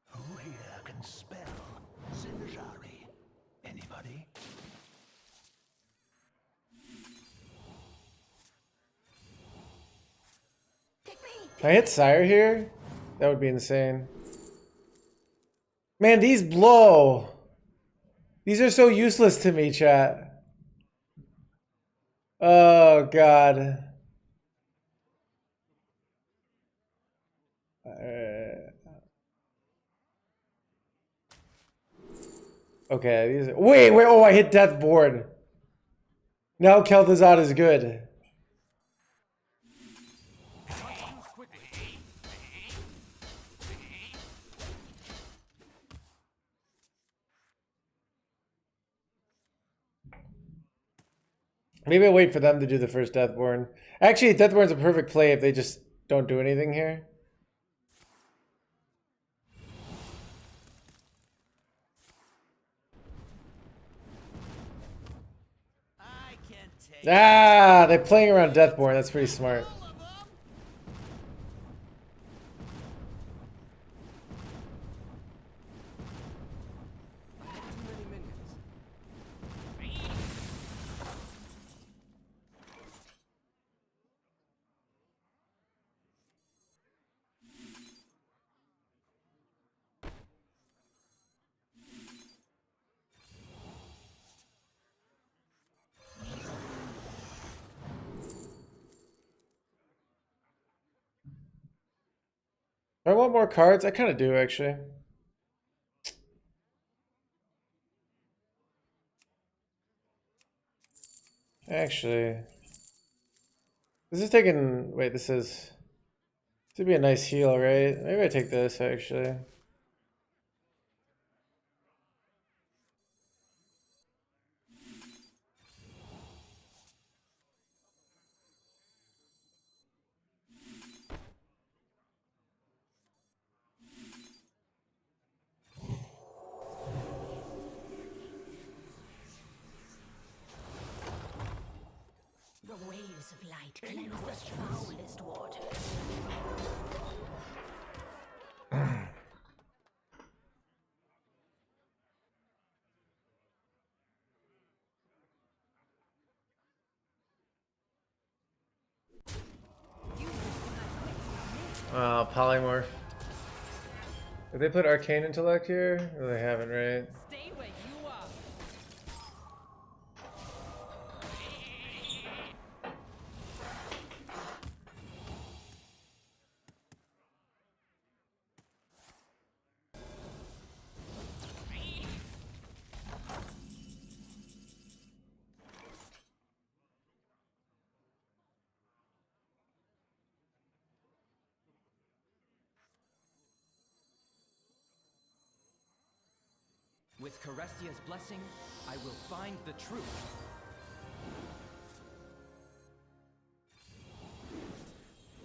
Who here can spell Zinjari? Anybody? Can I hit Sire here? That would be insane. Man, these blow. These are so useless to me, chat. Oh god. Okay, these are, wait, oh, I hit death board. Now Kel'Thuzad is good. Maybe I wait for them to do the first Deathborn. Actually, Deathborn's a perfect play if they just don't do anything here. Ah, they're playing around Deathborn. That's pretty smart. Do I want more cards? I kind of do, actually. Actually, this is taking. Wait, this is. This would be a nice heal, right? Maybe I take this, actually. The waves of light cleanse the foulest waters. Polymorph. Did they put Arcane Intellect here? No, they haven't, right? Stay where you are. With Carestia's blessing, I will find the truth.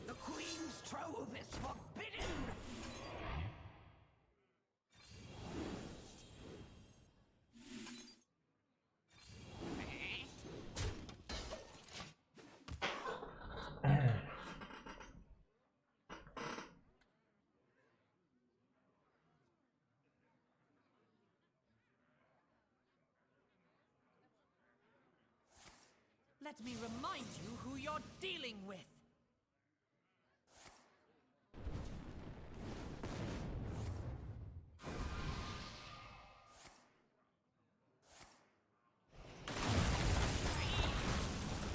The Queen's trove is forbidden! Let me remind you who you're dealing with.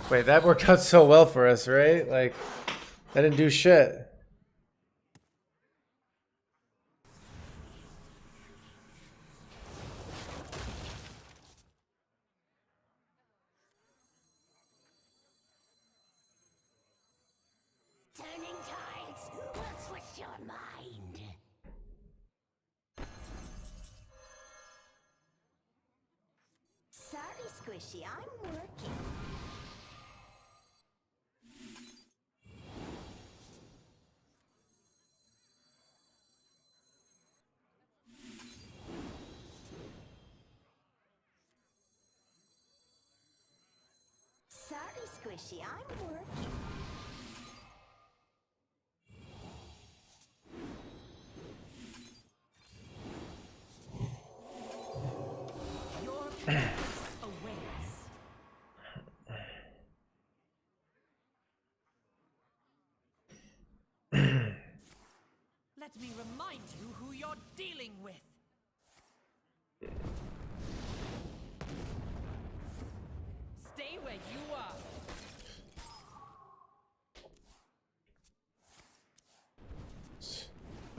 Wait, that worked out so well for us, right? Like, that didn't do shit. Turning tides will twist your mind. Sorry, Squishy, I'm working. Sorry, Squishy, I'm working. Your purpose awaits. Let me remind you who you're dealing with. Stay where you are.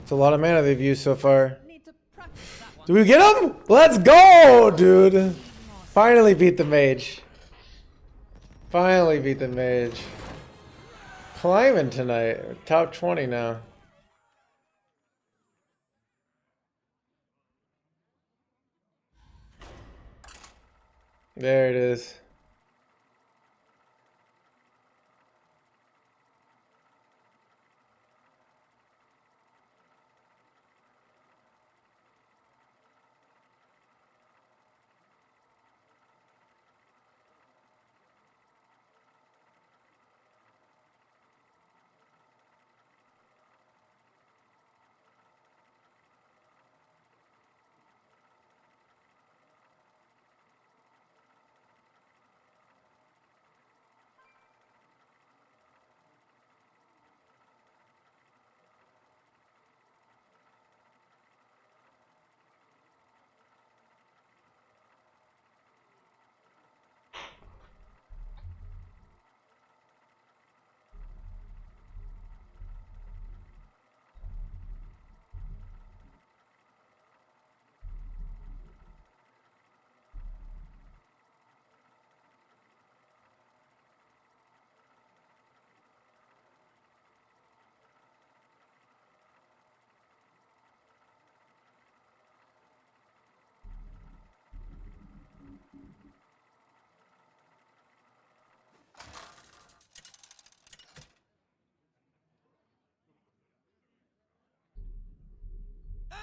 It's a lot of mana they've used so far. Need to practice that one. Do we get him? Let's go, dude. Finally beat the mage. Finally beat the mage. Climbing tonight. We're top 20 now. There it is.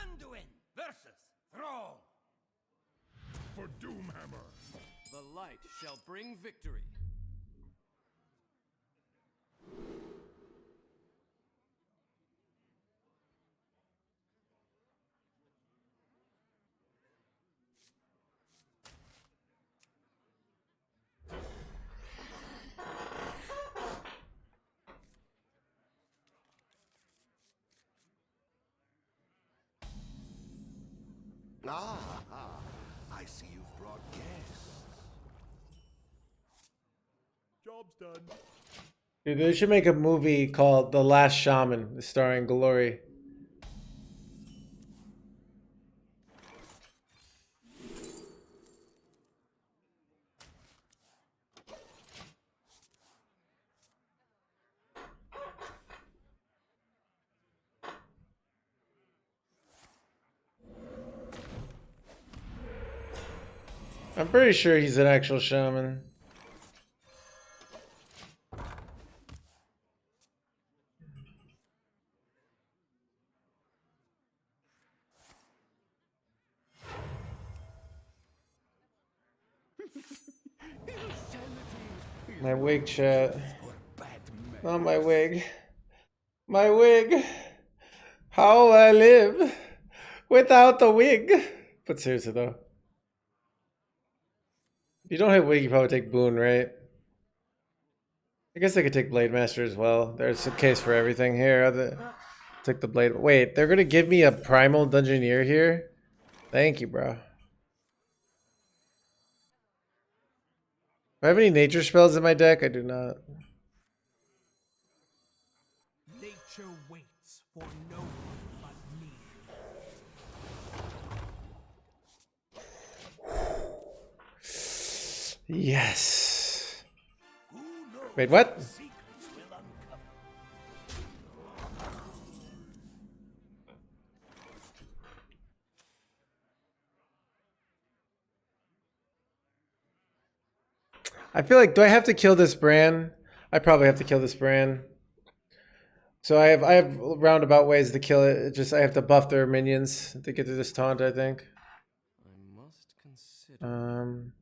Anduin versus Thrall. For Doomhammer. The light shall bring victory. I see you've brought guests. Job's done. Dude, they should make a movie called The Last Shaman, starring Glory. I'm pretty sure he's an actual shaman. My wig, chat. Not my wig. My wig. How will I live without the wig? But seriously though. If you don't hit wig, you probably take boon, right? I guess I could take Blade Master as well. There's a case for everything here. Take the blade. Wait, they're gonna give me a primal dungeoneer here? Thank you, bro. Do I have any nature spells in my deck? I do not. Nature waits for no one but me. Yes. Wait, what? I feel like, do I have to kill this brand? I probably have to kill this brand. So I have roundabout ways to kill it. It's just I have to buff their minions to get to this taunt, I think. I must consider.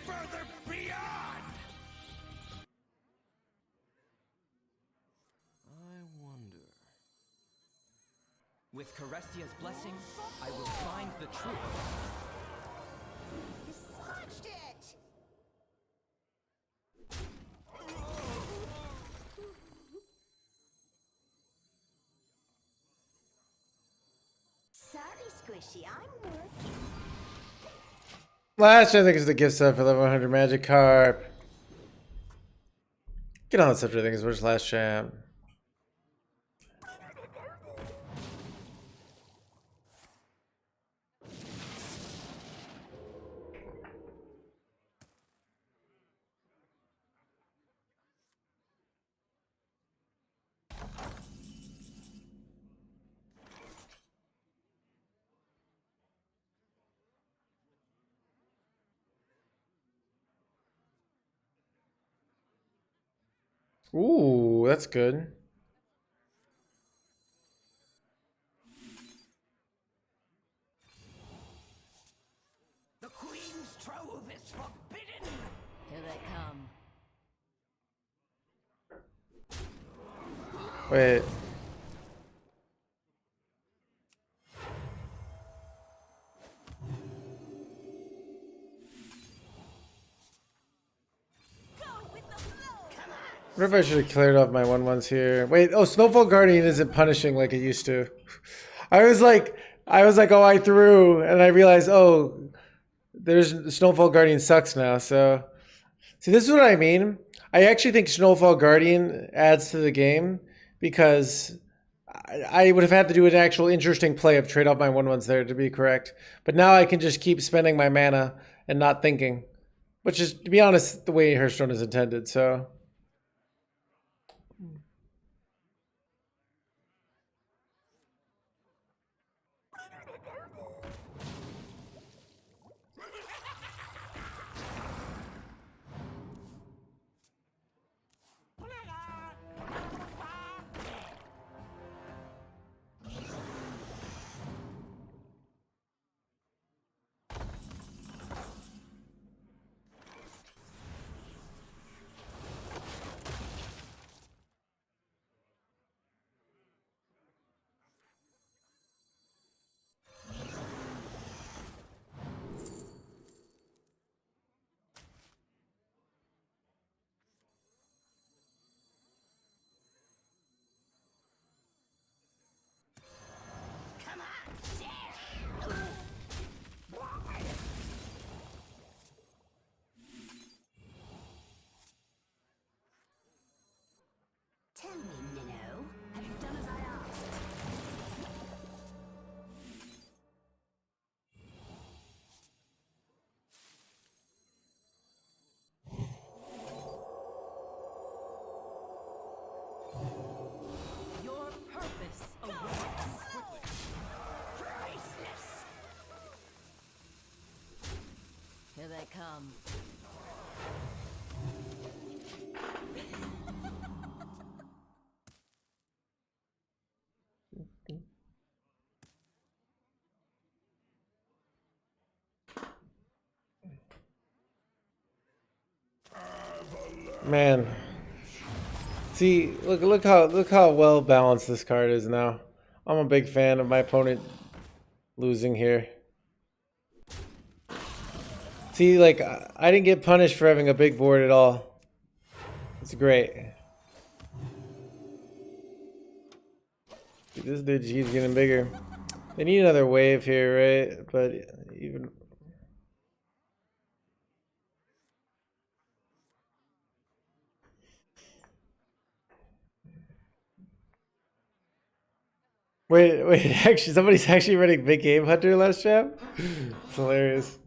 further beyond! I wonder. With Carestia's blessing, I will find the truth. Scotched it! Sorry, Squishy, I'm working. Last, I think, is the gift set for level 100 Magic Carp. Get on such a thing as where's last champ? Ooh, that's good. The Queen's trove is forbidden! Here they come. Wait. I wonder if I should have cleared off my 1/1s here. Wait, oh, Snowfall Guardian isn't punishing like it used to. I was like, oh, I threw, and I realized, oh, there's Snowfall Guardian sucks now. So, see, this is what I mean. I actually think Snowfall Guardian adds to the game because I would have had to do an actual interesting play of trade off my 1/1s there to be correct. But now I can just keep spending my mana and not thinking, which is, to be honest, the way Hearthstone is intended. So. Tell me, Minnow, have you done as I asked? Your purpose awaits. Priceless! Here they come. Man, see, look how well balanced this card is now. I'm a big fan of my opponent losing here. See, like I didn't get punished for having a big board at all. It's great. See, this dude keeps getting bigger. They need another wave here, right? But even. Wait, actually, somebody's actually running Big Game Hunter last chap? It's hilarious.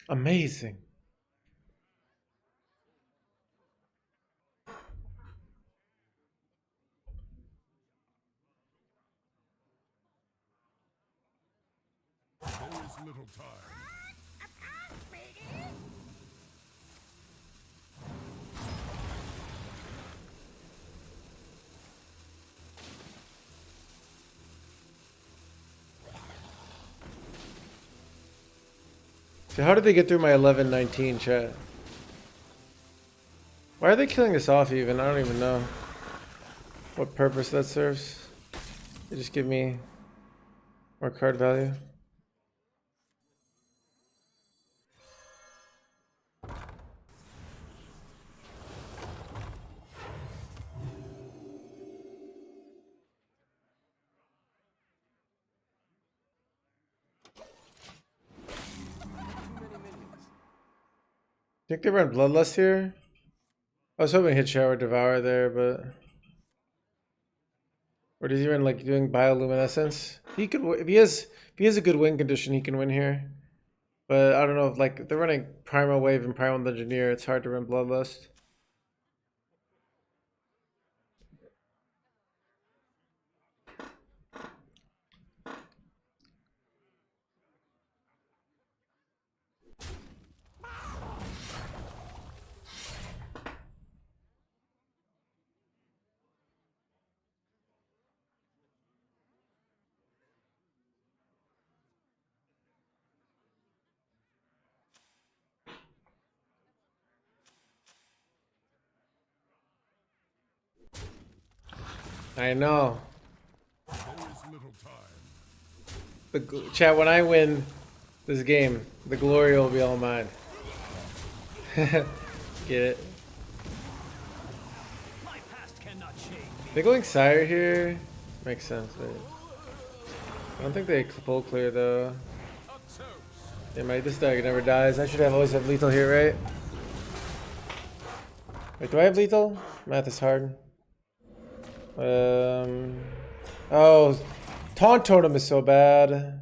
Amazing. So how did they get through my 11-19 chat? Why are they killing this off even? I don't even know what purpose that serves. They just give me more card value. Think they run Bloodlust here? I was hoping to hit Shower Devour there, but... Or does he run like doing Bioluminescence? He could, if he has a good win condition, he can win here. But I don't know if like if they're running Primal Wave and Primal Engineer, it's hard to run Bloodlust. I know. Chat, when I win this game, the glory will be all mine. Get it? They're going Sire here. Makes sense, right? I don't think they full clear though. Yeah, this deck never dies. I should always have lethal here, right? Wait, do I have lethal? Math is hard. Oh, Taunt Totem is so bad.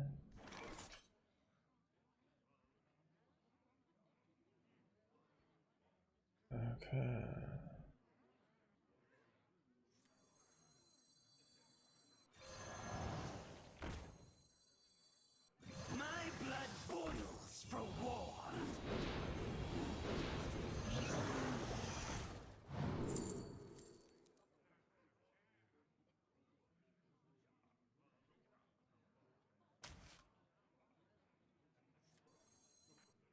Okay. My blood boils for war.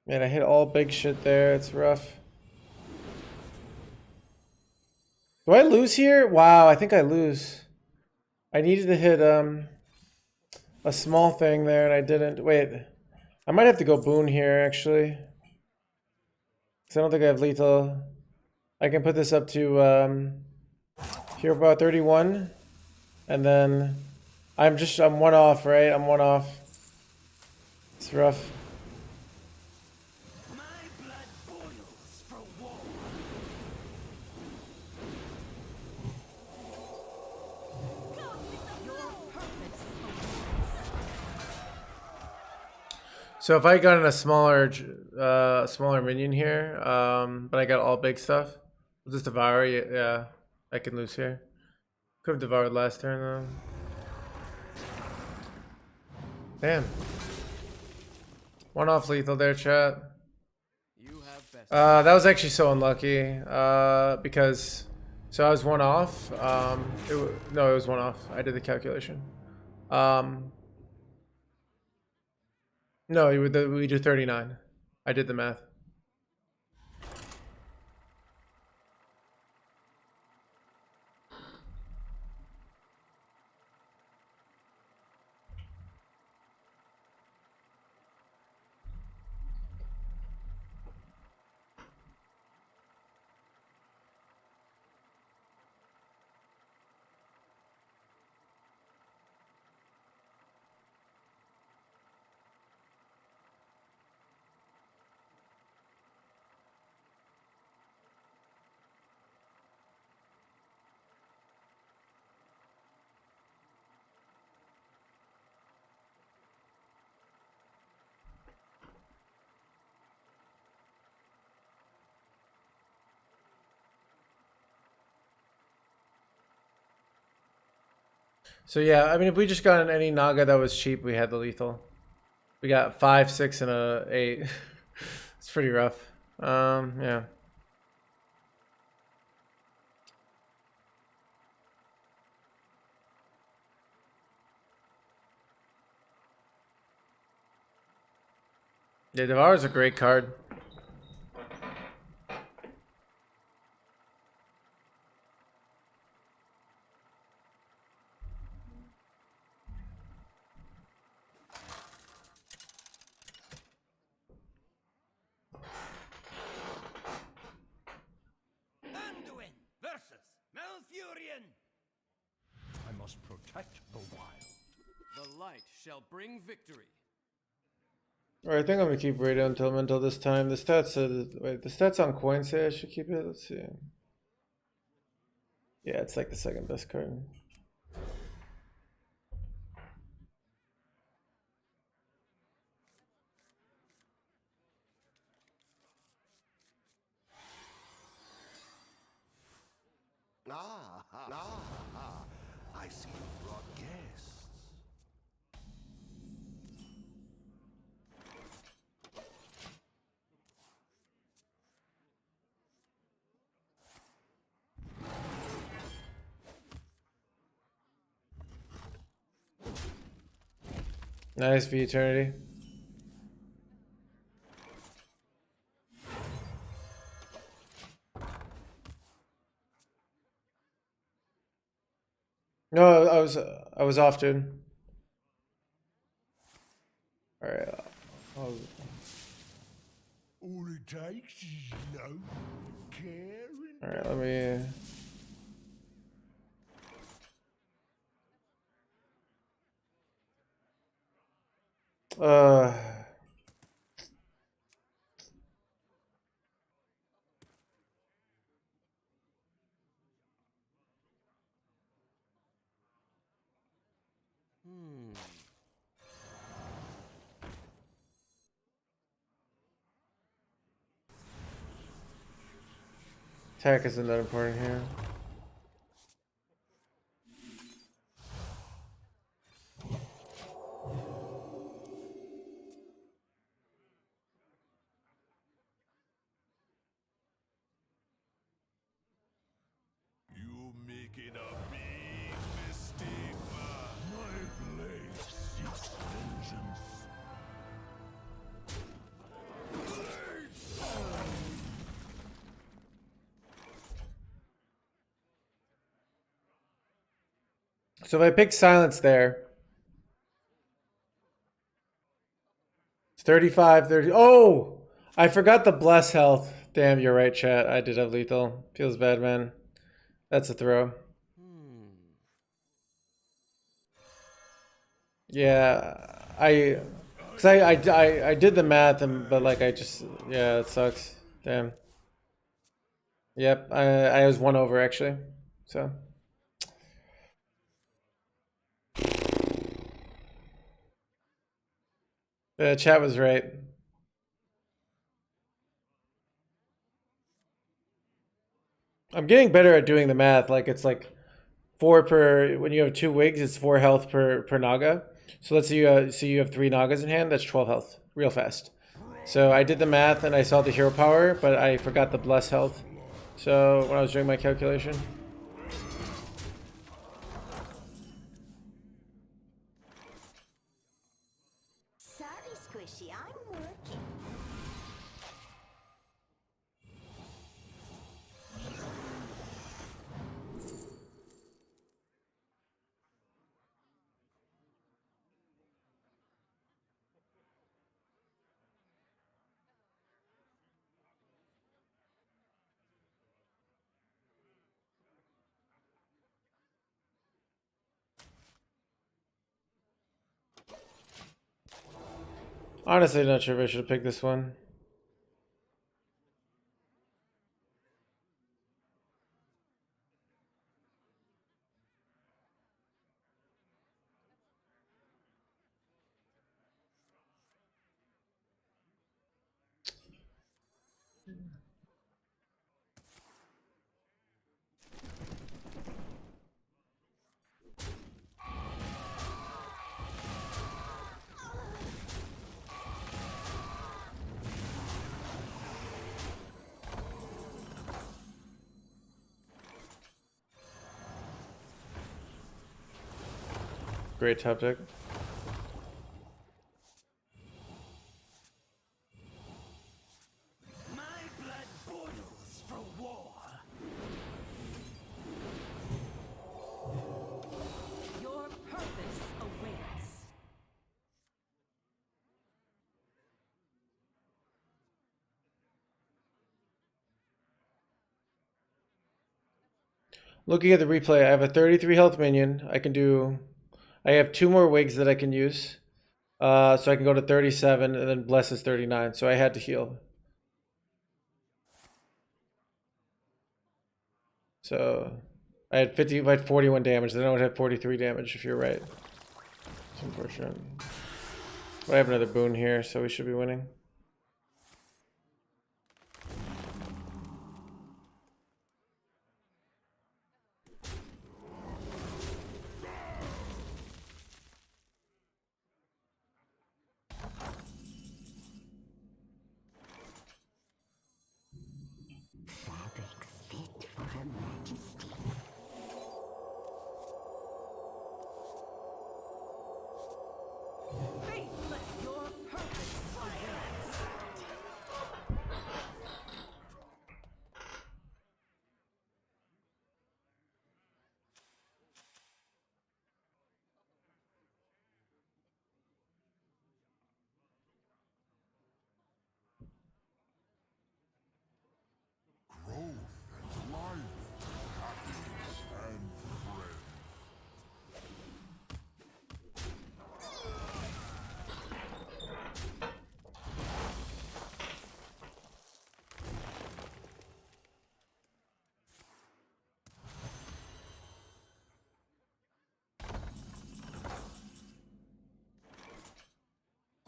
Man, I hit all big shit there. It's rough. Do I lose here? Wow, I think I lose. I needed to hit a small thing there and I didn't. Wait, I might have to go Boon here actually. Because I don't think I have lethal. I can put this up to here about 31. And then I'm one off, right? I'm one off. It's rough. So if I got in a smaller minion here, but I got all big stuff, we'll just devour. Yeah, I can lose here. Could have devoured last turn though. Damn. One off lethal there, chat. That was actually so unlucky. Because so I was one off. No, it was one off. I did the calculation. No, we do 39. I did the math. So yeah, I mean, if we just got in any Naga that was cheap, we had the lethal. We got 5, 6, and a 8. It's pretty rough. Yeah. Yeah, Devour's a great card. Anduin versus Malfurion. I must protect the wild. The light shall bring victory. Alright, I think I'm gonna keep Radio until this time. The stats wait, the stats on coin say I should keep it. Let's see. Yeah, it's like the second best card. I see you brought guests. Nice for eternity. No, I was off, dude. All right. All it takes is love, care, and All right. Let me. Attack isn't that important here. you making a big mistake, man. My blade seeks vengeance. So if I pick silence there, it's 35, 30. Oh, I forgot the bless health. Damn, you're right, chat. I did have lethal. Feels bad, man. That's a throw. Yeah, I did the math, but like yeah, it sucks. Damn. Yep, I was 1 over actually. So. The chat was right. I'm getting better at doing the math. Like it's like 4 per. When you have 2 wigs, it's 4 health per Naga. So let's say you have 3 Nagas in hand. That's 12 health, real fast. So I did the math and I saw the hero power, but I forgot the bless health. So when I was doing my calculation. Sorry, Squishy, I'm working. Honestly, not sure if I should have picked this one. great top deck. My blood boils for war. Your purpose awaits. Looking at the replay, I have a 33 health minion. I have 2 more wigs that I can use. So I can go to 37 and then Bless is 39. So I had to heal. So I had 41 damage. Then I would have 43 damage if you're right. It's unfortunate. But I have another boon here, so we should be winning. Fabrics fit for her majesty. Faithless, your purpose awaits. Growth and life, happiness and friends.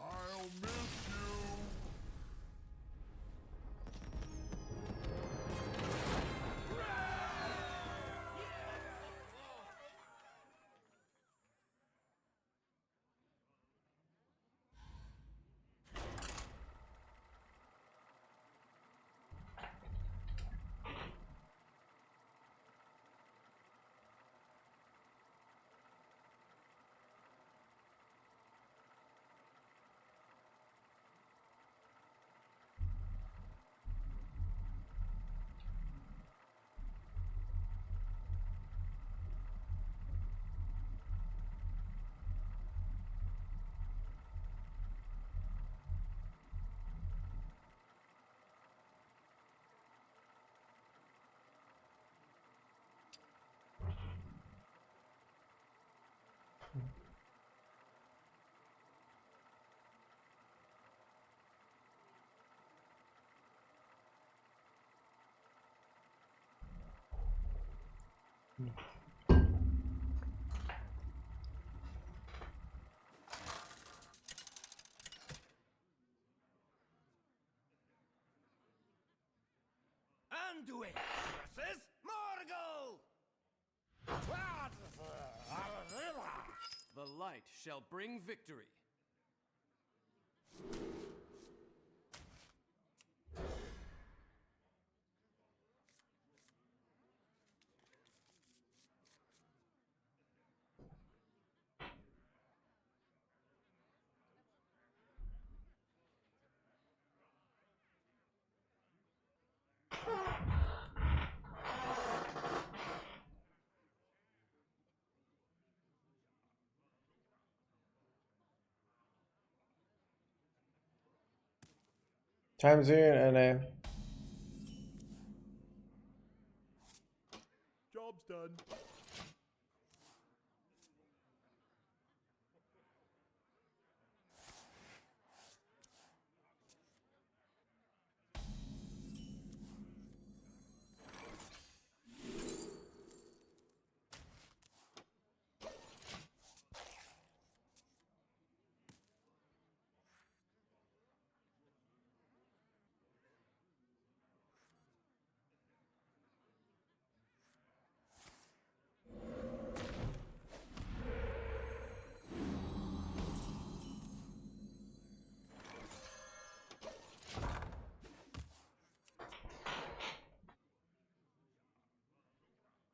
I'll miss you. Anduin versus Morgul! The light shall bring victory. Time zone NA. Job's done.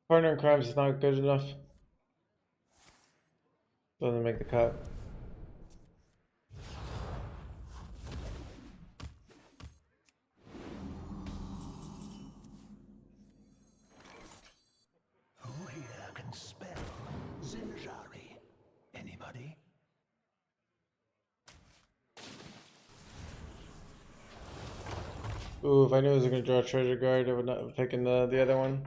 Partner in crimes is not good enough. Doesn't make the cut. Who here can spell Zinjari? Anybody? Ooh, if I knew I was gonna draw a treasure guard, I would not have taken the other one.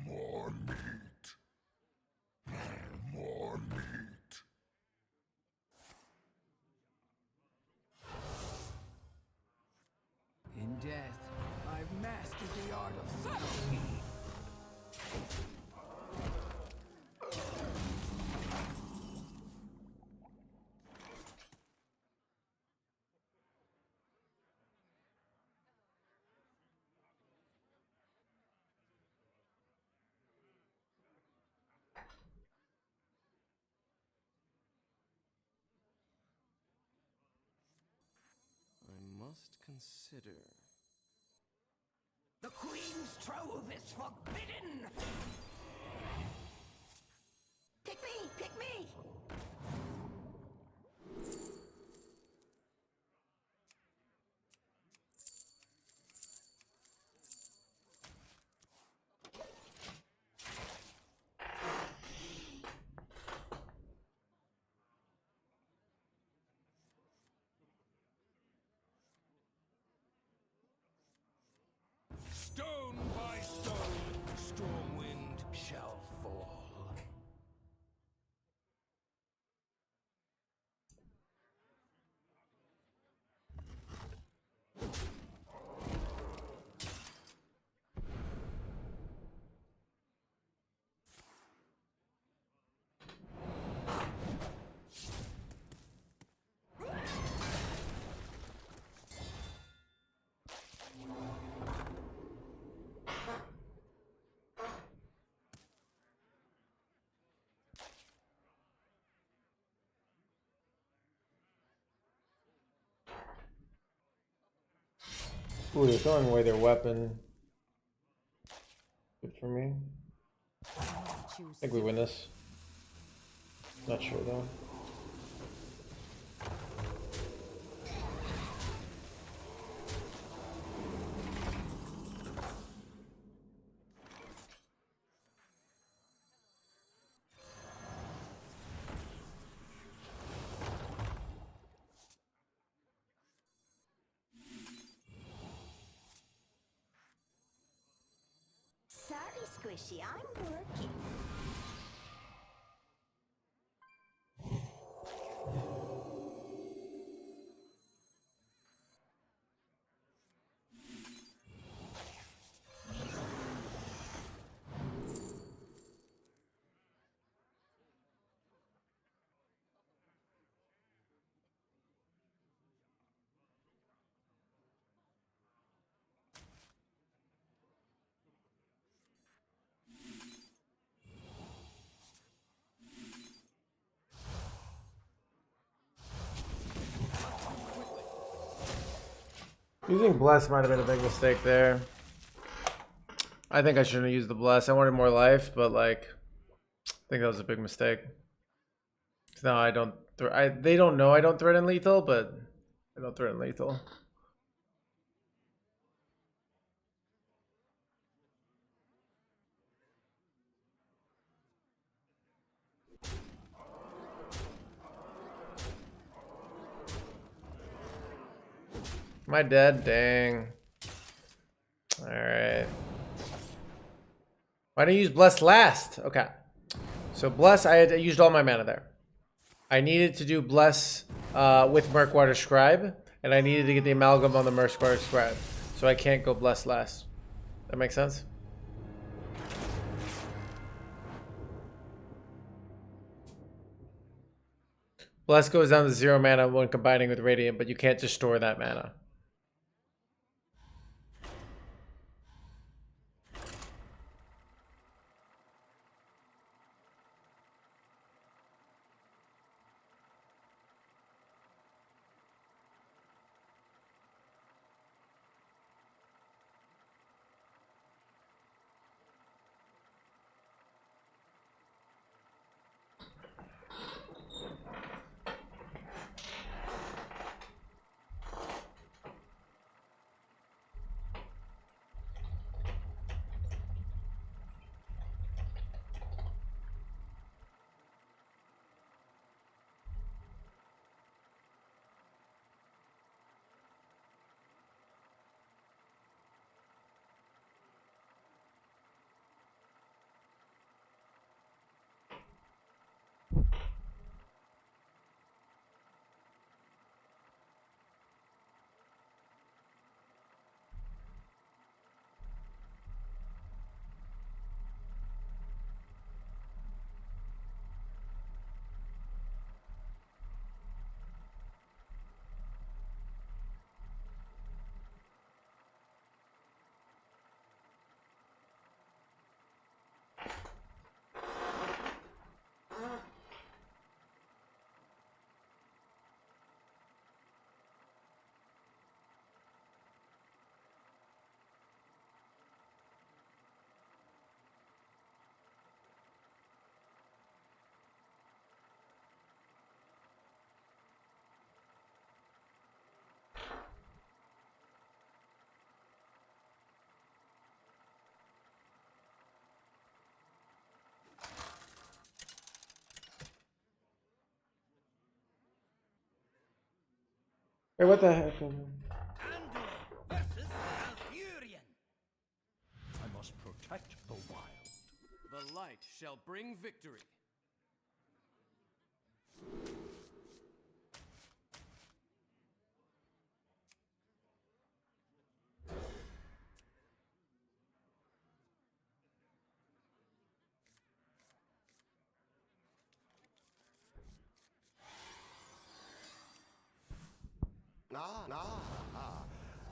More meat. More meat. In death, I've mastered the art of subtlety. I must consider. The Queen's trove is forbidden! Pick me! Pick me! Stone by stone, Stormwind shall fall. Ooh, they're throwing away their weapon. Good for me. I think we win this. Not sure though. Sorry, Squishy, I'm working. Using Bless might have been a big mistake there. I think I shouldn't have used the Bless. I wanted more life, but like, I think that was a big mistake. No, I don't. They don't know I don't threaten lethal, but I don't threaten lethal. Am I dead? Dang. Alright. Why didn't you use Bless last? Okay. So Bless, I used all my mana there. I needed to do Bless with Murkwater Scribe, and I needed to get the Amalgam on the Murkwater Scribe. So I can't go Bless last. That makes sense? Bless goes down to 0 mana when combining with Radiant, but you can't just store that mana. Wait, what the heck? Anduin versus Alfurion. I must protect the wild. The light shall bring victory.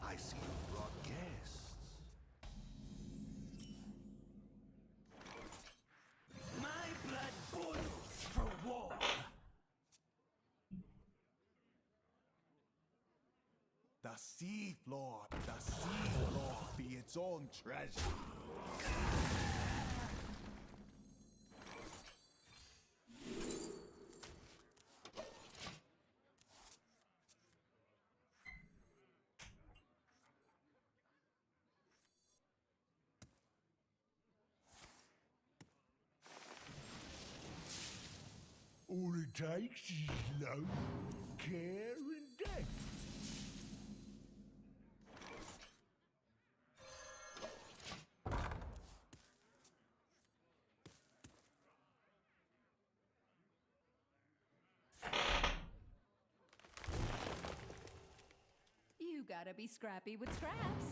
I see you brought guests. My blood boils for war. The Sea Lord be its own treasure. All it takes is love, care, and death. You gotta be scrappy with scraps.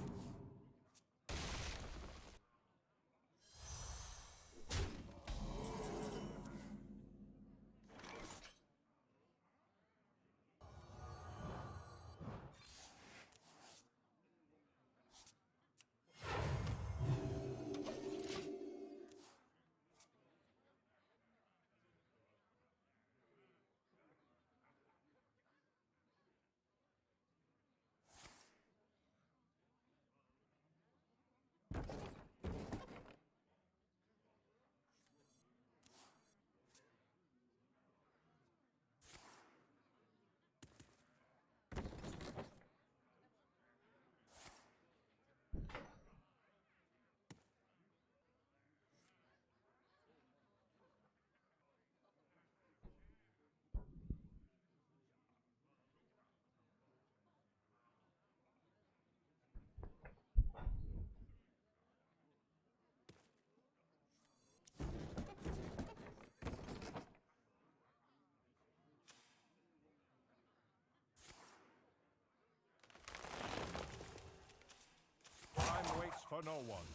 Time waits for no one.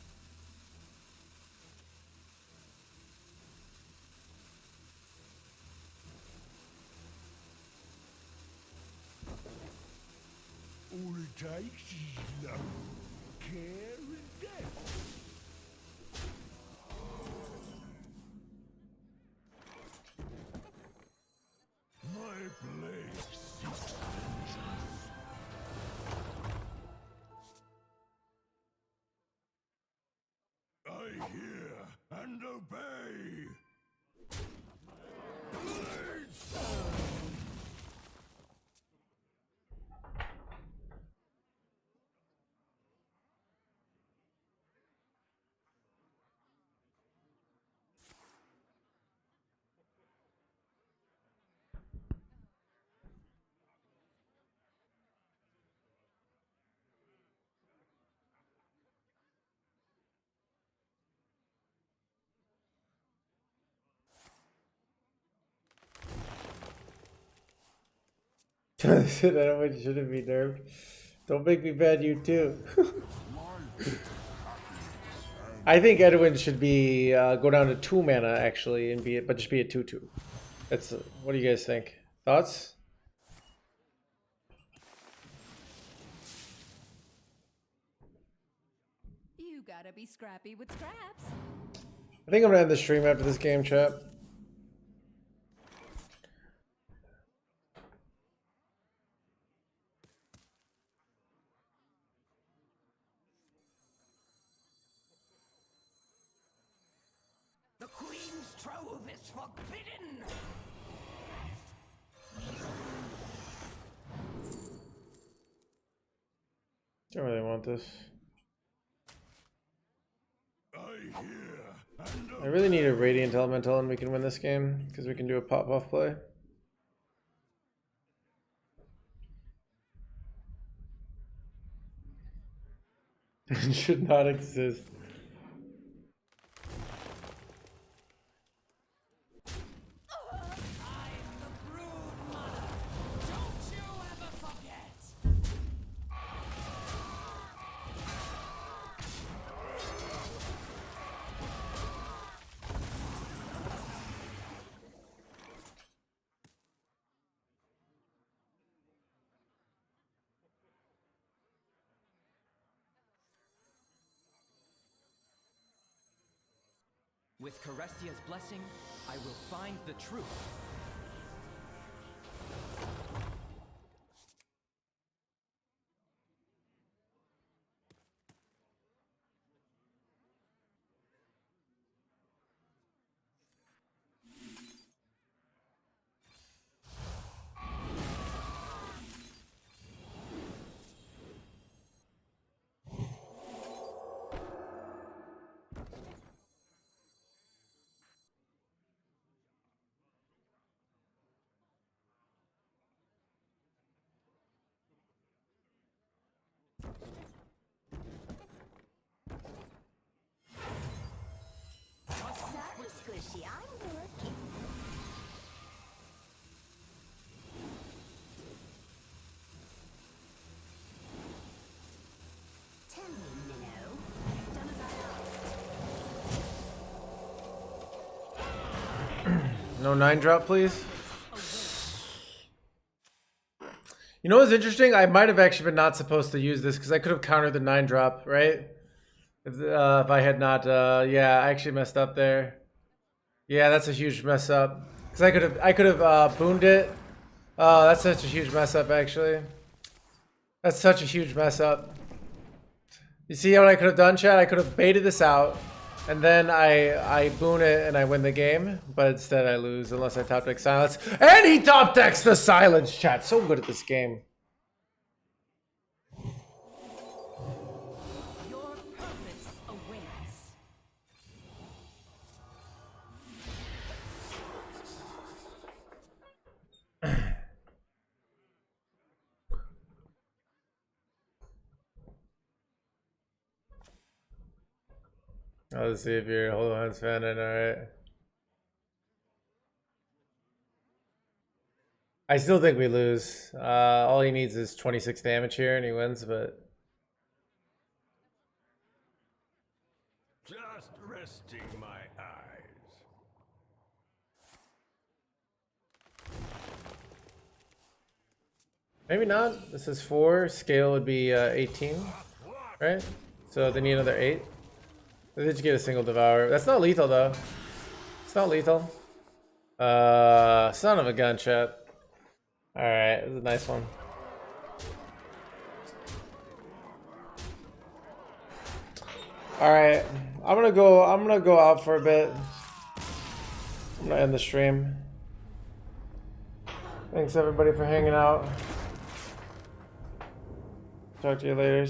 All it takes is love, care, and death. My blade seeks vengeance. I hear and obey. Blades! Said Edwin shouldn't be nerfed. Don't make me bad you too. I think Edwin should be go down to 2 mana actually and be it, but just be a 2/2. That's what do you guys think? Thoughts? You gotta be scrappy with scraps. I think I'm gonna end the stream after this game, chat. The Queen's trove is forbidden! Don't really want this. I really need a Radiant Elemental and we can win this game because we can do a pop-off play. Should not exist. With Carestia's blessing, I will find the truth. Sorry, Squishy, I'm working. Tell me, Minnow, you've done as I asked. No 9-drop, please. You know what's interesting? I might have actually been not supposed to use this because I could have countered the 9-drop, right? If I had not, yeah, I actually messed up there. Yeah, that's a huge mess up. Because I could have booned it. Oh, that's such a huge mess up, actually. That's such a huge mess up. You see what I could have done, Chad? I could have baited this out, and then I boon it and I win the game. But instead I lose unless I top deck silence. And he top decks the silence, chat. So good at this game. Your purpose awaits. I'll see if you're a Hollow Hands fan then, alright. I still think we lose. All he needs is 26 damage here and he wins, but Just resting my eyes. maybe not. This is 4. Scale would be 18, right? So they need another 8. They did get a single devour. That's not lethal though. It's not lethal. Son of a gun, chat. Alright, this is a nice one. Alright, I'm gonna go out for a bit. I'm gonna end the stream. Thanks everybody for hanging out. Talk to you later.